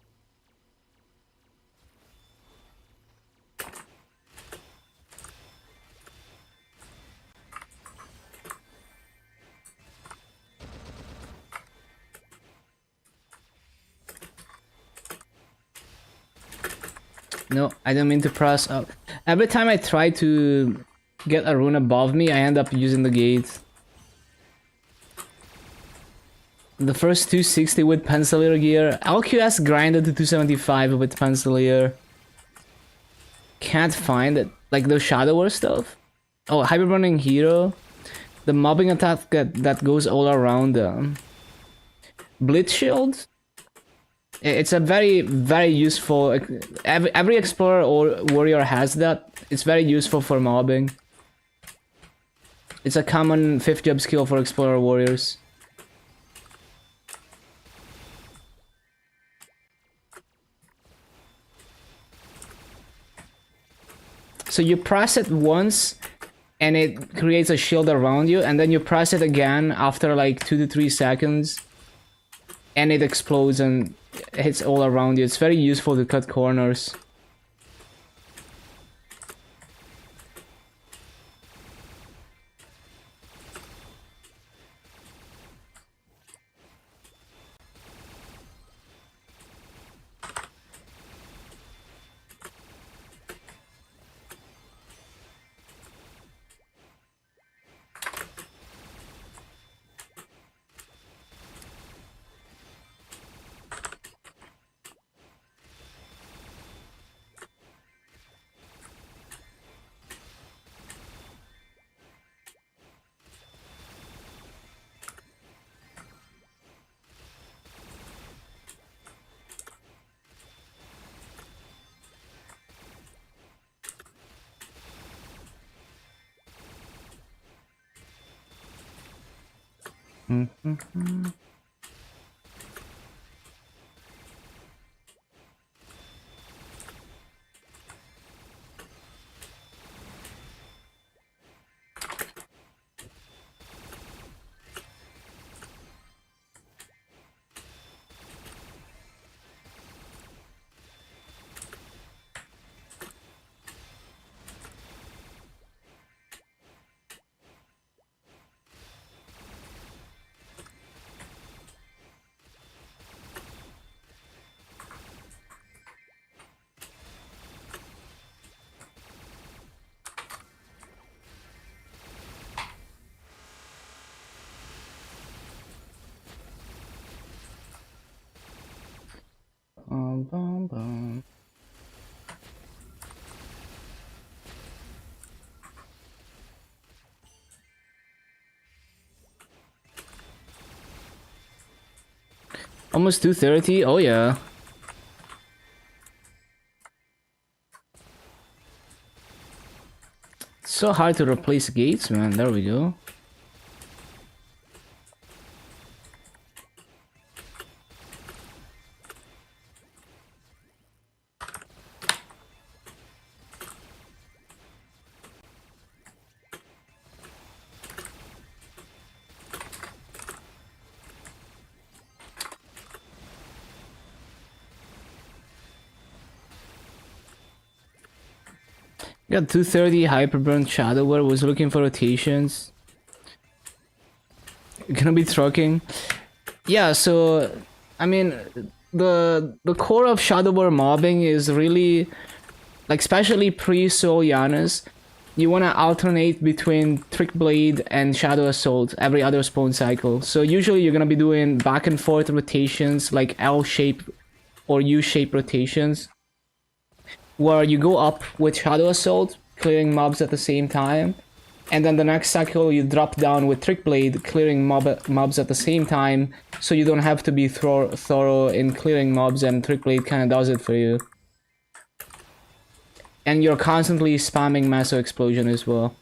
Speaker 1: No, I don't mean to press up. Every time I try to get a rune above me, I end up using the gate. The first 260 with Pencilier gear. LQS grinded to 275 with Pencilier. Can't find it. Like the Shadower stuff. Oh, Hyperburning Hero. The mobbing attack that goes all around them. Blitz Shield. It's a very, very useful... Every Explorer or Warrior has that. It's very useful for mobbing. It's a common 5th job skill for Explorer Warriors. So you press it once and it creates a shield around you, and then you press it again after like 2 to 3 seconds and it explodes and hits all around you. It's very useful to cut corners. Bum, bum. Almost 230. Oh yeah. It's so hard to replace gates, man. There we go. Got 230 Hyperburn Shadower, was looking for rotations. Gonna be trucking. Yeah, so I mean the core of Shadower mobbing is really like, especially pre Soul Janus, you want to alternate between Trick Blade and Shadow Assault every other spawn cycle. So usually you're gonna be doing back and forth rotations, like L-shape or U-shape rotations, where you go up with Shadow Assault, clearing mobs at the same time, and then the next cycle you drop down with Trick Blade, clearing mobs at the same time, so you don't have to be thorough in clearing mobs, and Trick Blade kind of does it for you. And you're constantly spamming Massive Explosion as well.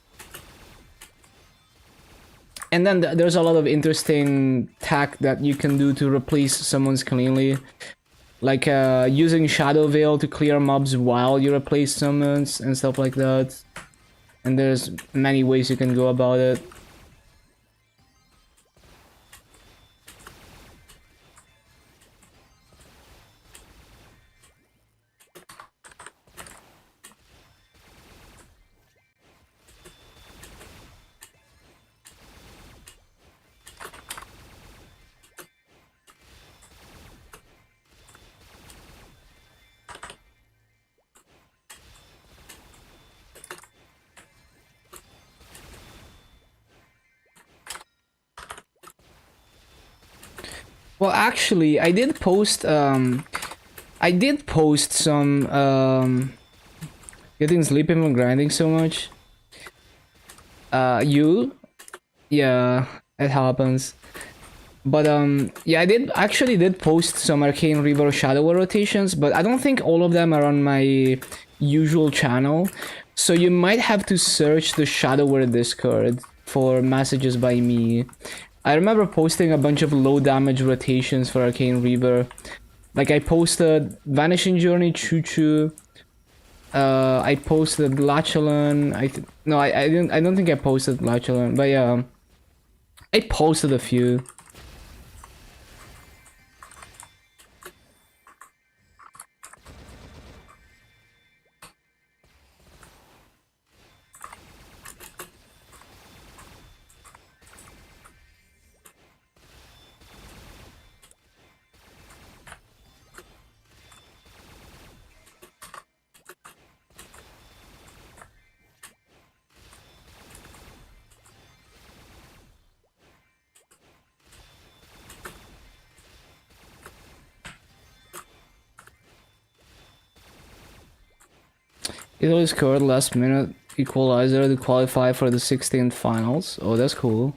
Speaker 1: And then there's a lot of interesting tech that you can do to replace summons cleanly. Like using Shadow Veil to clear mobs while you replace summons and stuff like that. And there's many ways you can go about it. Well, actually, I did post some getting sleepy from grinding so much. Yeah, it happens. But yeah, I did post some Arcane Reaver Shadow War rotations, but I don't think all of them are on my usual channel. So you might have to search the Shadow War Discord for messages by me. I remember posting a bunch of low damage rotations for Arcane Reaver. Like I posted Vanishing Journey Choo Choo. I posted Lachlan. No, I didn't. I don't think I posted Lachlan, but yeah, I posted a few. Italy scored last minute equalizer to qualify for the 16th finals. Oh, that's cool.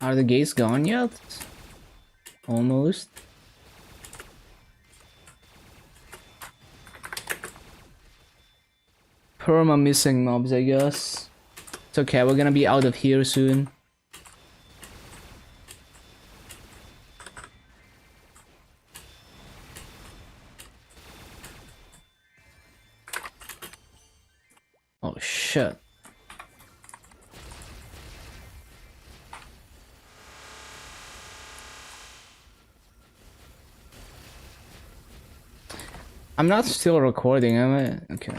Speaker 1: Are the gates gone yet? Almost. Perma missing mobs, I guess. It's okay, we're gonna be out of here soon. Oh shit. I'm not still recording, am I? Okay.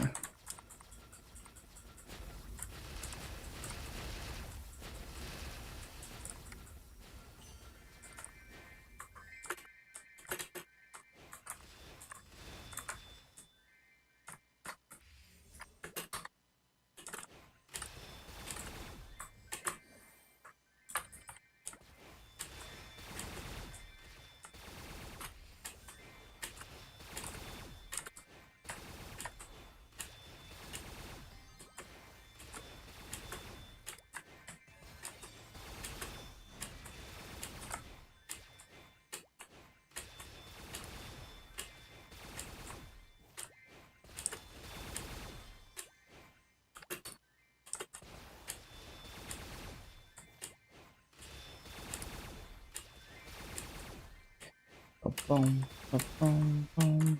Speaker 1: Boom, boom, boom.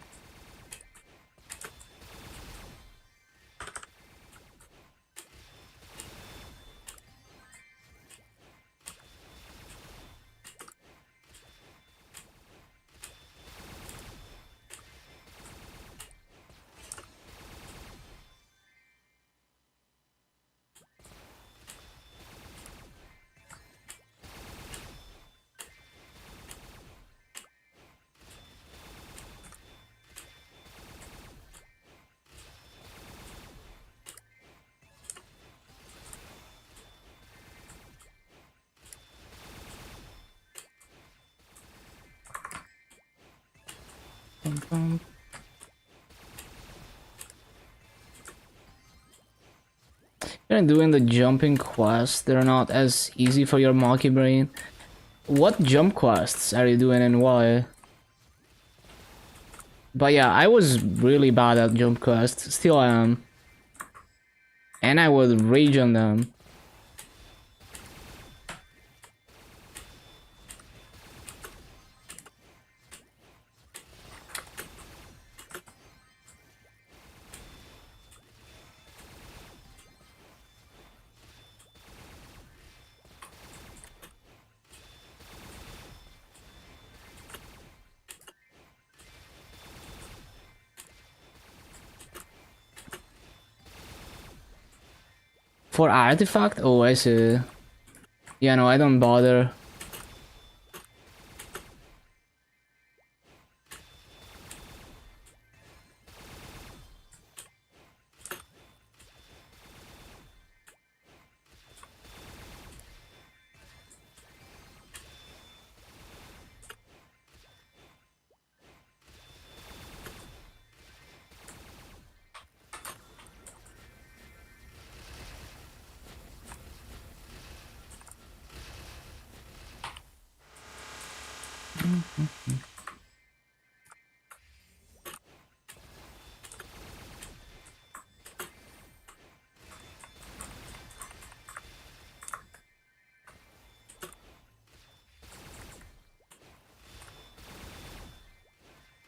Speaker 1: Boom, boom. You're doing the jumping quests, they're not as easy for your monkey brain. What jump quests are you doing and why? But yeah, I was really bad at jump quests, still am. And I would rage on them. For artifact? Oh, I see. Yeah, no, I don't bother.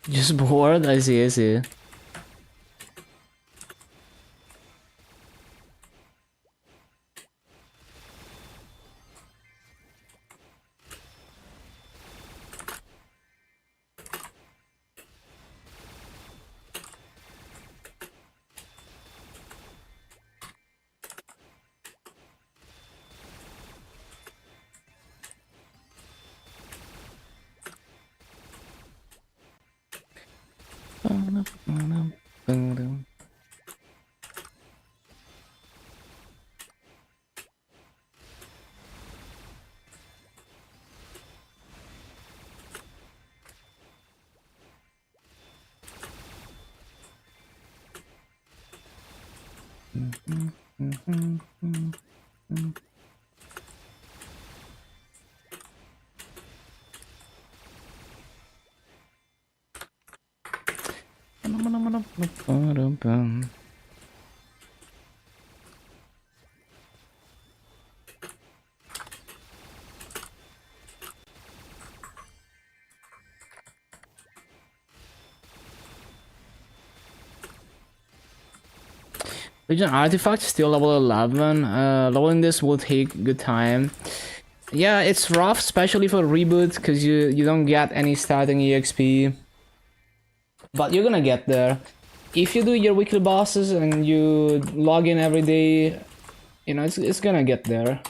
Speaker 1: Just bored? I see, I see. Legion artifact still level 11. Leveling this will take good time. Yeah, it's rough, especially for reboot, because you don't get any starting EXP. But you're gonna get there. If you do your weekly bosses and you log in every day, you know, it's gonna get there.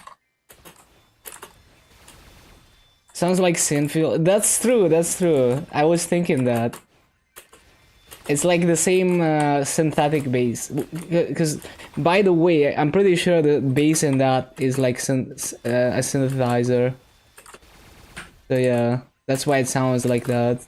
Speaker 1: Sounds like Sinfield. That's true, that's true. I was thinking that. It's like the same synthetic bass. Because, by the way, I'm pretty sure the bass in that is like a synthesizer. So yeah, that's why it sounds like that.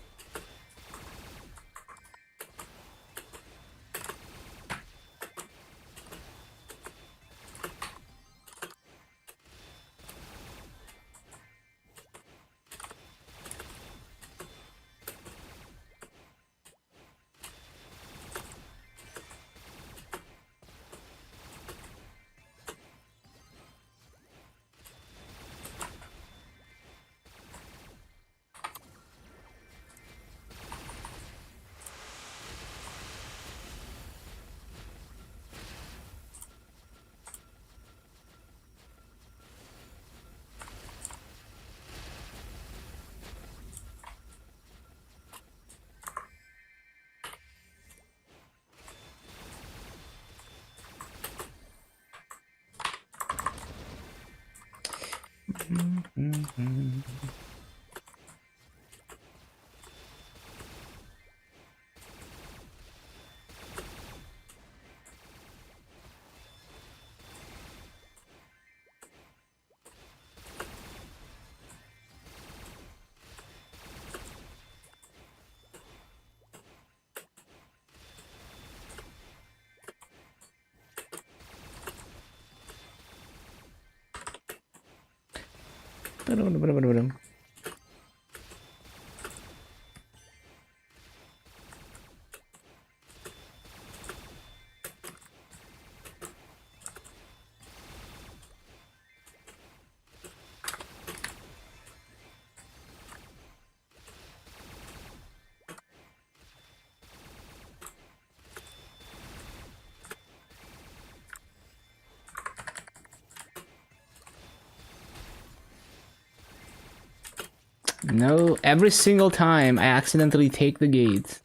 Speaker 1: No, every single time I accidentally take the gate.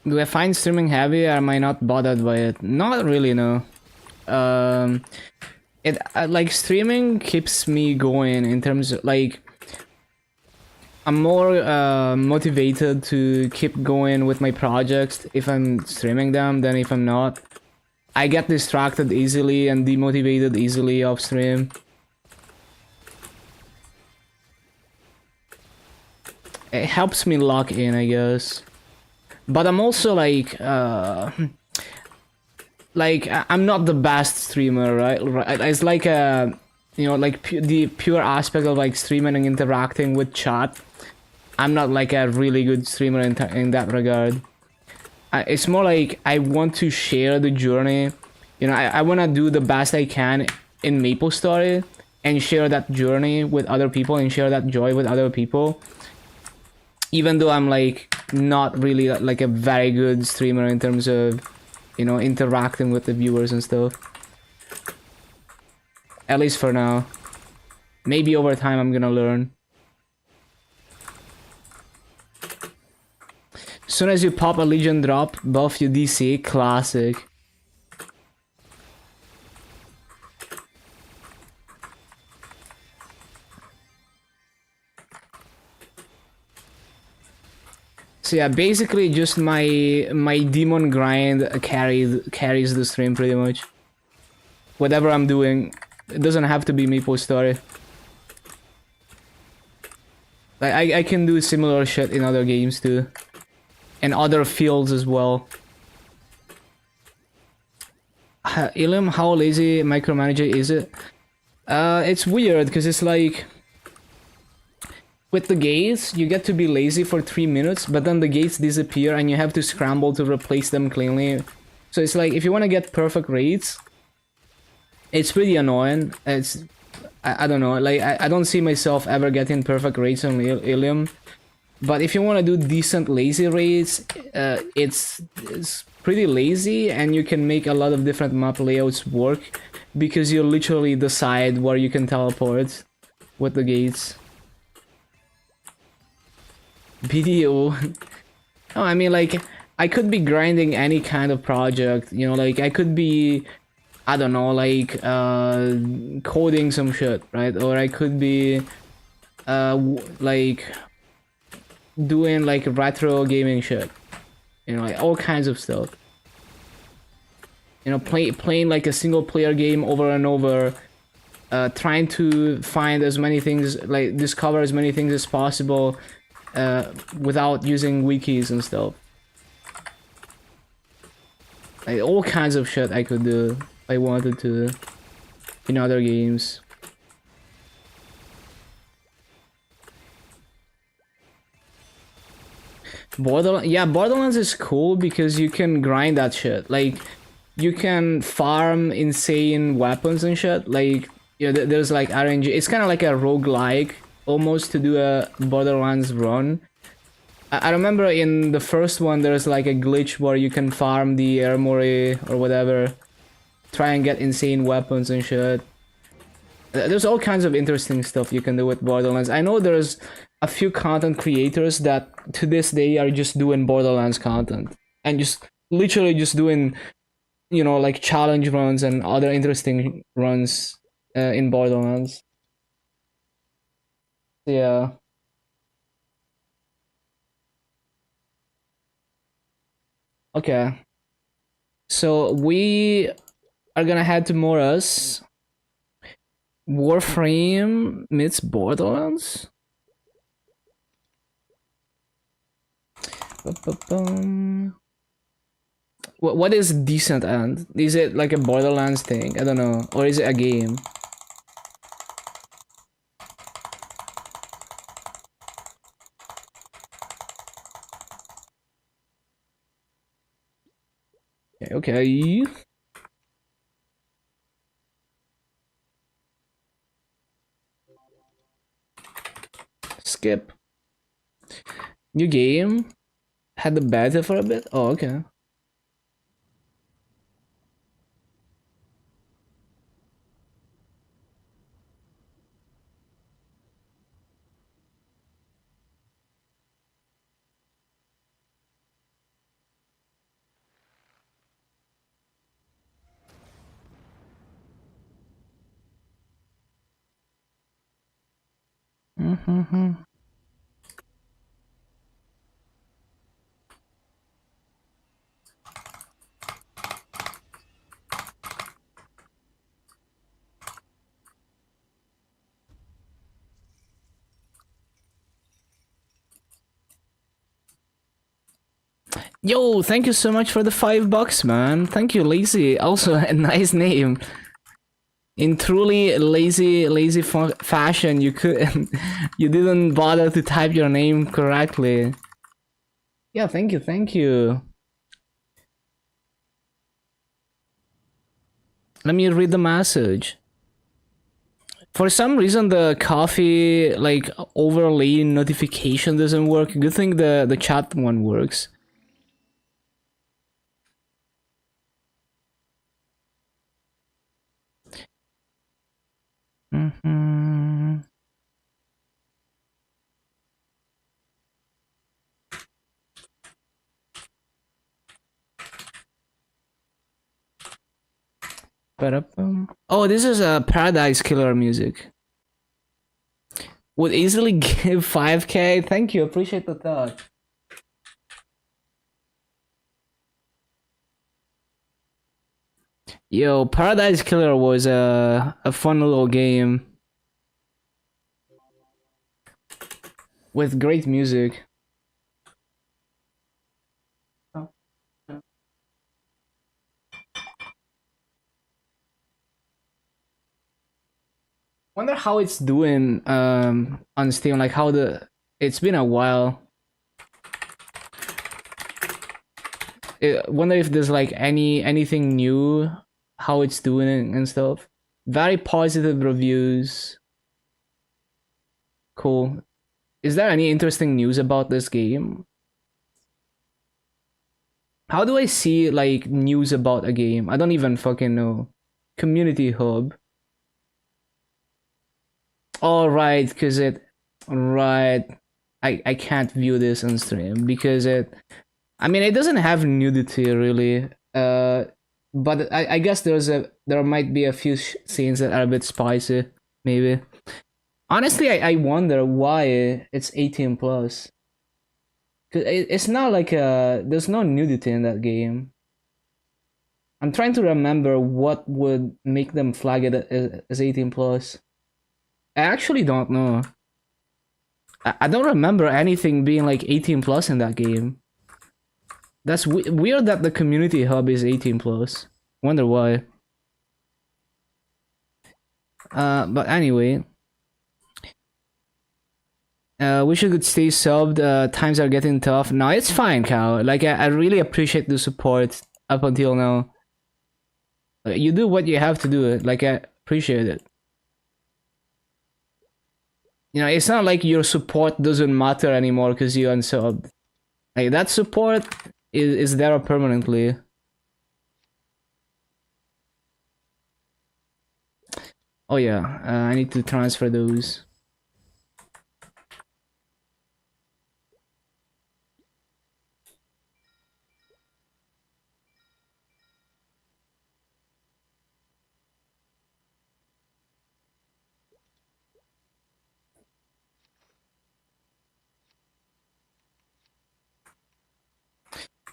Speaker 1: Do I find streaming heavy or am I not bothered by it? Not really, no. It like streaming keeps me going in terms of like I'm more motivated to keep going with my projects if I'm streaming them than if I'm not. I get distracted easily and demotivated easily off stream. It helps me lock in, I guess. But I'm also like I'm not the best streamer, right? It's like you know, like the pure aspect of like streaming and interacting with chat. I'm not like a really good streamer in that regard. It's more like I want to share the journey. You know, I want to do the best I can in MapleStory and share that journey with other people and share that joy with other people. Even though I'm like not really like a very good streamer in terms of, you know, interacting with the viewers and stuff. At least for now. Maybe over time I'm gonna learn. Soon as you pop a Legion drop, buff your DC, classic. So yeah, basically just my demon grind carries the stream pretty much. Whatever I'm doing, it doesn't have to be MapleStory. Like I can do similar shit in other games too. And other fields as well. Illium, how lazy micromanager is it? It's weird because it's like with the gates, you get to be lazy for 3 minutes, but then the gates disappear and you have to scramble to replace them cleanly. So it's like, if you want to get perfect rates, it's pretty annoying. I don't know, like, I don't see myself ever getting perfect rates on Illium. But if you want to do decent lazy raids, it's pretty lazy, and you can make a lot of different map layouts work because you literally decide where you can teleport with the gates. BDO. No, I mean, like, I could be grinding any kind of project, you know, like, I could be, I don't know, like, coding some shit, right? Or I could be, like, doing like retro gaming shit, you know, like all kinds of stuff. You know, playing like a single player game over and over, trying to find as many things, like discover as many things as possible, without using wikis and stuff. Like all kinds of shit I could do if I wanted to in other games. Borderlands, yeah, Borderlands is cool because you can grind that shit. Like, you can farm insane weapons and shit. Like, you know, there's like RNG. It's kind of like a roguelike almost to do a Borderlands run. I remember in the first one there's like a glitch where you can farm the armory or whatever, try and get insane weapons and shit. There's all kinds of interesting stuff you can do with Borderlands. I know there's a few content creators that to this day are just doing Borderlands content and just literally just doing, you know, like challenge runs and other interesting runs in Borderlands. Yeah. Okay. So we are gonna head to Mora's. Warframe meets Borderlands. Ba-ba-bum. What is decent end? Is it like a Borderlands thing? I don't know. Or is it a game? Okay. Okay. Skip. New game. Had the beta for a bit. Oh, okay. Mm-hmm. Yo, thank you so much for the $5, man. Thank you, Lazy. Also, a nice name. In truly lazy fashion, you could, you didn't bother to type your name correctly. Yeah, thank you, thank you. Let me read the message. For some reason, the coffee like overlay notification doesn't work. Good thing the chat one works. Mm-hmm. Oh, this is a Paradise Killer music. Would easily give 5k. Thank you, appreciate the thought. Yo, Paradise Killer was a fun little game with great music. Wonder how it's doing on Steam, like how it's been a while. Wonder if there's like anything new, how it's doing and stuff. Very positive reviews. Cool. Is there any interesting news about this game? How do I see like news about a game? I don't even fucking know. Community hub. All right, because it right. I can't view this on stream because I mean it doesn't have nudity really. But I guess there might be a few scenes that are a bit spicy, maybe. Honestly, I wonder why it's 18 plus. Cause it's not like there's no nudity in that game. I'm trying to remember what would make them flag it as 18 plus. I actually don't know. I don't remember anything being like 18 plus in that game. That's weird that the community hub is 18 plus. Wonder why. But anyway. Wish you could stay subbed. Times are getting tough. No, it's fine, Cow. Like, I really appreciate the support up until now. You do what you have to do. Like, I appreciate it. You know, it's not like your support doesn't matter anymore because you unsubbed. Like, that support is there permanently. Oh yeah, I need to transfer those.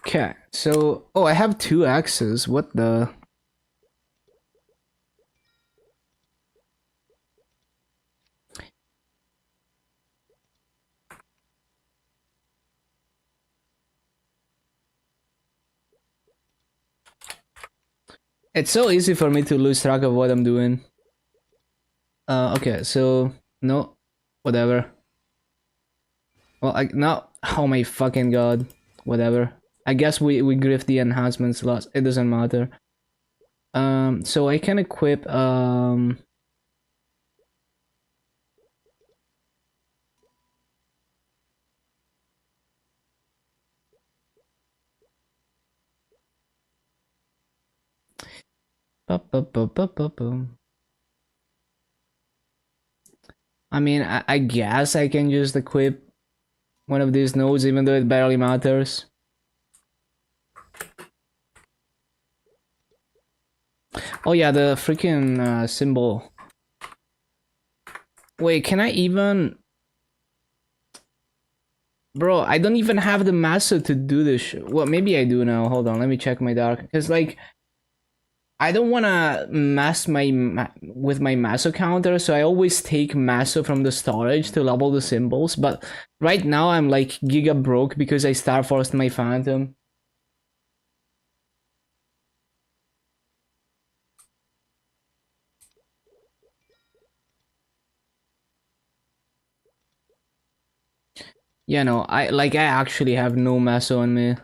Speaker 1: Okay, so oh, I have 2 axes. What the? It's so easy for me to lose track of what I'm doing. Okay, so no, whatever. Well, no. Oh my fucking god, whatever. I guess we grift the enhancement slots. It doesn't matter. So I can equip I mean, I guess I can just equip one of these nodes, even though it barely matters. Oh yeah, the freaking symbol. Wait, can I even? Bro, I don't even have the master to do this. Well, maybe I do now. Hold on, let me check my dark. Cause like, I don't wanna mess with my maso counter, so I always take maso from the storage to level the symbols. But right now I'm like giga broke because I star forced my phantom. Yeah, no, I actually have no maso on me.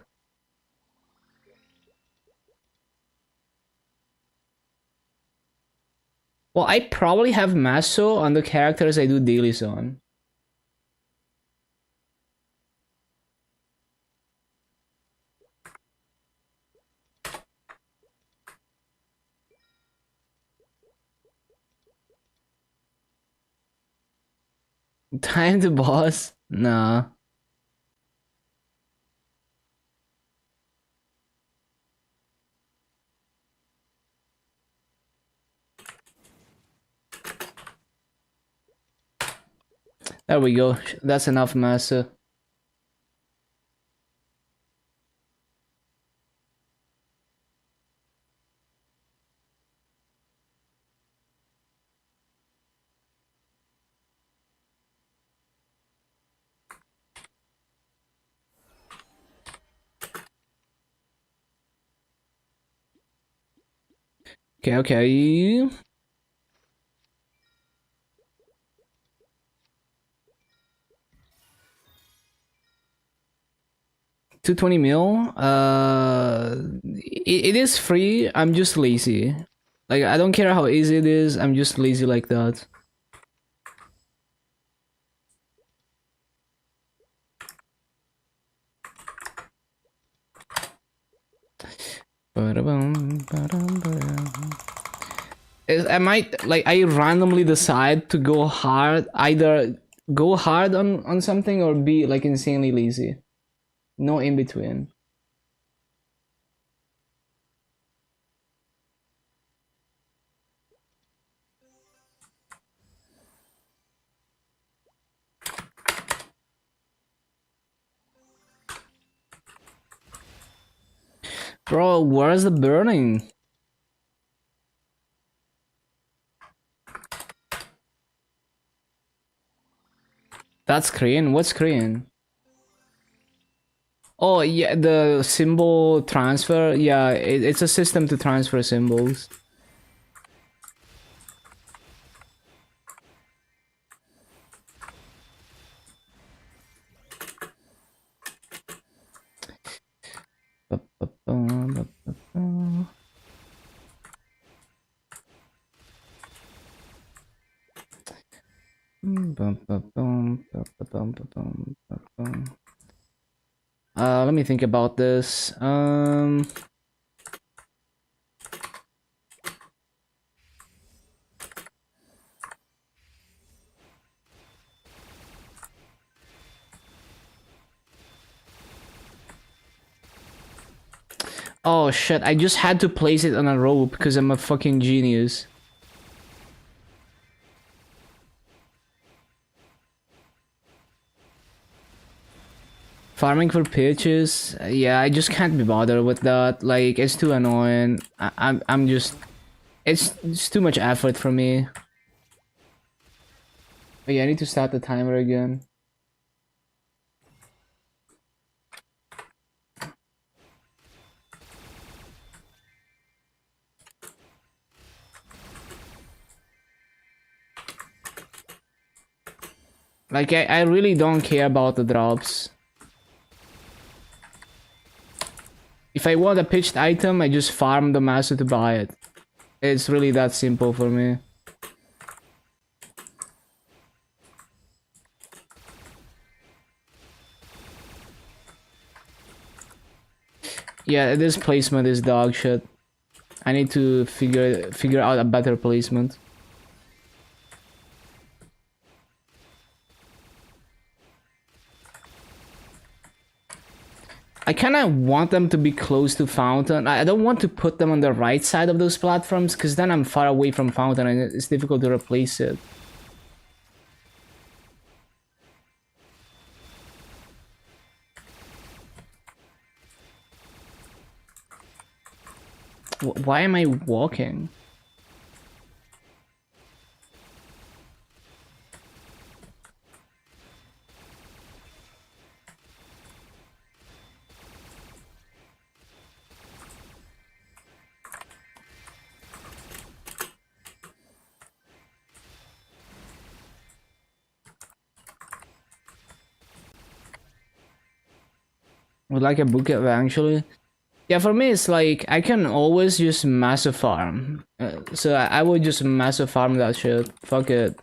Speaker 1: Well, I probably have maso on the characters I do dailies on. Time to boss? Nah. There we go. That's enough maso. Okay, okay. 220 mil. It is free. I'm just lazy. Like, I don't care how easy it is. I'm just lazy like that. I might, like, I randomly decide to go hard, either go hard on something or be like insanely lazy. No in between. Bro, where's the burning? That's Korean. What's Korean? Oh yeah, the symbol transfer. Yeah, it's a system to transfer symbols. Let me think about this. Oh shit, I just had to place it on a rope because I'm a fucking genius. Farming for pitches, yeah, I just can't be bothered with that. Like, it's too annoying. I'm just, it's too much effort for me. Oh yeah, I need to start the timer again. Like, I really don't care about the drops. If I want a pitched item, I just farm the master to buy it. It's really that simple for me. Yeah, this placement is dog shit. I need to figure out a better placement. I kind of want them to be close to fountain. I don't want to put them on the right side of those platforms because then I'm far away from fountain and it's difficult to replace it. Why am I walking? Would like a book eventually. Yeah, for me it's like I can always just massive farm. So I would just massive farm that shit. Fuck it.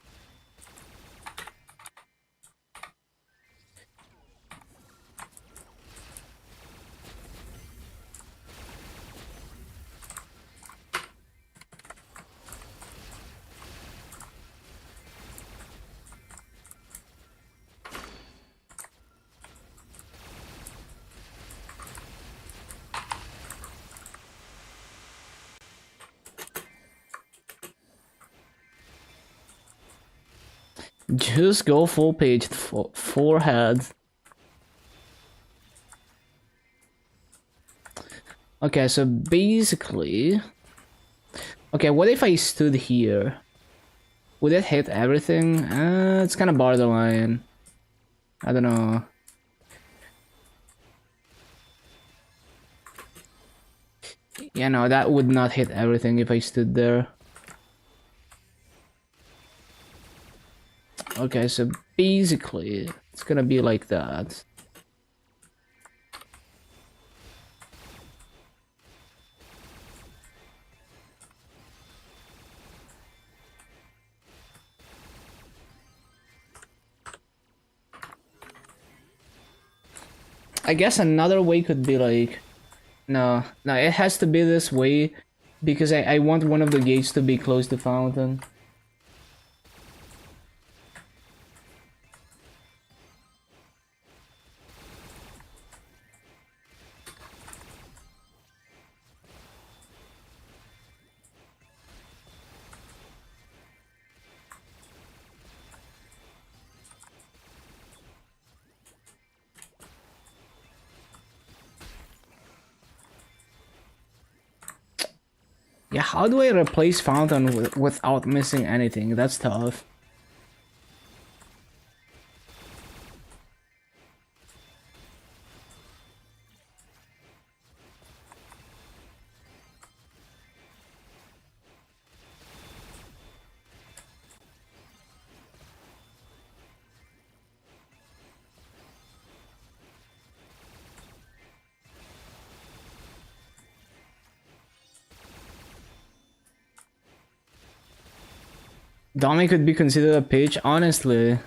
Speaker 1: Just go full page, forehead. Okay, so basically... Okay, what if I stood here? Would it hit everything? It's kind of borderline. I don't know. Yeah, no, that would not hit everything if I stood there. Okay, so basically, it's gonna be like that. I guess another way could be like, no, it has to be this way because I want one of the gates to be close to fountain. Yeah, how do I replace fountain without missing anything? That's tough. Dummy could be considered a pitch, honestly.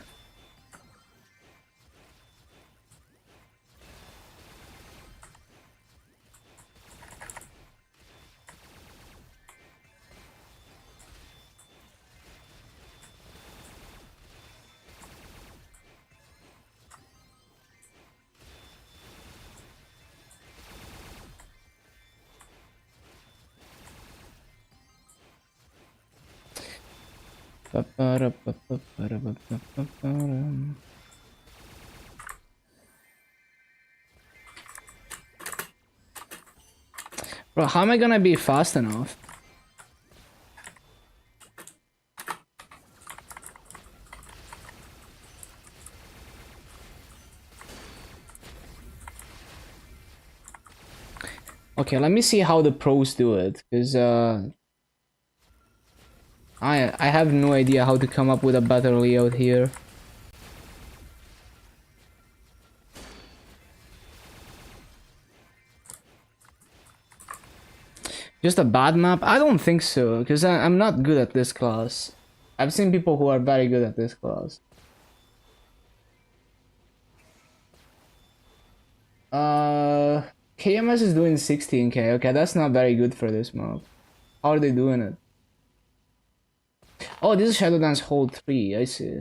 Speaker 1: Bro, how am I gonna be fast enough? Okay, let me see how the pros do it, because I have no idea how to come up with a better layout here. Just a bad map? I don't think so, because I'm not good at this class. I've seen people who are very good at this class. KMS is doing 16k. Okay, that's not very good for this map. How are they doing it? Oh, this is Shadow Dance Hold 3, I see.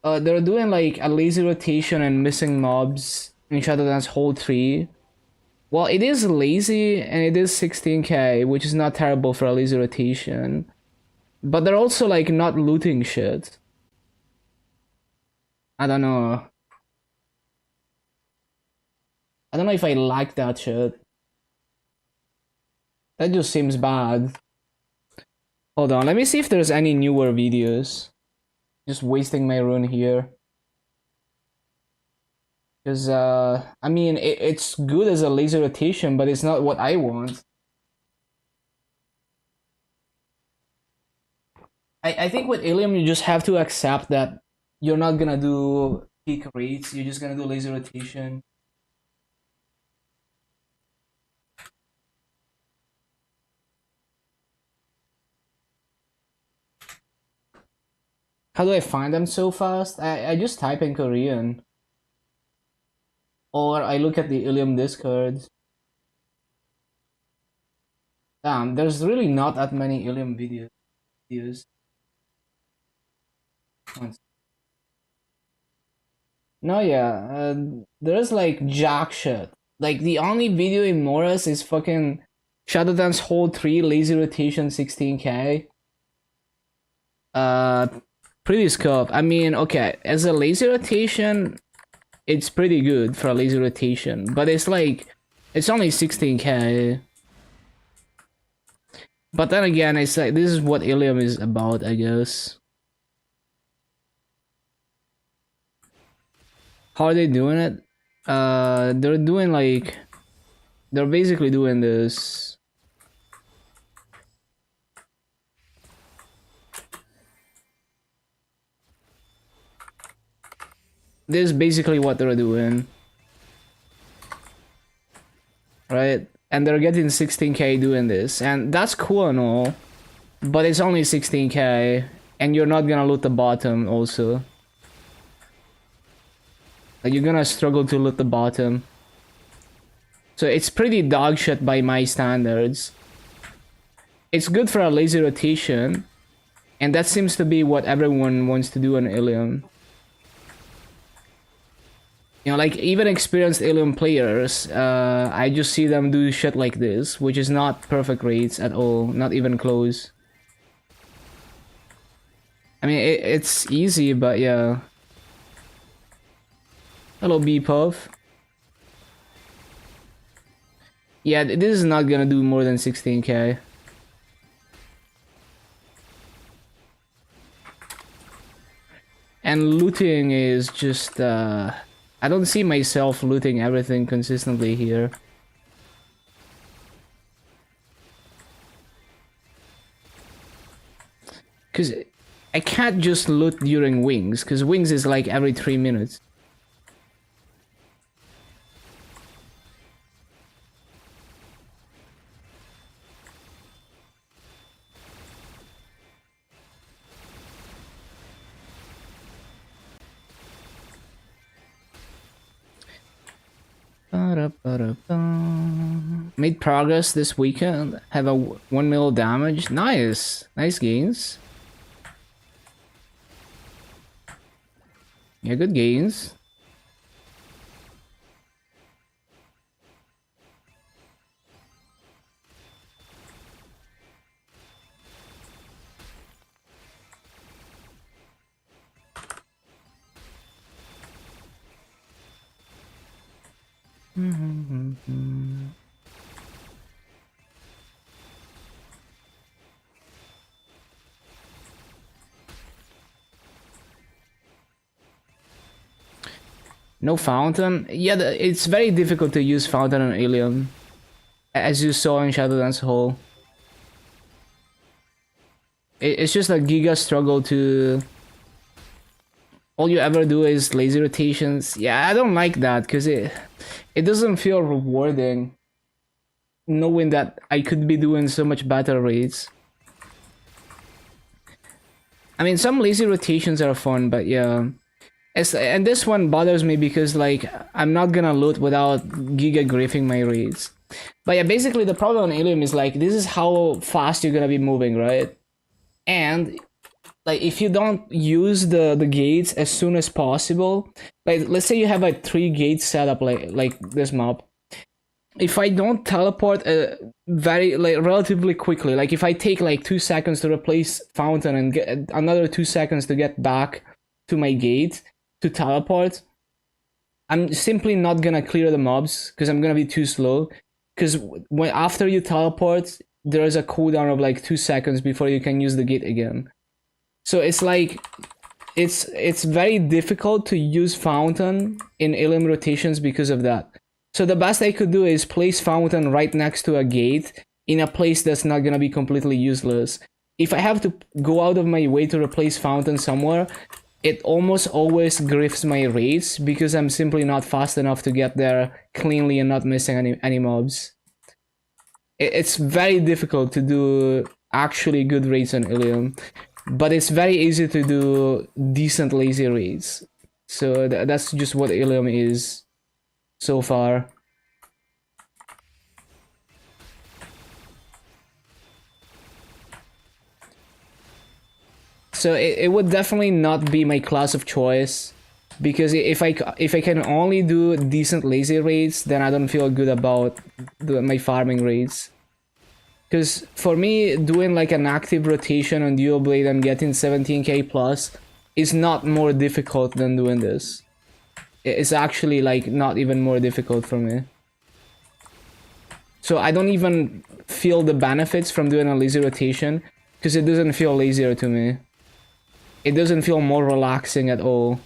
Speaker 1: They're doing like a lazy rotation and missing mobs in Shadow Dance Hold 3. Well, it is lazy and it is 16k, which is not terrible for a lazy rotation. But they're also like not looting shit. I don't know. I don't know if I like that shit. That just seems bad. Hold on, let me see if there's any newer videos. Just wasting my rune here. Because, I mean, it's good as a laser rotation, but it's not what I want. I think with Illium, you just have to accept that you're not gonna do peak rates, you're just gonna do laser rotation. How do I find them so fast? I just type in Korean. Or I look at the Illium Discord. Damn, there's really not that many Illium videos. No, yeah, there's like jack shit. Like the only video in Morris is fucking Shadow Dance Hold 3 Lazy Rotation 16k. Pretty scope. I mean, okay, as a lazy rotation, it's pretty good for a lazy rotation, but it's like, it's only 16k. But then again, it's like, this is what Illium is about, I guess. How are they doing it? They're doing like, they're basically doing this. This is basically what they're doing. Right? And they're getting 16k doing this. And that's cool and all. But it's only 16k. And you're not gonna loot the bottom also. Like you're gonna struggle to loot the bottom. So it's pretty dog shit by my standards. It's good for a lazy rotation, and that seems to be what everyone wants to do on Illium. You know, like even experienced Illium players, I just see them do shit like this, which is not perfect rates at all, not even close. I mean, it's easy, but yeah. Hello, B-Puff. Yeah, this is not gonna do more than 16k. And looting is just, I don't see myself looting everything consistently here. Because I can't just loot during wings, because wings is like every 3 minutes. Made progress this weekend. Have a 1 mil damage. Nice. Nice gains. Yeah, good gains. No fountain? Yeah, it's very difficult to use fountain on Alien, as you saw in Shadowlands Hole. It's just a giga struggle to... All you ever do is lazy rotations. Yeah, I don't like that, because it doesn't feel rewarding, knowing that I could be doing so much better raids. I mean, some lazy rotations are fun, but yeah. And this one bothers me because, like, I'm not gonna loot without giga griefing my raids. But yeah, basically the problem on Illium is, like, this is how fast you're gonna be moving, right? And, like, if you don't use the gates as soon as possible, like, let's say you have, like, 3 gates set up, like this map. If I don't teleport relatively quickly, like, if I take, like, 2 seconds to replace Fountain and get another 2 seconds to get back to my gate to teleport, I'm simply not gonna clear the mobs because I'm gonna be too slow. Because after you teleport, there is a cooldown of like 2 seconds before you can use the gate again. So it's like it's very difficult to use Fountain in Illium rotations because of that. So the best I could do is place Fountain right next to a gate in a place that's not gonna be completely useless. If I have to go out of my way to replace Fountain somewhere, it almost always griefs my raids because I'm simply not fast enough to get there cleanly and not missing any mobs. It's very difficult to do actually good raids on Illium, but it's very easy to do decent lazy raids. So that's just what Illium is so far. So it would definitely not be my class of choice, because if I can only do decent lazy raids, then I don't feel good about my farming raids. Because for me, doing like an active rotation on Dual Blade and getting 17k plus is not more difficult than doing this. It's actually like not even more difficult for me. So I don't even feel the benefits from doing a lazy rotation, because it doesn't feel lazier to me. It doesn't feel more relaxing at all.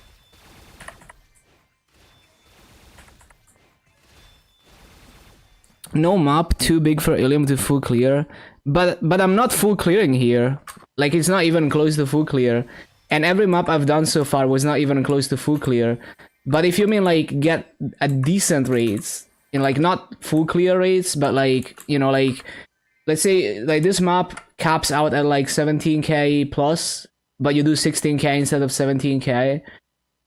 Speaker 1: No map too big for Illium to full clear, but I'm not full clearing here. Like, it's not even close to full clear, and every map I've done so far was not even close to full clear. But if you mean like get a decent raids, in like not full clear raids, but like, you know, like let's say like this map caps out at like 17k plus, but you do 16k instead of 17k.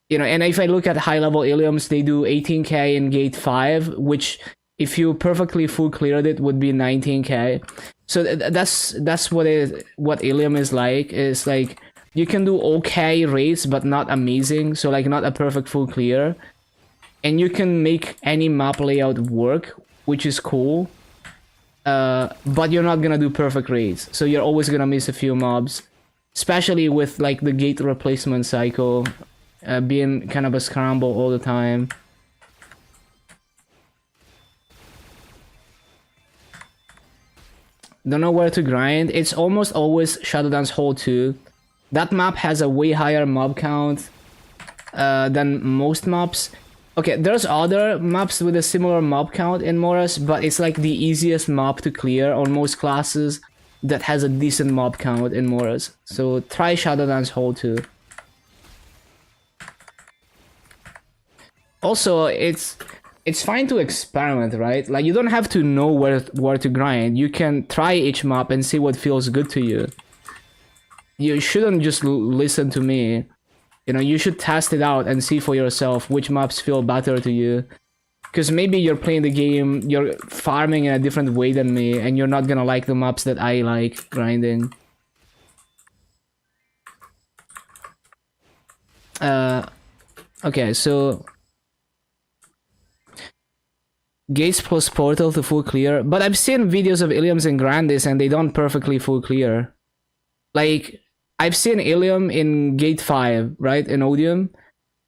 Speaker 1: You know, and if I look at high level illiums, they do 18k in gate 5, which if you perfectly full cleared it would be 19k. So that's what illium is like. Is like you can do okay rates but not amazing, so like not a perfect full clear, and you can make any map layout work, which is cool. But you're not gonna do perfect rates, so you're always gonna miss a few mobs, especially with like the gate replacement cycle being kind of a scramble all the time. Don't know where to grind. It's almost always Shadowdance Hole 2. That map has a way higher mob count than most maps. Okay, there's other maps with a similar mob count in Morris, but it's like the easiest map to clear on most classes that has a decent mob count in Morris. So try Shadowdance Hole 2. Also, it's fine to experiment, right? Like you don't have to know where to grind. You can try each map and see what feels good to you. You shouldn't just listen to me. You know, you should test it out and see for yourself which maps feel better to you. Because maybe you're playing the game, you're farming in a different way than me, and you're not gonna like the maps that I like grinding. Okay, so gates plus portal to full clear, but I've seen videos of Illiums and Grandis and they don't perfectly full clear. Like, I've seen Illium in gate 5, right, in Odium.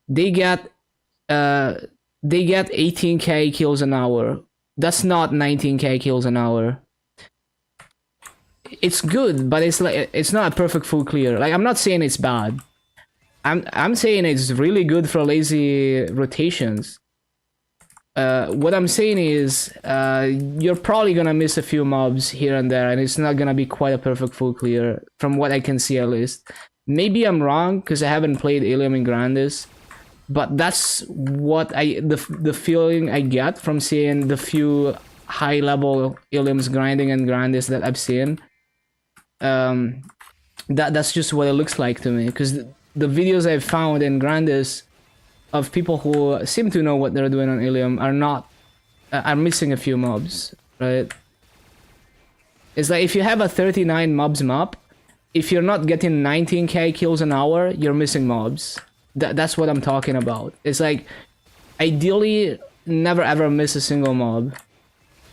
Speaker 1: They get 18k kills an hour. That's not 19k kills an hour. It's good, but it's like it's not a perfect full clear. Like, I'm not saying it's bad. I'm saying it's really good for lazy rotations. What I'm saying is, you're probably gonna miss a few mobs here and there, and it's not gonna be quite a perfect full clear, from what I can see at least. Maybe I'm wrong, because I haven't played Illium and Grandis, but that's what the feeling I get from seeing the few high-level Illiums grinding and Grandis that I've seen. That's just what it looks like to me, because the videos I've found in Grandis of people who seem to know what they're doing on Illium are missing a few mobs, right? It's like if you have a 39 mobs map, if you're not getting 19k kills an hour, you're missing mobs. That's what I'm talking about. It's like, ideally, never ever miss a single mob.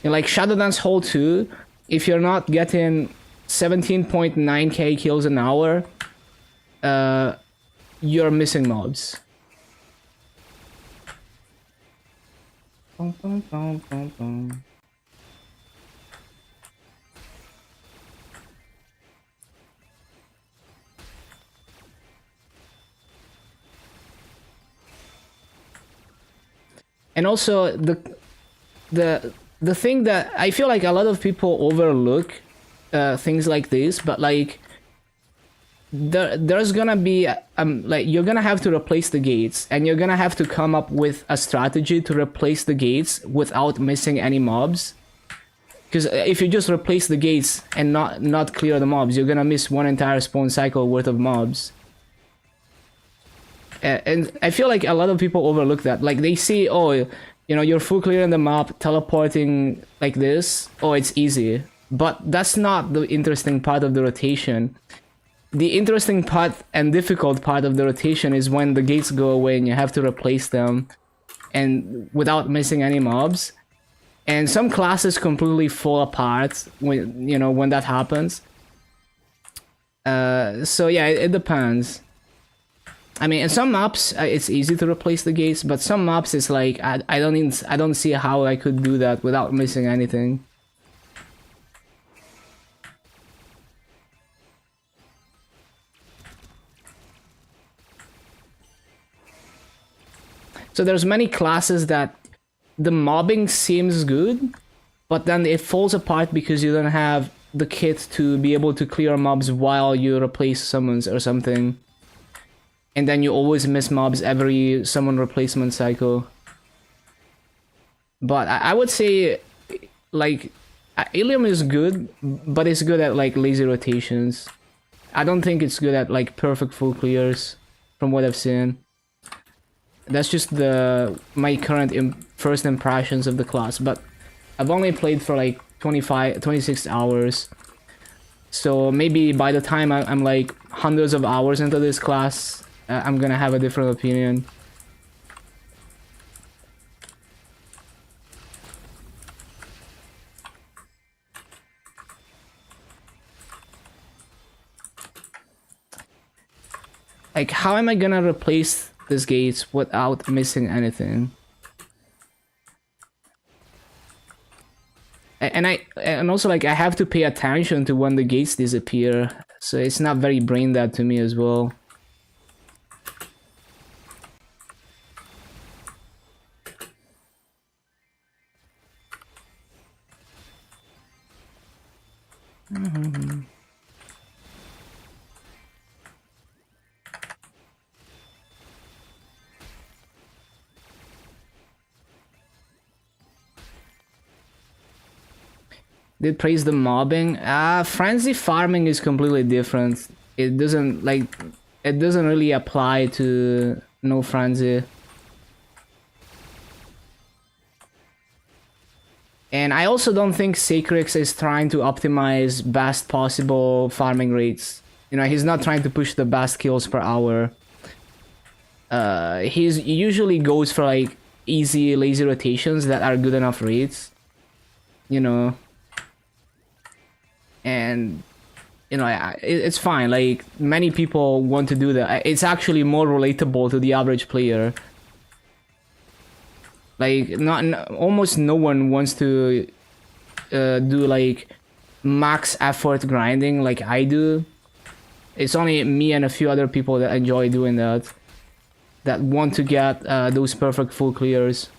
Speaker 1: In like Shadowdance Hole 2, if you're not getting 17.9k kills an hour, you're missing mobs. And also the thing that I feel like a lot of people overlook things like this, but like there's gonna be like you're gonna have to replace the gates, and you're gonna have to come up with a strategy to replace the gates without missing any mobs. Because if you just replace the gates and not clear the mobs, you're gonna miss one entire spawn cycle worth of mobs. And I feel like a lot of people overlook that. Like they see, oh, you know, you're full clearing the map, teleporting like this. Oh, it's easy. But that's not the interesting part of the rotation. The interesting part and difficult part of the rotation is when the gates go away and you have to replace them, and without missing any mobs. And some classes completely fall apart when, you know, when that happens. So yeah, it depends. I mean, in some maps it's easy to replace the gates, but some maps it's like I don't see how I could do that without missing anything. So there's many classes that the mobbing seems good, but then it falls apart because you don't have the kit to be able to clear mobs while you replace summons or something. And then you always miss mobs every summon replacement cycle. But I would say, like, Illium is good, but it's good at, like, lazy rotations. I don't think it's good at, like, perfect full clears, from what I've seen. That's just my current first impressions of the class, but I've only played for like 26 hours. So maybe by the time I'm like hundreds of hours into this class, I'm gonna have a different opinion. Like, how am I gonna replace these gates without missing anything? And also, like, I have to pay attention to when the gates disappear, so it's not very brain dead to me as well. Did praise the mobbing? Frenzy farming is completely different. It doesn't really apply to no frenzy. And I also don't think Sacrix is trying to optimize best possible farming rates. You know, he's not trying to push the best kills per hour. He usually goes for like easy, lazy rotations that are good enough rates. You know. And you know, it's fine. Like, many people want to do that. It's actually more relatable to the average player. Like, almost no one wants to do like max effort grinding like I do. It's only me and a few other people that enjoy doing that, that want to get those perfect full clears.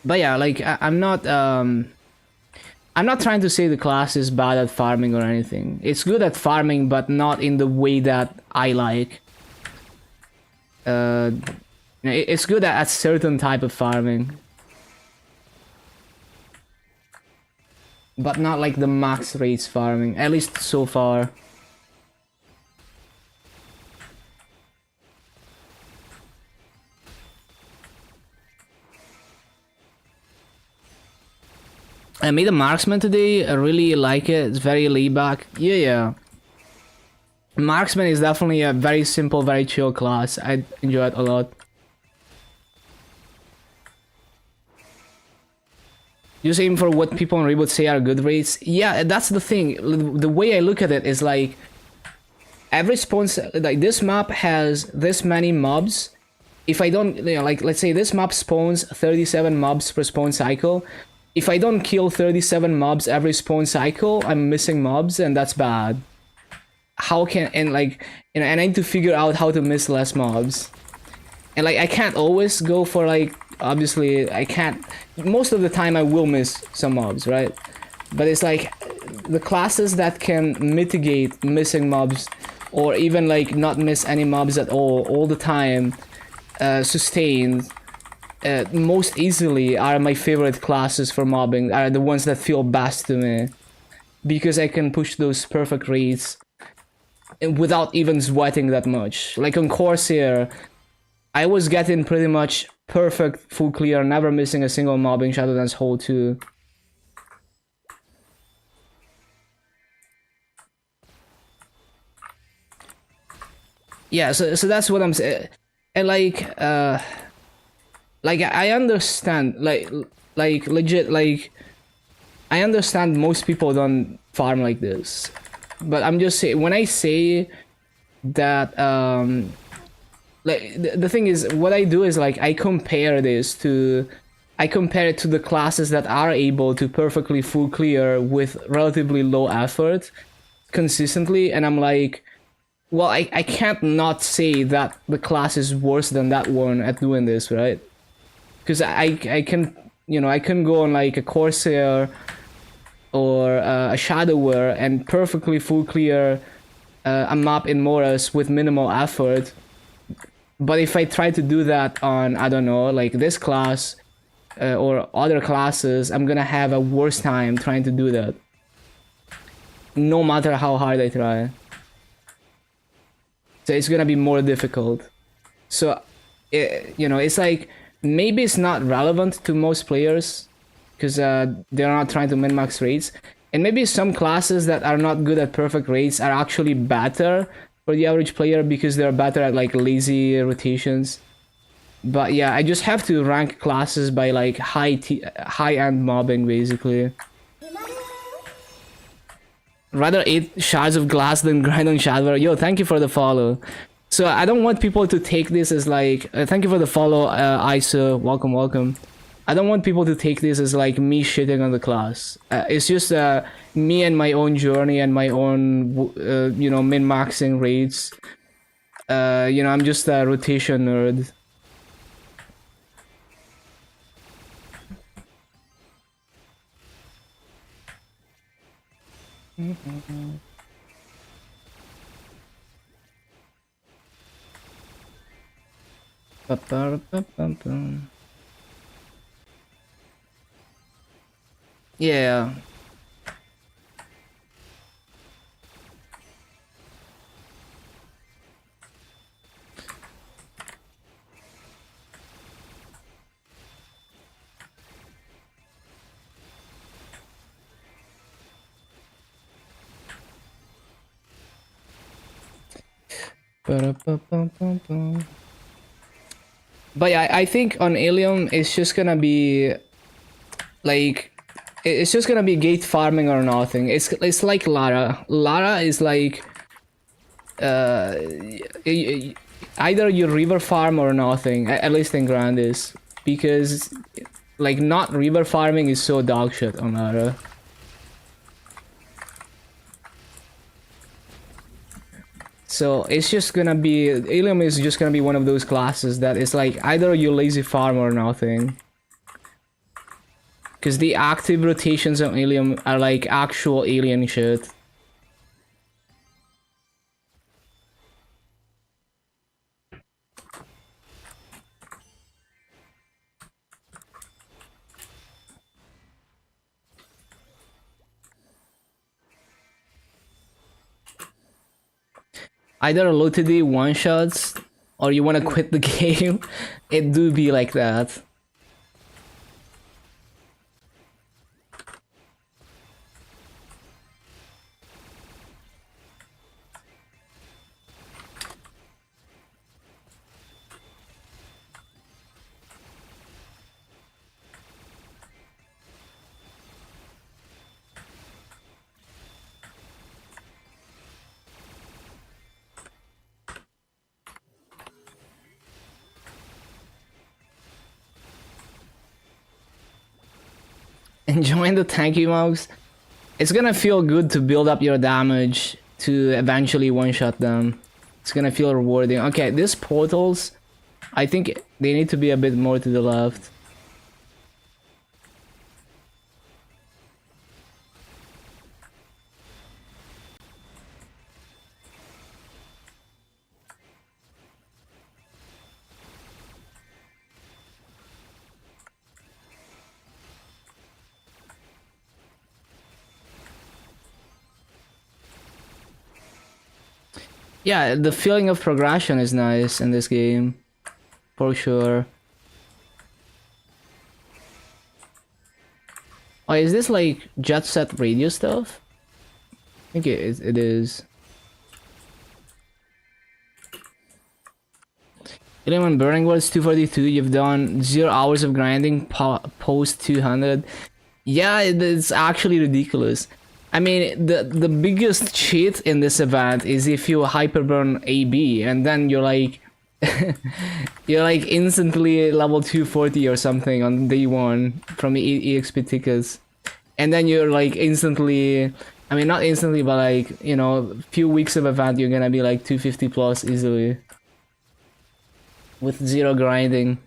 Speaker 1: But yeah, like, I'm not trying to say the class is bad at farming or anything. It's good at farming, but not in the way that I like. It's good at certain type of farming, but not like the max rates farming, at least so far. I made a marksman today. I really like it. It's very laid back. Yeah. Marksman is definitely a very simple, very chill class. I enjoy it a lot. Just aim for what people on Reboot say are good rates. Yeah, that's the thing. The way I look at it is like, every spawn, like, this map has this many mobs. If I don't, you know, like, let's say this map spawns 37 mobs per spawn cycle. If I don't kill 37 mobs every spawn cycle, I'm missing mobs, and that's bad. How can, and like, you know, and I need to figure out how to miss less mobs. And like, I can't always go for like, obviously I can't, most of the time I will miss some mobs, right? But it's like, the classes that can mitigate missing mobs, or even like not miss any mobs at all the time, sustained, most easily are my favorite classes for mobbing, are the ones that feel best to me. Because I can push those perfect rates without even sweating that much. Like on Corsair, I was getting pretty much perfect full clear, never missing a single mob in Shadowlands Hole 2. Yeah, so that's what I'm saying. And like I understand, like legit, like, I understand most people don't farm like this, but I'm just saying, when I say that, like, the thing is, what I do is like, I compare it to the classes that are able to perfectly full clear with relatively low effort consistently, and I'm like, well, I can't not say that the class is worse than that one at doing this, right? Because I can, you know, I can go on like a Corsair or a Shadower and perfectly full clear a map in Moras with minimal effort, But if I try to do that on, I don't know, like this class or other classes, I'm gonna have a worse time trying to do that. No matter how hard I try. So it's gonna be more difficult. So, you know, it's like, maybe it's not relevant to most players because they're not trying to min-max rates. And maybe some classes that are not good at perfect rates are actually better for the average player because they're better at like lazy rotations. But yeah, I just have to rank classes by like high-end mobbing basically. Rather eat shards of glass than grind on shadowware. Yo, thank you for the follow. So I don't want people to take this as like, thank you for the follow, Isa. Welcome, welcome. I don't want people to take this as like me shitting on the class. It's just me and my own journey and my own, you know, min-maxing rates. You know, I'm just a rotation nerd. Yeah. But yeah, I think on Illium it's just gonna be like, it's just gonna be gate farming or nothing. It's like Lara. Lara is like either you river farm or nothing. At least in Grandis, because like not river farming is so dog shit on Lara. So it's just gonna be, Illium is just gonna be one of those classes that is like either you lazy farm or nothing. Because the active rotations on Illium are like actual alien shit. Either low to D one shots or you wanna quit the game. It do be like that. Enjoying the tanky mugs. It's gonna feel good to build up your damage to eventually one-shot them. It's gonna feel rewarding. Okay, these portals, I think they need to be a bit more to the left. Yeah, the feeling of progression is nice in this game, for sure. Oh, is this like Jet Set Radio stuff? I think it is. Illium Burning Words 242, you've done 0 hours of grinding post 200. Yeah, it's actually ridiculous. I mean, the biggest cheat in this event is if you hyperburn AB and then you're like you're like instantly level 240 or something on day 1 from EXP tickets. And then you're like instantly, I mean not instantly, but like, you know, few weeks of event you're gonna be like 250 plus easily. With 0 grinding.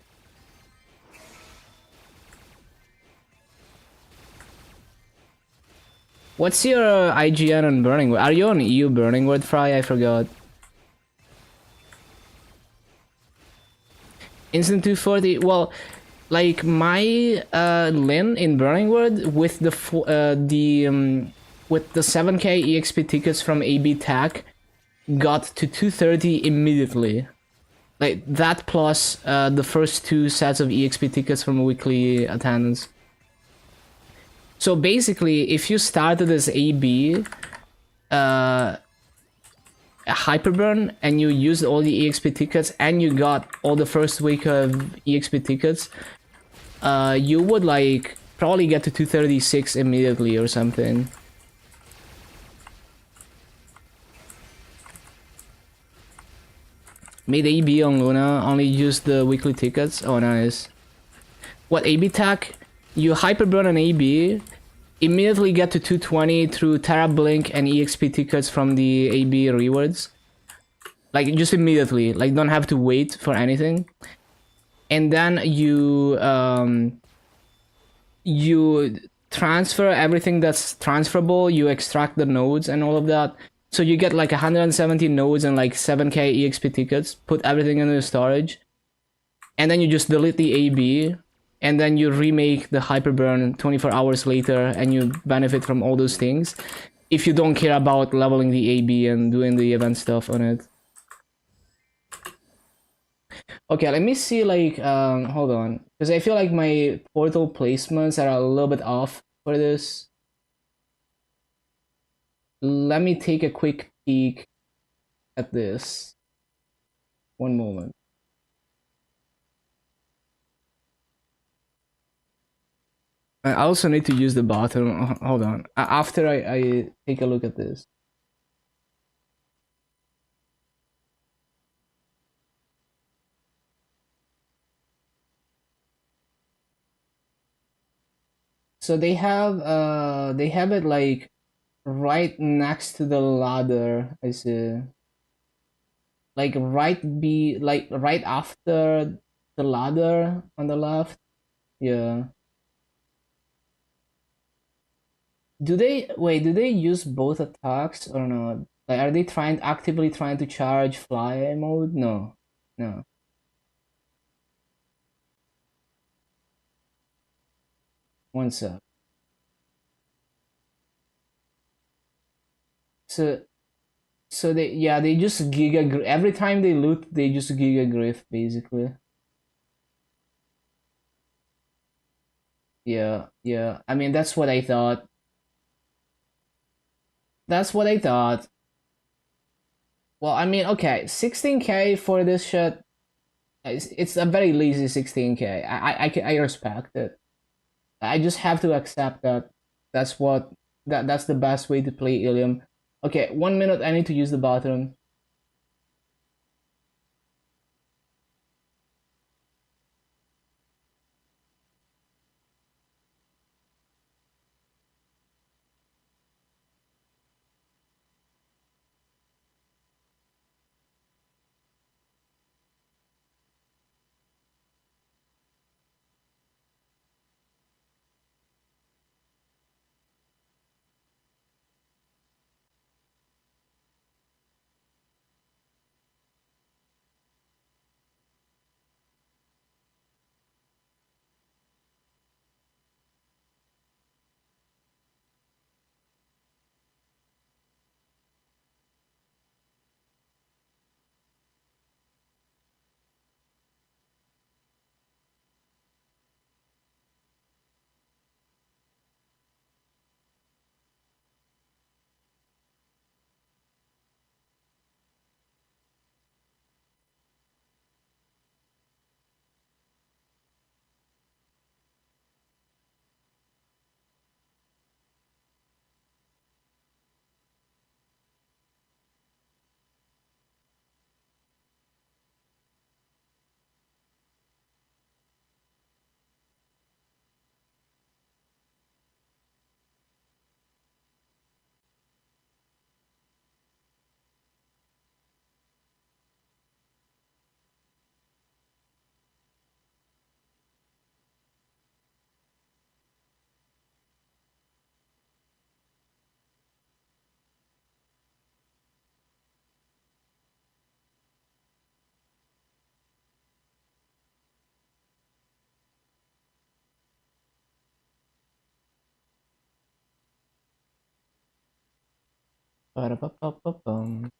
Speaker 1: What's your IGN on Burning Word? Are you on EU Burning Word, Fry? I forgot. Instant 240. Well, like my Lin in Burningwood with with the 7K EXP tickets from AB Tech got to 230 immediately. Like that plus the first two sets of EXP tickets from weekly attendance. So basically, if you started as AB, Hyperburn, and you used all the EXP tickets, and you got all the first week of EXP tickets, you would like probably get to 236 immediately or something. Made AB on Luna, only used the weekly tickets. Oh, nice. What, AB Tech? You Hyperburn an AB, immediately get to 220 through Terra Blink and EXP tickets from the AB rewards. Like, just immediately. Like, don't have to wait for anything. And then you transfer everything that's transferable. You extract the nodes and all of that. So you get like 170 nodes and like 7K EXP tickets. Put everything into storage. And then you just delete the AB. And then you remake the Hyperburn 24 hours later, and you benefit from all those things if you don't care about leveling the AB and doing the event stuff on it. Okay, let me see, like, hold on, because I feel like my portal placements are a little bit off for this. Let me take a quick peek at this. One moment. I also need to use the bathroom. Hold on. After I take a look at this. So they have it like right next to the ladder. I see. Like right after the ladder on the left. Yeah. Do they use both attacks or not? Like, are they actively trying to charge fly mode? No. No. One sec. So they just every time they loot they just giga griff basically. Yeah, yeah. I mean that's what I thought. That's what I thought. Well, I mean, okay, 16K for this shit. It's a very lazy 16K. I respect it. I just have to accept that that's what that's the best way to play Illium. Okay, 1 minute. I need to use the bathroom. Ba-da-ba-ba-ba-bum.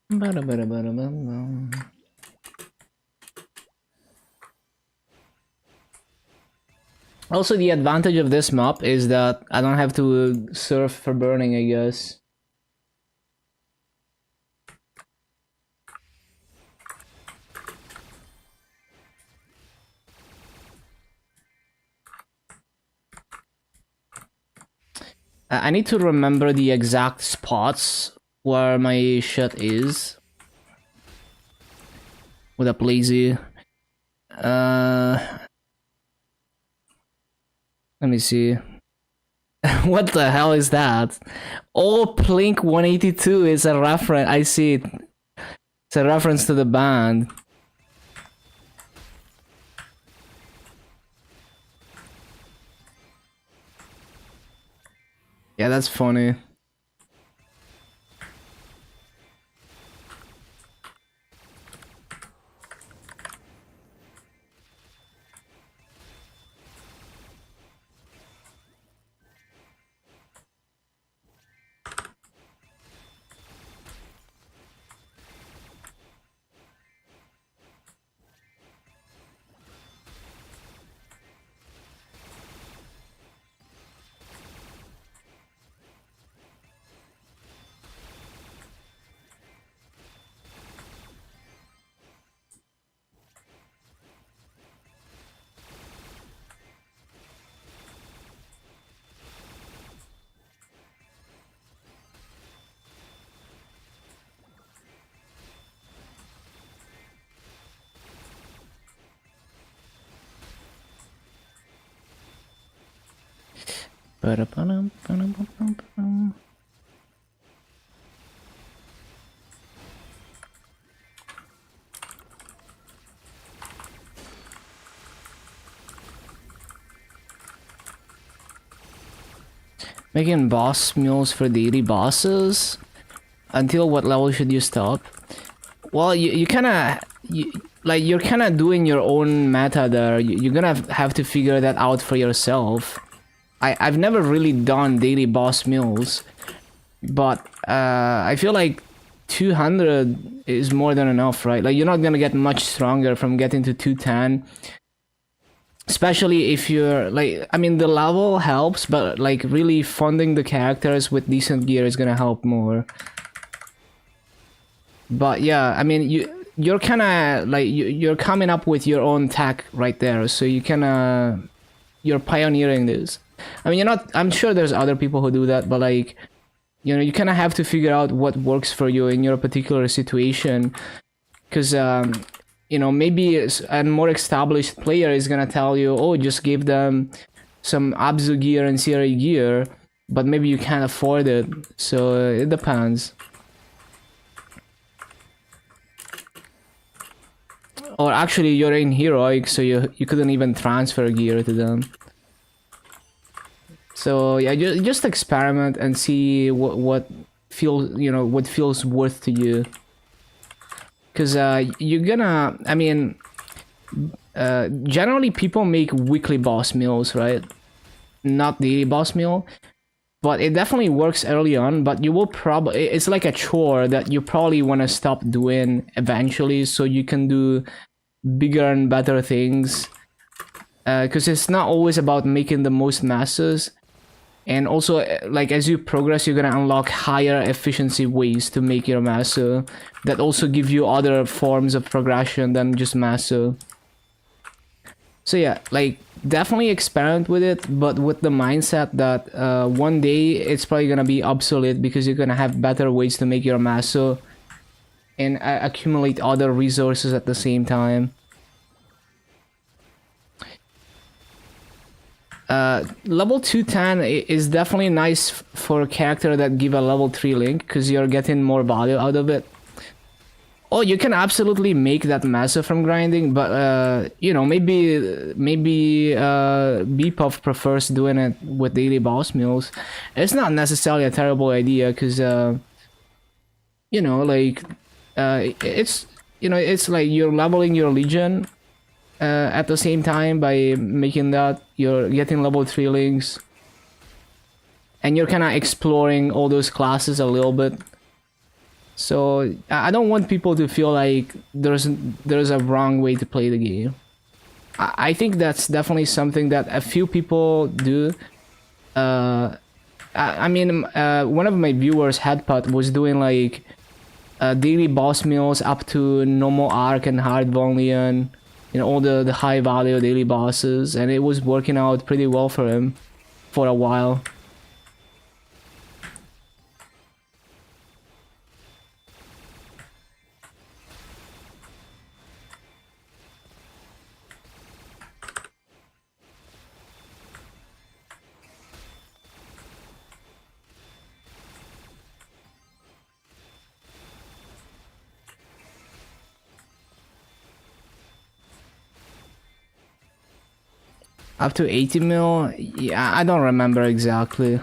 Speaker 1: Ba-da-ba-da-ba-da-bum-bum. Also, the advantage of this map is that I don't have to surf for burning, I guess. I need to remember the exact spots where my shit is. With a lazy. Let me see. What the hell is that? Oh, Plink 182 is a reference. I see it. It's a reference to the band. Yeah, that's funny. Ba-da-ba-dum-ba-dum-ba-dum-ba-dum. Making boss mules for daily bosses? Until what level should you stop? Well, you kind of... like, you're kind of doing your own meta there. You're gonna have to figure that out for yourself. I've never really done daily boss mules. But I feel like 200 is more than enough, right? Like, you're not gonna get much stronger from getting to 210. Especially if you're like, I mean, the level helps, but like really funding the characters with decent gear is gonna help more. But yeah, I mean, you're kind of like you're coming up with your own tech right there, so you kind of you're pioneering this. I mean, you're not. I'm sure there's other people who do that, but like, you know, you kind of have to figure out what works for you in your particular situation, because you know, maybe a more established player is gonna tell you, oh, just give them some Abzu gear and CRA gear, but maybe you can't afford it, so it depends. Or actually, you're in heroic, so you couldn't even transfer gear to them. So yeah, just experiment and see what feels, you know, what feels worth to you. Because you're gonna, I mean, generally people make weekly boss meals, right? Not daily boss meal. But it definitely works early on, but you will probably, it's like a chore that you probably want to stop doing eventually so you can do bigger and better things. Because it's not always about making the most masses. And also, like, as you progress, you're gonna unlock higher efficiency ways to make your masso that also give you other forms of progression than just masso. So yeah, like, definitely experiment with it, but with the mindset that one day it's probably gonna be obsolete because you're gonna have better ways to make your masso and accumulate other resources at the same time. Level 210 is definitely nice for a character that give a level 3 link because you're getting more value out of it. Oh, you can absolutely make that massive from grinding, but you know, maybe Bpuff prefers doing it with daily boss meals. It's not necessarily a terrible idea because you know, like it's you know, it's like you're leveling your legion at the same time by making that. You're getting level 3 links, and you're kind of exploring all those classes a little bit. So I don't want people to feel like there's a wrong way to play the game. I think that's definitely something that a few people do. I mean, one of my viewers, Headpot, was doing like daily boss meals up to normal arc and hard volume, you know, all the high value daily bosses, and it was working out pretty well for him for a while. Up to 80 mil? Yeah, I don't remember exactly.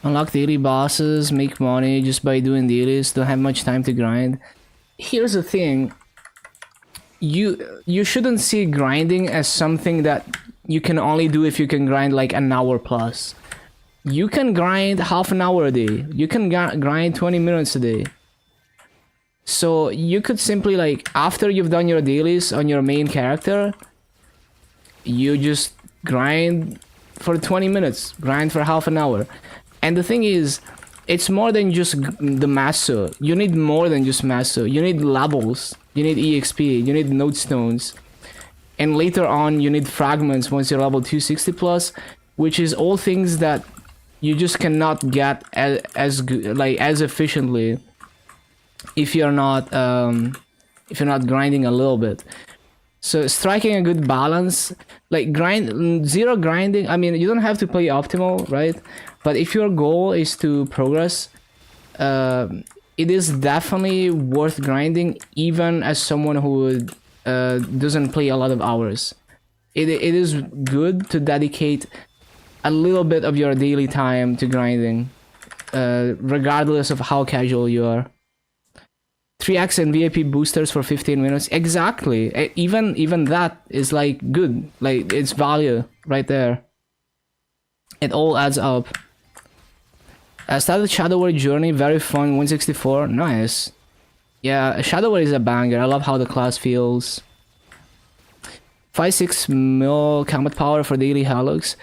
Speaker 1: Unlock daily bosses, make money just by doing dailies, don't have much time to grind. Here's the thing. You shouldn't see grinding as something that you can only do if you can grind like an hour plus. You can grind half an hour a day. You can grind 20 minutes a day. So you could simply, like, after you've done your dailies on your main character, you just grind for 20 minutes, grind for half an hour. And the thing is, it's more than just the masso. You need more than just masso. You need levels. You need EXP. You need node stones. And later on, you need fragments once you're level 260 plus, which is all things that you just cannot get as good, like as efficiently if you're not grinding a little bit. So striking a good balance, like zero grinding. I mean, you don't have to play optimal, right? But if your goal is to progress, it is definitely worth grinding, even as someone who doesn't play a lot of hours. It is good to dedicate a little bit of your daily time to grinding, regardless of how casual you are. 3x and VIP boosters for 15 minutes. Exactly. Even that is like good. Like, it's value right there. It all adds up. Started Shadow War Journey, very fun, 164, nice. Yeah, Shadow War is a banger, I love how the class feels. 5-6 mil combat power for daily Helix.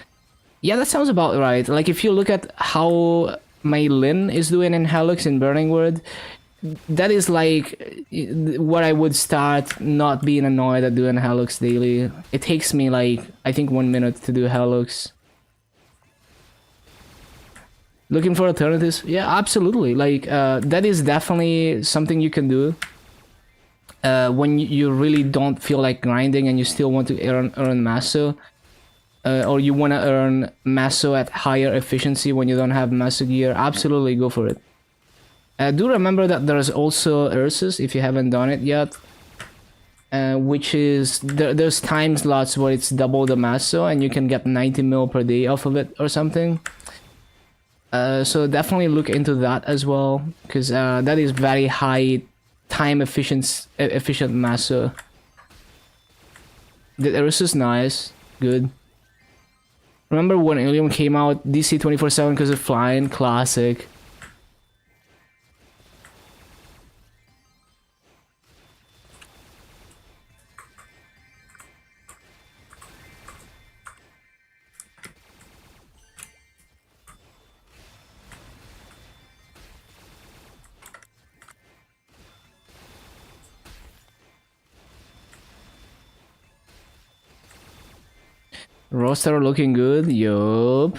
Speaker 1: Yeah, that sounds about right. Like, if you look at how my Lin is doing in Helix in Burning Word, that is like where I would start not being annoyed at doing Helix daily. It takes me like, I think 1 minute to do Helix. Looking for alternatives? Yeah, absolutely. Like, that is definitely something you can do when you really don't feel like grinding and you still want to earn Masso. Or you want to earn Masso at higher efficiency when you don't have Masso gear. Absolutely, go for it. Do remember that there's also Ursus if you haven't done it yet. Which is, there's time slots where it's double the Masso and you can get 90 mil per day off of it or something. So definitely look into that as well, because that is very high time efficient Masso. The Ursus nice, good. Remember when Illium came out, DC 24/7 because of flying, classic. Roster looking good, yup.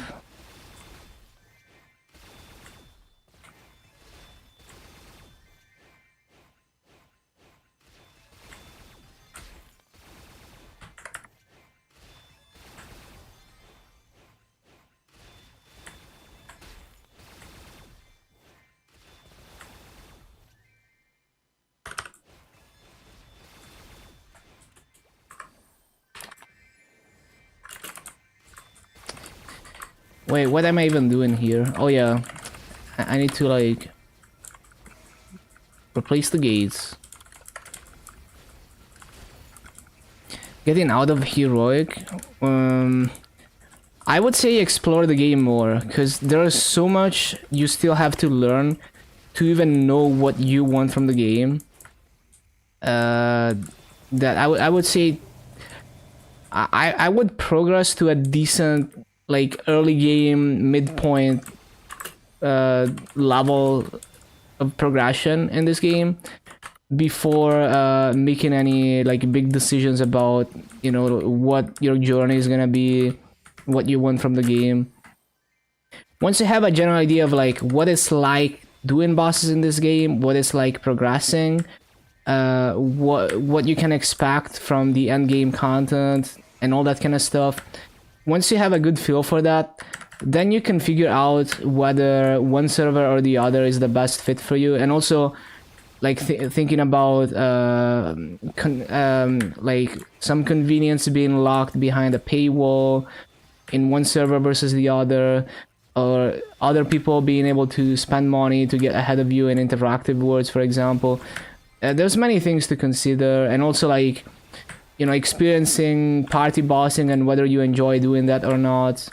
Speaker 1: Wait, what am I even doing here? Oh yeah, I need to like replace the gates. Getting out of heroic. I would say explore the game more, because there is so much you still have to learn to even know what you want from the game. That I would say I would progress to a decent like early game midpoint level of progression in this game before making any like big decisions about, you know, what your journey is gonna be, what you want from the game. Once you have a general idea of like what it's like doing bosses in this game, what it's like progressing, what you can expect from the end game content and all that kind of stuff. Once you have a good feel for that, then you can figure out whether one server or the other is the best fit for you. And also like thinking about like some convenience being locked behind a paywall in one server versus the other, or other people being able to spend money to get ahead of you in interactive worlds, for example. There's many things to consider, and also like, you know, experiencing party bossing and whether you enjoy doing that or not,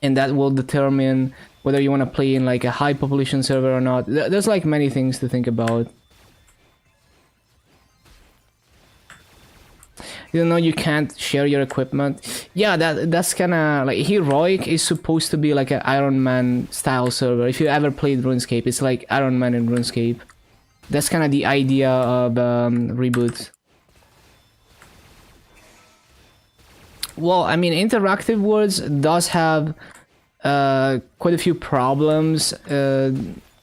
Speaker 1: and that will determine whether you want to play in like a high population server or not. There's like many things to think about. You know, you can't share your equipment. Yeah, that's kind of like heroic is supposed to be like an Iron Man style server. If you ever played RuneScape, it's like Iron Man in RuneScape. That's kind of the idea of reboot. Well, I mean, interactive worlds does have quite a few problems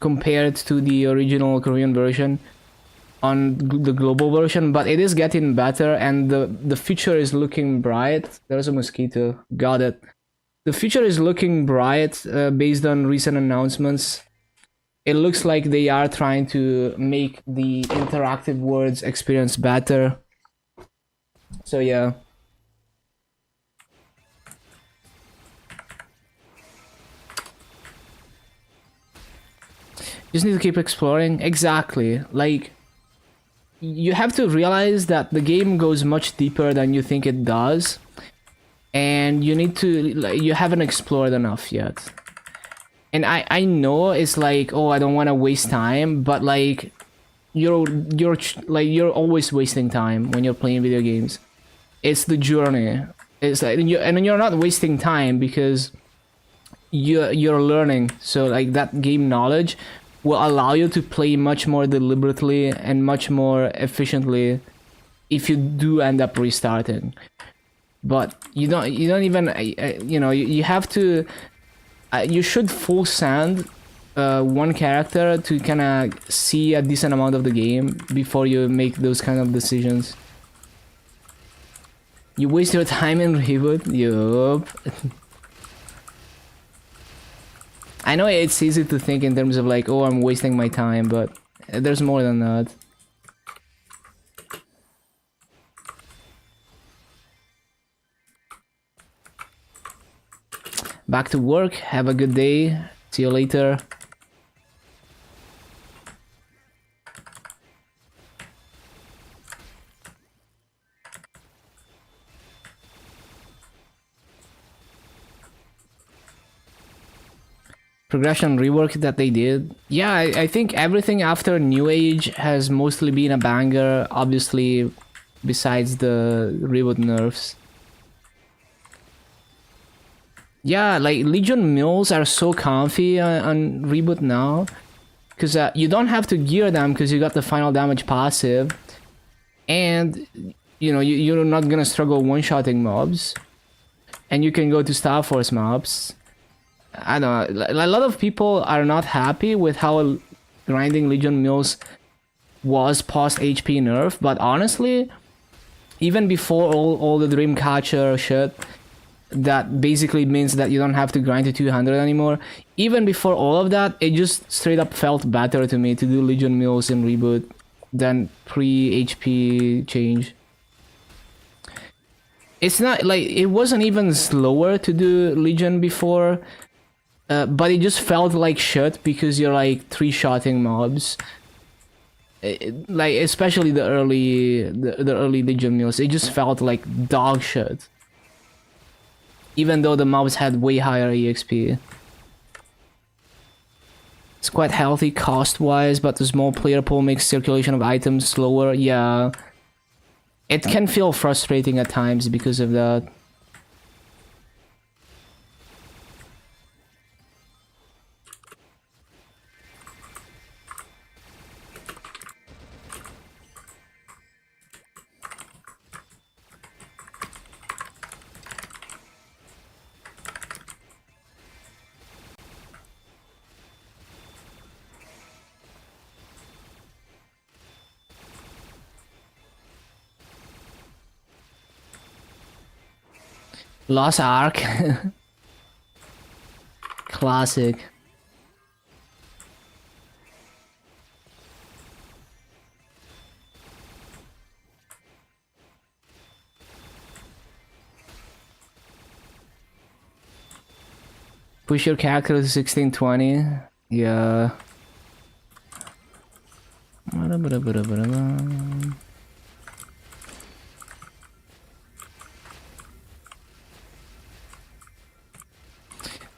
Speaker 1: compared to the original Korean version on the global version, but it is getting better, and the future is looking bright. There's a mosquito. Got it. The future is looking bright based on recent announcements. It looks like they are trying to make the interactive worlds experience better. So yeah. Just need to keep exploring. Exactly. Like, you have to realize that the game goes much deeper than you think it does, and you need to, like, you haven't explored enough yet. And I know it's like, oh, I don't want to waste time, but like you're you're always wasting time when you're playing video games. It's the journey. It's like, and you're not wasting time because you're learning. So like that game knowledge will allow you to play much more deliberately and much more efficiently if you do end up restarting. But you don't even you know, you have to you should full send one character to kind of see a decent amount of the game before you make those kind of decisions. You waste your time in reboot? Yup. I know it's easy to think in terms of like, oh, I'm wasting my time, but there's more than that. Back to work. Have a good day. See you later. Progression rework that they did. Yeah, I think everything after New Age has mostly been a banger, obviously, besides the reboot nerfs. Yeah, like Legion mills are so comfy on reboot now, because you don't have to gear them because you got the final damage passive, and you know you're not gonna struggle one-shotting mobs, and you can go to Star Force mobs. I don't know, a lot of people are not happy with how grinding Legion mills was post HP nerf, but honestly, even before all the Dreamcatcher shit, that basically means that you don't have to grind to 200 anymore. Even before all of that, it just straight up felt better to me to do Legion mills in reboot than pre-HP change. It's not like it wasn't even slower to do Legion before, but it just felt like shit because you're like three-shotting mobs. Like especially the early Legion meals, it just felt like dog shit. Even though the mobs had way higher EXP. It's quite healthy cost-wise, but the small player pool makes circulation of items slower. Yeah. It can feel frustrating at times because of that. Lost Ark. Classic. Push your character to 1620. Yeah.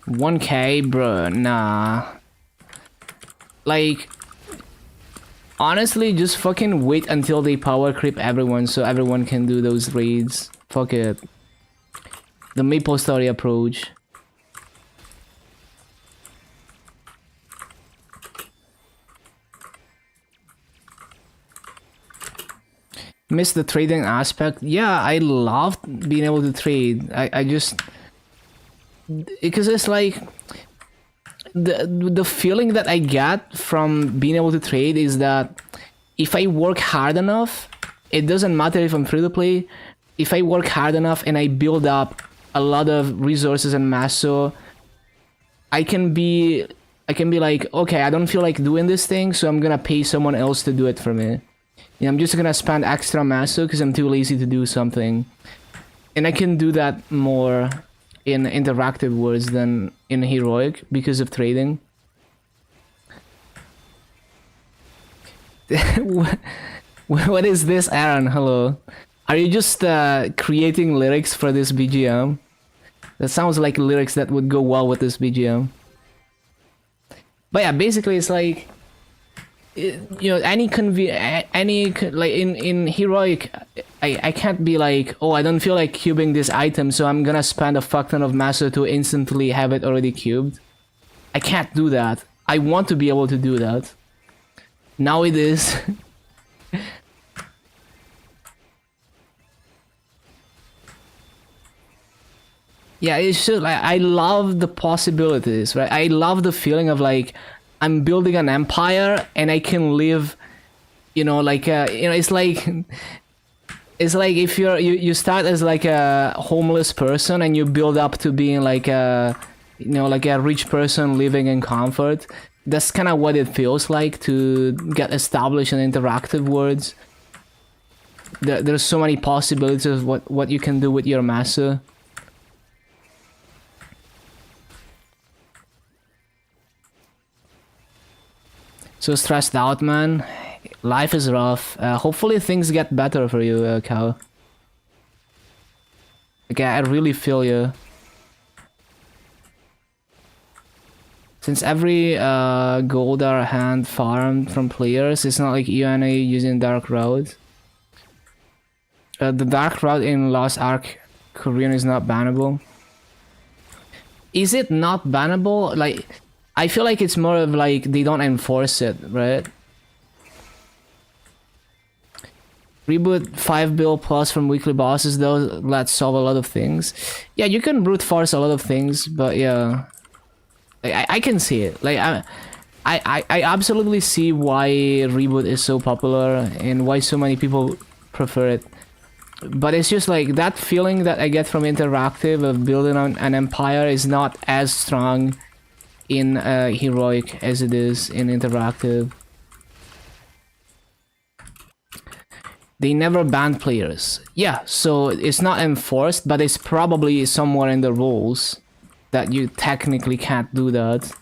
Speaker 1: 1K, bro, nah. Like, honestly, just fucking wait until they power creep everyone so everyone can do those raids. Fuck it. The Maple Story approach. Miss the trading aspect. Yeah, I loved being able to trade. I just... Because it's like... The feeling that I get from being able to trade is that if I work hard enough, it doesn't matter if I'm free to play, if I work hard enough and I build up a lot of resources and masso, I can be like, okay, I don't feel like doing this thing, so I'm gonna pay someone else to do it for me. Yeah, I'm just gonna spend extra masso because I'm too lazy to do something. And I can do that more in interactive worlds than in heroic because of trading. What is this, Aaron? Hello. Are you just creating lyrics for this BGM? That sounds like lyrics that would go well with this BGM. But yeah, basically it's like, you know, like in heroic, I can't be like, oh, I don't feel like cubing this item, so I'm gonna spend a fuck ton of masso to instantly have it already cubed. I can't do that. I want to be able to do that. Now it is. Yeah, it's just like, I love the possibilities, right? I love the feeling of like, I'm building an empire and I can live, you know, like, you know, it's like if you start as like a homeless person and you build up to being like a, you know, like a rich person living in comfort. That's kind of what it feels like to get established in interactive worlds. There's so many possibilities of what you can do with your master. So stressed out, man. Life is rough. Hopefully things get better for you, Cow. Okay, I really feel you. Since every Goldar hand farmed from players, it's not like UNA using Dark Road. The Dark Road in Lost Ark Korean is not bannable. Is it not bannable? Like, I feel like it's more of like they don't enforce it, right? Reboot 5 bill plus from weekly bosses though, let's solve a lot of things. Yeah, you can brute force a lot of things, but yeah. Like, I can see it. Like I absolutely see why Reboot is so popular and why so many people prefer it. But it's just like that feeling that I get from interactive of building an empire is not as strong in heroic as it is in interactive. They never ban players. Yeah, so it's not enforced, but it's probably somewhere in the rules that you technically can't do that.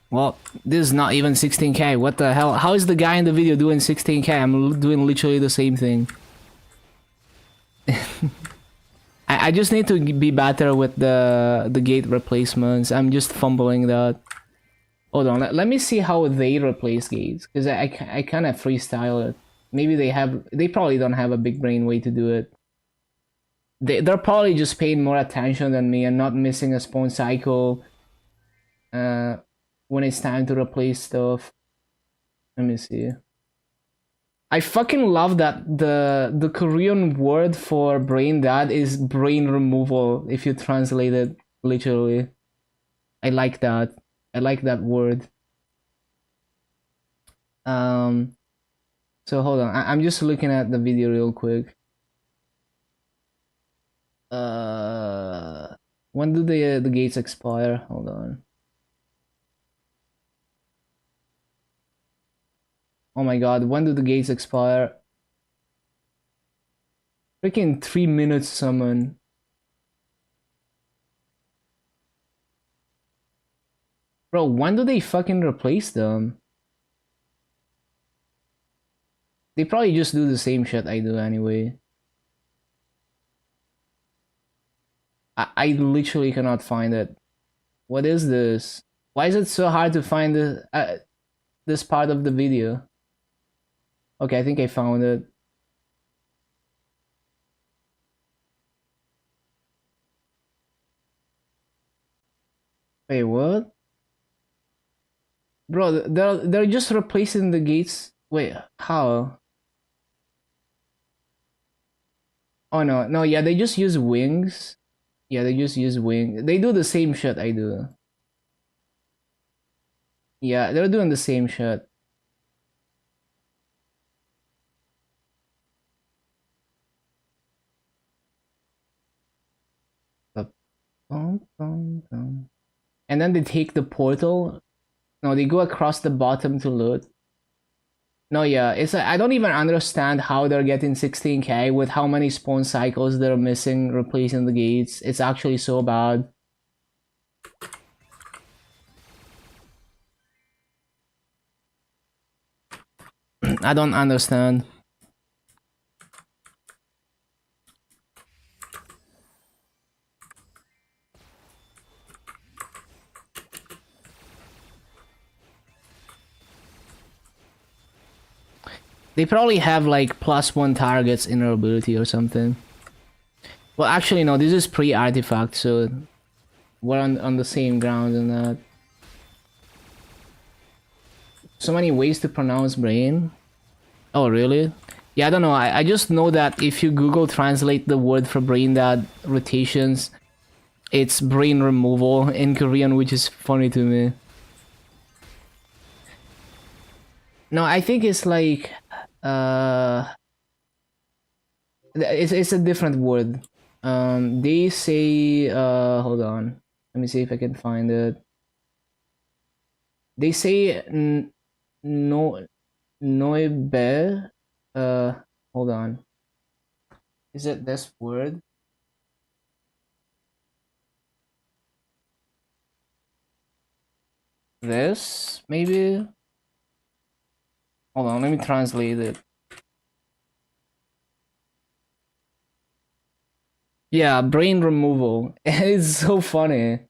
Speaker 1: Well, this is not even 16k. What the hell? How is the guy in the video doing 16k? I'm doing literally the same thing. I just need to be better with the gate replacements. I'm just fumbling that. Hold on, let me see how they replace gates, because I kind of freestyle it. Maybe they probably don't have a big brain way to do it. They're probably just paying more attention than me and not missing a spawn cycle when it's time to replace stuff. Let me see. I fucking love that the Korean word for brain dead is brain removal if you translate it literally. I like that. I like that word. So hold on. I'm just looking at the video real quick. When do the gates expire? Hold on. Oh my god, when do the gates expire? Freaking 3 minutes summon. Bro, when do they fucking replace them? They probably just do the same shit I do anyway. I literally cannot find it. What is this? Why is it so hard to find this part of the video? Okay, I think I found it. Wait, what? Bro, they're just replacing the gates. Wait, how? Oh no, yeah, they just use wings. Yeah, they just use wing. They do the same shit I do. Yeah, they're doing the same shit. And then they take the portal. No, they go across the bottom to loot. No, yeah, I don't even understand how they're getting 16k with how many spawn cycles they're missing replacing the gates. It's actually so bad. I don't understand. They probably have like +1 targets in their ability or something. Well, actually, no, this is pre-artifact, so we're on the same ground in that. So many ways to pronounce brain. Oh, really? Yeah, I don't know. I just know that if you Google translate the word for brain dead rotations, it's brain removal in Korean, which is funny to me. No, I think it's like it's a different word. They say hold on. Let me see if I can find it. They say no noibe hold on. Is it this word? This maybe? Hold on, let me translate it. Yeah, brain removal. It's so funny.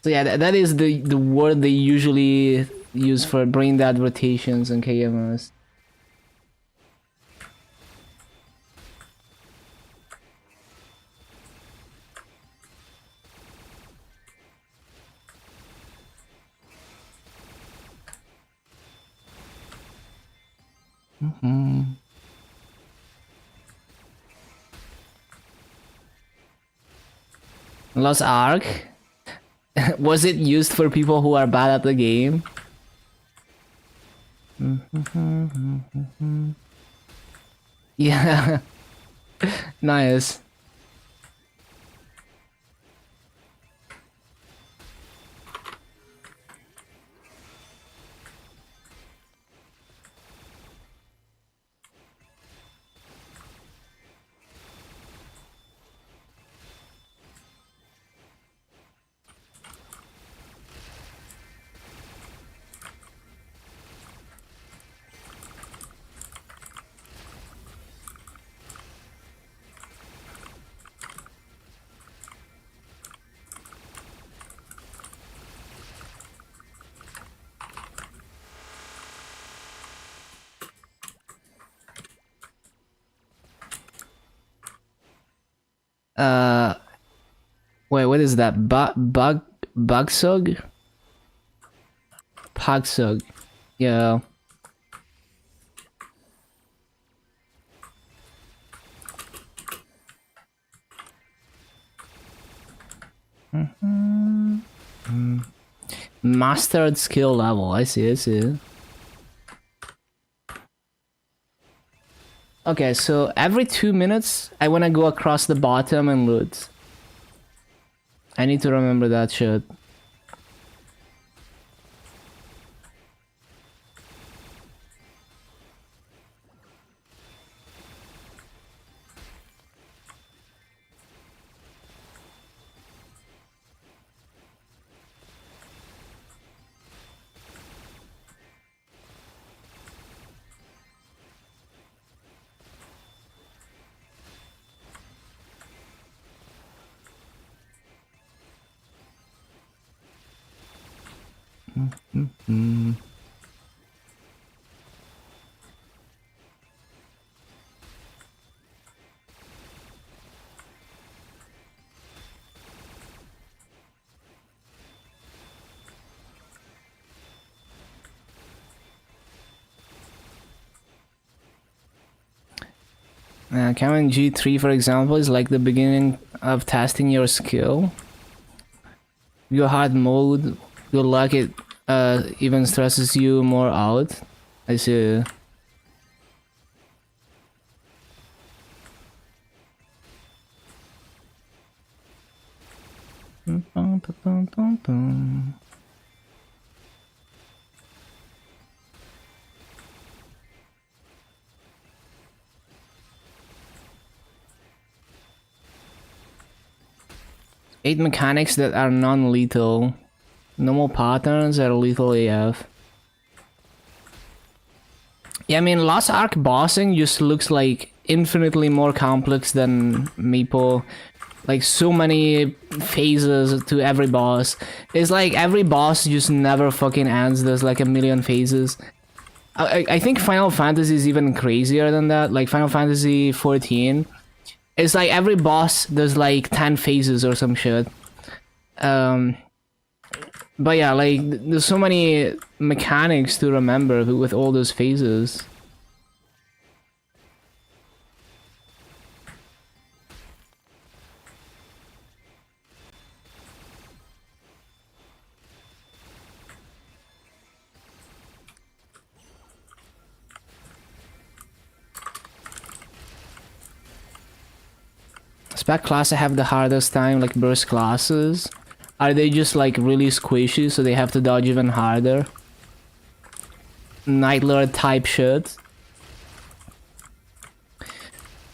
Speaker 1: So yeah, that is the word they usually use for brain dead rotations and KMS. Lost Ark? Was it used for people who are bad at the game? Yeah. Nice. Wait, what is that? Bugsug? Pugsug. Yeah. Mastered skill level. I see, I see. Okay, so every 2 minutes, I wanna go across the bottom and loot. I need to remember that shit. Command G3, for example, is like the beginning of testing your skill. Your hard mode, your luck, it even stresses you more out. I see. Eight mechanics that are non-lethal. Normal patterns are lethal AF. Yeah, I mean, Lost Ark bossing just looks like infinitely more complex than Maple. Like, so many phases to every boss. It's like every boss just never fucking ends. There's like a million phases. I think Final Fantasy is even crazier than that. Like, Final Fantasy 14. It's like every boss there's like 10 phases or some shit. But yeah, like there's so many mechanics to remember with all those phases. Spec classes have the hardest time, like burst classes. Are they just like really squishy so they have to dodge even harder? Night Lord type shit.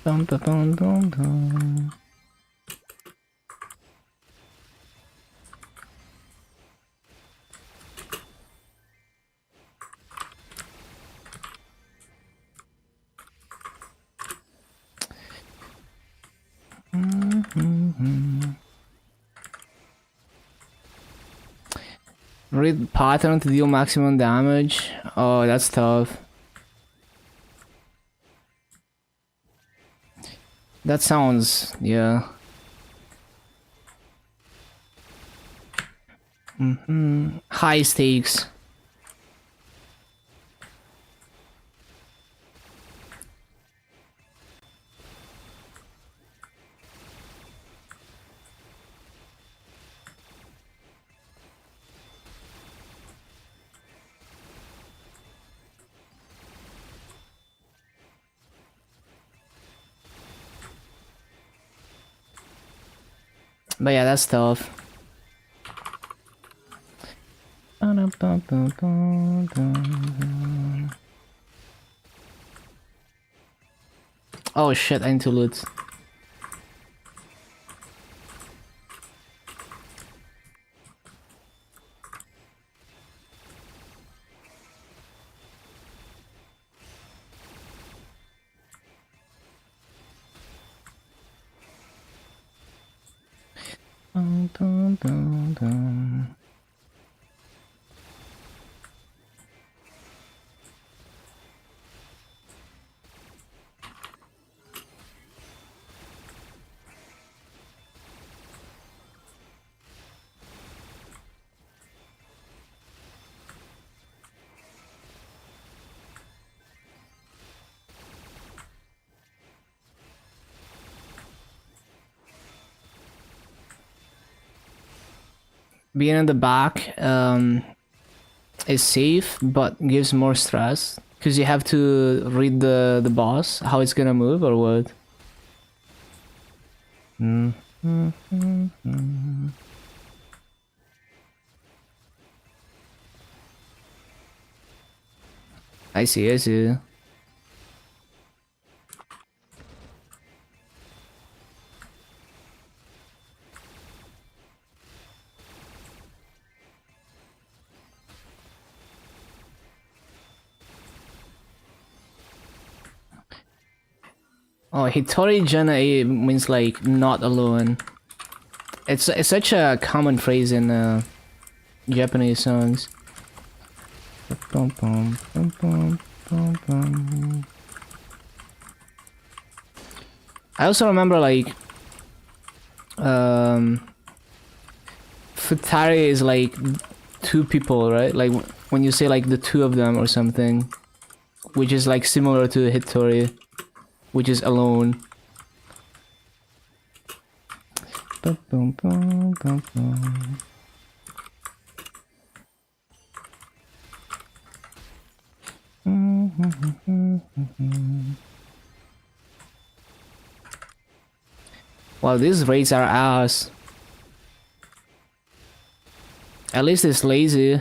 Speaker 1: Dun, dun, dun, dun, dun. Read pattern to deal maximum damage. Oh, that's tough. That sounds, yeah. High stakes. But yeah, that's tough. Oh shit, I need to loot. Being in the back is safe, but gives more stress. Because you have to read the boss, how it's gonna move or what. I see, I see. Oh, Hitori Jana means like not alone. It's such a common phrase in Japanese songs. I also remember like Futari is like two people, right? Like when you say like the two of them or something, which is like similar to Hitori, which is alone. Wow, these raids are ass. At least it's lazy.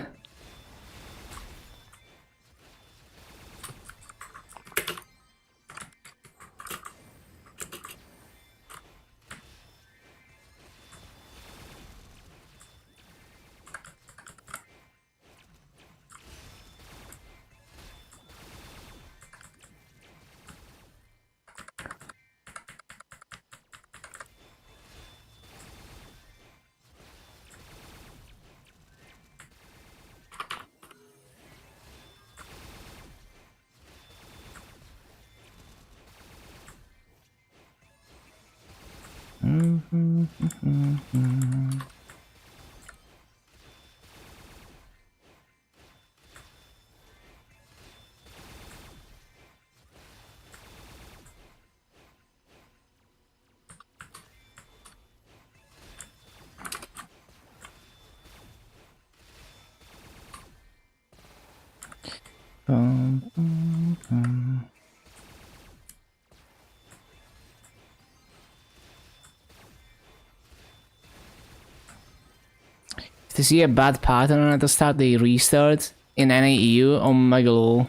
Speaker 1: If they see a bad pattern at the start, they restart in any EU. Oh my god.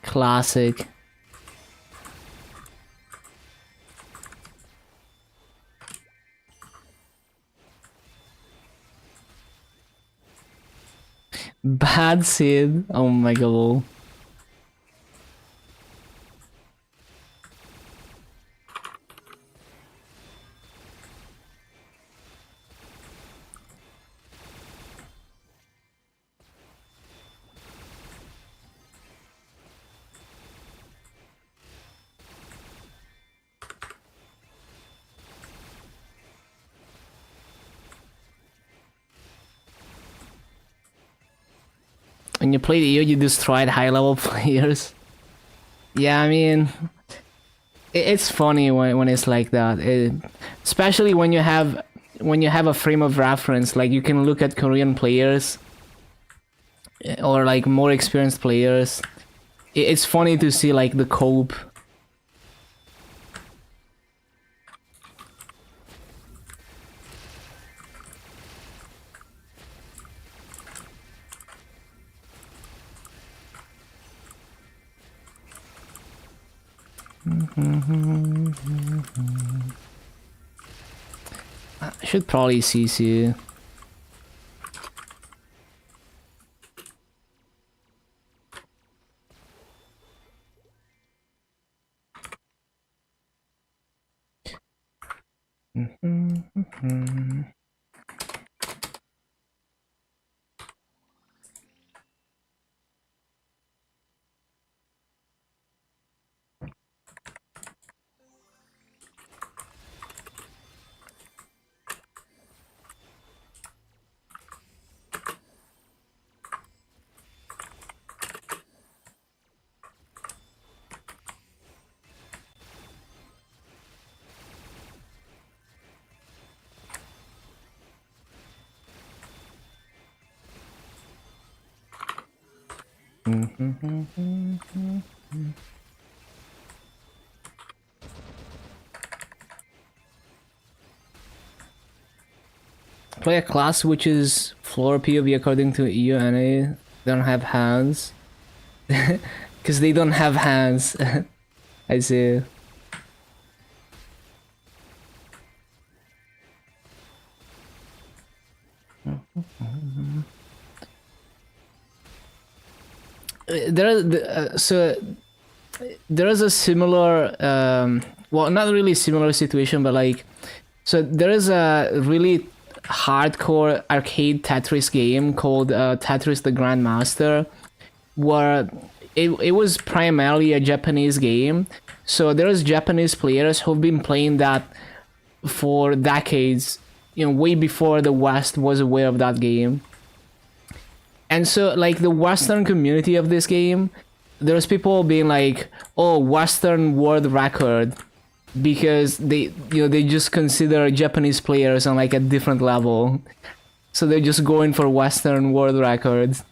Speaker 1: Classic. Bad Sid. Oh my god. When you play the EU, you destroyed high-level players. Yeah, I mean, it's funny when it's like that. Especially when you have a frame of reference, like you can look at Korean players or like more experienced players. It's funny to see like the cope. I should probably CC. Play a class which is floor POV according to EU and they don't have hands. Because they don't have hands. I see. There is a similar well, not really similar situation, but like, so there is a really hardcore arcade Tetris game called Tetris the Grandmaster, where it was primarily a Japanese game. So there's Japanese players who've been playing that for decades, you know, way before the West was aware of that game. And so like the Western community of this game, there's people being like, oh, Western world record, because they just consider Japanese players on like a different level. So they're just going for Western world records.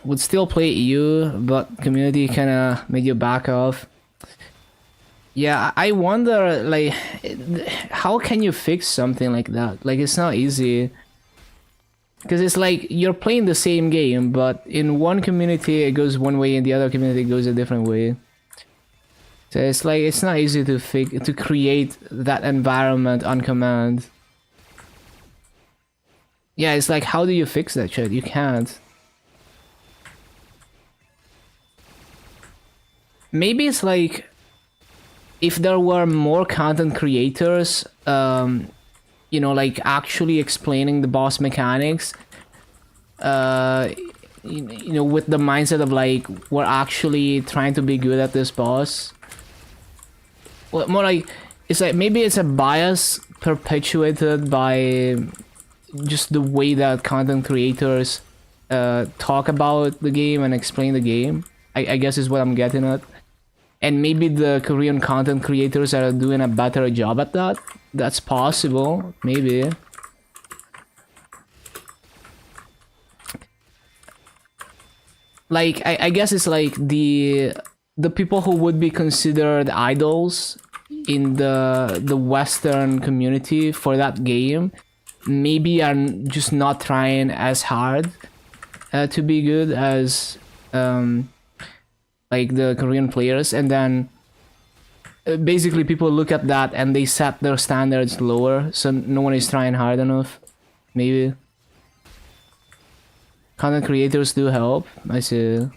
Speaker 1: Would still play EU, but community kind of made you back off. Yeah, I wonder, like, how can you fix something like that? Like, it's not easy. Because it's like, you're playing the same game, but in one community it goes one way, in the other community it goes a different way. So it's like, it's not easy to create that environment on command. Yeah, it's like, how do you fix that shit? You can't. Maybe it's like, if there were more content creators, you know, like actually explaining the boss mechanics, you know, with the mindset of like, we're actually trying to be good at this boss. Well, more like, it's like, maybe it's a bias perpetuated by just the way that content creators talk about the game and explain the game. I guess is what I'm getting at. And maybe the Korean content creators are doing a better job at that. That's possible, maybe. Like, I guess it's like the people who would be considered idols in the Western community for that game maybe are just not trying as hard to be good as like the Korean players, and then basically people look at that and they set their standards lower, so no one is trying hard enough. Maybe content creators do help. I see.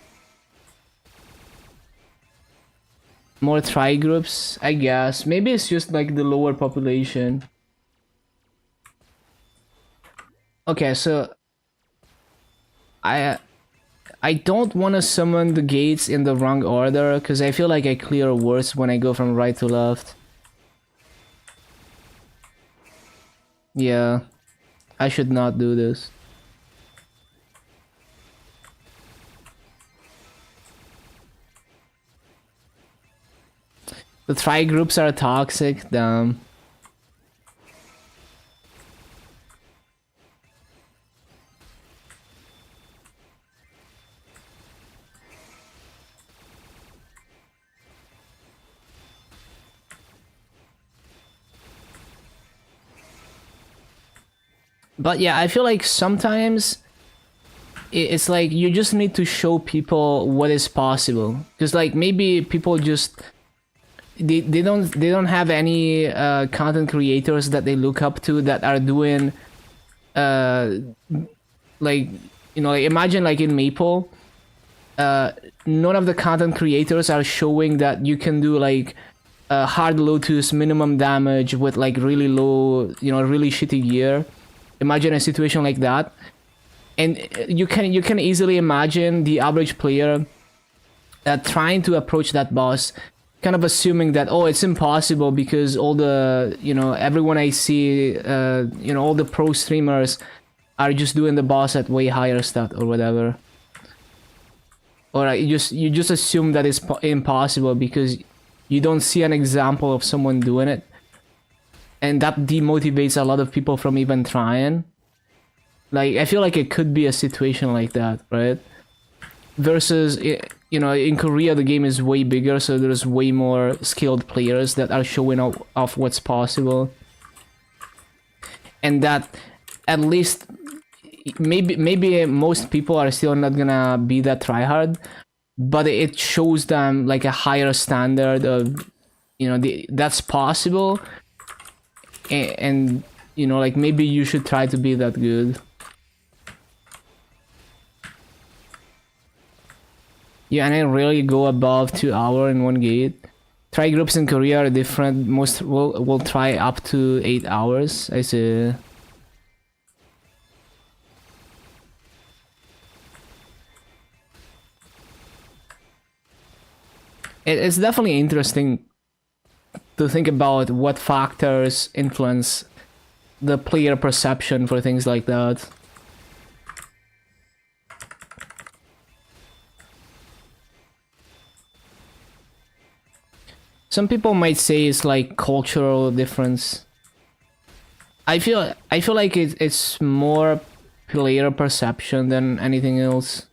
Speaker 1: More try groups, I guess. Maybe it's just like the lower population. Okay, so I don't want to summon the gates in the wrong order, because I feel like I clear worse when I go from right to left. Yeah, I should not do this. The try groups are toxic, damn. But yeah, I feel like sometimes it's like you just need to show people what is possible, because like maybe people just they don't have any content creators that they look up to that are doing uh like, you know, like imagine like in Maple, none of the content creators are showing that you can do like hard Lotus minimum damage with like really low, you know, really shitty gear. Imagine a situation like that, and you can easily imagine the average player trying to approach that boss, kind of assuming that, oh, it's impossible because all the, you know, everyone I see, you know, all the pro streamers are just doing the boss at way higher stat or whatever. Or you just assume that it's impossible because you don't see an example of someone doing it, and that demotivates a lot of people from even trying. Like, I feel like it could be a situation like that, right? Versus, you know, in Korea the game is way bigger, so there's way more skilled players that are showing off what's possible, and that at least maybe most people are still not gonna be that tryhard, but it shows them like a higher standard of, you know, that's possible, and you know, like maybe you should try to be that good. Yeah, and I rarely go above 2 hours in one gate. Try groups in Korea are different. Most will try up to 8 hours. I see. It's definitely interesting to think about what factors influence the player perception for things like that. Some people might say it's like cultural difference. I feel like it's more player perception than anything else.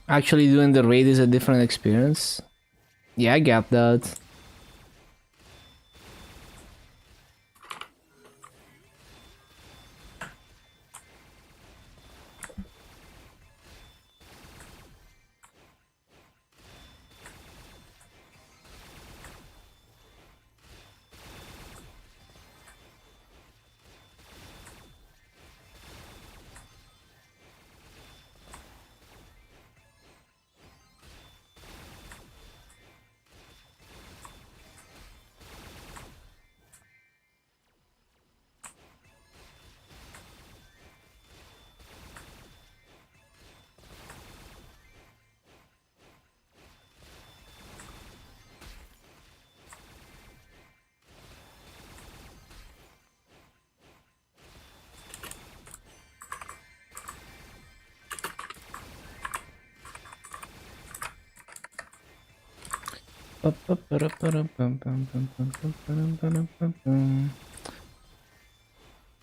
Speaker 1: Actually doing the raid is a different experience. Yeah, I get that.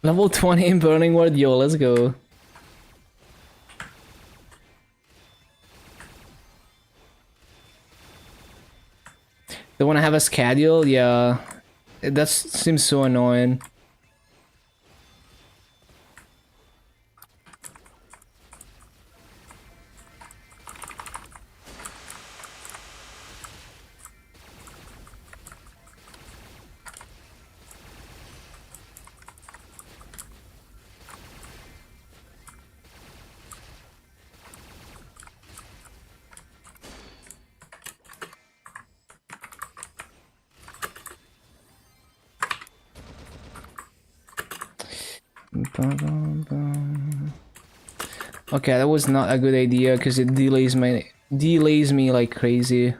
Speaker 1: Level 20 in Burning Word, yo, let's go. They wanna have a schedule? Yeah. That seems so annoying. Okay, that was not a good idea because it delays me like crazy.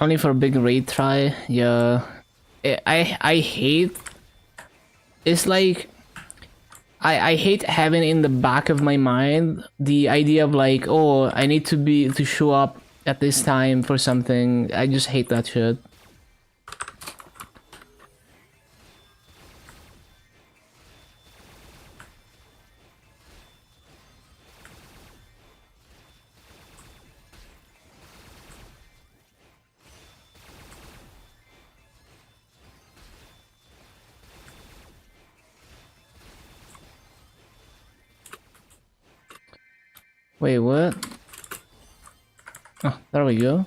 Speaker 1: Only for a big raid try, yeah. I hate. It's like I hate having in the back of my mind the idea of like, oh, I need to show up at this time for something. I just hate that shit. Wait, what? Oh, there we go.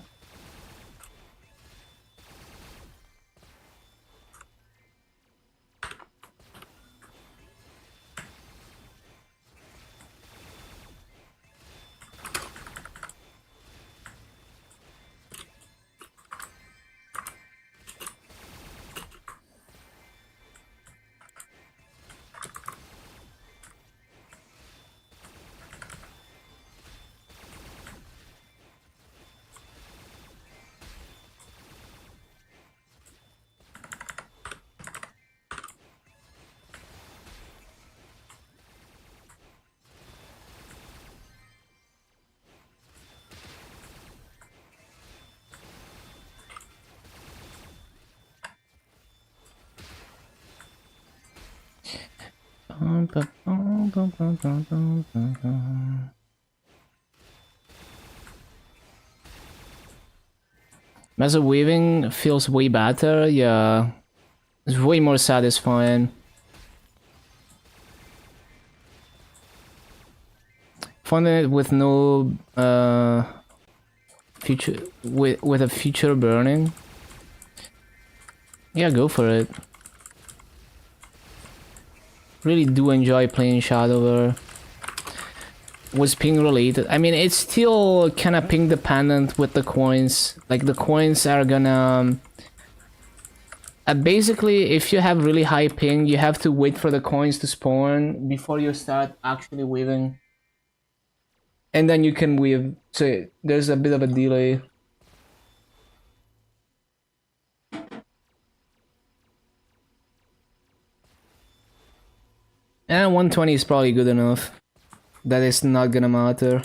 Speaker 1: Massive weaving feels way better, yeah. It's way more satisfying. Finding it with no future with a future burning. Yeah, go for it. Really do enjoy playing Shadower. Was ping related. I mean, it's still kind of ping dependent with the coins. Like the coins are gonna basically, if you have really high ping, you have to wait for the coins to spawn before you start actually weaving. And then you can weave. So there's a bit of a delay. And 120 is probably good enough. That is not gonna matter.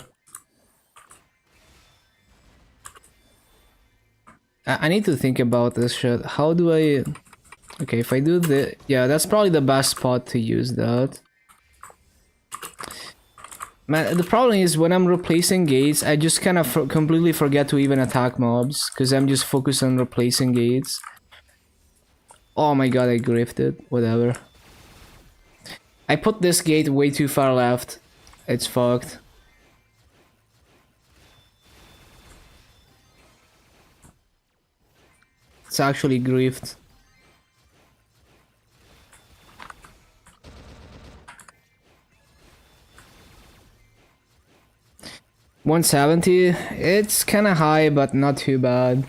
Speaker 1: I need to think about this shit. How do I... Okay, if I do the... Yeah, that's probably the best spot to use that. Man, the problem is when I'm replacing gates, I just kind of completely forget to even attack mobs. Because I'm just focused on replacing gates. Oh my god, I grifted. Whatever. I put this gate way too far left. It's fucked. It's actually griefed. $170. It's kind of high, but not too bad.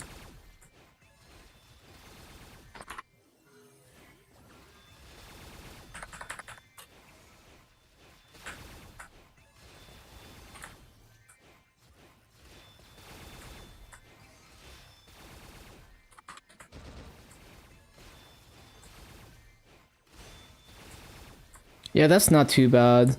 Speaker 1: Yeah, that's not too bad.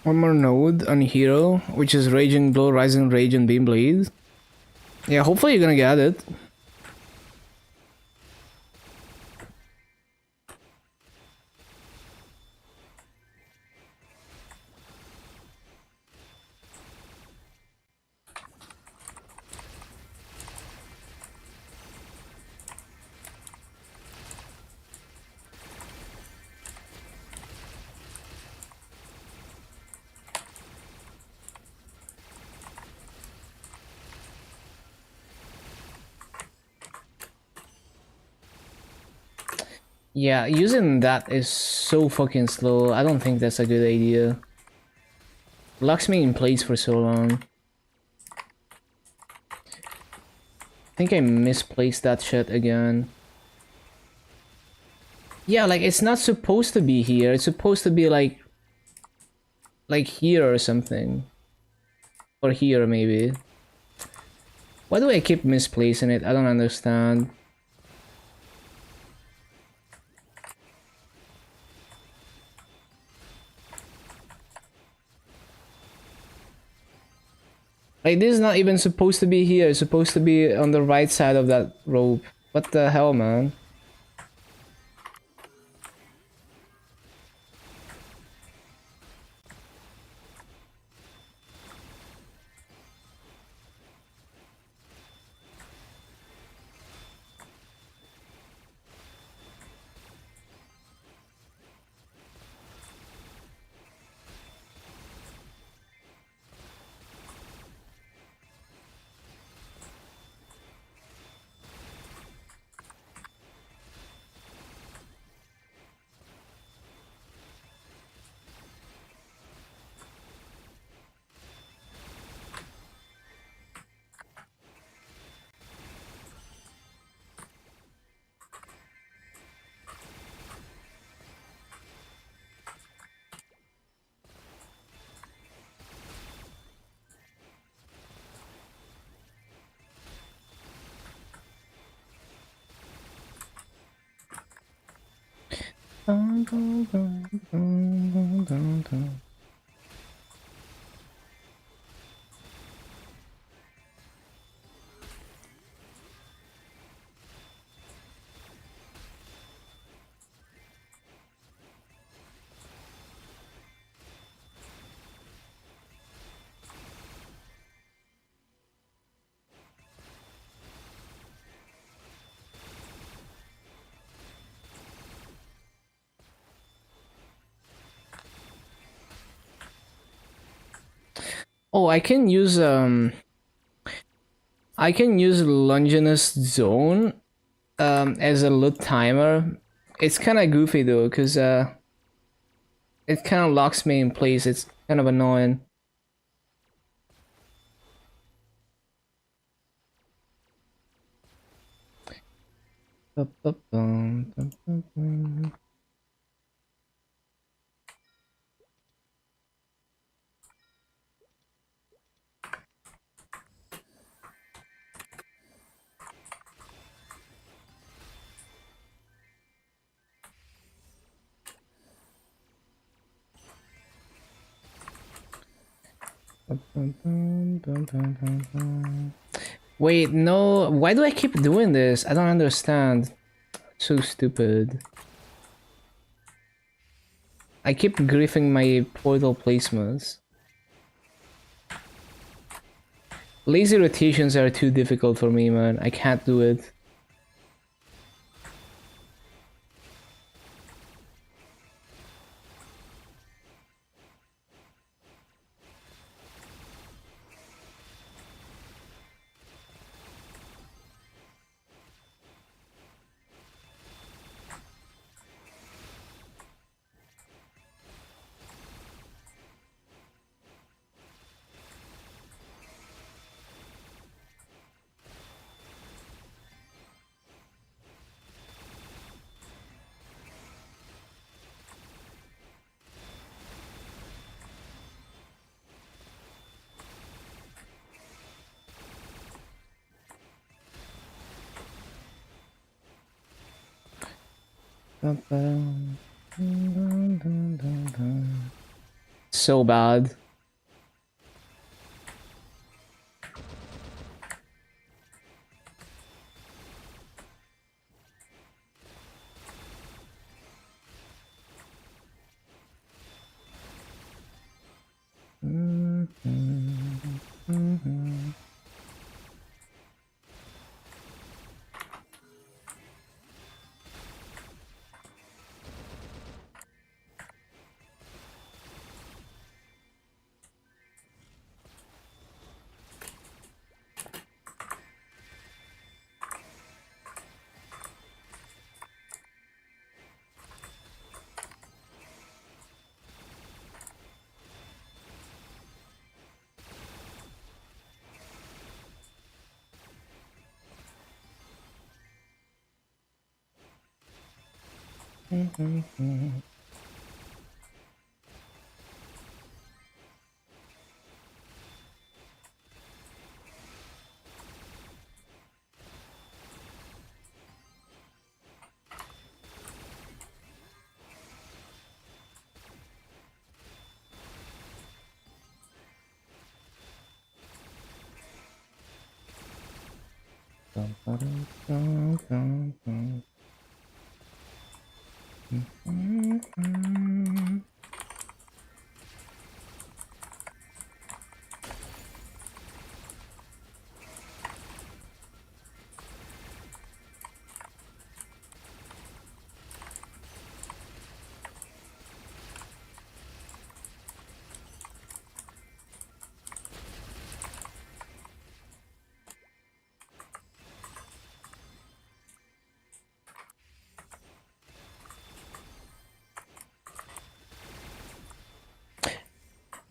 Speaker 1: One more node on hero, which is Raging Blow, Rising Rage, and Beam Blade. Yeah, hopefully you're gonna get it. Yeah, using that is so fucking slow. I don't think that's a good idea. Locks me in place for so long. I think I misplaced that shit again. Yeah, like it's not supposed to be here. It's supposed to be like here or something. Or here maybe. Why do I keep misplacing it? I don't understand. Like this is not even supposed to be here. It's supposed to be on the right side of that rope. What the hell, man? Oh, I can use Longinus Zone as a loot timer. It's kind of goofy though, cause it kind of locks me in place. It's kind of annoying. Wait, no. Why do I keep doing this? I don't understand. So stupid. I keep griefing my portal placements. Lazy rotations are too difficult for me, man. I can't do it. So bad.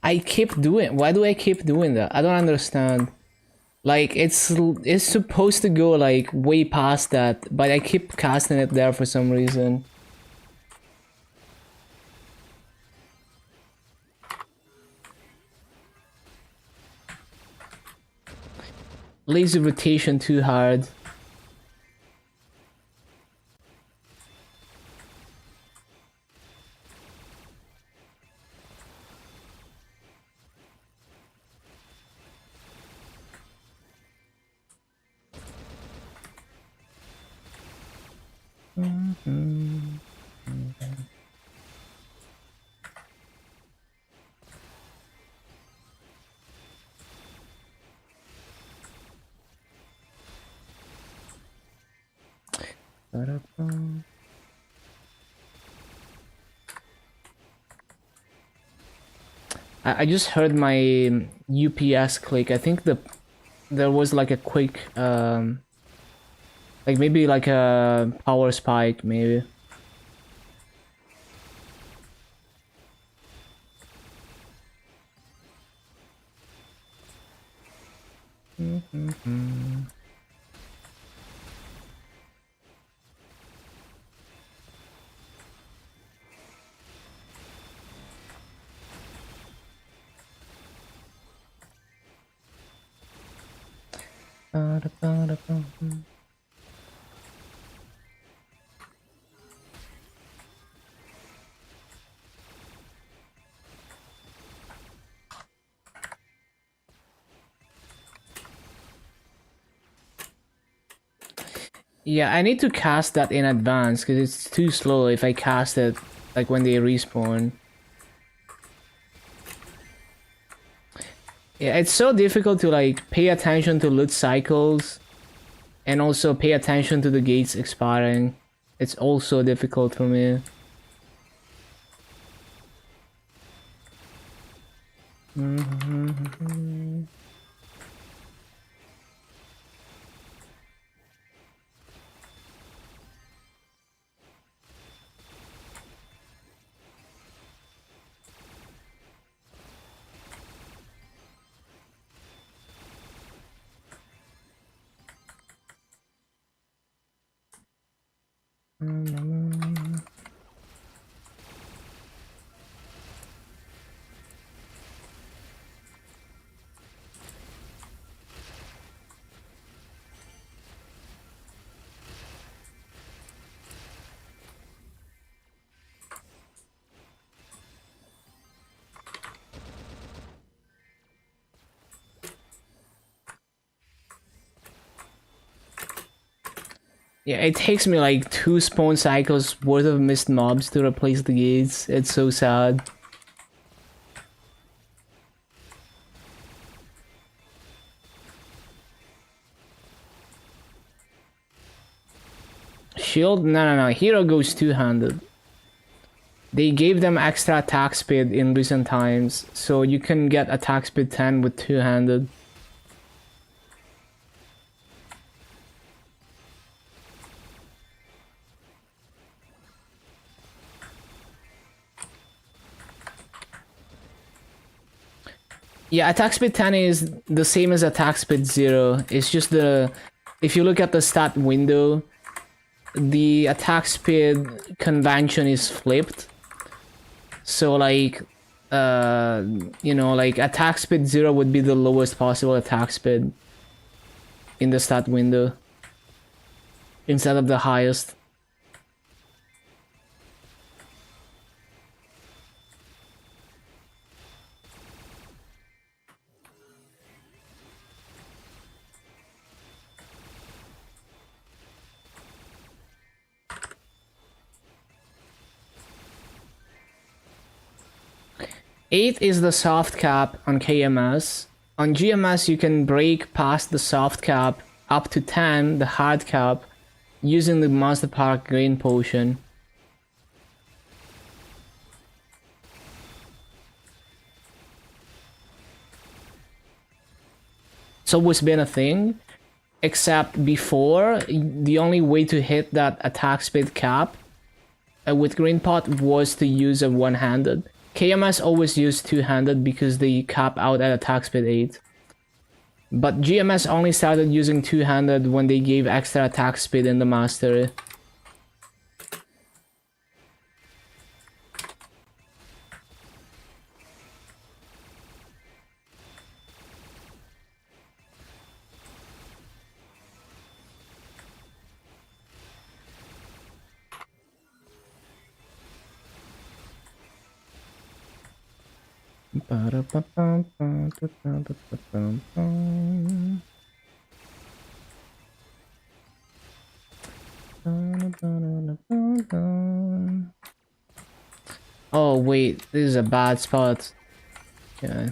Speaker 1: I keep doing. Why do I keep doing that? I don't understand. Like it's supposed to go like way past that, but I keep casting it there for some reason. Lazy rotation too hard. I just heard my UPS click. I think there was like a quick like maybe like a power spike maybe. Yeah, I need to cast that in advance because it's too slow if I cast it like when they respawn. Yeah, it's so difficult to like pay attention to loot cycles and also pay attention to the gates expiring. It's also difficult for me. Yeah, it takes me like 2 spawn cycles worth of missed mobs to replace the gates. It's so sad. Shield? No. Hero goes two-handed. They gave them extra attack speed in recent times, so you can get attack speed 10 with two-handed. Yeah, attack speed 10 is the same as attack speed 0. It's just the... If you look at the stat window, the attack speed convention is flipped. So like, you know, like attack speed 0 would be the lowest possible attack speed in the stat window instead of the highest. Eight is the soft cap on KMS. On GMS, you can break past the soft cap up to 10, the hard cap, using the Monster Park Green Potion. It's always been a thing, except before, the only way to hit that attack speed cap with Green Pot was to use a one-handed. KMS always used two-handed because they cap out at attack speed 8. But GMS only started using two-handed when they gave extra attack speed in the mastery. Oh wait, this is a bad spot. Yeah.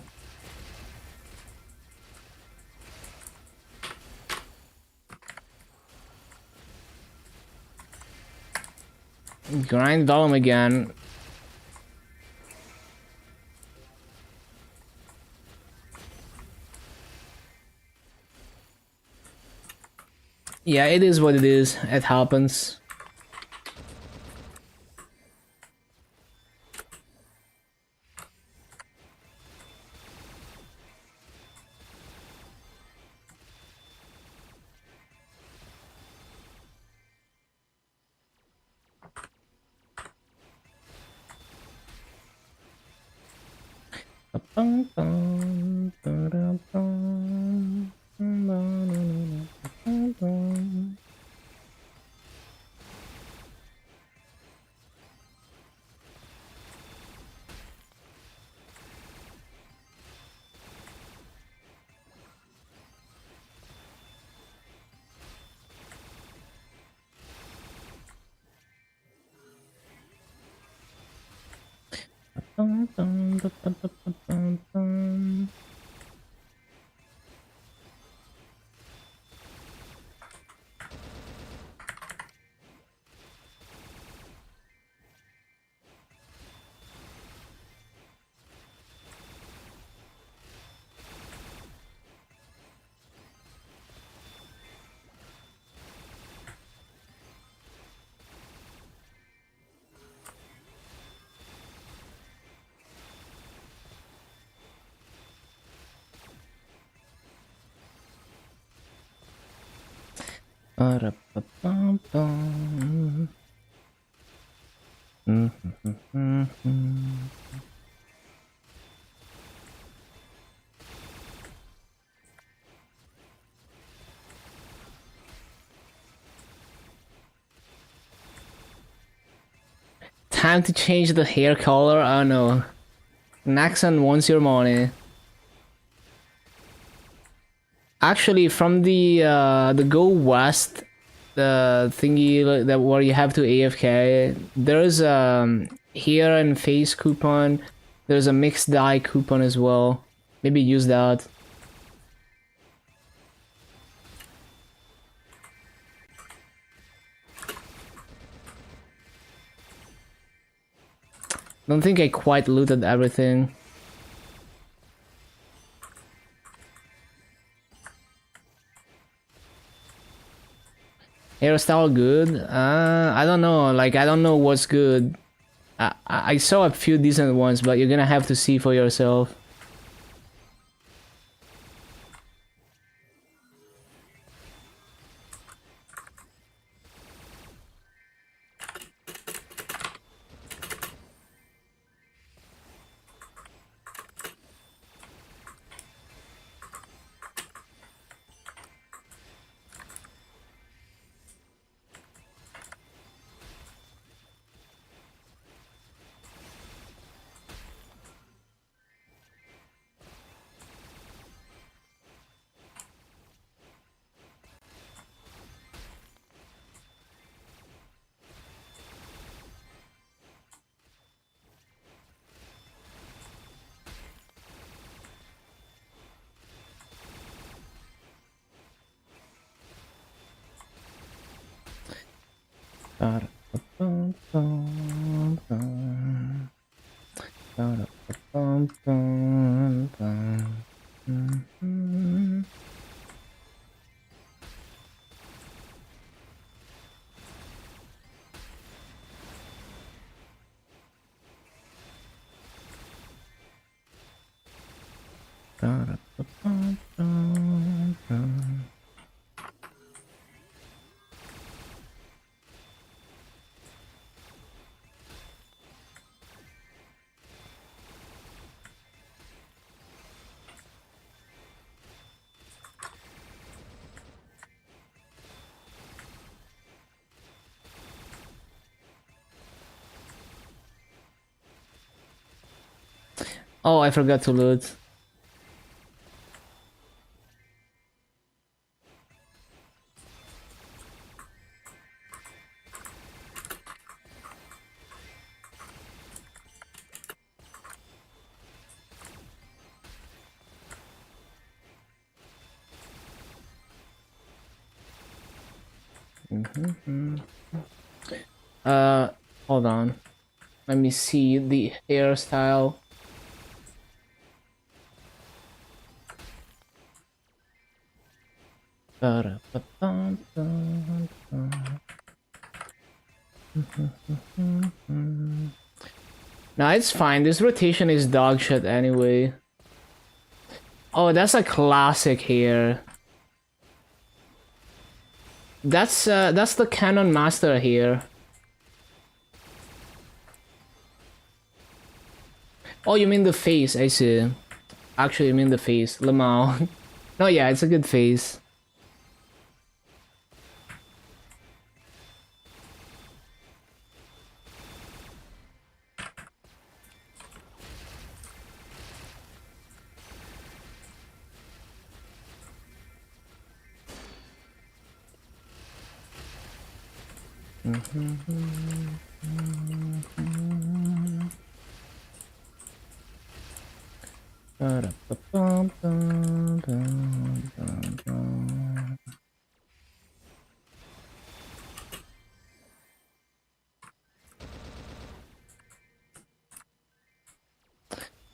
Speaker 1: Grind volume again. Yeah, it is what it is. It happens. Time to change the hair color? Oh no. Naxxon wants your money. Actually, from the Go West the thingy that where you have to AFK. There's hair and face coupon. There's a mixed dye coupon as well. Maybe use that. Don't think I quite looted everything. Hairstyle good? I don't know. Like, I don't know what's good. I saw a few decent ones, but you're gonna have to see for yourself. Oh, I forgot to loot. Hold on. Let me see the hairstyle. Nah, it's fine. This rotation is dog shit anyway. Oh, that's a classic hair. That's the Canon Master here. Oh, you mean the face? I see. Actually, you mean the face, Lamau. No, yeah, it's a good face.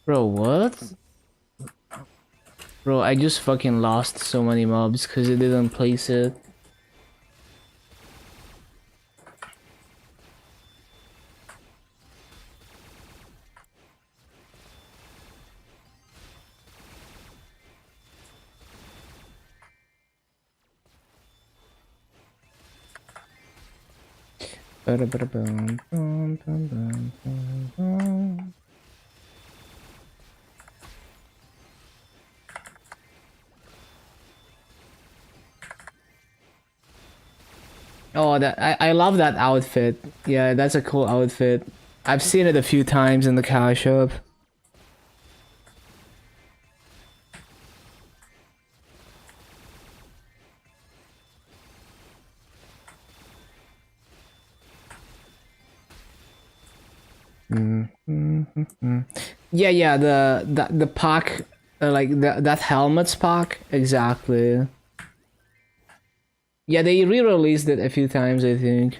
Speaker 1: Bro, what? Bro, I just fucking lost so many mobs because it didn't place it. Oh, I love that outfit. Yeah, that's a cool outfit. I've seen it a few times in the car shop. Yeah, the pack, like that helmet's pack, exactly. Yeah, they re-released it a few times, I think.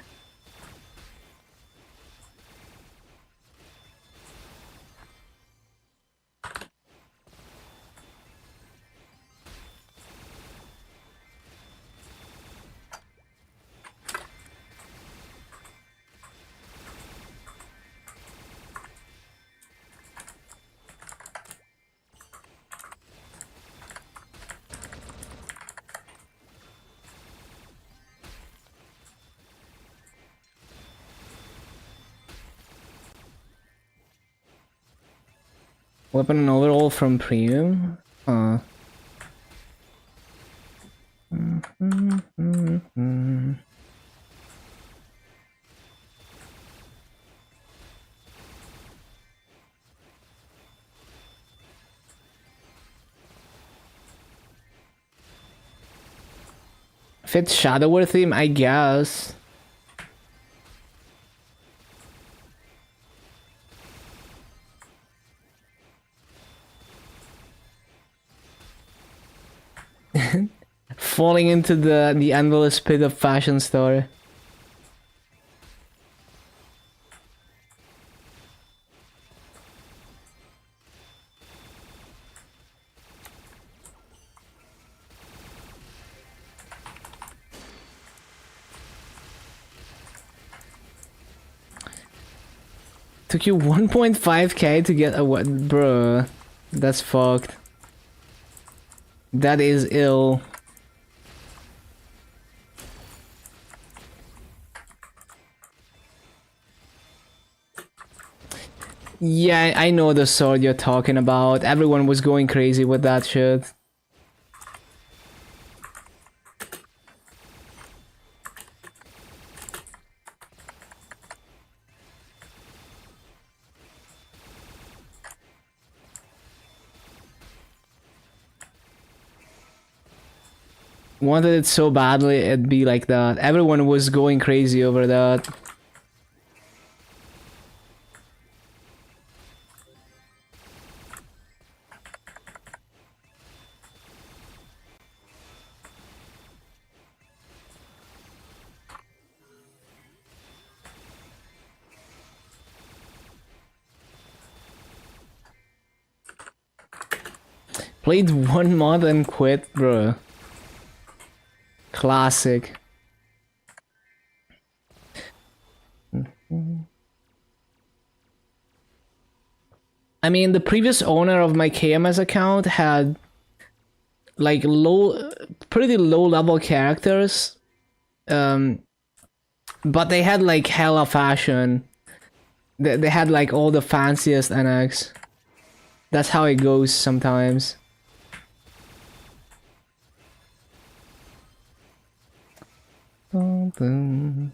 Speaker 1: Weapon and overall from premium. Fits Shadower theme, I guess. Falling into the endless pit of fashion story. Took you 1.5k to get a what, bruh? That's fucked. That is ill. Yeah, I know the sword you're talking about. Everyone was going crazy with that shit. Wanted it so badly it'd be like that. Everyone was going crazy over that. Played 1 month and quit, bro. Classic. I mean, the previous owner of my KMS account had like pretty low level characters, but they had like hella fashion. They had like all the fanciest NX. That's how it goes sometimes. Boom, boom.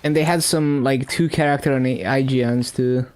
Speaker 1: And they had some like 2 character and IGNs too.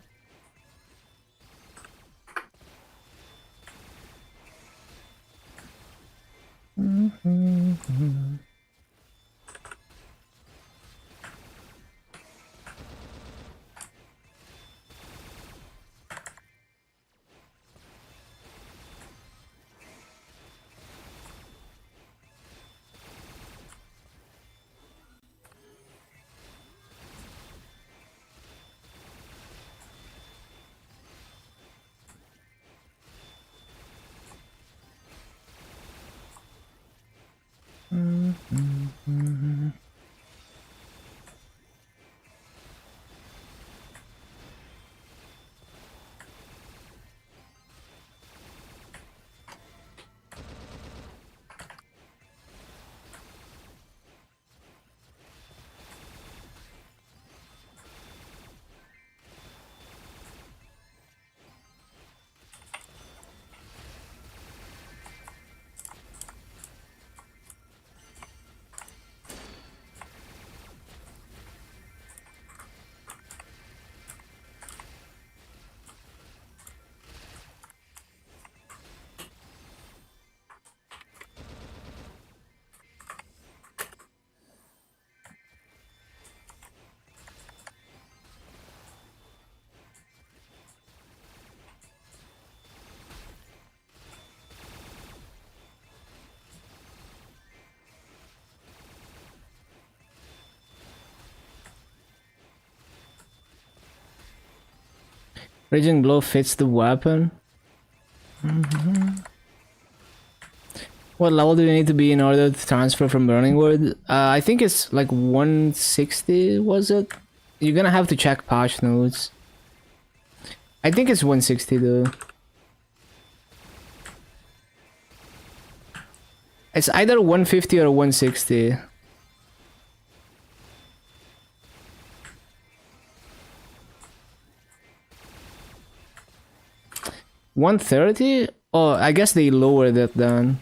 Speaker 1: Raging Blow fits the weapon. What level do you need to be in order to transfer from Burning Wood? I think it's like 160, was it? You're gonna have to check patch notes. I think it's 160 though. It's either 150 or 160. 130? Oh, I guess they lowered it then.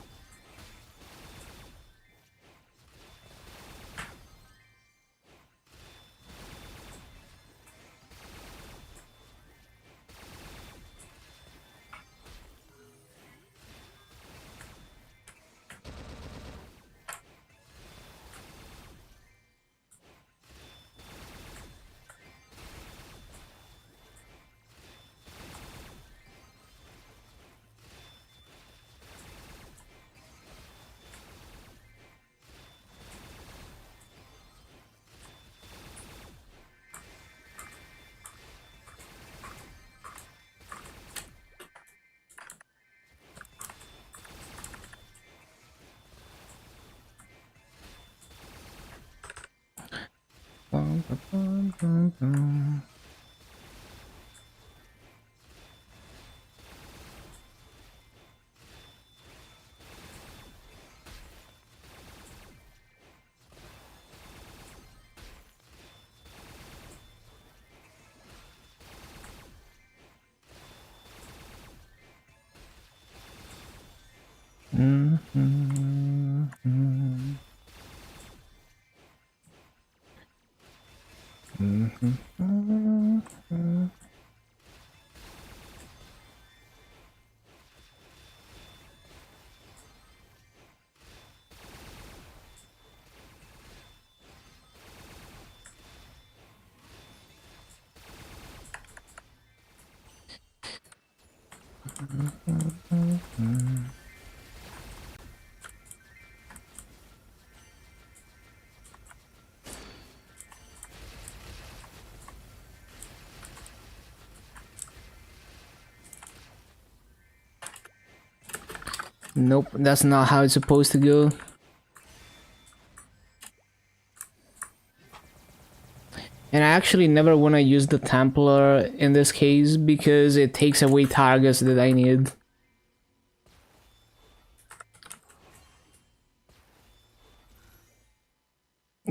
Speaker 1: Nope, that's not how it's supposed to go. And I actually never want to use the Templar in this case because it takes away targets that I need.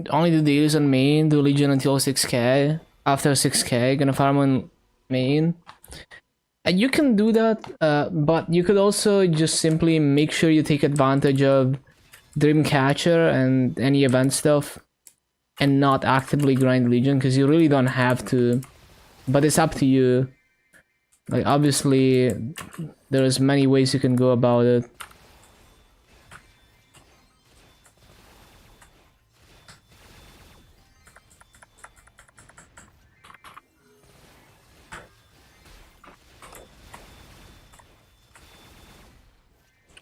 Speaker 1: Only do deals on main, do Legion until 6k. After 6k, gonna farm on main. And you can do that, but you could also just simply make sure you take advantage of Dreamcatcher and any event stuff and not actively grind Legion, because you really don't have to. But it's up to you. Like, obviously, there's many ways you can go about it.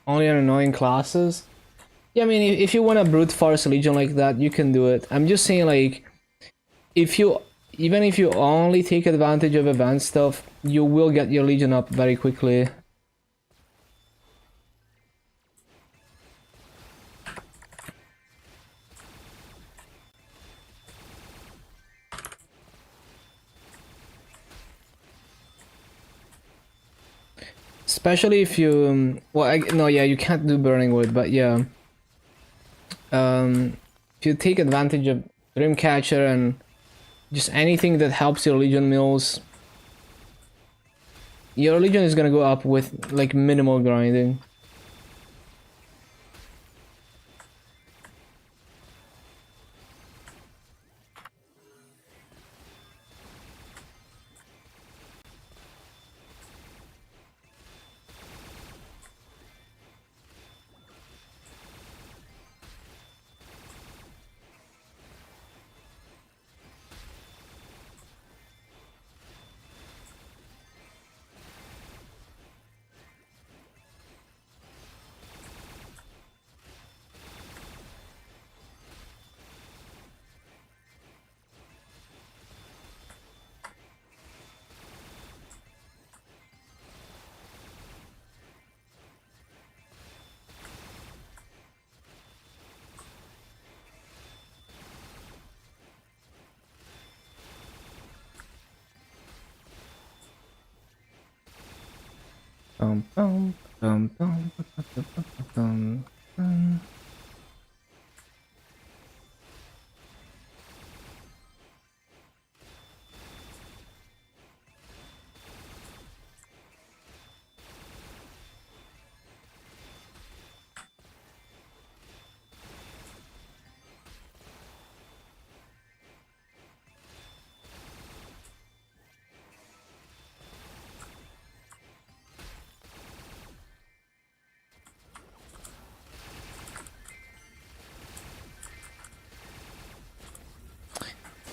Speaker 1: Only on annoying classes? Yeah, I mean, if you want to brute force a Legion like that, you can do it. I'm just saying, like, even if you only take advantage of event stuff, you will get your Legion up very quickly. Especially if you, well, no, yeah, you can't do Burning Wood, but yeah. If you take advantage of Dreamcatcher and just anything that helps your Legion mills, your Legion is gonna go up with, like, minimal grinding. bum, bum, bum, bum, bum, bum.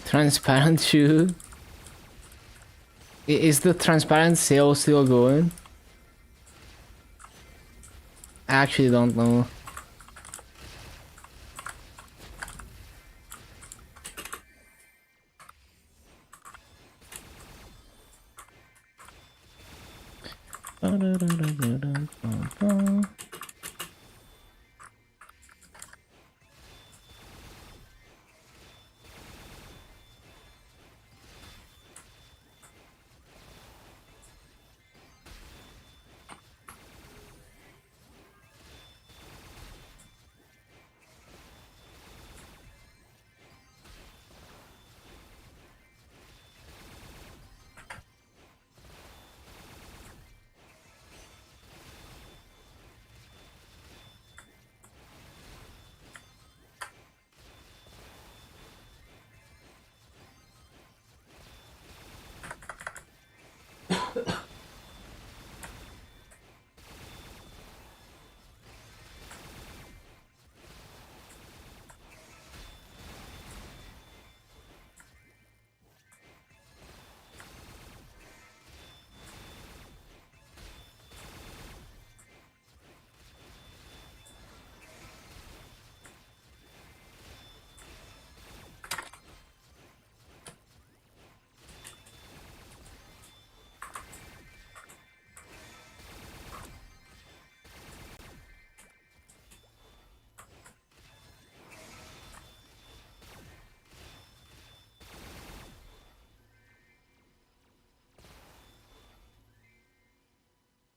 Speaker 1: Transparent shoe. Is the transparent sale still going? I actually don't know.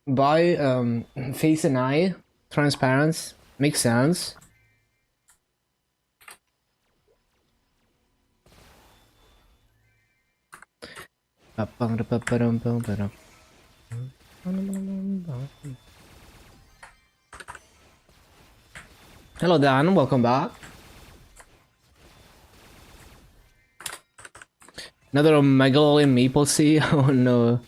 Speaker 1: Buy face and eye transparent makes sense. Hello Dan, welcome back. Another Megalolian Maple Sea. Oh no.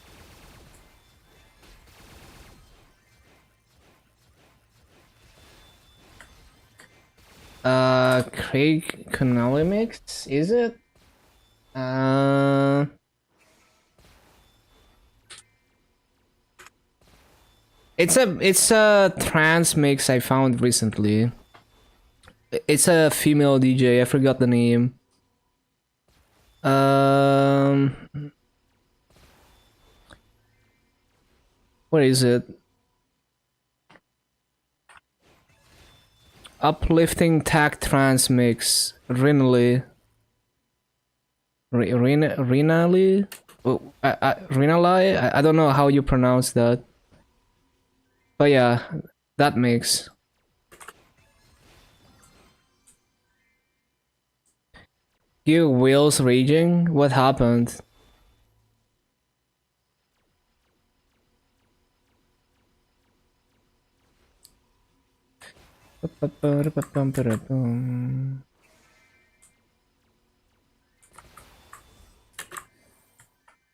Speaker 1: Craig Connolly mix, is it? It's a trance mix I found recently. It's a female DJ, I forgot the name. What is it? Uplifting tech trance mix. Rinali. Rinali? Oh, Rinali? I don't know how you pronounce that. But yeah, that mix. You wheels raging? What happened?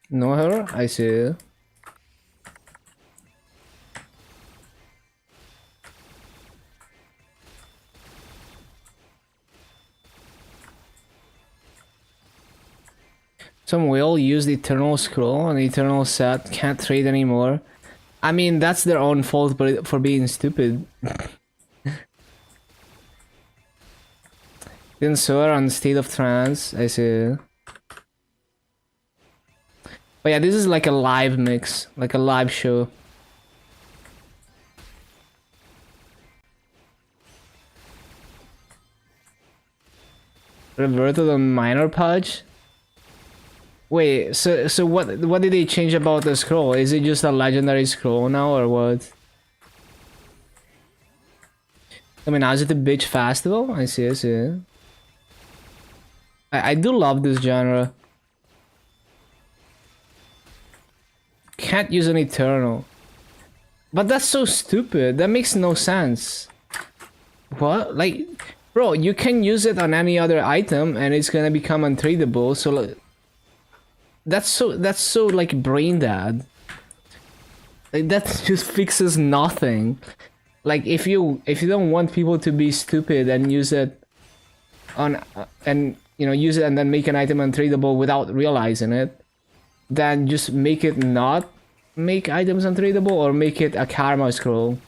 Speaker 1: Know her? I see. Some whale used Eternal Scroll and Eternal Set, can't trade anymore. I mean, that's their own fault for being stupid. Then Soar on State of Trance, I see. But yeah, this is like a live mix, like a live show. Reverted on minor patch? Wait, so what did they change about the scroll? Is it just a legendary scroll now or what? I mean, is it the beach festival? I see, I see. I do love this genre. Can't use an eternal. But that's so stupid. That makes no sense. What? Like, bro, you can use it on any other item and it's gonna become untradeable. So like, that's so like brain dead. Like that just fixes nothing. Like if you don't want people to be stupid and use it on and you know use it and then make an item untradeable without realizing it, then just make it not make items untradeable or make it a karma scroll.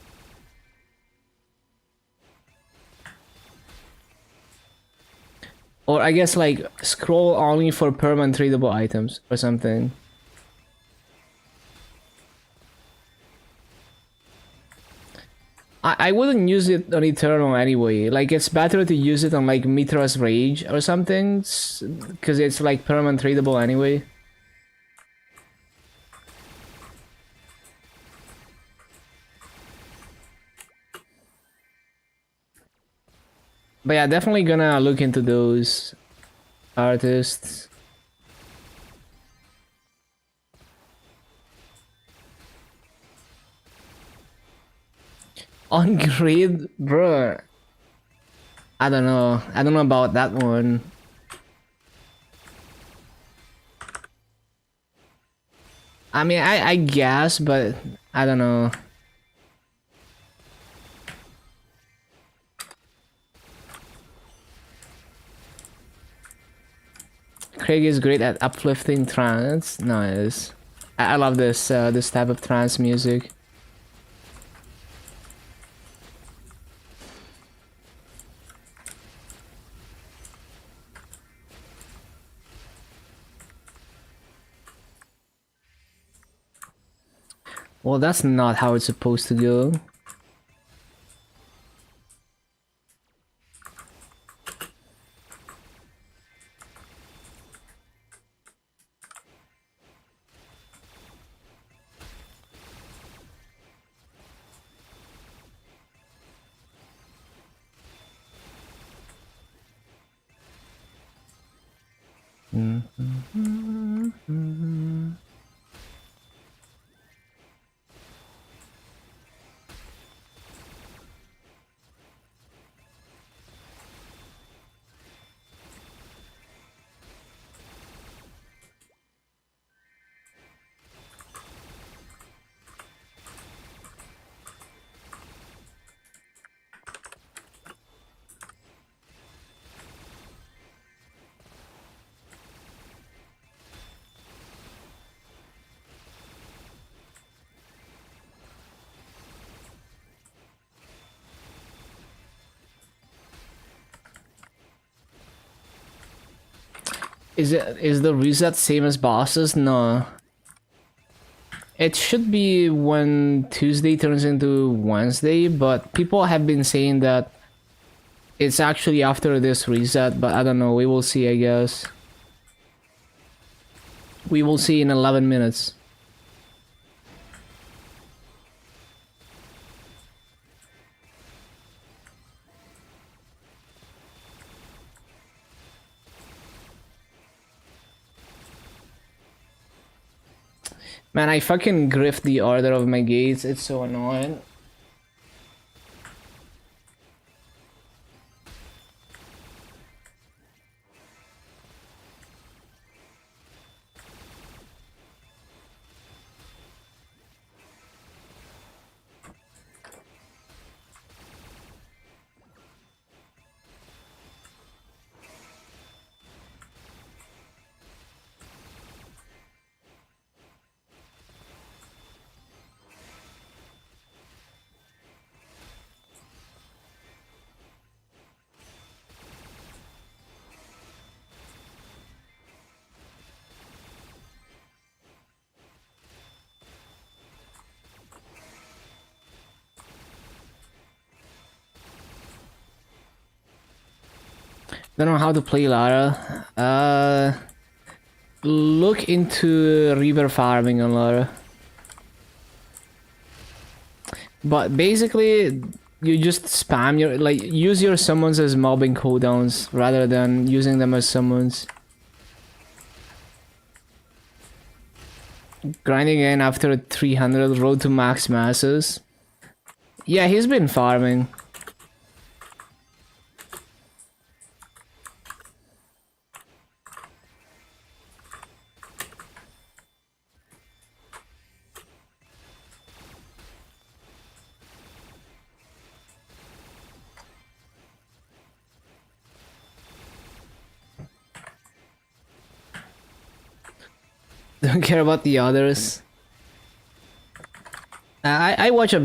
Speaker 1: Or I guess like scroll only for permanent tradable items or something. I wouldn't use it on Eternal anyway. Like it's better to use it on like Mitra's Rage or something, because it's like permanent tradable anyway. But yeah, definitely gonna look into those artists. On grade, bruh. I don't know. I don't know about that one. I mean, I guess, but I don't know. Craig is great at uplifting trance. Nice. I love this this type of trance music. Well, that's not how it's supposed to go. Is the reset same as bosses? No. It should be when Tuesday turns into Wednesday, but people have been saying that it's actually after this reset, but I don't know. We will see, I guess. We will see in 11 minutes. Man, I fucking grift the order of my gates. It's so annoying. Don't know how to play Lara. look into river farming a lot. But basically, you just spam your like use your summons as mobbing cooldowns rather than using them as summons. Grinding in after 300 road to max masses. Yeah, he's been farming. Don't care about the others. I watch a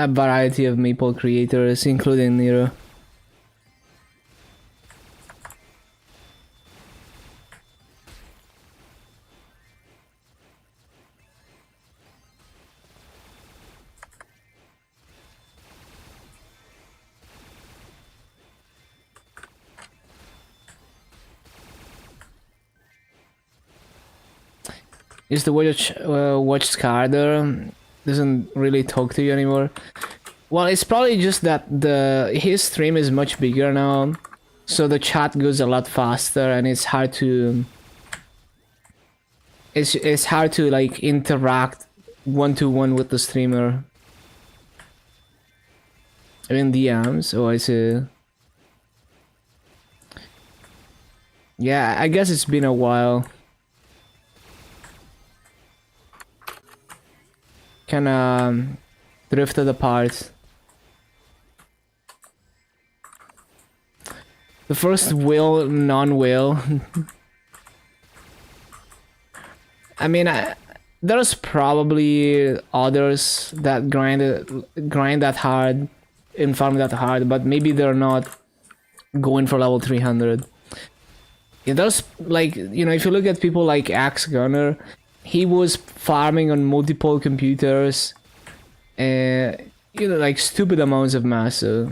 Speaker 1: variety of Maple creators, including Nero. Is the watch Scarder doesn't really talk to you anymore. Well, it's probably just that his stream is much bigger now, so the chat goes a lot faster, and it's hard to like interact one-to-one with the streamer. I mean DMs. Oh, I see. Yeah, I guess it's been a while. Kinda drifted apart. The first whale, non-whale. I mean, there's probably others that grind that hard and farm that hard, but maybe they're not going for level 300. Yeah, there's like, you know, if you look at people like Axe Gunner, he was farming on multiple computers, and you know, like stupid amounts of massa,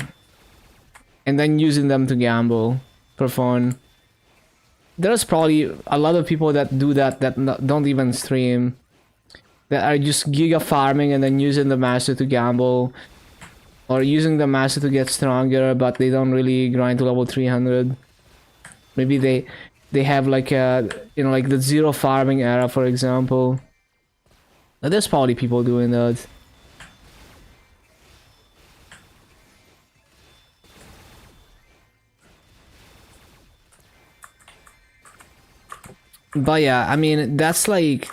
Speaker 1: and then using them to gamble for fun. There's probably a lot of people that do that don't even stream, that are just giga farming and then using the master to gamble, or using the master to get stronger, but they don't really grind to level 300. Maybe they have like a, you know, like the zero farming era, for example. There's probably people doing that. But yeah, I mean, that's like,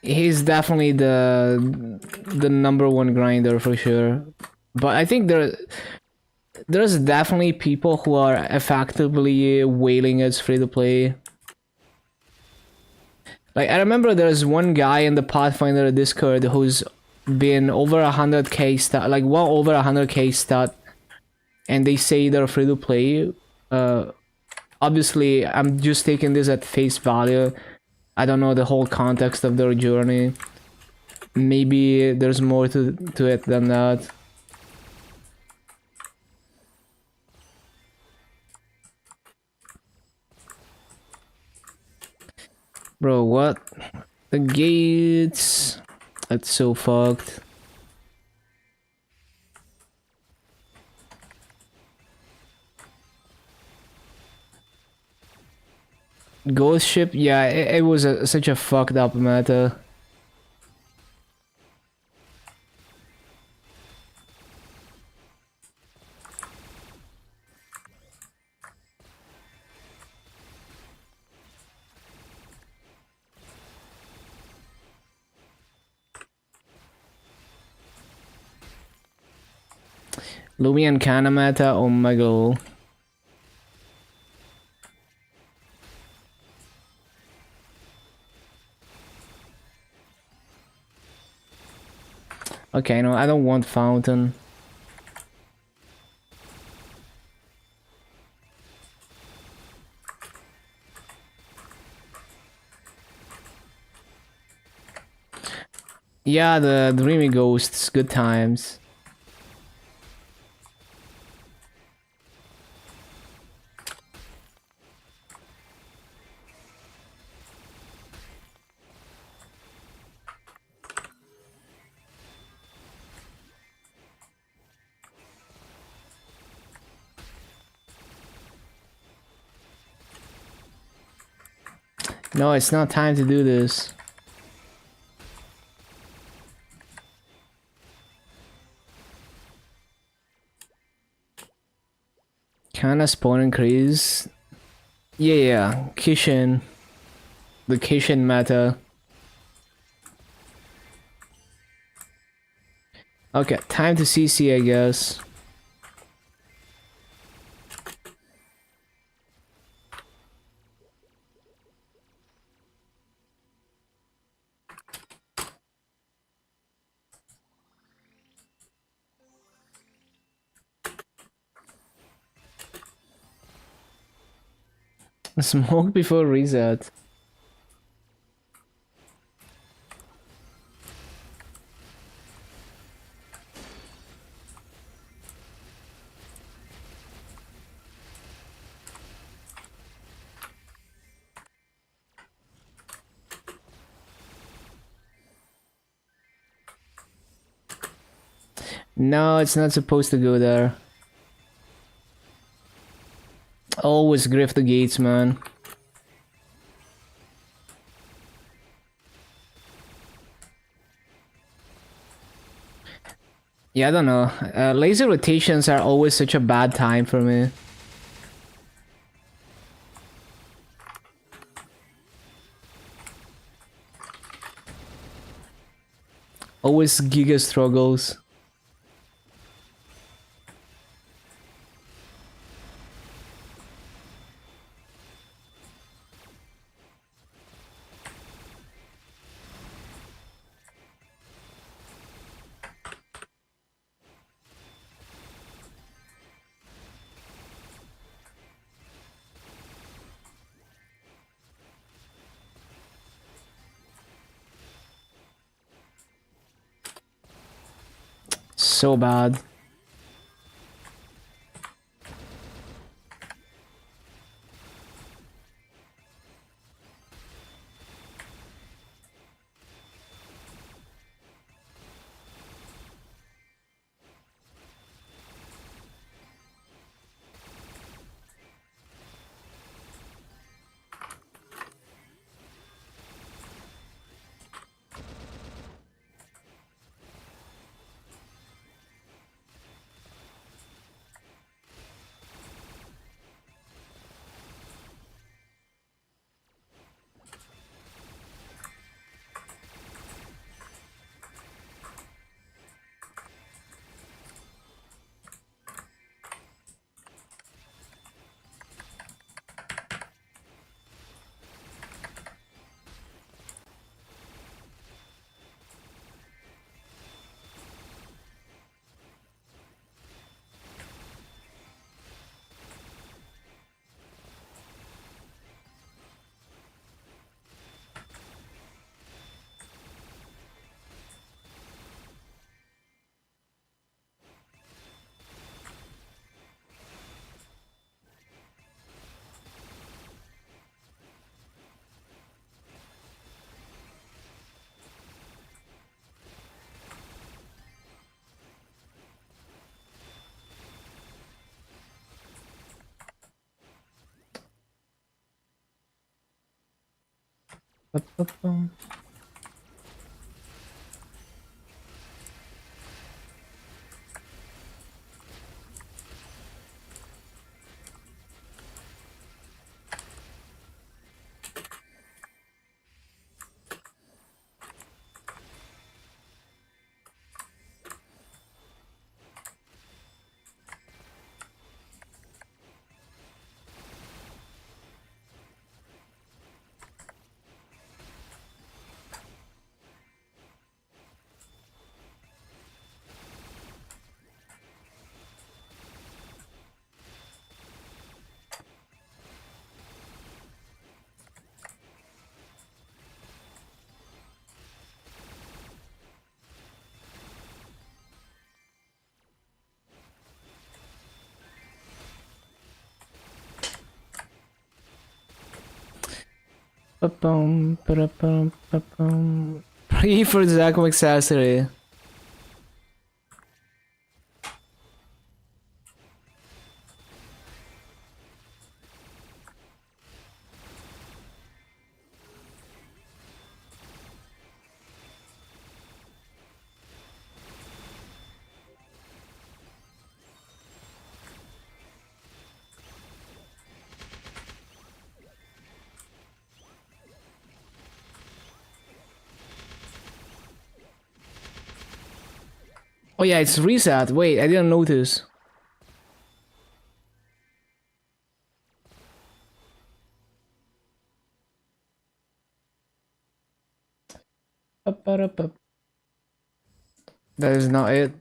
Speaker 1: he's definitely the number one grinder for sure. But I think there's definitely people who are effectively whaling as free to play. Like, I remember there's one guy in the Pathfinder Discord who's been over 100k stat, like well over 100k stat, and they say they're free to play. Obviously, I'm just taking this at face value. I don't know the whole context of their journey. Maybe there's more to it than that. Bro, what? The gates... That's so fucked. Ghost ship? Yeah, it was such a fucked up meta. Lumian Kana meta? Oh my god. Okay, no, I don't want Fountain. Yeah, the Dreamy Ghosts, good times. No, it's not time to do this. Kinda spawn increase. Yeah, Kishin. The Kishin meta. Okay, time to CC, I guess. Smoke before reset. No, it's not supposed to go there. Always grift the gates, man. Yeah, I don't know. Laser rotations are always such a bad time for me. Always giga struggles. So bad. Ba-ba-bum. Ba-bum, ba-da-bum, ba-bum. Pray for Zach McSassery. Oh yeah, it's reset. Wait, I didn't notice. That is not it.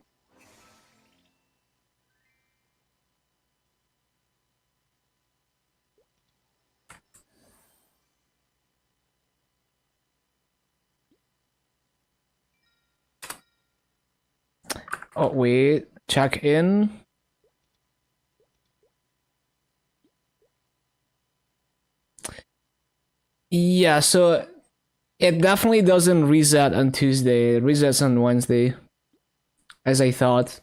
Speaker 1: Oh wait, check in. Yeah, so it definitely doesn't reset on Tuesday. It resets on Wednesday, as I thought.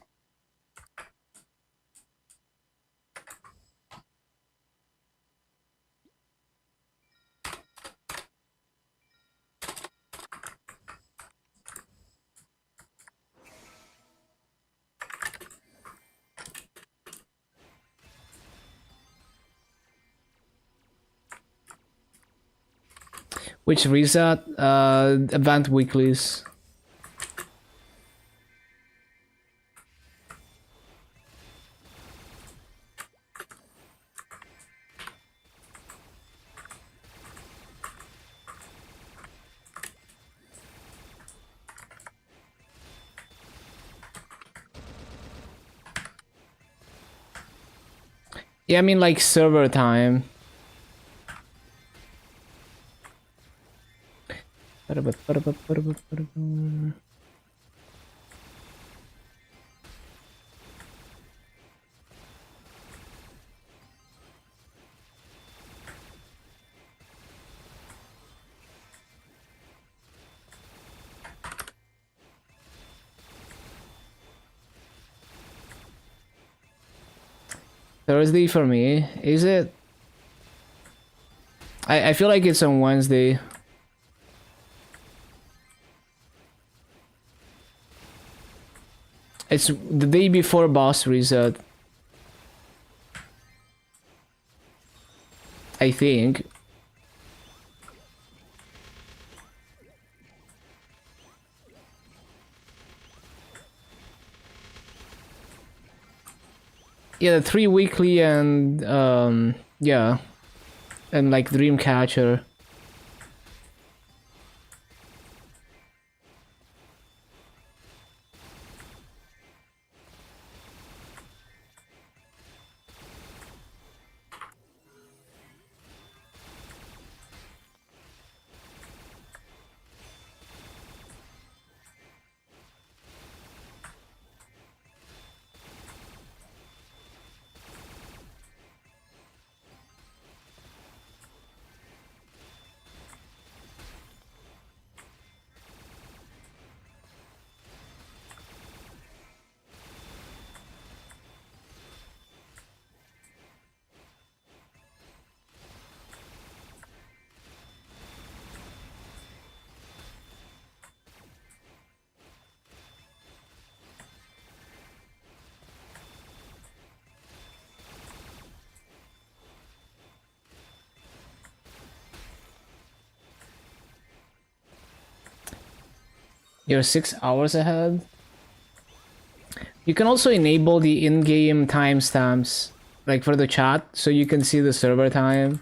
Speaker 1: Which reset? Event weeklies. Yeah, I mean like server time. Thursday for me, is it? I feel like it's on Wednesday. It's the day before boss reset. I think. Yeah, the 3 weekly and yeah, and like Dreamcatcher. You're 6 hours ahead. You can also enable the in-game timestamps, like for the chat, so you can see the server time.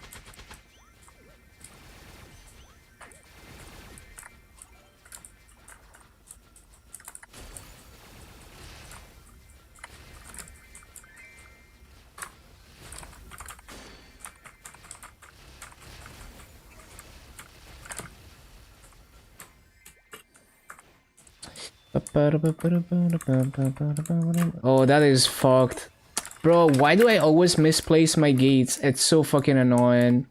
Speaker 1: Oh, that is fucked. Bro, why do I always misplace my gates? It's so fucking annoying.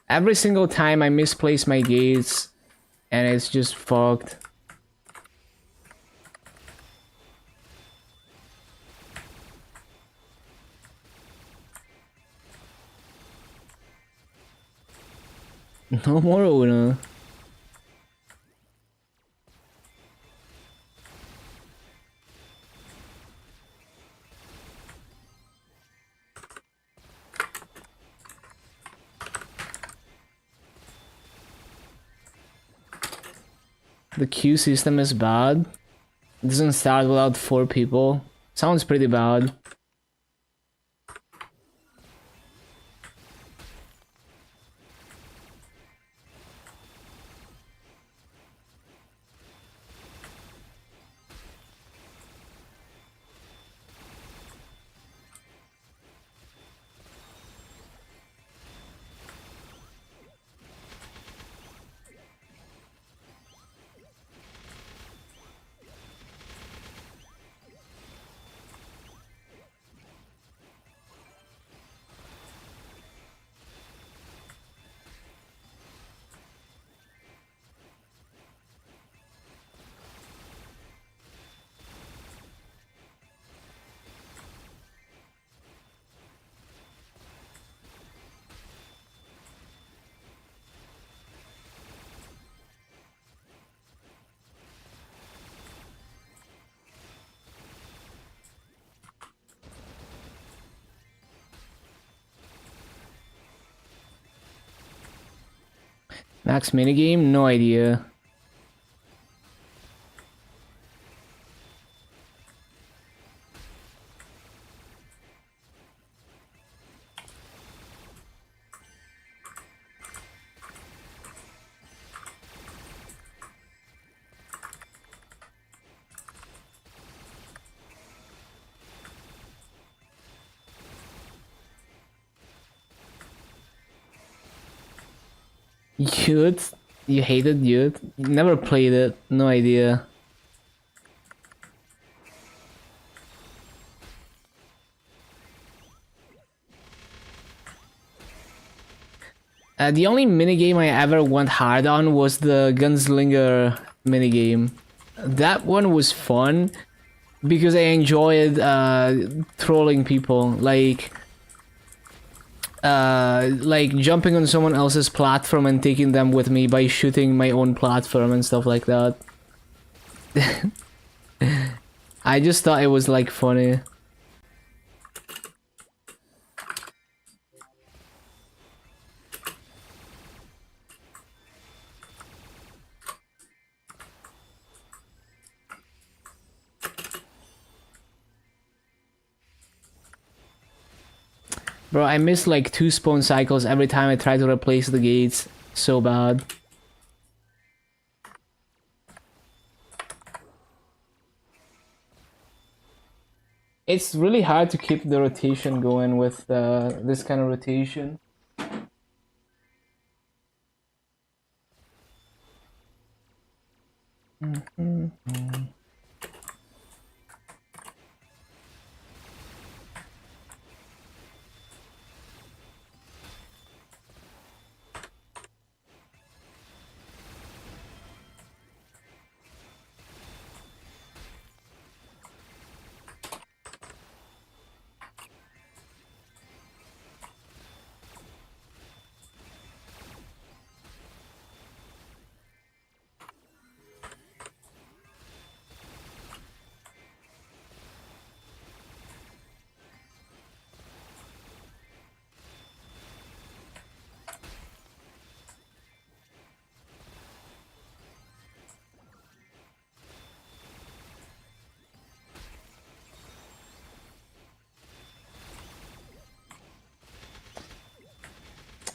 Speaker 1: Every single time I misplace my gates, and it's just fucked. No more Una. The queue system is bad. It doesn't start without 4 people. Sounds pretty bad. Max minigame? No idea. Youth? You hated Youth? You never played it. No idea. The only minigame I ever went hard on was the Gunslinger minigame. That one was fun because I enjoyed trolling people, like jumping on someone else's platform and taking them with me by shooting my own platform and stuff like that. I just thought it was like funny. Bro, I miss like 2 spawn cycles every time I try to replace the gates. So bad. It's really hard to keep the rotation going with this kind of rotation.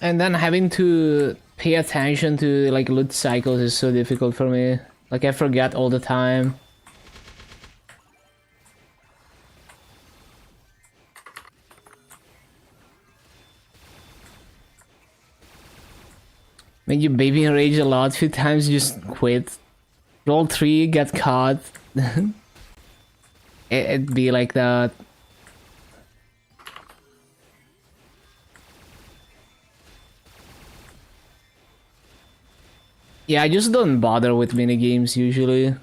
Speaker 1: And then having to pay attention to like loot cycles is so difficult for me. Like I forget all the time. When you baby rage a lot, few times just quit. Roll 3, get caught. It'd be like that. Yeah, I just don't bother with minigames usually.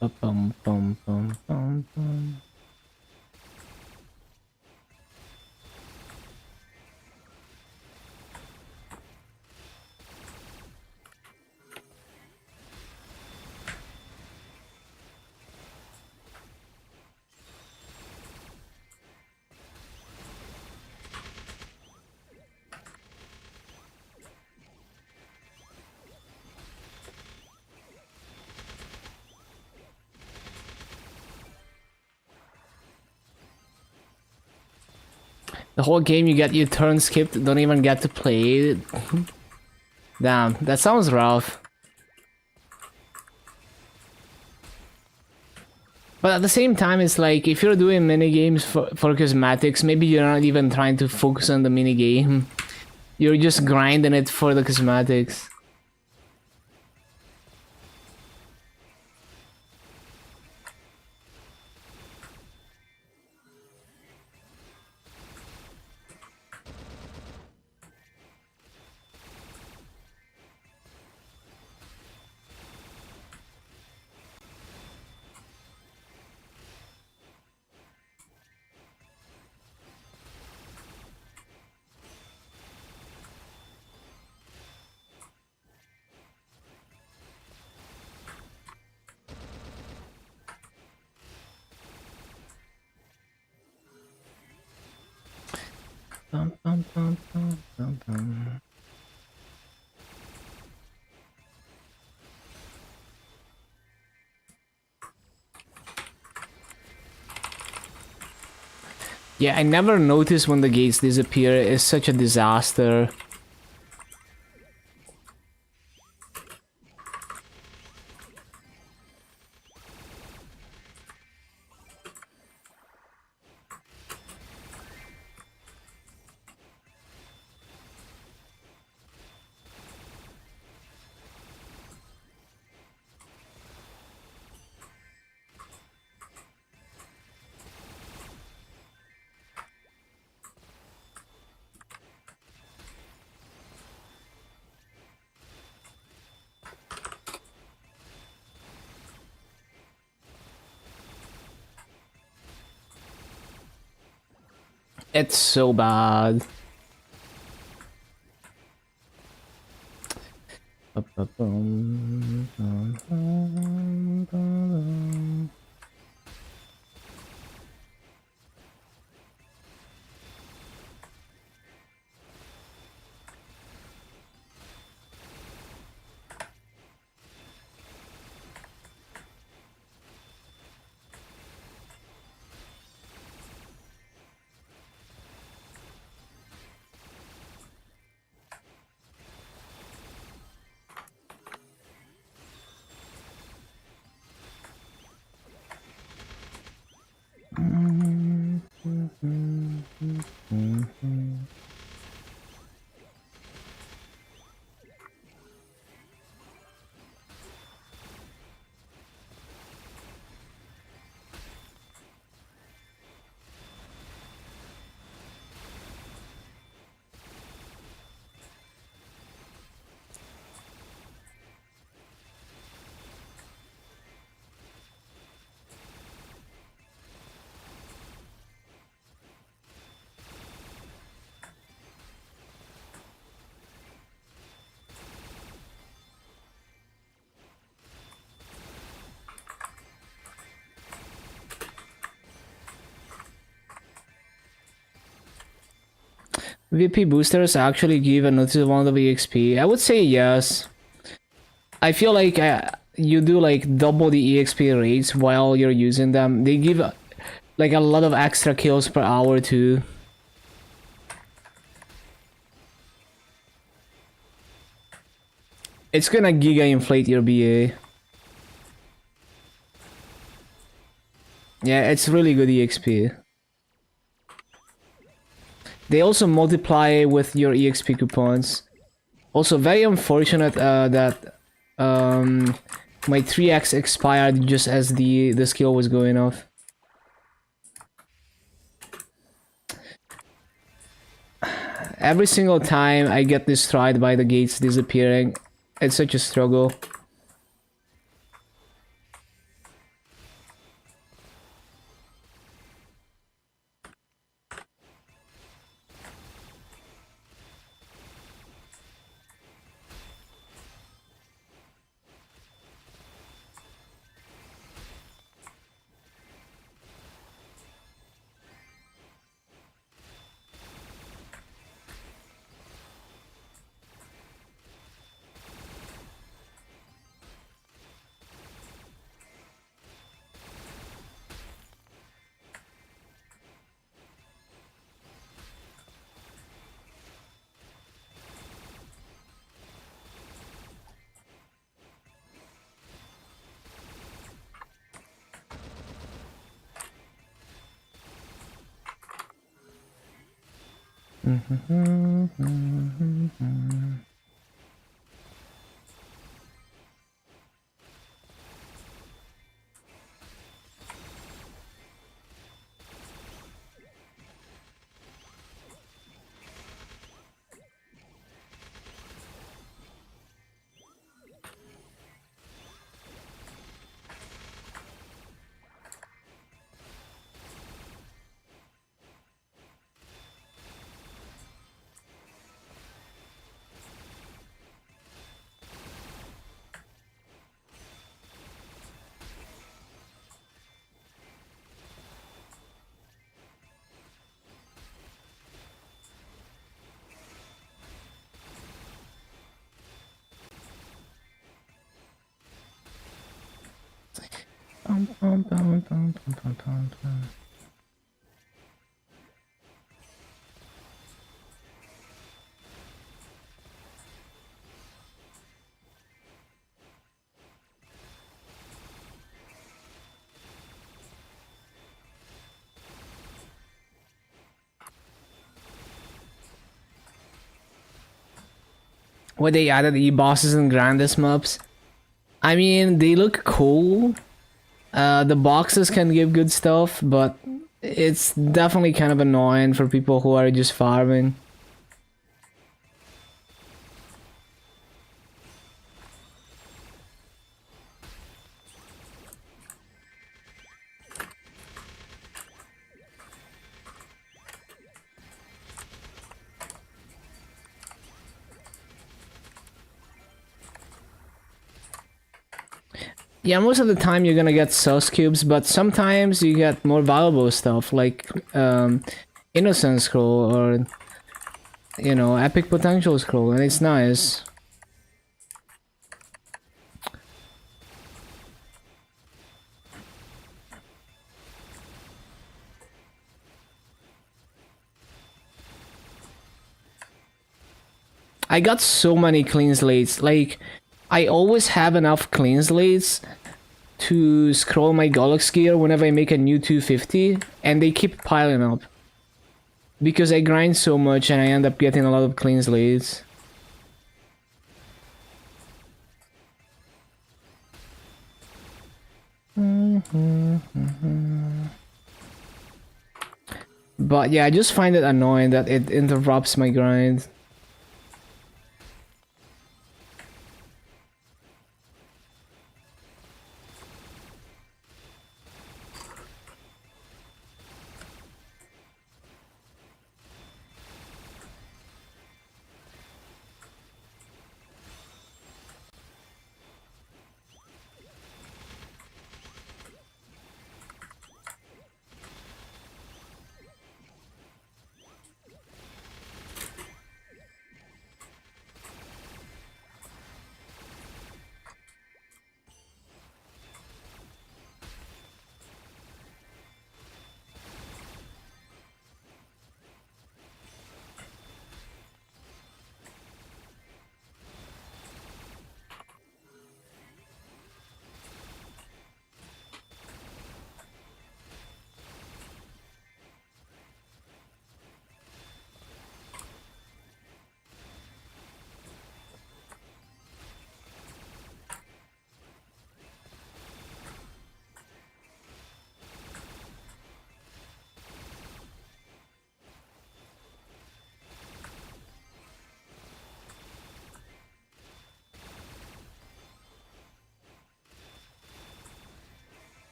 Speaker 1: Bum, bum, bum, bum, bum. The whole game you get your turn skipped, don't even get to play it. Damn, that sounds rough. But at the same time, it's like, if you're doing minigames for cosmetics, maybe you're not even trying to focus on the minigame. You're just grinding it for the cosmetics. Bum, bum, bum, bum, bum, bum. Yeah, I never noticed when the gates disappear. It's such a disaster. It's so bad. Ba-ba-bum, bum, bum, bum. VP boosters actually give a noticeable amount of EXP? I would say yes. I feel like you do like double the EXP rates while you're using them. They give like a lot of extra kills per hour too. It's gonna giga inflate your BA. Yeah, it's really good EXP. They also multiply with your EXP coupons. Also, very unfortunate that my 3x expired just as the skill was going off. Every single time I get destroyed by the gates disappearing, it's such a struggle. What they added E-bosses and Grandest maps. I mean, they look cool. The boxes can give good stuff, but it's definitely kind of annoying for people who are just farming. Yeah, most of the time you're gonna get sus cubes, but sometimes you get more valuable stuff like Innocent Scroll or, you know, Epic Potential Scroll, and it's nice. I got so many clean slates, like, I always have enough clean slates to scroll my Galax gear whenever I make a new 250, and they keep piling up. Because I grind so much and I end up getting a lot of clean slates. But yeah, I just find it annoying that it interrupts my grind.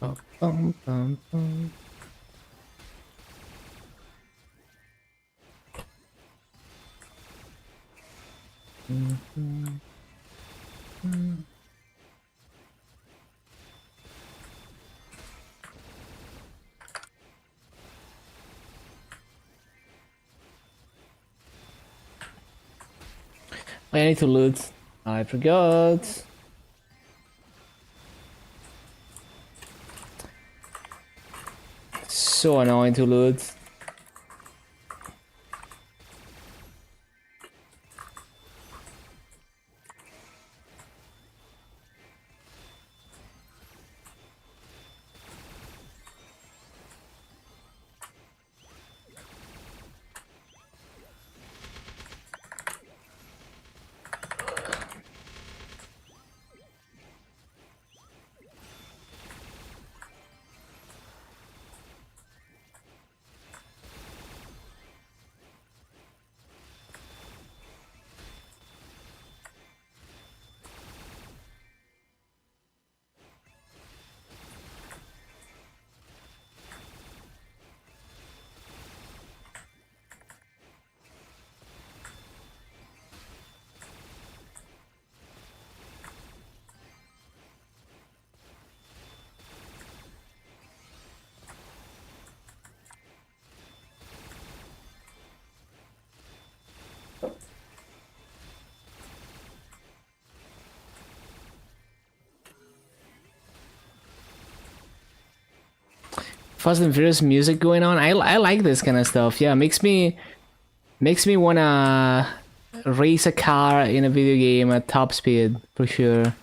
Speaker 1: Bum, bum, bum, bum. I need to loot. I forgot. So annoying to loot. Fast and Furious music going on. I like this kind of stuff. Yeah, makes me wanna race a car in a video game at top speed for sure.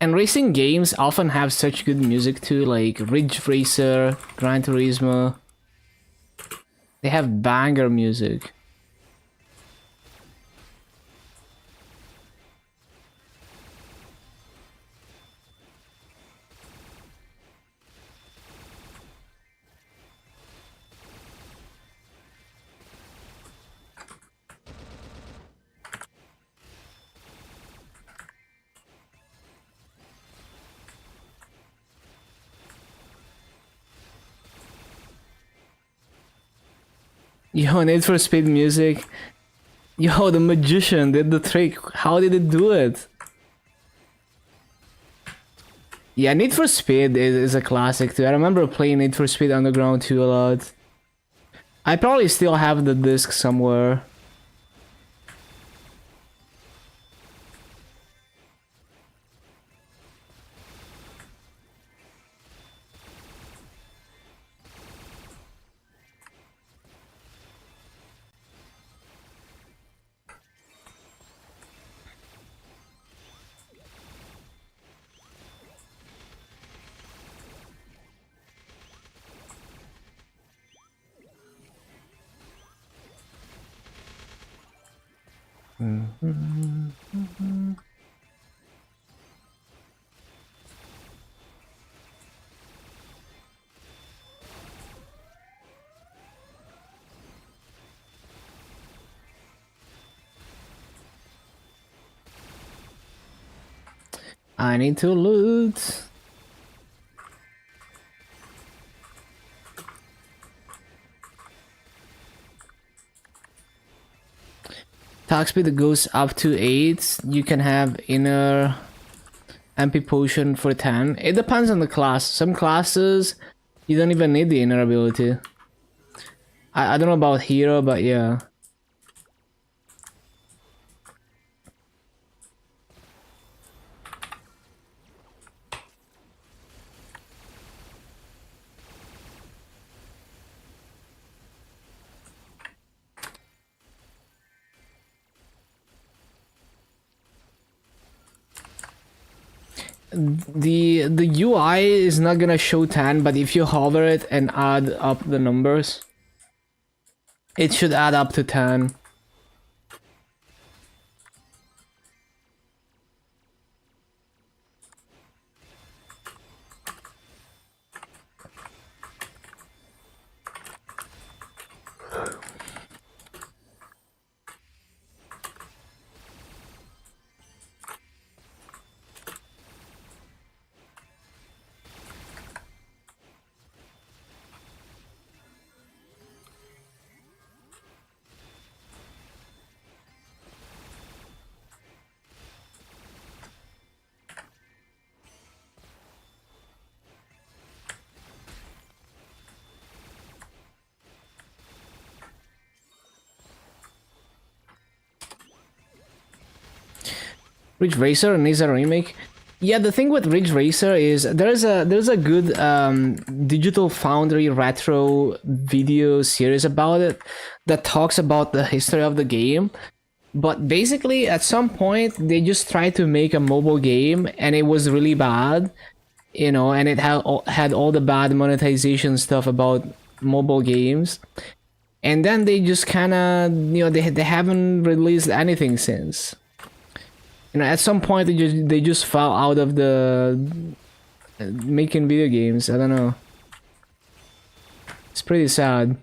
Speaker 1: And racing games often have such good music too, like Ridge Racer, Gran Turismo. They have banger music. Yo, Need for Speed music. Yo, the magician did the trick. How did it do it? Yeah, Need for Speed is a classic too. I remember playing Need for Speed Underground 2 a lot. I probably still have the disc somewhere. I need to loot. Attack speed that goes up to 8. You can have inner MP potion for 10. It depends on the class. Some classes, you don't even need the inner ability. I don't know about hero, but yeah. the UI is not gonna show 10, but if you hover it and add up the numbers, it should add up to 10. Ridge Racer needs a remake. Yeah, the thing with Ridge Racer is there's a good Digital Foundry retro video series about it that talks about the history of the game. But basically, at some point, they just tried to make a mobile game, and it was really bad, you know, and it had all the bad monetization stuff about mobile games. And then they just kind of, you know, they haven't released anything since. You know, at some point they just fell out of the making video games. I don't know. It's pretty sad.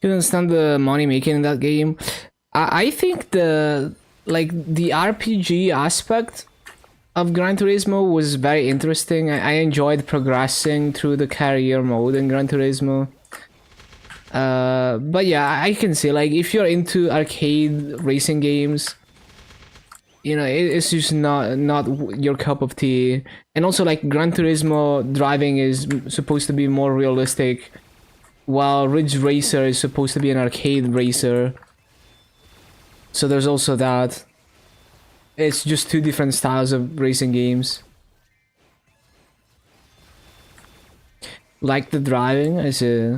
Speaker 1: Couldn't stand the money making in that game. I think the RPG aspect of Gran Turismo was very interesting. I enjoyed progressing through the career mode in Gran Turismo. But yeah, I can see, like, if you're into arcade racing games, you know, it's just not your cup of tea. And also, like, Gran Turismo driving is supposed to be more realistic, while Ridge Racer is supposed to be an arcade racer. So there's also that. It's just two different styles of racing games. Like the driving, I see.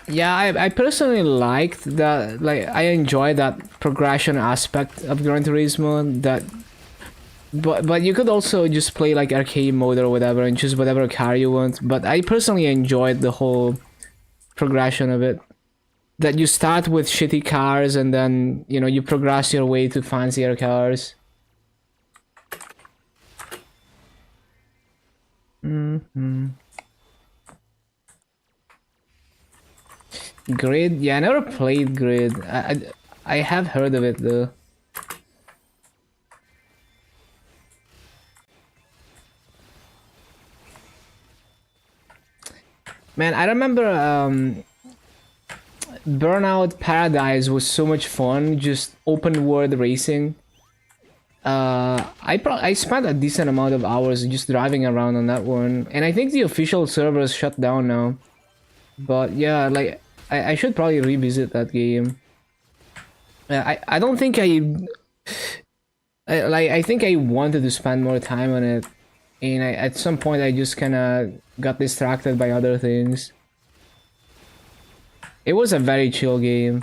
Speaker 1: Yeah, I personally liked that, like, I enjoy that progression aspect of Gran Turismo, that but you could also just play like arcade mode or whatever and choose whatever car you want, but I personally enjoyed the whole progression of it. That you start with shitty cars and then, you know, you progress your way to fancier cars. Grid? Yeah, I never played Grid. I have heard of it though. Man, I remember Burnout Paradise was so much fun, just open world racing. I spent a decent amount of hours just driving around on that one, and I think the official servers shut down now. But yeah, like I should probably revisit that game. I don't think I think I wanted to spend more time on it, and at some point I just kind of got distracted by other things. It was a very chill game.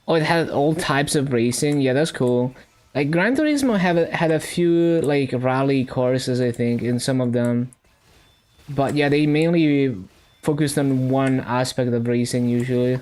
Speaker 1: Oh, it had all types of racing. Yeah, that's cool. Like Gran Turismo had a few like rally courses, I think, in some of them. But yeah, they mainly focused on one aspect of racing usually.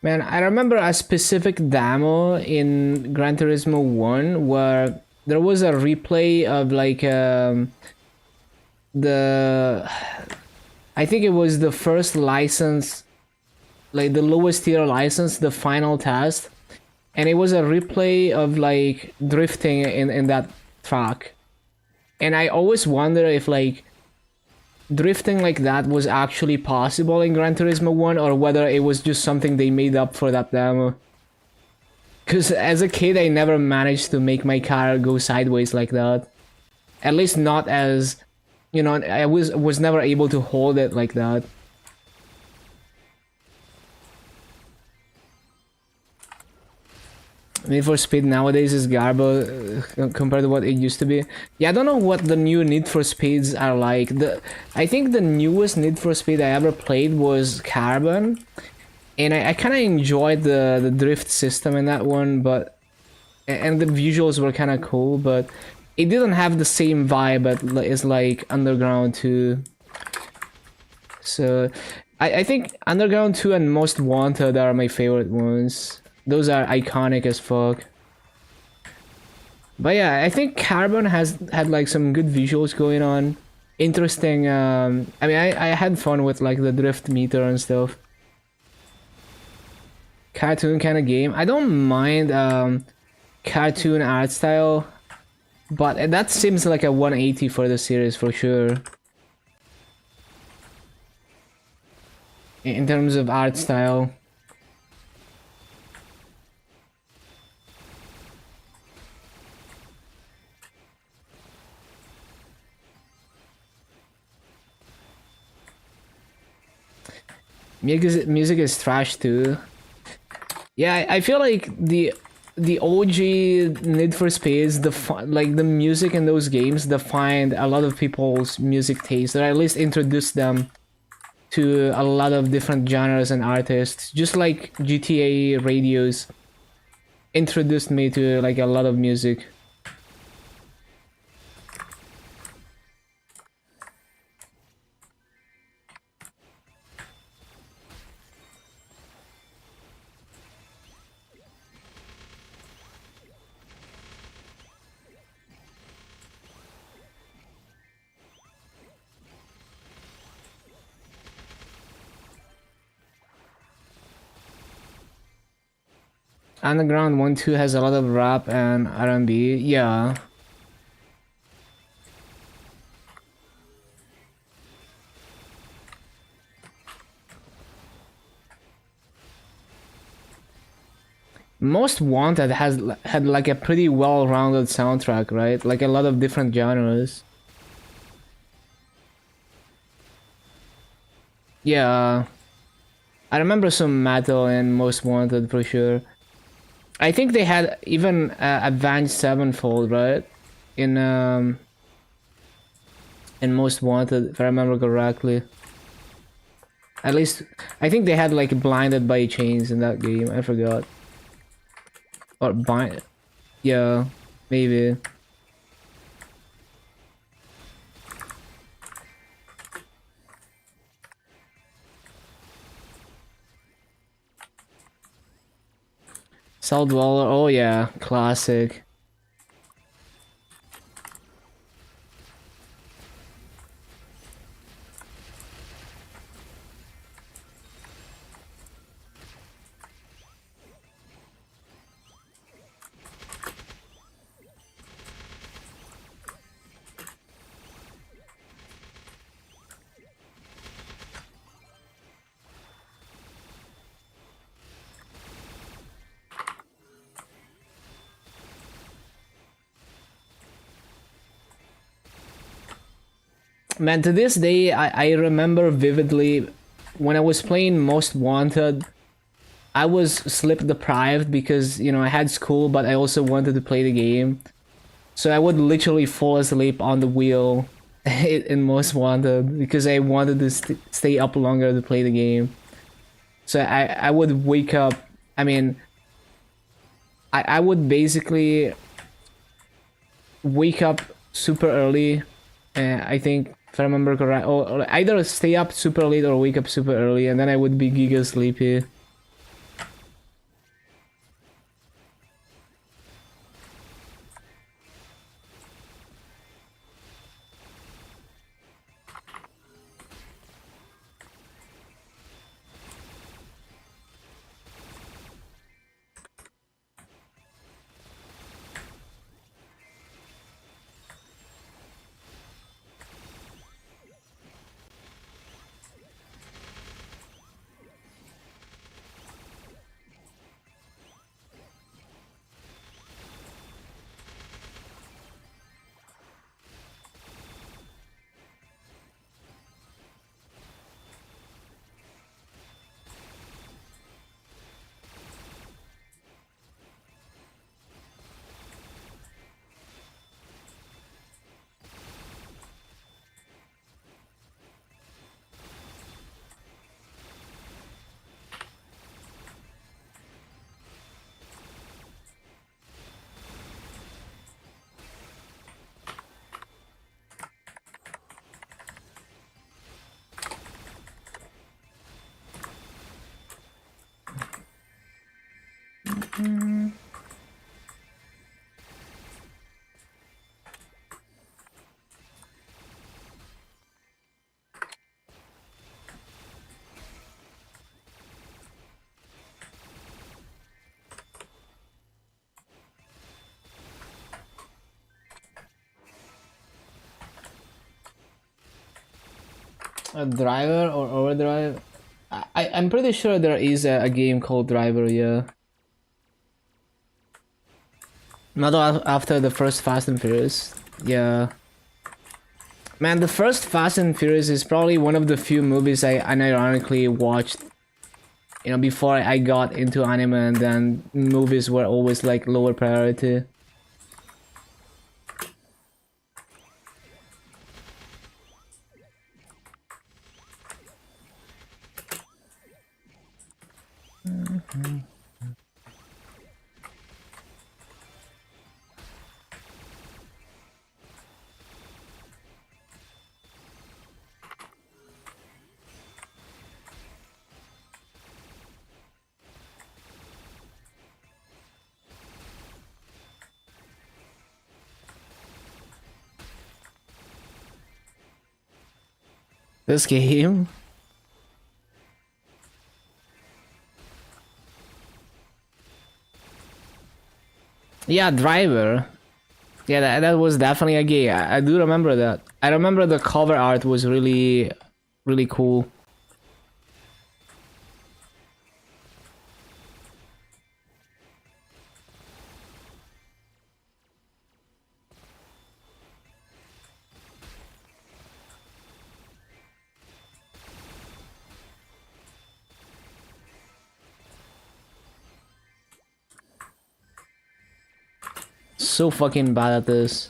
Speaker 1: Man, I remember a specific demo in Gran Turismo 1 where there was a replay of like the I think it was the first license, like the lowest tier license, the final test, and it was a replay of like drifting in that track. And I always wonder if like drifting like that was actually possible in Gran Turismo 1 or whether it was just something they made up for that demo. Because as a kid, I never managed to make my car go sideways like that. At least not as, you know, I was never able to hold it like that. Need for Speed nowadays is garbage compared to what it used to be. Yeah, I don't know what the new Need for Speeds are like. I think the newest Need for Speed I ever played was Carbon, and I kind of enjoyed the drift system in that one, but and the visuals were kind of cool, but it didn't have the same vibe as like Underground 2. So I think Underground 2 and Most Wanted are my favorite ones. Those are iconic as fuck. But yeah, I think Carbon has had like some good visuals going on. Interesting, I mean, I had fun with like the drift meter and stuff. Cartoon kind of game. I don't mind cartoon art style, but that seems like a 180 for the series for sure. In terms of art style. Music is trash too. Yeah, I feel like the OG Need for Speeds, like the music in those games defined a lot of people's music taste, or at least introduced them to a lot of different genres and artists. Just like GTA radios introduced me to like a lot of music. Underground 1-2 has a lot of rap and R&B, yeah. Most Wanted had like a pretty well-rounded soundtrack, right? Like a lot of different genres. Yeah. I remember some metal in Most Wanted for sure. I think they had even Avenged Sevenfold, right? In Most Wanted, if I remember correctly. At least, I think they had like Blinded by Chains in that game. I forgot. Or bind. Yeah, maybe. Cell Dweller, oh yeah, classic. Man, to this day, I remember vividly when I was playing Most Wanted, I was sleep deprived because, you know, I had school, but I also wanted to play the game. So I would literally fall asleep on the wheel in Most Wanted because I wanted to stay up longer to play the game. So I would wake up, I mean, I would basically wake up super early, I think, if I remember correct, or either stay up super late or wake up super early, and then I would be giga sleepy. A driver or overdrive? I'm pretty sure there is a game called Driver, yeah. Not after the first Fast and Furious. Yeah. Man, the first Fast and Furious is probably one of the few movies I unironically watched, you know, before I got into anime, and then movies were always like lower priority. This game? Yeah, Driver. Yeah, that was definitely a game. I do remember that. I remember the cover art was really, really cool. So fucking bad at this.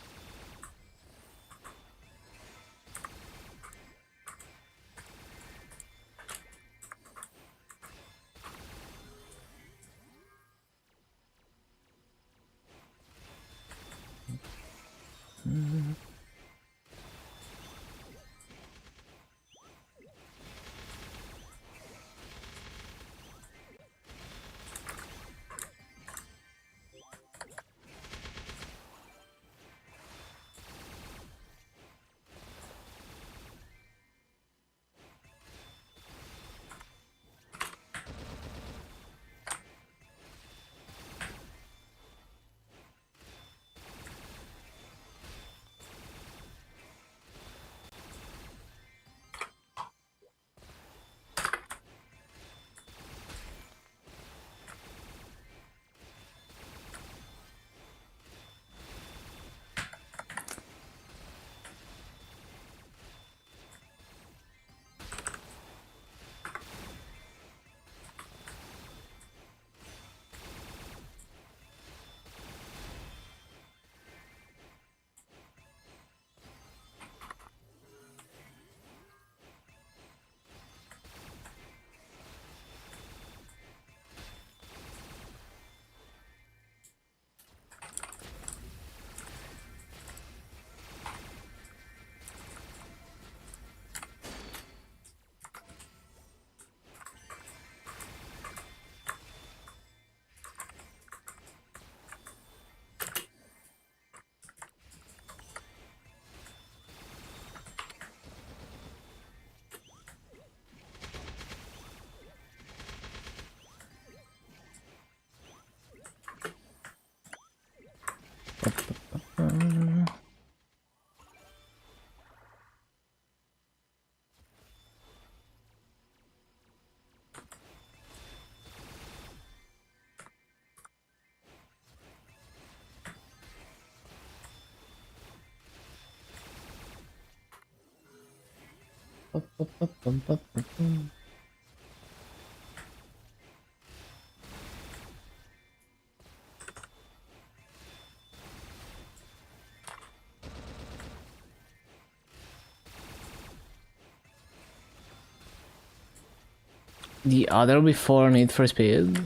Speaker 1: The other before Need for Speed?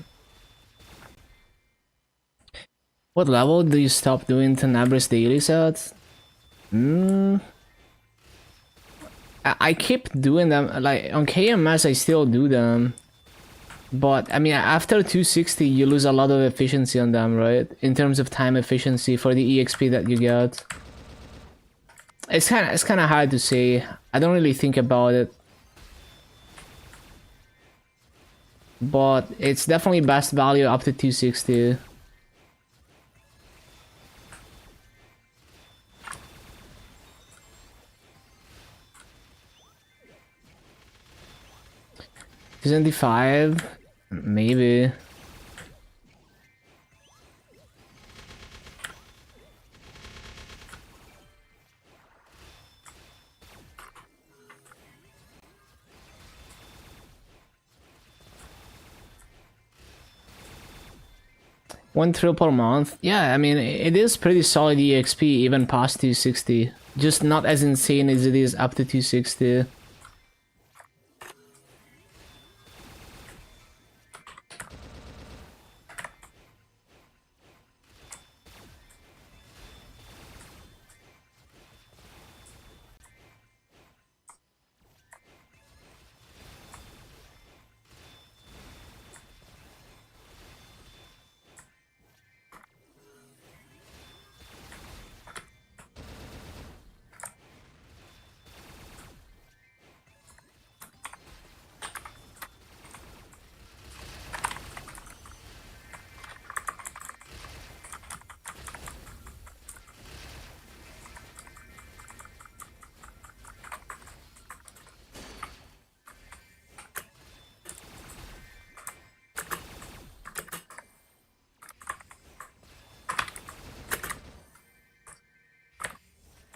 Speaker 1: What level do you stop doing Tenebra's daily sets? I keep doing them, like on KMS I still do them. But I mean, after 260, you lose a lot of efficiency on them, right? In terms of time efficiency for the EXP that you get. It's kind of hard to say. I don't really think about it. But it's definitely best value up to 260. $75? Maybe. One trill per month. Yeah, I mean, it is pretty solid EXP even past 260. Just not as insane as it is up to 260.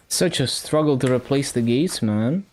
Speaker 1: Such a struggle to replace the gates, man.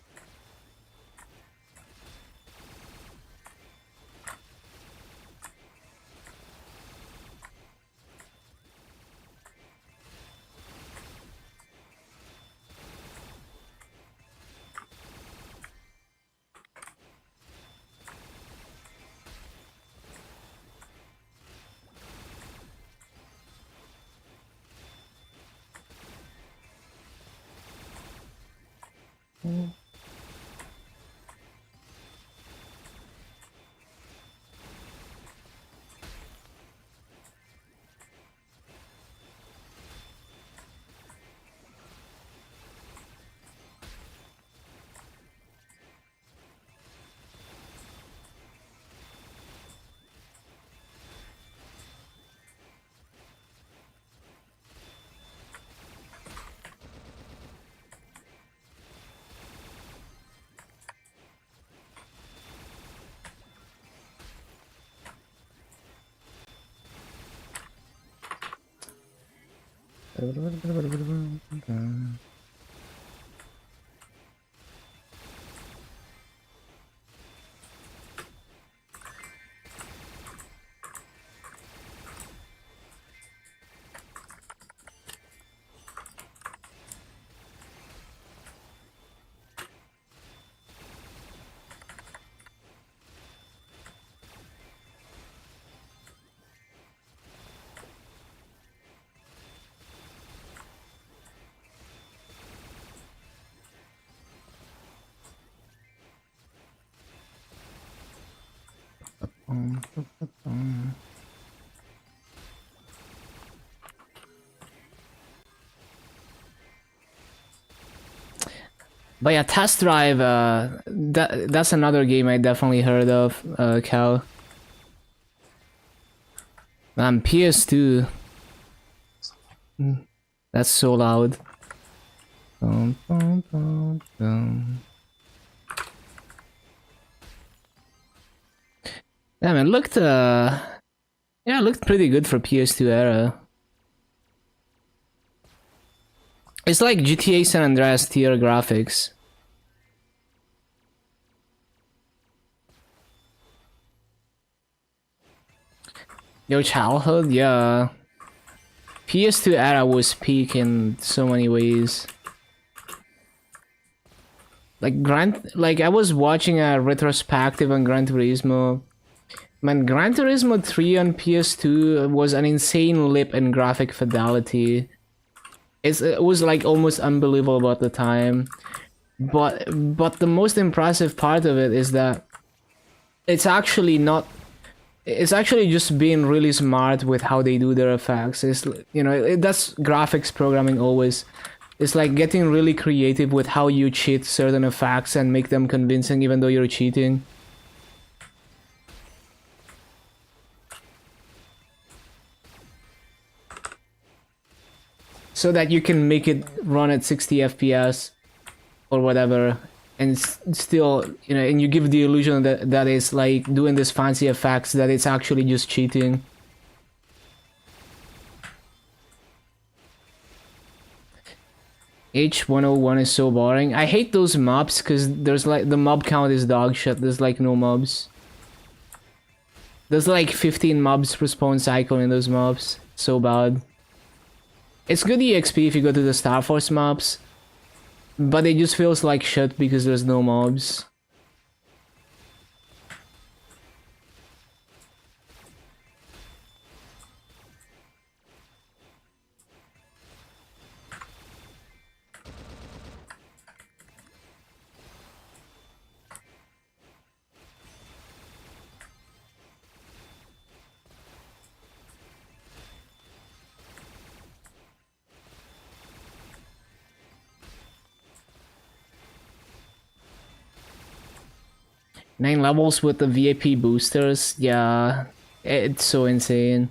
Speaker 1: But yeah, Test Drive, that's another game I definitely heard of, Cal. PS2. That's so loud. Dum, dum, dum, dum. Yeah, man, it looked pretty good for PS2 era. It's like GTA San Andreas tier graphics. Your childhood, yeah. PS2 era was peak in so many ways. Like I was watching a retrospective on Gran Turismo. Man, Gran Turismo 3 on PS2 was an insane leap in graphic fidelity. It was like almost unbelievable at the time. But the most impressive part of it is that it's actually not It's actually just being really smart with how they do their effects. It's, you know, that's graphics programming always. It's like getting really creative with how you cheat certain effects and make them convincing even though you're cheating. So that you can make it run at 60 FPS or whatever, and still, you know, and you give the illusion that it's like doing this fancy effects, that it's actually just cheating. H101 is so boring. I hate those mobs because there's like the mob count is dog shit. There's like no mobs. There's like 15 mobs per spawn cycle in those mobs. So bad. It's good EXP if you go to the Star Force mobs, but it just feels like shit because there's no mobs. Nine levels with the VIP boosters, yeah, it's so insane.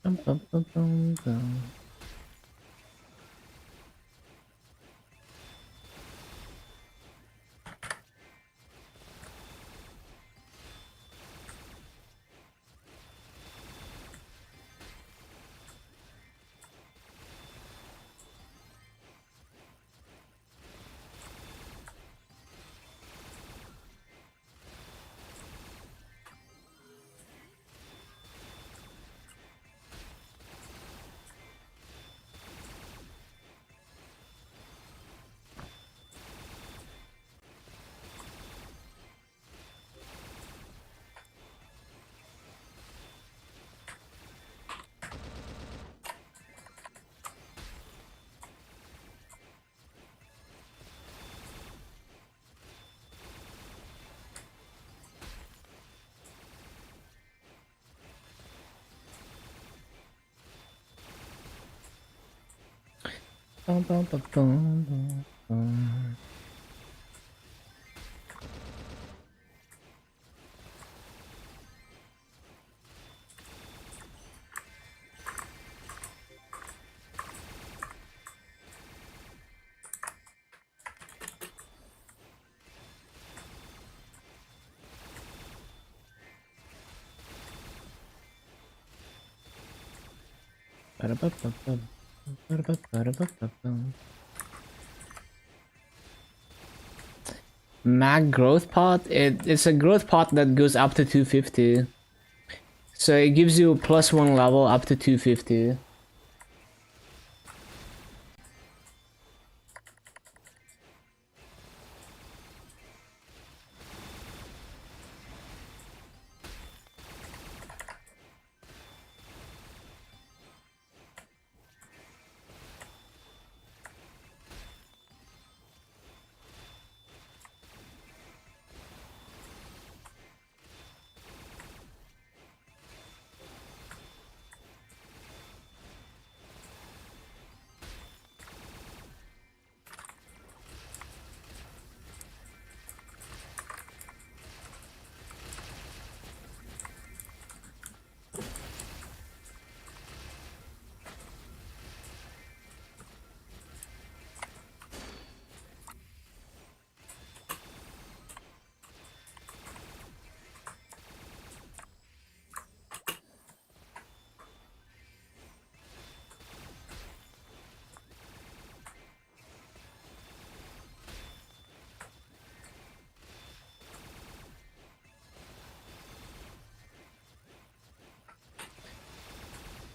Speaker 1: Bum, bum, bum, bum, bum, bum. Ba-da-ba-ba-bum. Ba-da-ba-ba-da-ba-ba-bum. Mag growth pot? It's a growth pot that goes up to 250. So it gives you +1 level up to 250.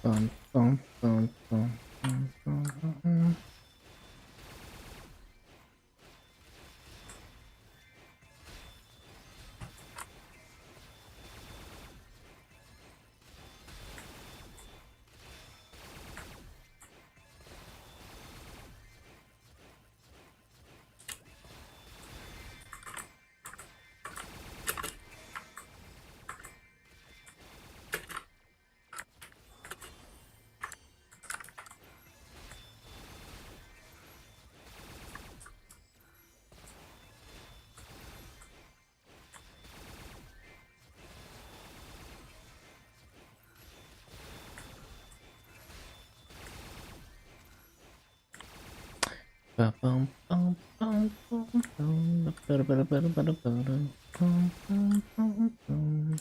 Speaker 1: Bum, bum, bum, bum, bum, bum, bum. Ba-bum, bum, bum, bum, bum, ba-da-ba-da-ba-da-ba-da-ba-da, bum, bum, bum, bum.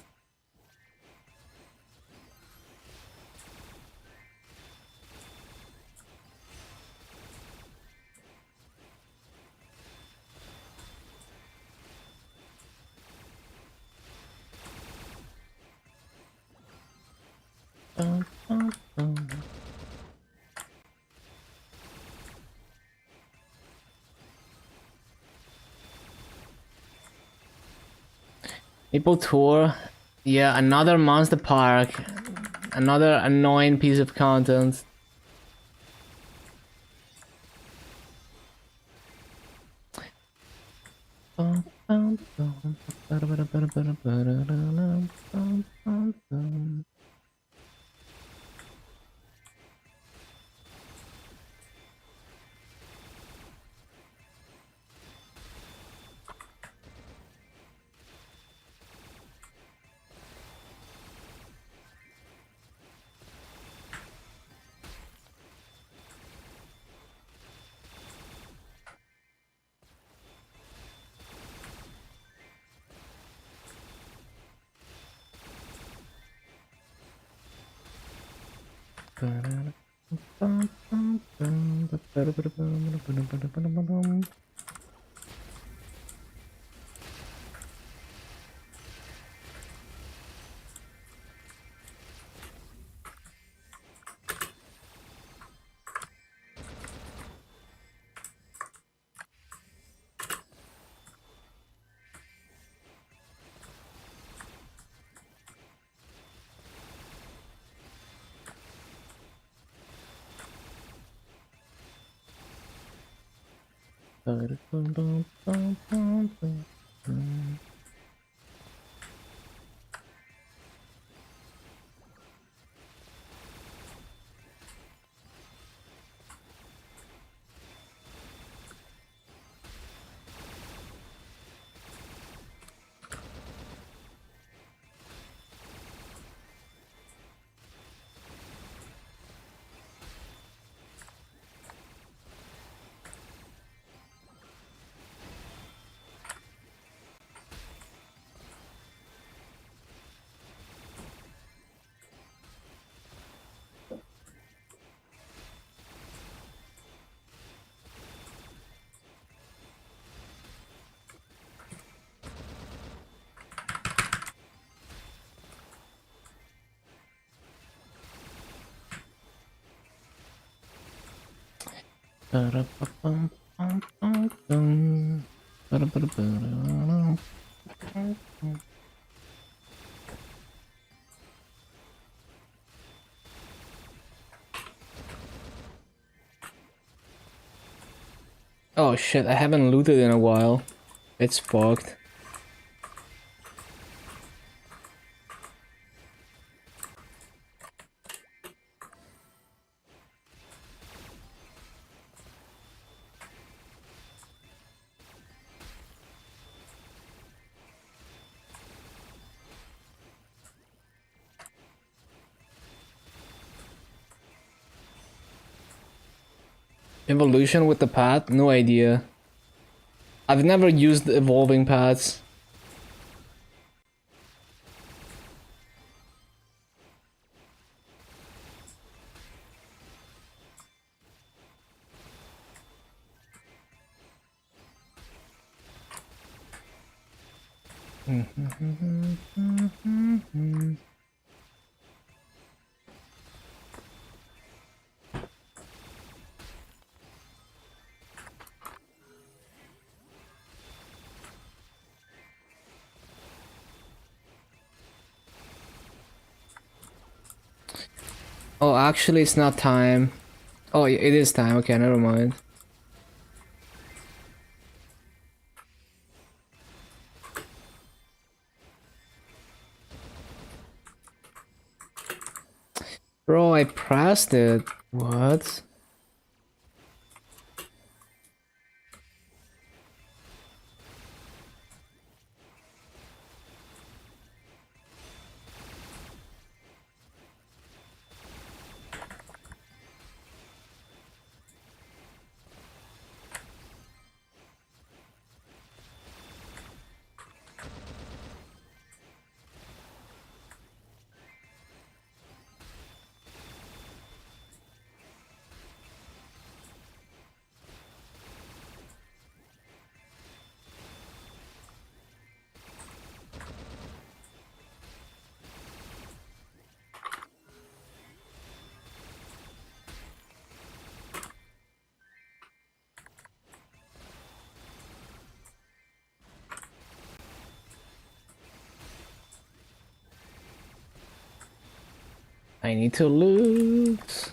Speaker 1: Bum, bum, bum. Maple Tour, yeah, another Monster Park, another annoying piece of content. Bum, bum, bum, ba-da-ba-da-ba-da-ba-da-ba-da-da, bum, bum, bum. Ba-da-da, bum, bum, bum, ba-da-ba-da-ba-da-ba-da-ba-da-ba-da-ba-da-bum. Ba-da-bum-bum-bum-bum-bum. Ba-da-ba-bum-bum-bum-bum. Ba-da-ba-da-ba-da-bum. Oh shit, I haven't looted in a while. It's fucked. Evolution with the pad? No idea. I've never used evolving pads. Oh, actually, it's not time. Oh, it is time. Okay, never mind. Bro, I pressed it. What? I need to loot.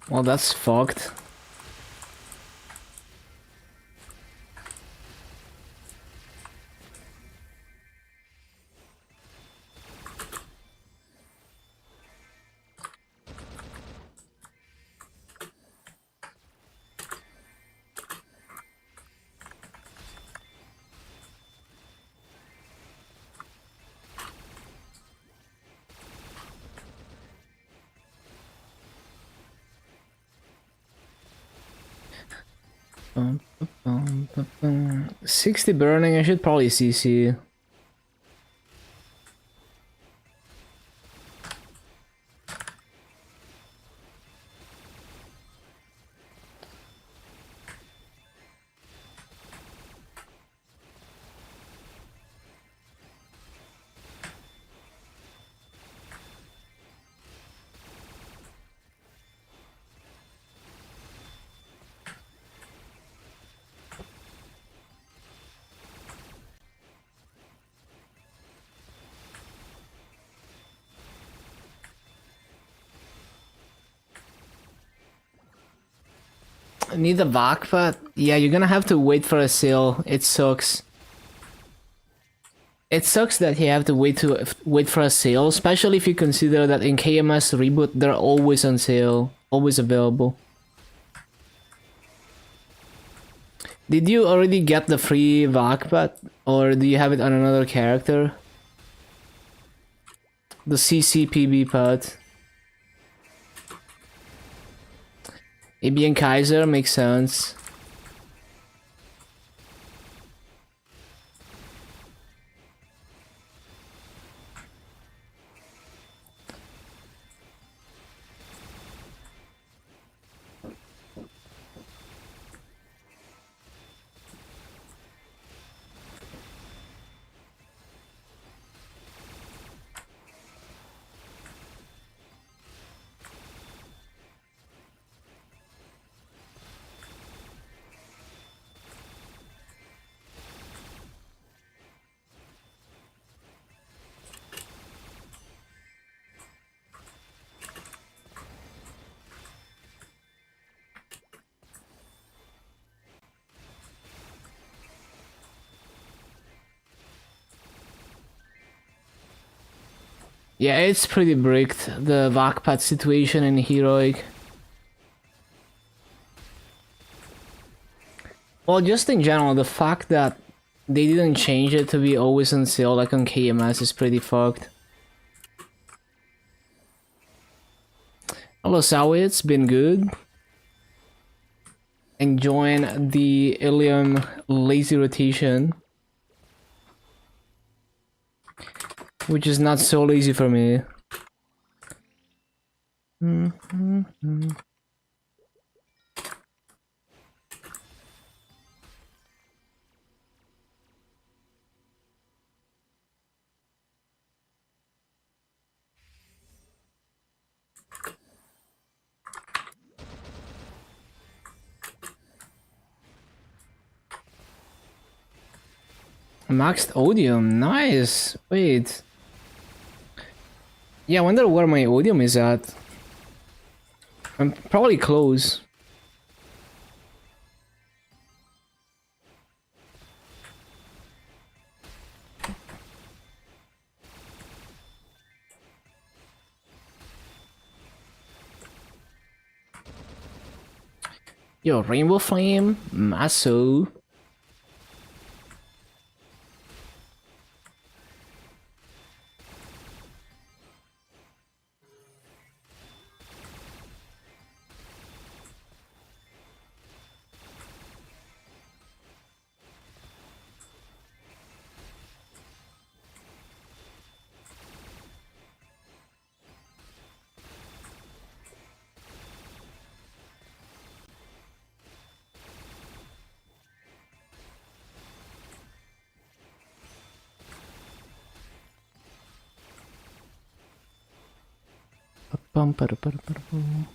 Speaker 1: Well, that's fucked. Bum, bum, bum, bum. 60 burning, I should probably CC. I need a Vakpat? Yeah, you're gonna have to wait for a sale. It sucks. It sucks that you have to wait for a sale, especially if you consider that in KMS reboot they're always on sale, always available. Did you already get the free Vakpat, or do you have it on another character? The CCPB pad. Ibian Kaiser makes sense. Yeah, it's pretty bricked, the Vakpat situation in Heroic. Well, just in general, the fact that they didn't change it to be always on sale like on KMS is pretty fucked. Hello Sawi, it's been good. Enjoying the Illium lazy rotation. Which is not so lazy for me. Maxed Odium, nice. Wait. Yeah, I wonder where my Odium is at. I'm probably close. Yo, Rainbow Flame, Maso. Bum, ba, da, ba, da, ba, da, bum.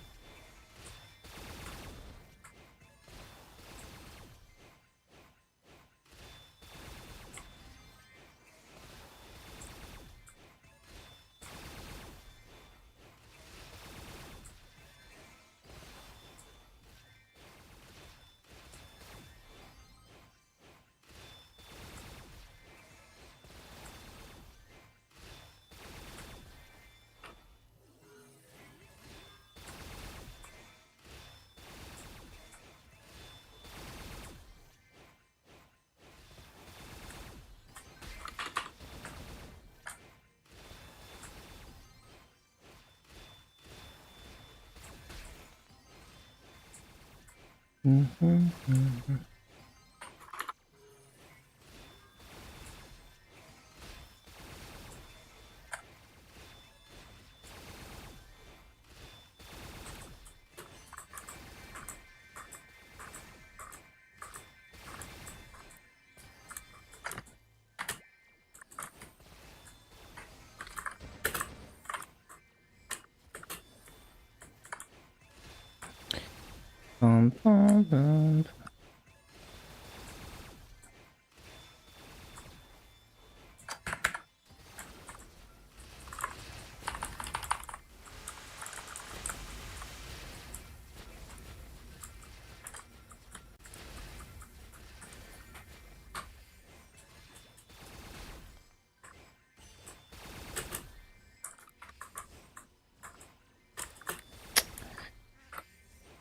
Speaker 1: Bum, bum, bum.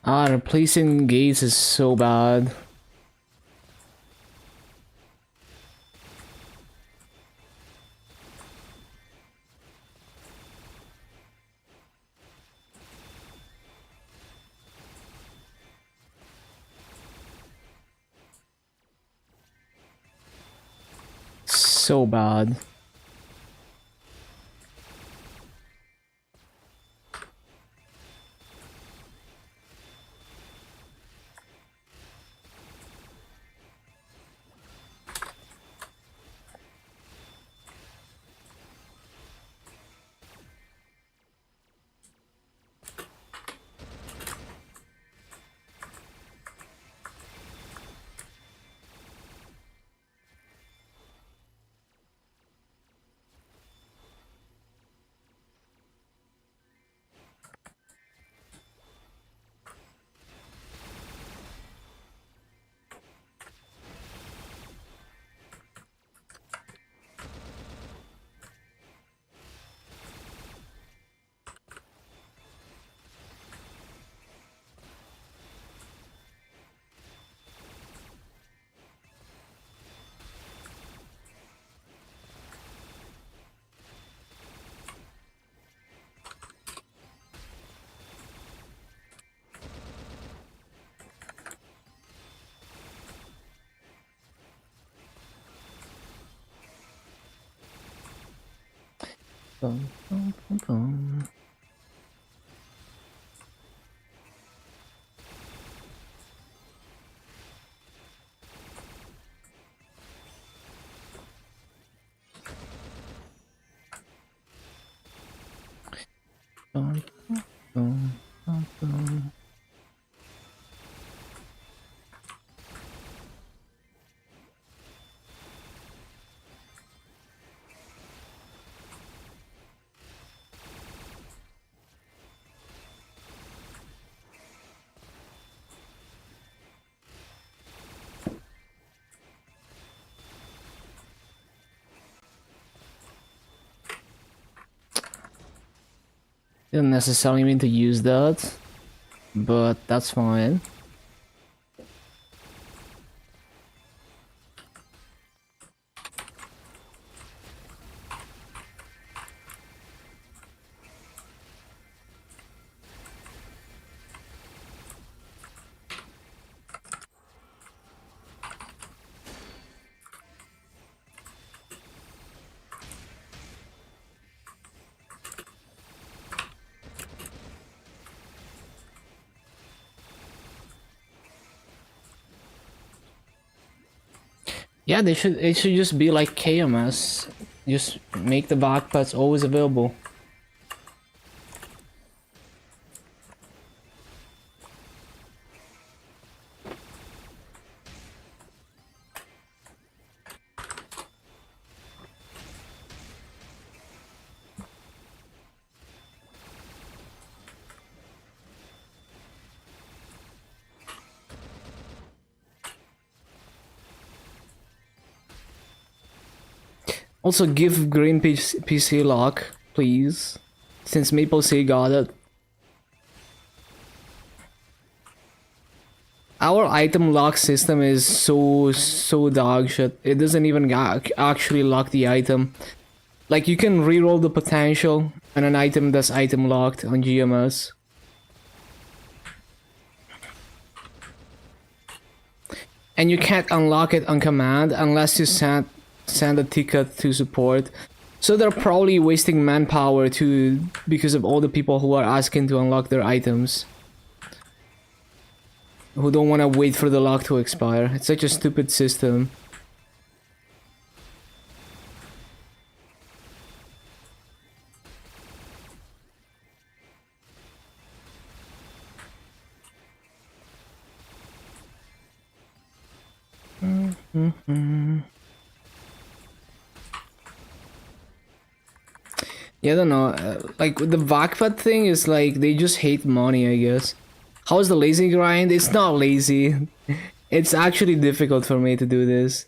Speaker 1: Ah, replacing gates is so bad. So bad. Bum, bum, bum, bum. Bum, bum, bum, bum. Didn't necessarily mean to use that, but that's fine. Yeah, it should just be like KMS. Just make the backpacks always available. Also give green PC lock, please. Since Maple C got it. Our item lock system is so dog shit. It doesn't even actually lock the item. Like you can reroll the potential and an item that's item locked on GMS. And you can't unlock it on command unless you send a ticket to support. So they're probably wasting manpower too because of all the people who are asking to unlock their items. Who don't want to wait for the lock to expire. It's such a stupid system. Yeah, I don't know. Like the backpack thing is like they just hate money, I guess. How's the lazy grind? It's not lazy. It's actually difficult for me to do this.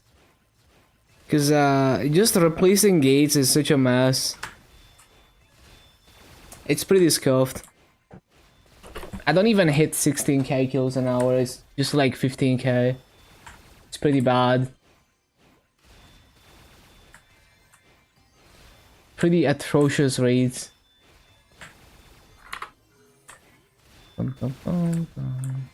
Speaker 1: Cause just replacing gates is such a mess. It's pretty scuffed. I don't even hit 16k kills an hour. It's just like 15k. It's pretty bad. Pretty atrocious rates. Bum, bum, bum, bum.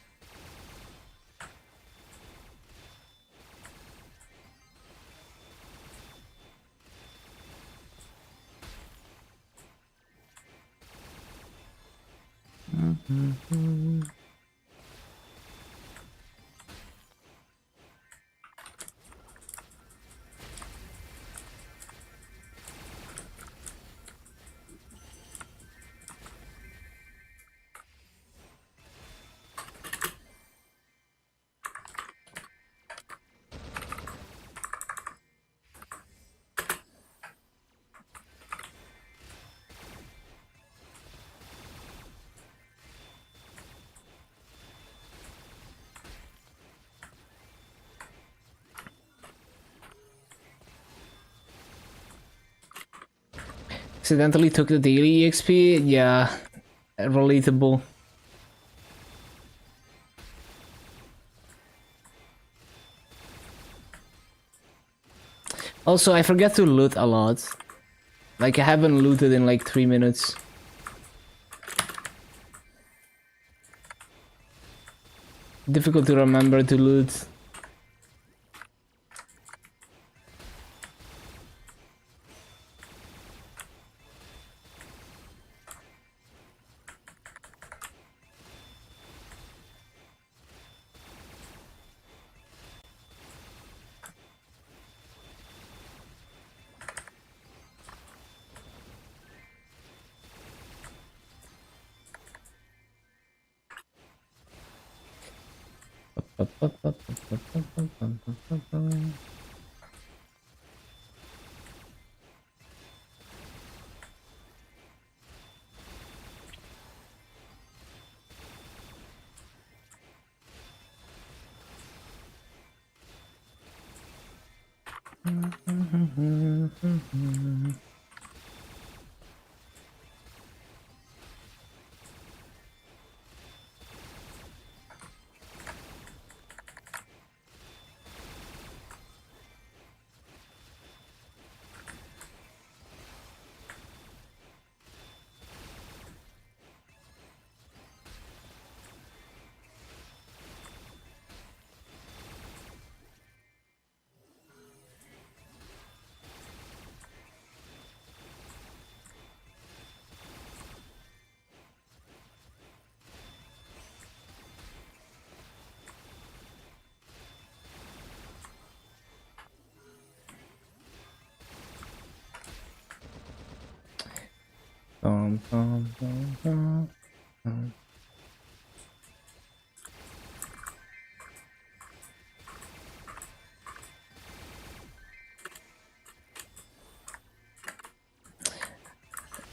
Speaker 1: Accidentally took the daily EXP? Yeah, relatable. Also, I forget to loot a lot. Like, I haven't looted in like 3 minutes. Difficult to remember to loot.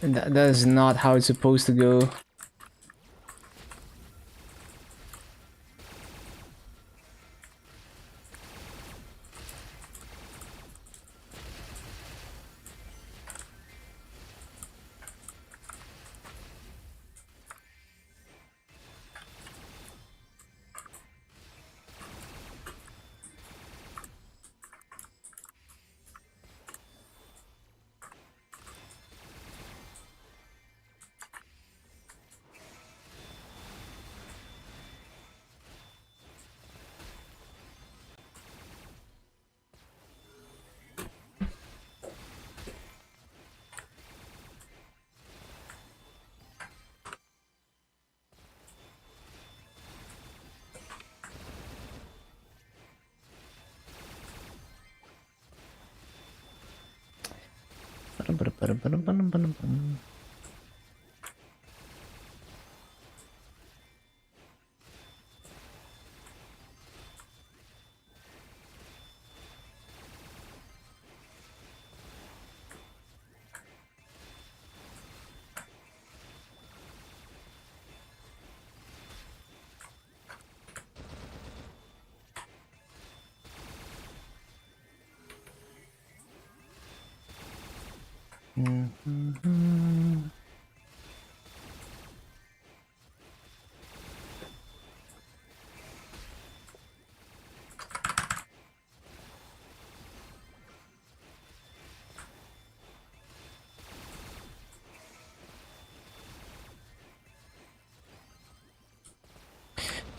Speaker 1: That is not how it's supposed to go.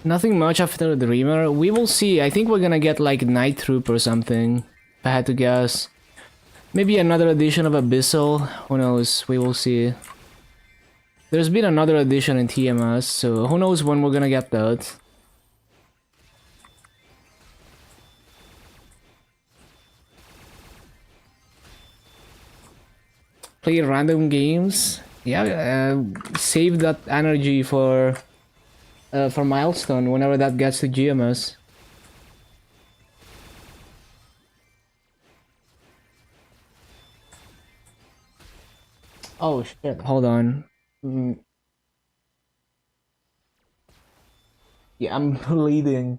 Speaker 1: Nothing much after the Dreamer. We will see. I think we're gonna get like Night Troop or something, if I had to guess. Maybe another edition of Abyssal. Who knows? We will see. There's been another edition in TMS, so who knows when we're gonna get that. Play random games. Yeah, save that energy for Milestone whenever that gets to GMS. Oh shit, hold on. Yeah, I'm bleeding.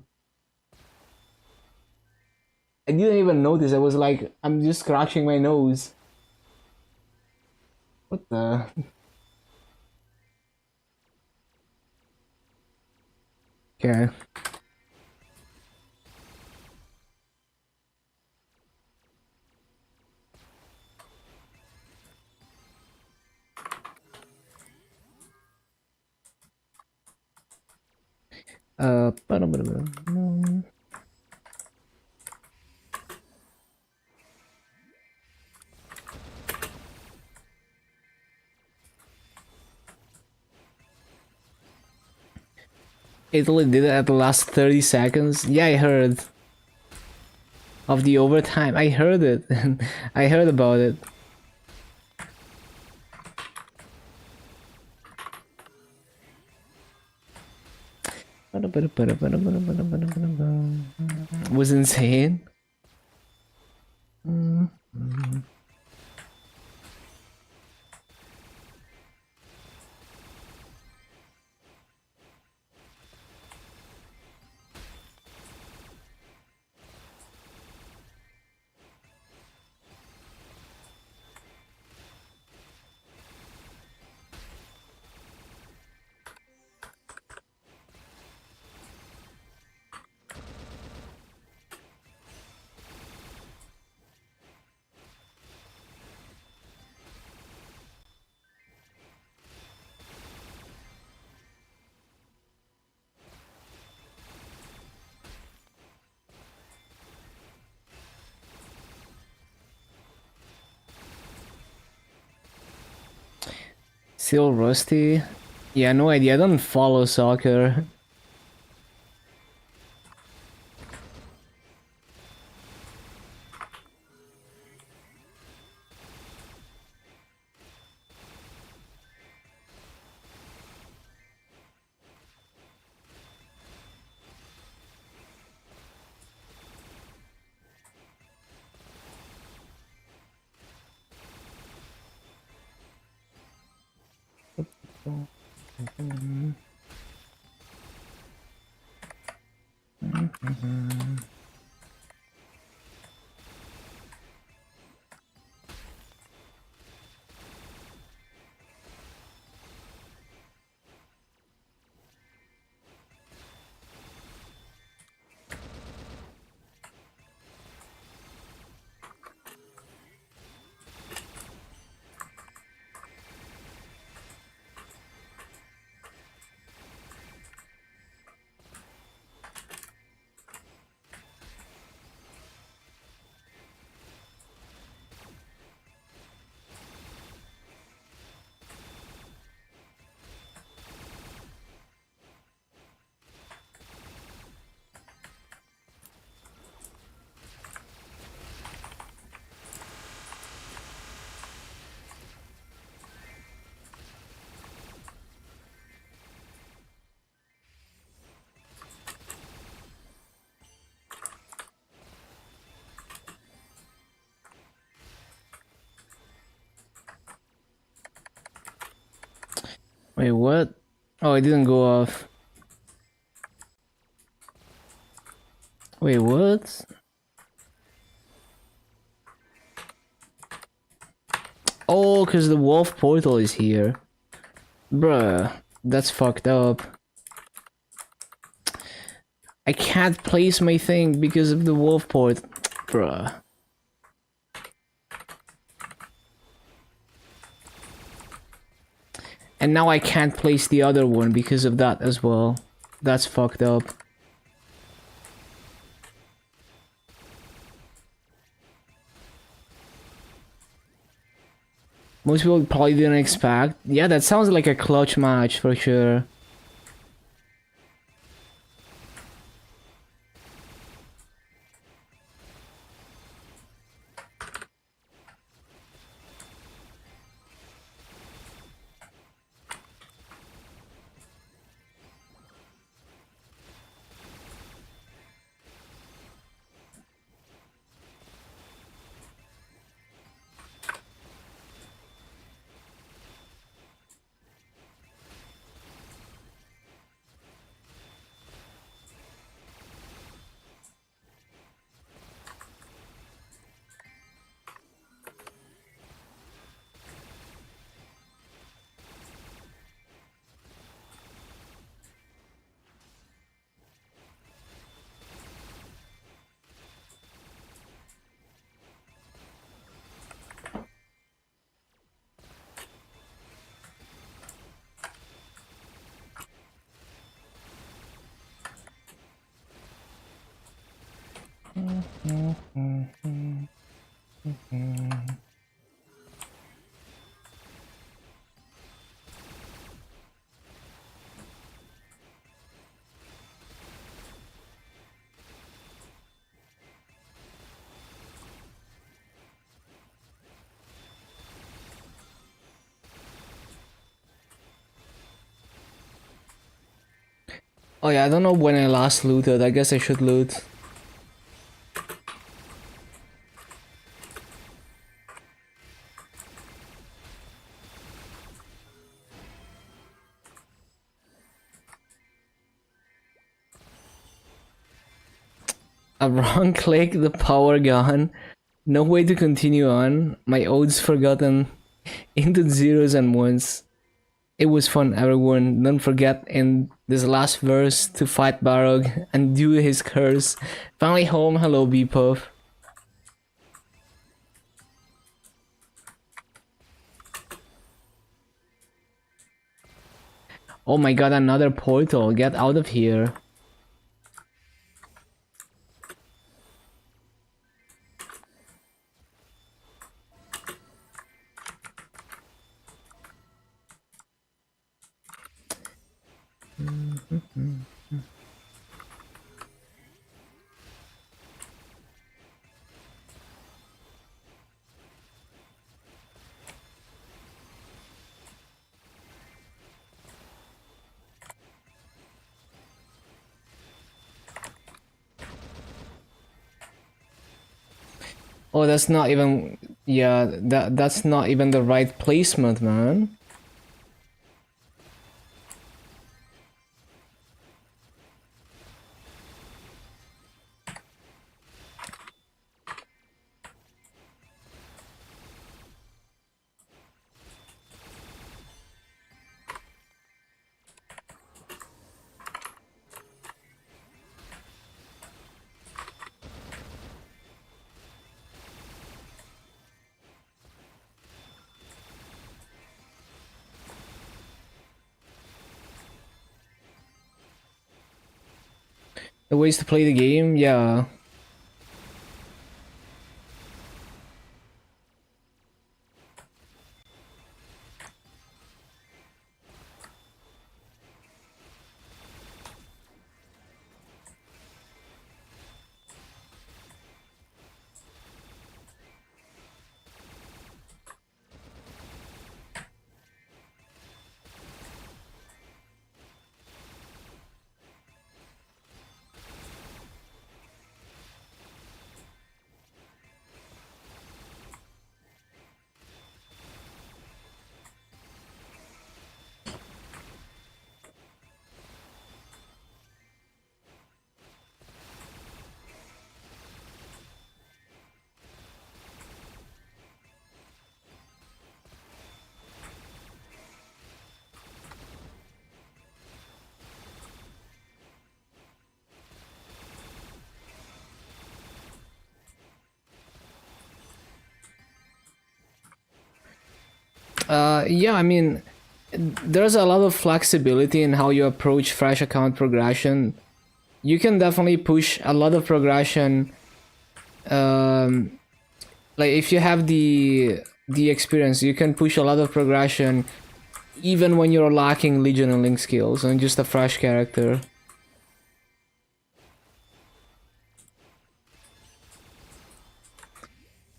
Speaker 1: I didn't even notice. I was like, I'm just scratching my nose. What the? Okay. Ba-dum-ba-dum-bum. Italy did it at the last 30 seconds. Yeah, I heard of the overtime. I heard it. I heard about it. Was insane. Still rusty? Yeah, no idea. I don't follow soccer. Wait, what? Oh, it didn't go off. Wait, what? Oh, because the wolf portal is here. Bruh, that's fucked up. I can't place my thing because of the wolf port. Bruh. And now I can't place the other one because of that as well. That's fucked up. Most people probably didn't expect. Yeah, that sounds like a clutch match for sure. Oh yeah, I don't know when I last looted. I guess I should loot. A wrong click, the power gone. No way to continue on. My odes forgotten into zeros and ones. It was fun, everyone. Don't forget in this last verse to fight Barog and do his curse. Finally home, hello Beepuff. Oh my god, another portal. Get out of here. Oh, that's not even... Yeah, that's not even the right placement, man. The ways to play the game, yeah. Yeah, I mean, there's a lot of flexibility in how you approach fresh account progression. You can definitely push a lot of progression. Like if you have the experience, you can push a lot of progression even when you're lacking Legion and Link skills and just a fresh character.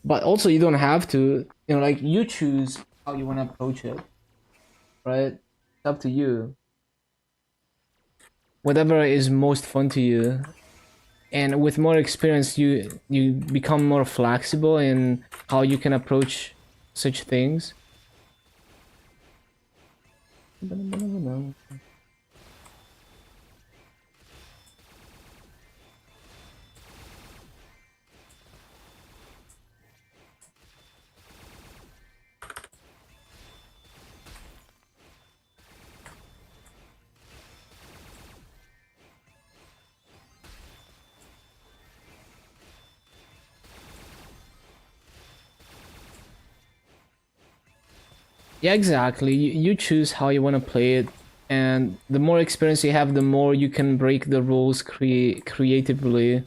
Speaker 1: But also you don't have to, you know, like you choose how you want to approach it, right? It's up to you. Whatever is most fun to you. And with more experience you become more flexible in how you can approach such things. Yeah, exactly. You choose how you want to play it, and the more experience you have, the more you can break the rules creatively.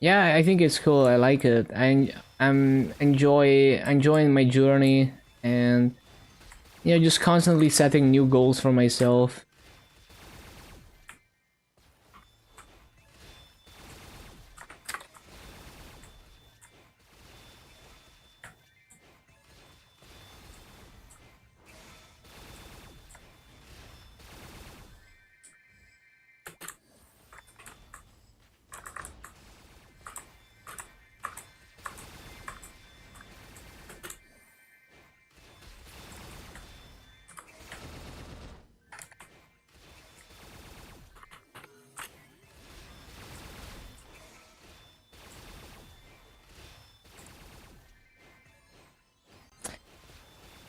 Speaker 1: Yeah, I think it's cool. I like it. I'm enjoying my journey, and just constantly setting new goals for myself.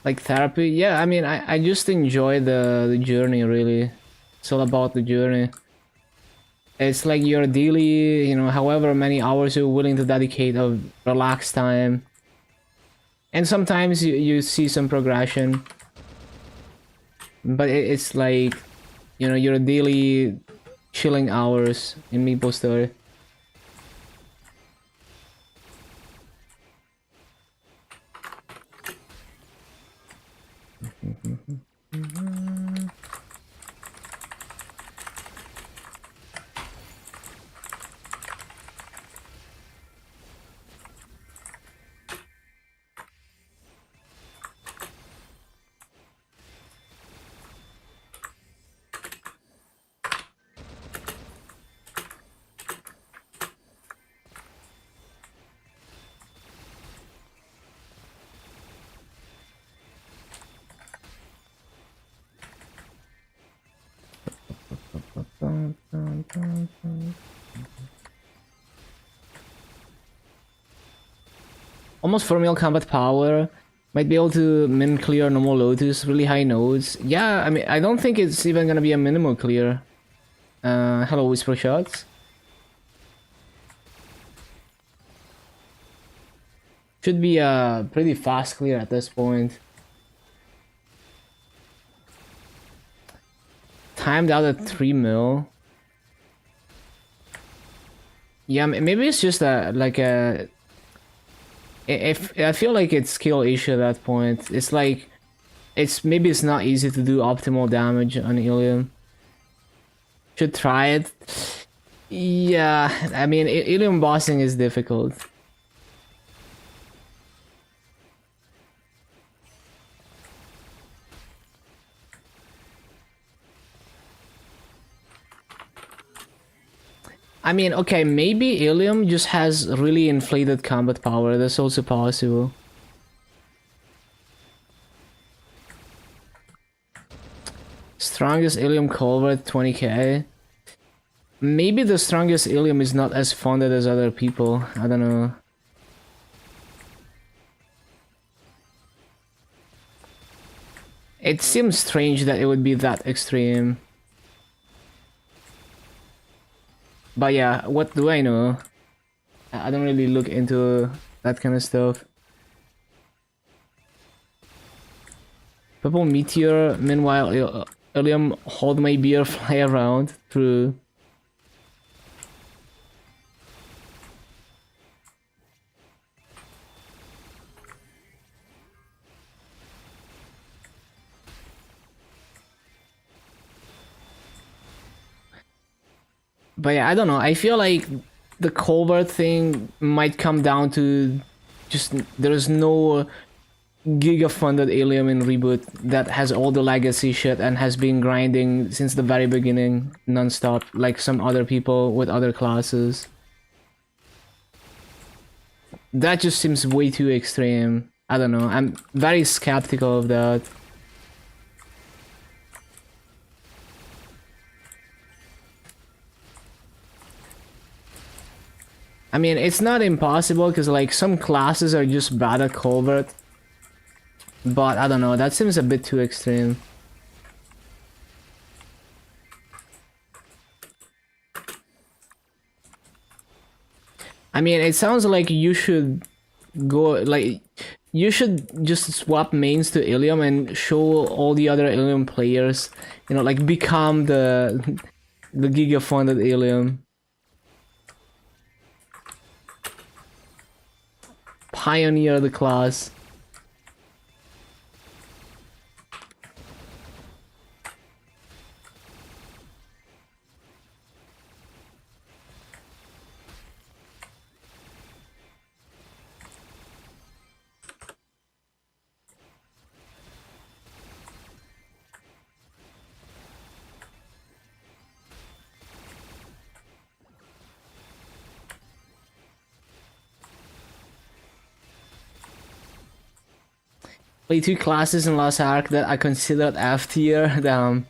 Speaker 1: Like therapy, yeah. I mean, I just enjoy the journey. Really, it's all about the journey. It's like your daily, however many hours you're willing to dedicate of relaxed time, and sometimes you see some progression, but it's like, your daily chilling hours in Maple Story. Almost 4 mil combat power. Might be able to min clear normal Lotus, really high nodes. Yeah, I mean, I don't think it's even gonna be a minimal clear. Hello, Whisper Shots. Should be a pretty fast clear at this point. Timed out at 3 mil. Yeah, maybe it's just like a... If I feel like it's skill issue at that point. It's like... Maybe it's not easy to do optimal damage on Illium. Should try it. Yeah, I mean, Illium bossing is difficult. I mean, okay, maybe Illium just has really inflated combat power. That's also possible. Strongest Illium culvert, 20k. Maybe the strongest Illium is not as funded as other people. I don't know. It seems strange that it would be that extreme. But yeah, what do I know? I don't really look into that kind of stuff. Purple Meteor, meanwhile, Illium, hold my beer, fly around through. But yeah, I don't know. I feel like the Colbert thing might come down to just there's no giga-funded Illium in Reboot that has all the legacy shit and has been grinding since the very beginning non-stop, like some other people with other classes. That just seems way too extreme. I don't know. I'm very skeptical of that. I mean, it's not impossible because like some classes are just bad at Colbert. But I don't know, that seems a bit too extreme. I mean, it sounds like you should go, like, you should just swap mains to Illium and show all the other Illium players, like become the giga funded Illium. pioneer the class. Play 2 classes in Lost Ark that I considered F tier. Damn.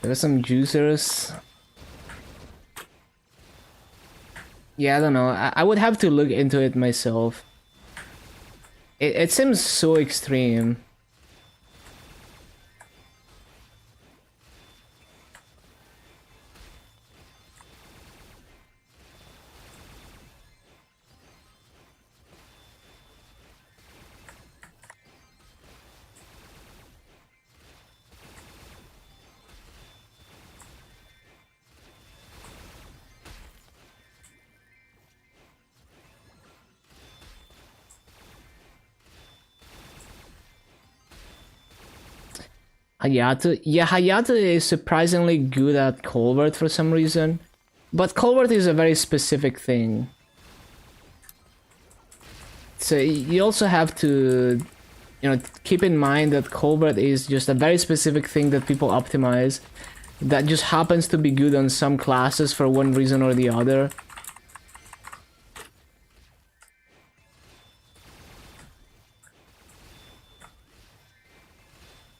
Speaker 1: There are some juicers. Yeah, I don't know. I would have to look into it myself. It seems so extreme. Hayato, yeah, Hayato is surprisingly good at Colbert for some reason. But Colbert is a very specific thing. So you also have to, keep in mind that Colbert is just a very specific thing that people optimize. That just happens to be good on some classes for one reason or the other.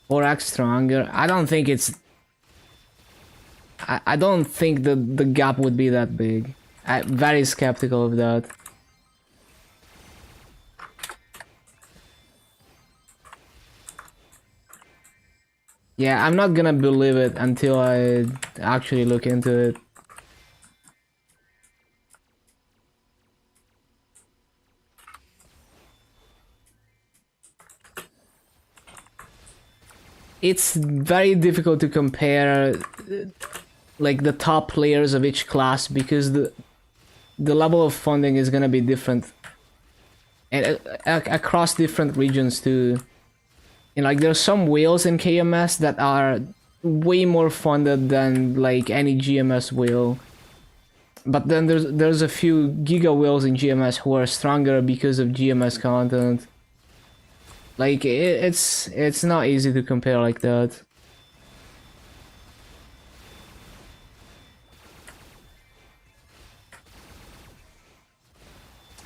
Speaker 1: Or act stronger. I don't think it's... I don't think that the gap would be that big. I'm very skeptical of that. Yeah, I'm not gonna believe it until I actually look into it. It's very difficult to compare like the top players of each class because the level of funding is gonna be different and across different regions too. And like there's some whales in KMS that are way more funded than like any GMS whale. But then there's a few giga whales in GMS who are stronger because of GMS content. Like it's not easy to compare like that.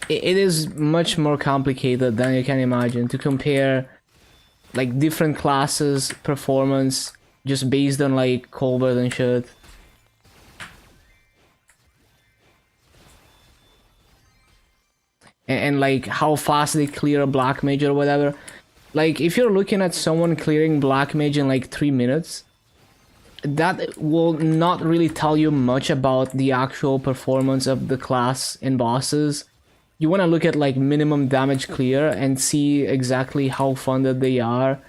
Speaker 1: It is much more complicated than you can imagine to compare like different classes performance just based on like Colbert and shit. And like how fast they clear a black mage or whatever. Like if you're looking at someone clearing black mage in like 3 minutes, that will not really tell you much about the actual performance of the class in bosses. You want to look at like minimum damage clear and see exactly how funded they are,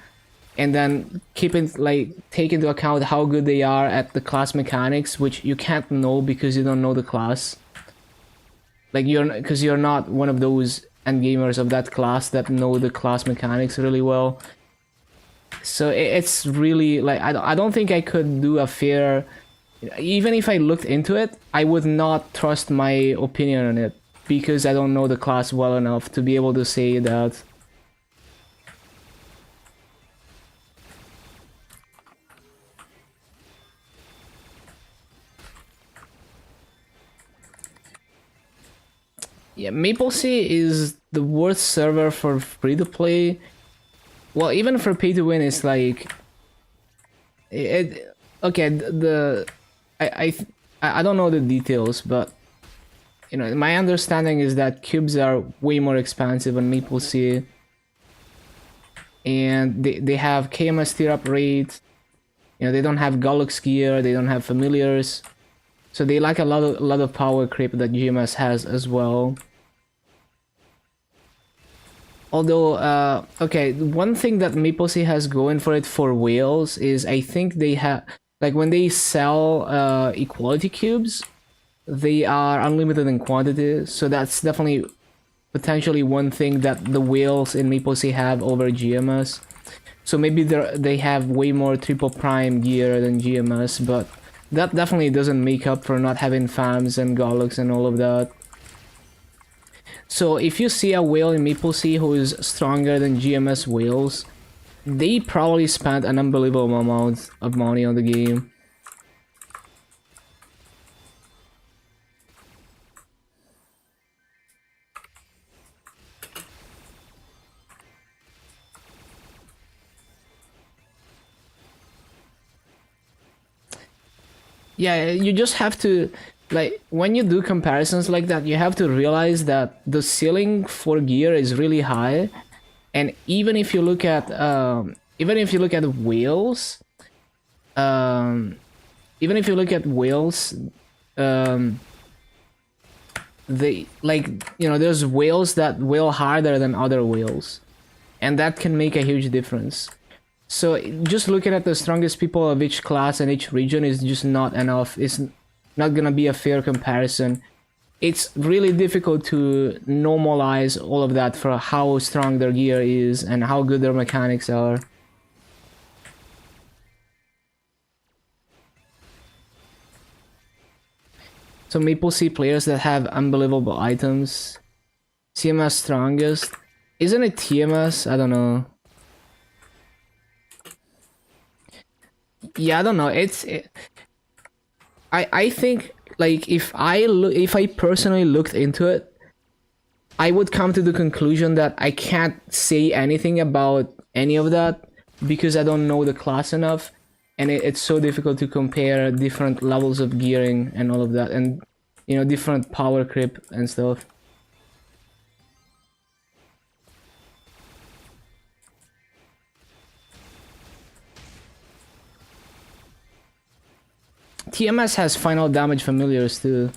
Speaker 1: and then take into account how good they are at the class mechanics, which you can't know because you don't know the class. Like because you're not one of those endgamers of that class that know the class mechanics really well. So it's really like I don't think I could do a fair. Even if I looked into it, I would not trust my opinion on it because I don't know the class well enough to be able to say that. Yeah, Maple Sea is the worst server for free to play. Well, even for pay to win, it's like okay. I don't know the details, but you know, my understanding is that cubes are way more expensive on Maple Sea, and they have KMS tier up rate. You know, they don't have Gollux gear, they don't have familiars, so they lack a lot of power creep that GMS has as well. Although, okay, one thing that Maple Sea has going for it for whales is I think they have, like when they sell equality cubes, they are unlimited in quantity, so that's definitely potentially one thing that the whales in Maple Sea have over GMS. So maybe they have way more triple prime gear than GMS, but that definitely doesn't make up for not having FAMs and Gollux and all of that. So if you see a whale in Maple Sea who is stronger than GMS whales, they probably spent an unbelievable amount of money on the game. Yeah, you just have to, like, when you do comparisons like that, you have to realize that the ceiling for gear is really high, and even if you look at whales, even if you look at whales, they, like, you know, there's whales that whale harder than other whales, and that can make a huge difference. So just looking at the strongest people of each class and each region is just not enough. It's not gonna be a fair comparison. It's really difficult to normalize all of that for how strong their gear is and how good their mechanics are. So Maple Sea players that have unbelievable items. CMS strongest. Isn't it TMS? I don't know. Yeah, I don't know. I think, like, if I personally looked into it, I would come to the conclusion that I can't say anything about any of that because I don't know the class enough, and it's so difficult to compare different levels of gearing and all of that, and, you know, different power creep and stuff. TMS has final damage familiars too.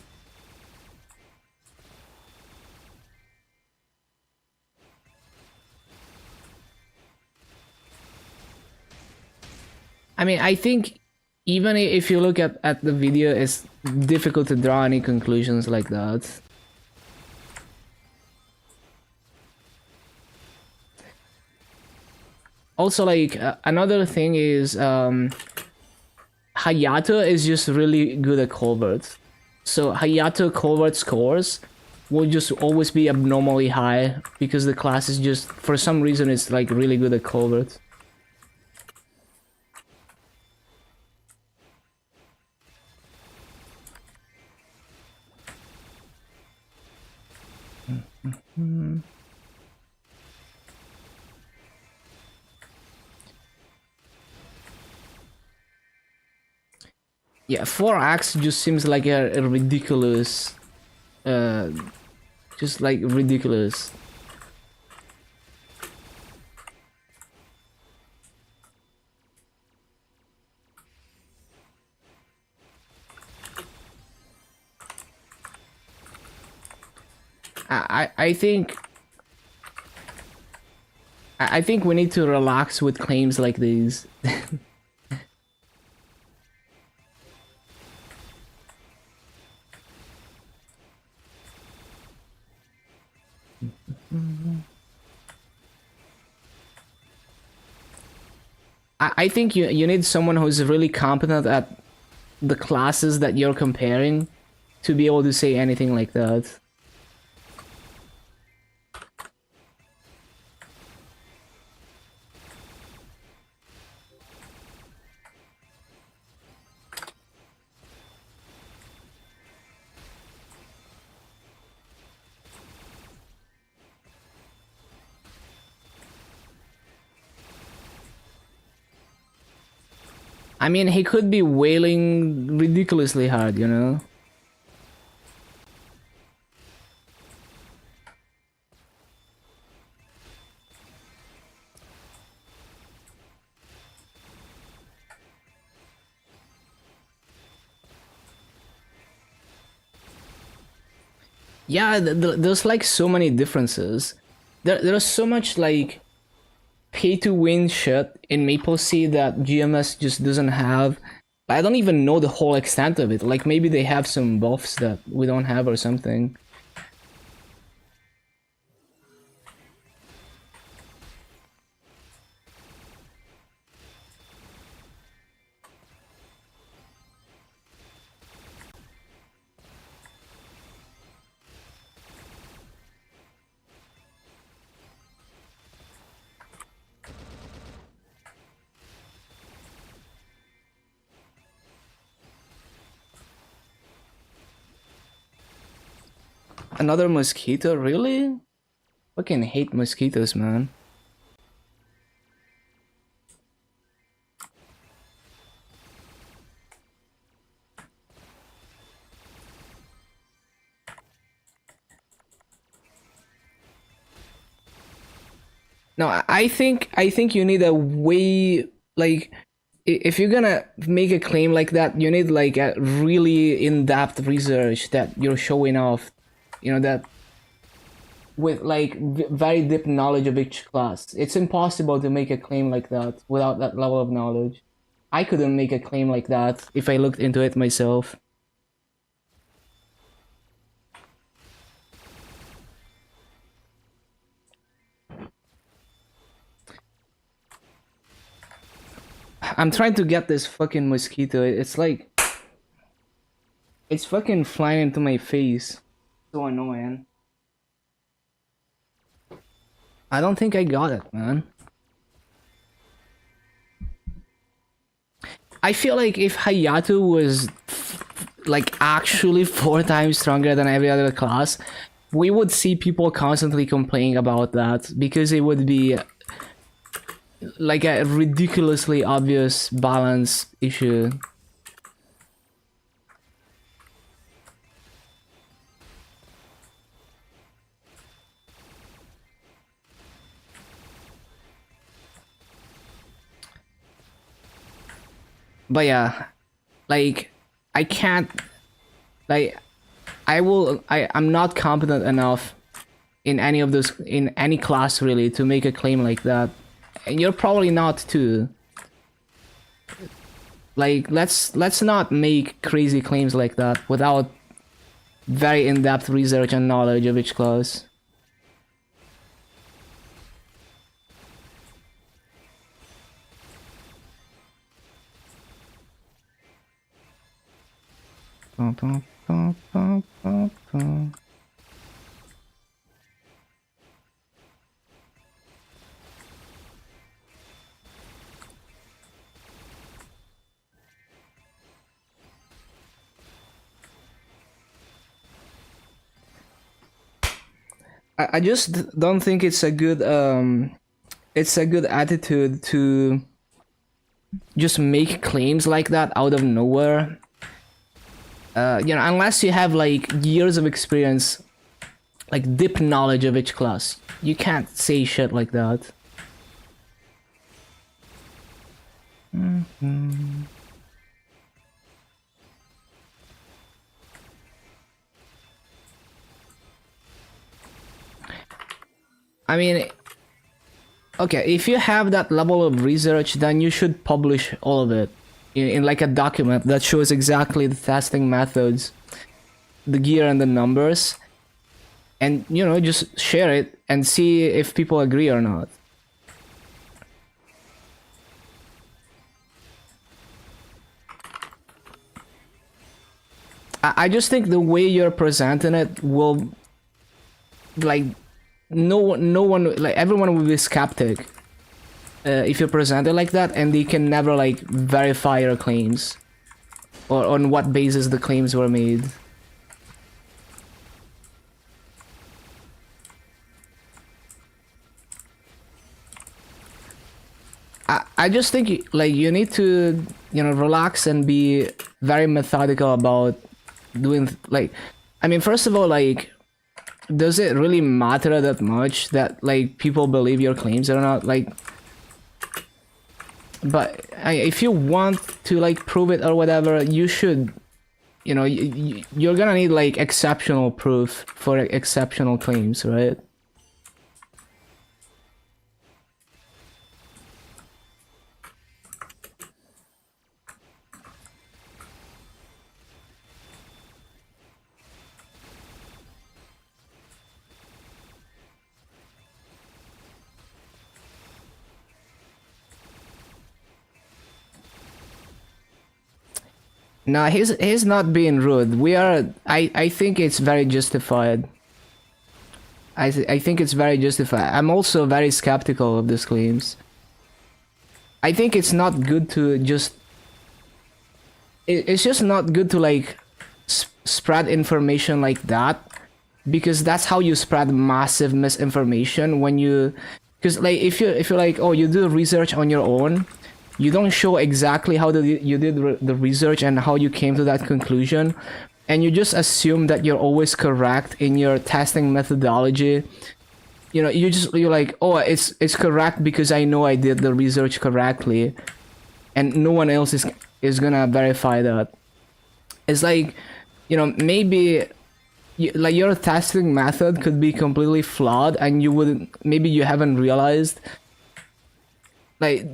Speaker 1: I mean, I think even if you look at the video, it's difficult to draw any conclusions like that. Also, like, another thing is, Hayato is just really good at covert. So Hayato covert scores will just always be abnormally high because the class is just, for some reason, it's like really good at covert. Yeah, 4-axe just seems like a ridiculous, just like ridiculous. I think I think we need to relax with claims like these. I think you need someone who's really competent at the classes that you're comparing to be able to say anything like that. I mean, he could be wailing ridiculously hard, you know? Yeah, there's like so many differences. There's so much like pay to win shit in Maple Seed that GMS just doesn't have. I don't even know the whole extent of it. Like maybe they have some buffs that we don't have or something. Another mosquito, really? Fucking hate mosquitoes, man. No, I think you need a way like if you're gonna make a claim like that, you need like a really in-depth research that you're showing off, you know, that with like very deep knowledge of each class. It's impossible to make a claim like that without that level of knowledge. I couldn't make a claim like that if I looked into it myself. I'm trying to get this fucking mosquito. It's like it's fucking flying into my face. So annoying. I don't think I got it, man. I feel like if Hayato was like actually 4 times stronger than every other class, we would see people constantly complaining about that because it would be like a ridiculously obvious balance issue. But yeah, like I can't like I'm not competent enough in any of those in any class really to make a claim like that. And you're probably not too. Like let's not make crazy claims like that without very in-depth research and knowledge of each class. Bum, bum, bum, bum, bum, bum. I just don't think it's a good attitude to just make claims like that out of nowhere. You know, unless you have like years of experience, like deep knowledge of each class, you can't say shit like that. Mm-hmm. I mean, okay, if you have that level of research, then you should publish all of it in like a document that shows exactly the testing methods, the gear and the numbers, and you know, just share it and see if people agree or not. I just think the way you're presenting it will like no one like everyone will be skeptic if you present it like that, and they can never like verify your claims or on what basis the claims were made. I just think like you need to, you know, relax and be very methodical about doing like, I mean, first of all, like, does it really matter that much that like people believe your claims or not? Like, but if you want to like prove it or whatever, you should you know, you're gonna need like exceptional proof for exceptional claims, right? No, he's not being rude. We are. I think it's very justified. I think it's very justified. I'm also very skeptical of these claims. I think it's not good to just. It's just not good to like spread information like that, because that's how you spread massive misinformation when you. Because like if you're like, oh, you do research on your own, you don't show exactly how you did the research and how you came to that conclusion, and you just assume that you're always correct in your testing methodology. You know, you're like, oh, it's correct because I know I did the research correctly, and no one else is gonna verify that. It's like, you know, maybe like your testing method could be completely flawed, and maybe you haven't realized. Like,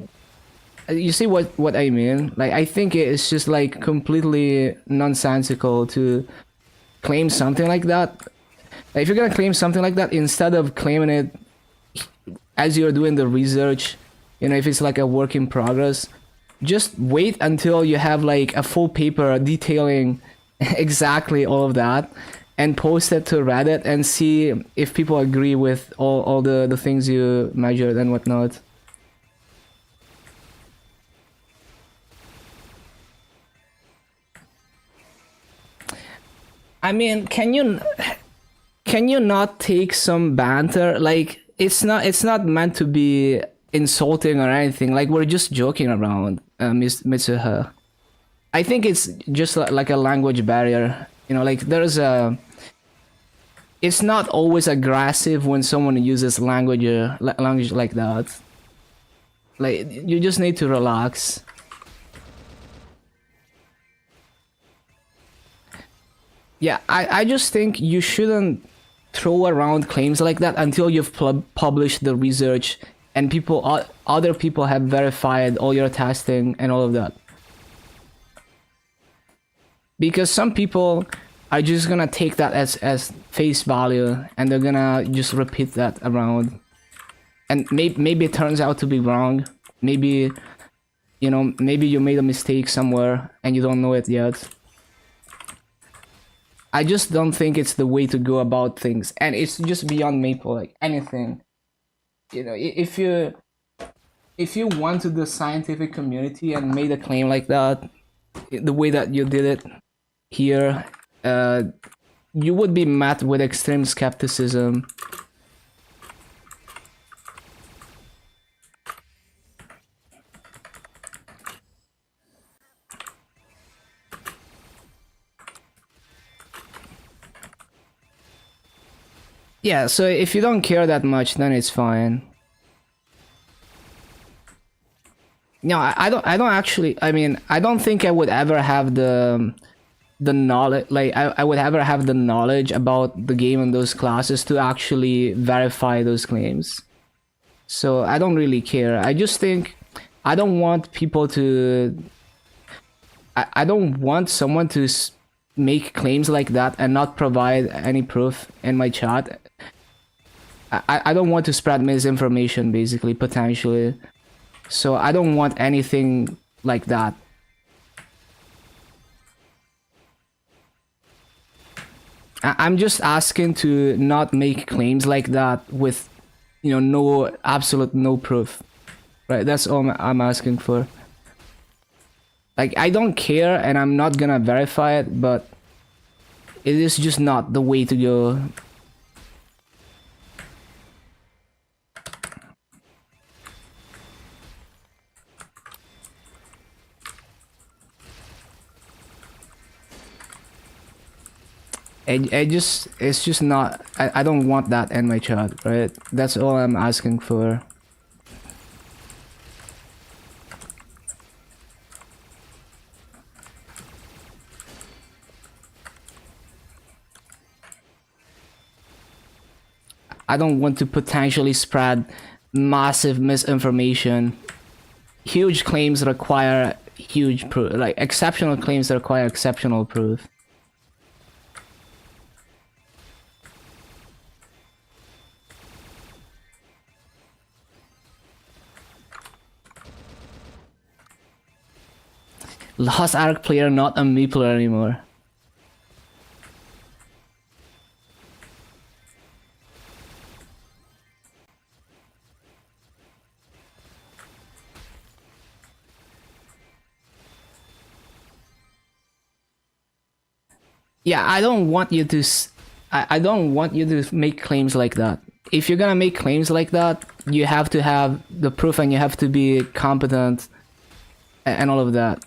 Speaker 1: you see what I mean? Like, I think it's just like completely nonsensical to claim something like that. Like, if you're gonna claim something like that, instead of claiming it as you're doing the research, you know, if it's like a work in progress, just wait until you have like a full paper detailing exactly all of that, and post it to Reddit and see if people agree with all the things you measured and whatnot. I mean, can you not take some banter? Like, it's not meant to be insulting or anything. Like, we're just joking around, Miss Mitsuha. I think it's just like a language barrier. You know, like there's a. It's not always aggressive when someone uses language like that. Like, you just need to relax. Yeah, I just think you shouldn't throw around claims like that until you've published the research and other people have verified all your testing and all of that. Because some people are just gonna take that as face value, and they're gonna just repeat that around. And maybe it turns out to be wrong. Maybe, you know, maybe you made a mistake somewhere and you don't know it yet. I just don't think it's the way to go about things, and it's just beyond Maple. Like anything, you know, if you went to the scientific community and made a claim like that, the way that you did it here, you would be met with extreme skepticism. Yeah, so if you don't care that much, then it's fine. No, I don't actually. I mean, I don't think I would ever have the knowledge. Like, I would ever have the knowledge about the game and those classes to actually verify those claims. So I don't really care. I just think I don't want people to. I don't want someone to make claims like that and not provide any proof in my chat. I don't want to spread misinformation, basically, potentially. So I don't want anything like that. I'm just asking to not make claims like that with, you know, no proof. Right, that's all I'm asking for. Like, I don't care and I'm not gonna verify it, but it is just not the way to go. It's just not, I don't want that in my chat, right? That's all I'm asking for. I don't want to potentially spread massive misinformation. Huge claims require huge proof, like exceptional claims require exceptional proof. Lost Ark player, not a meepler anymore. Yeah, I don't want you to. I don't want you to make claims like that. If you're gonna make claims like that, you have to have the proof and you have to be competent and all of that.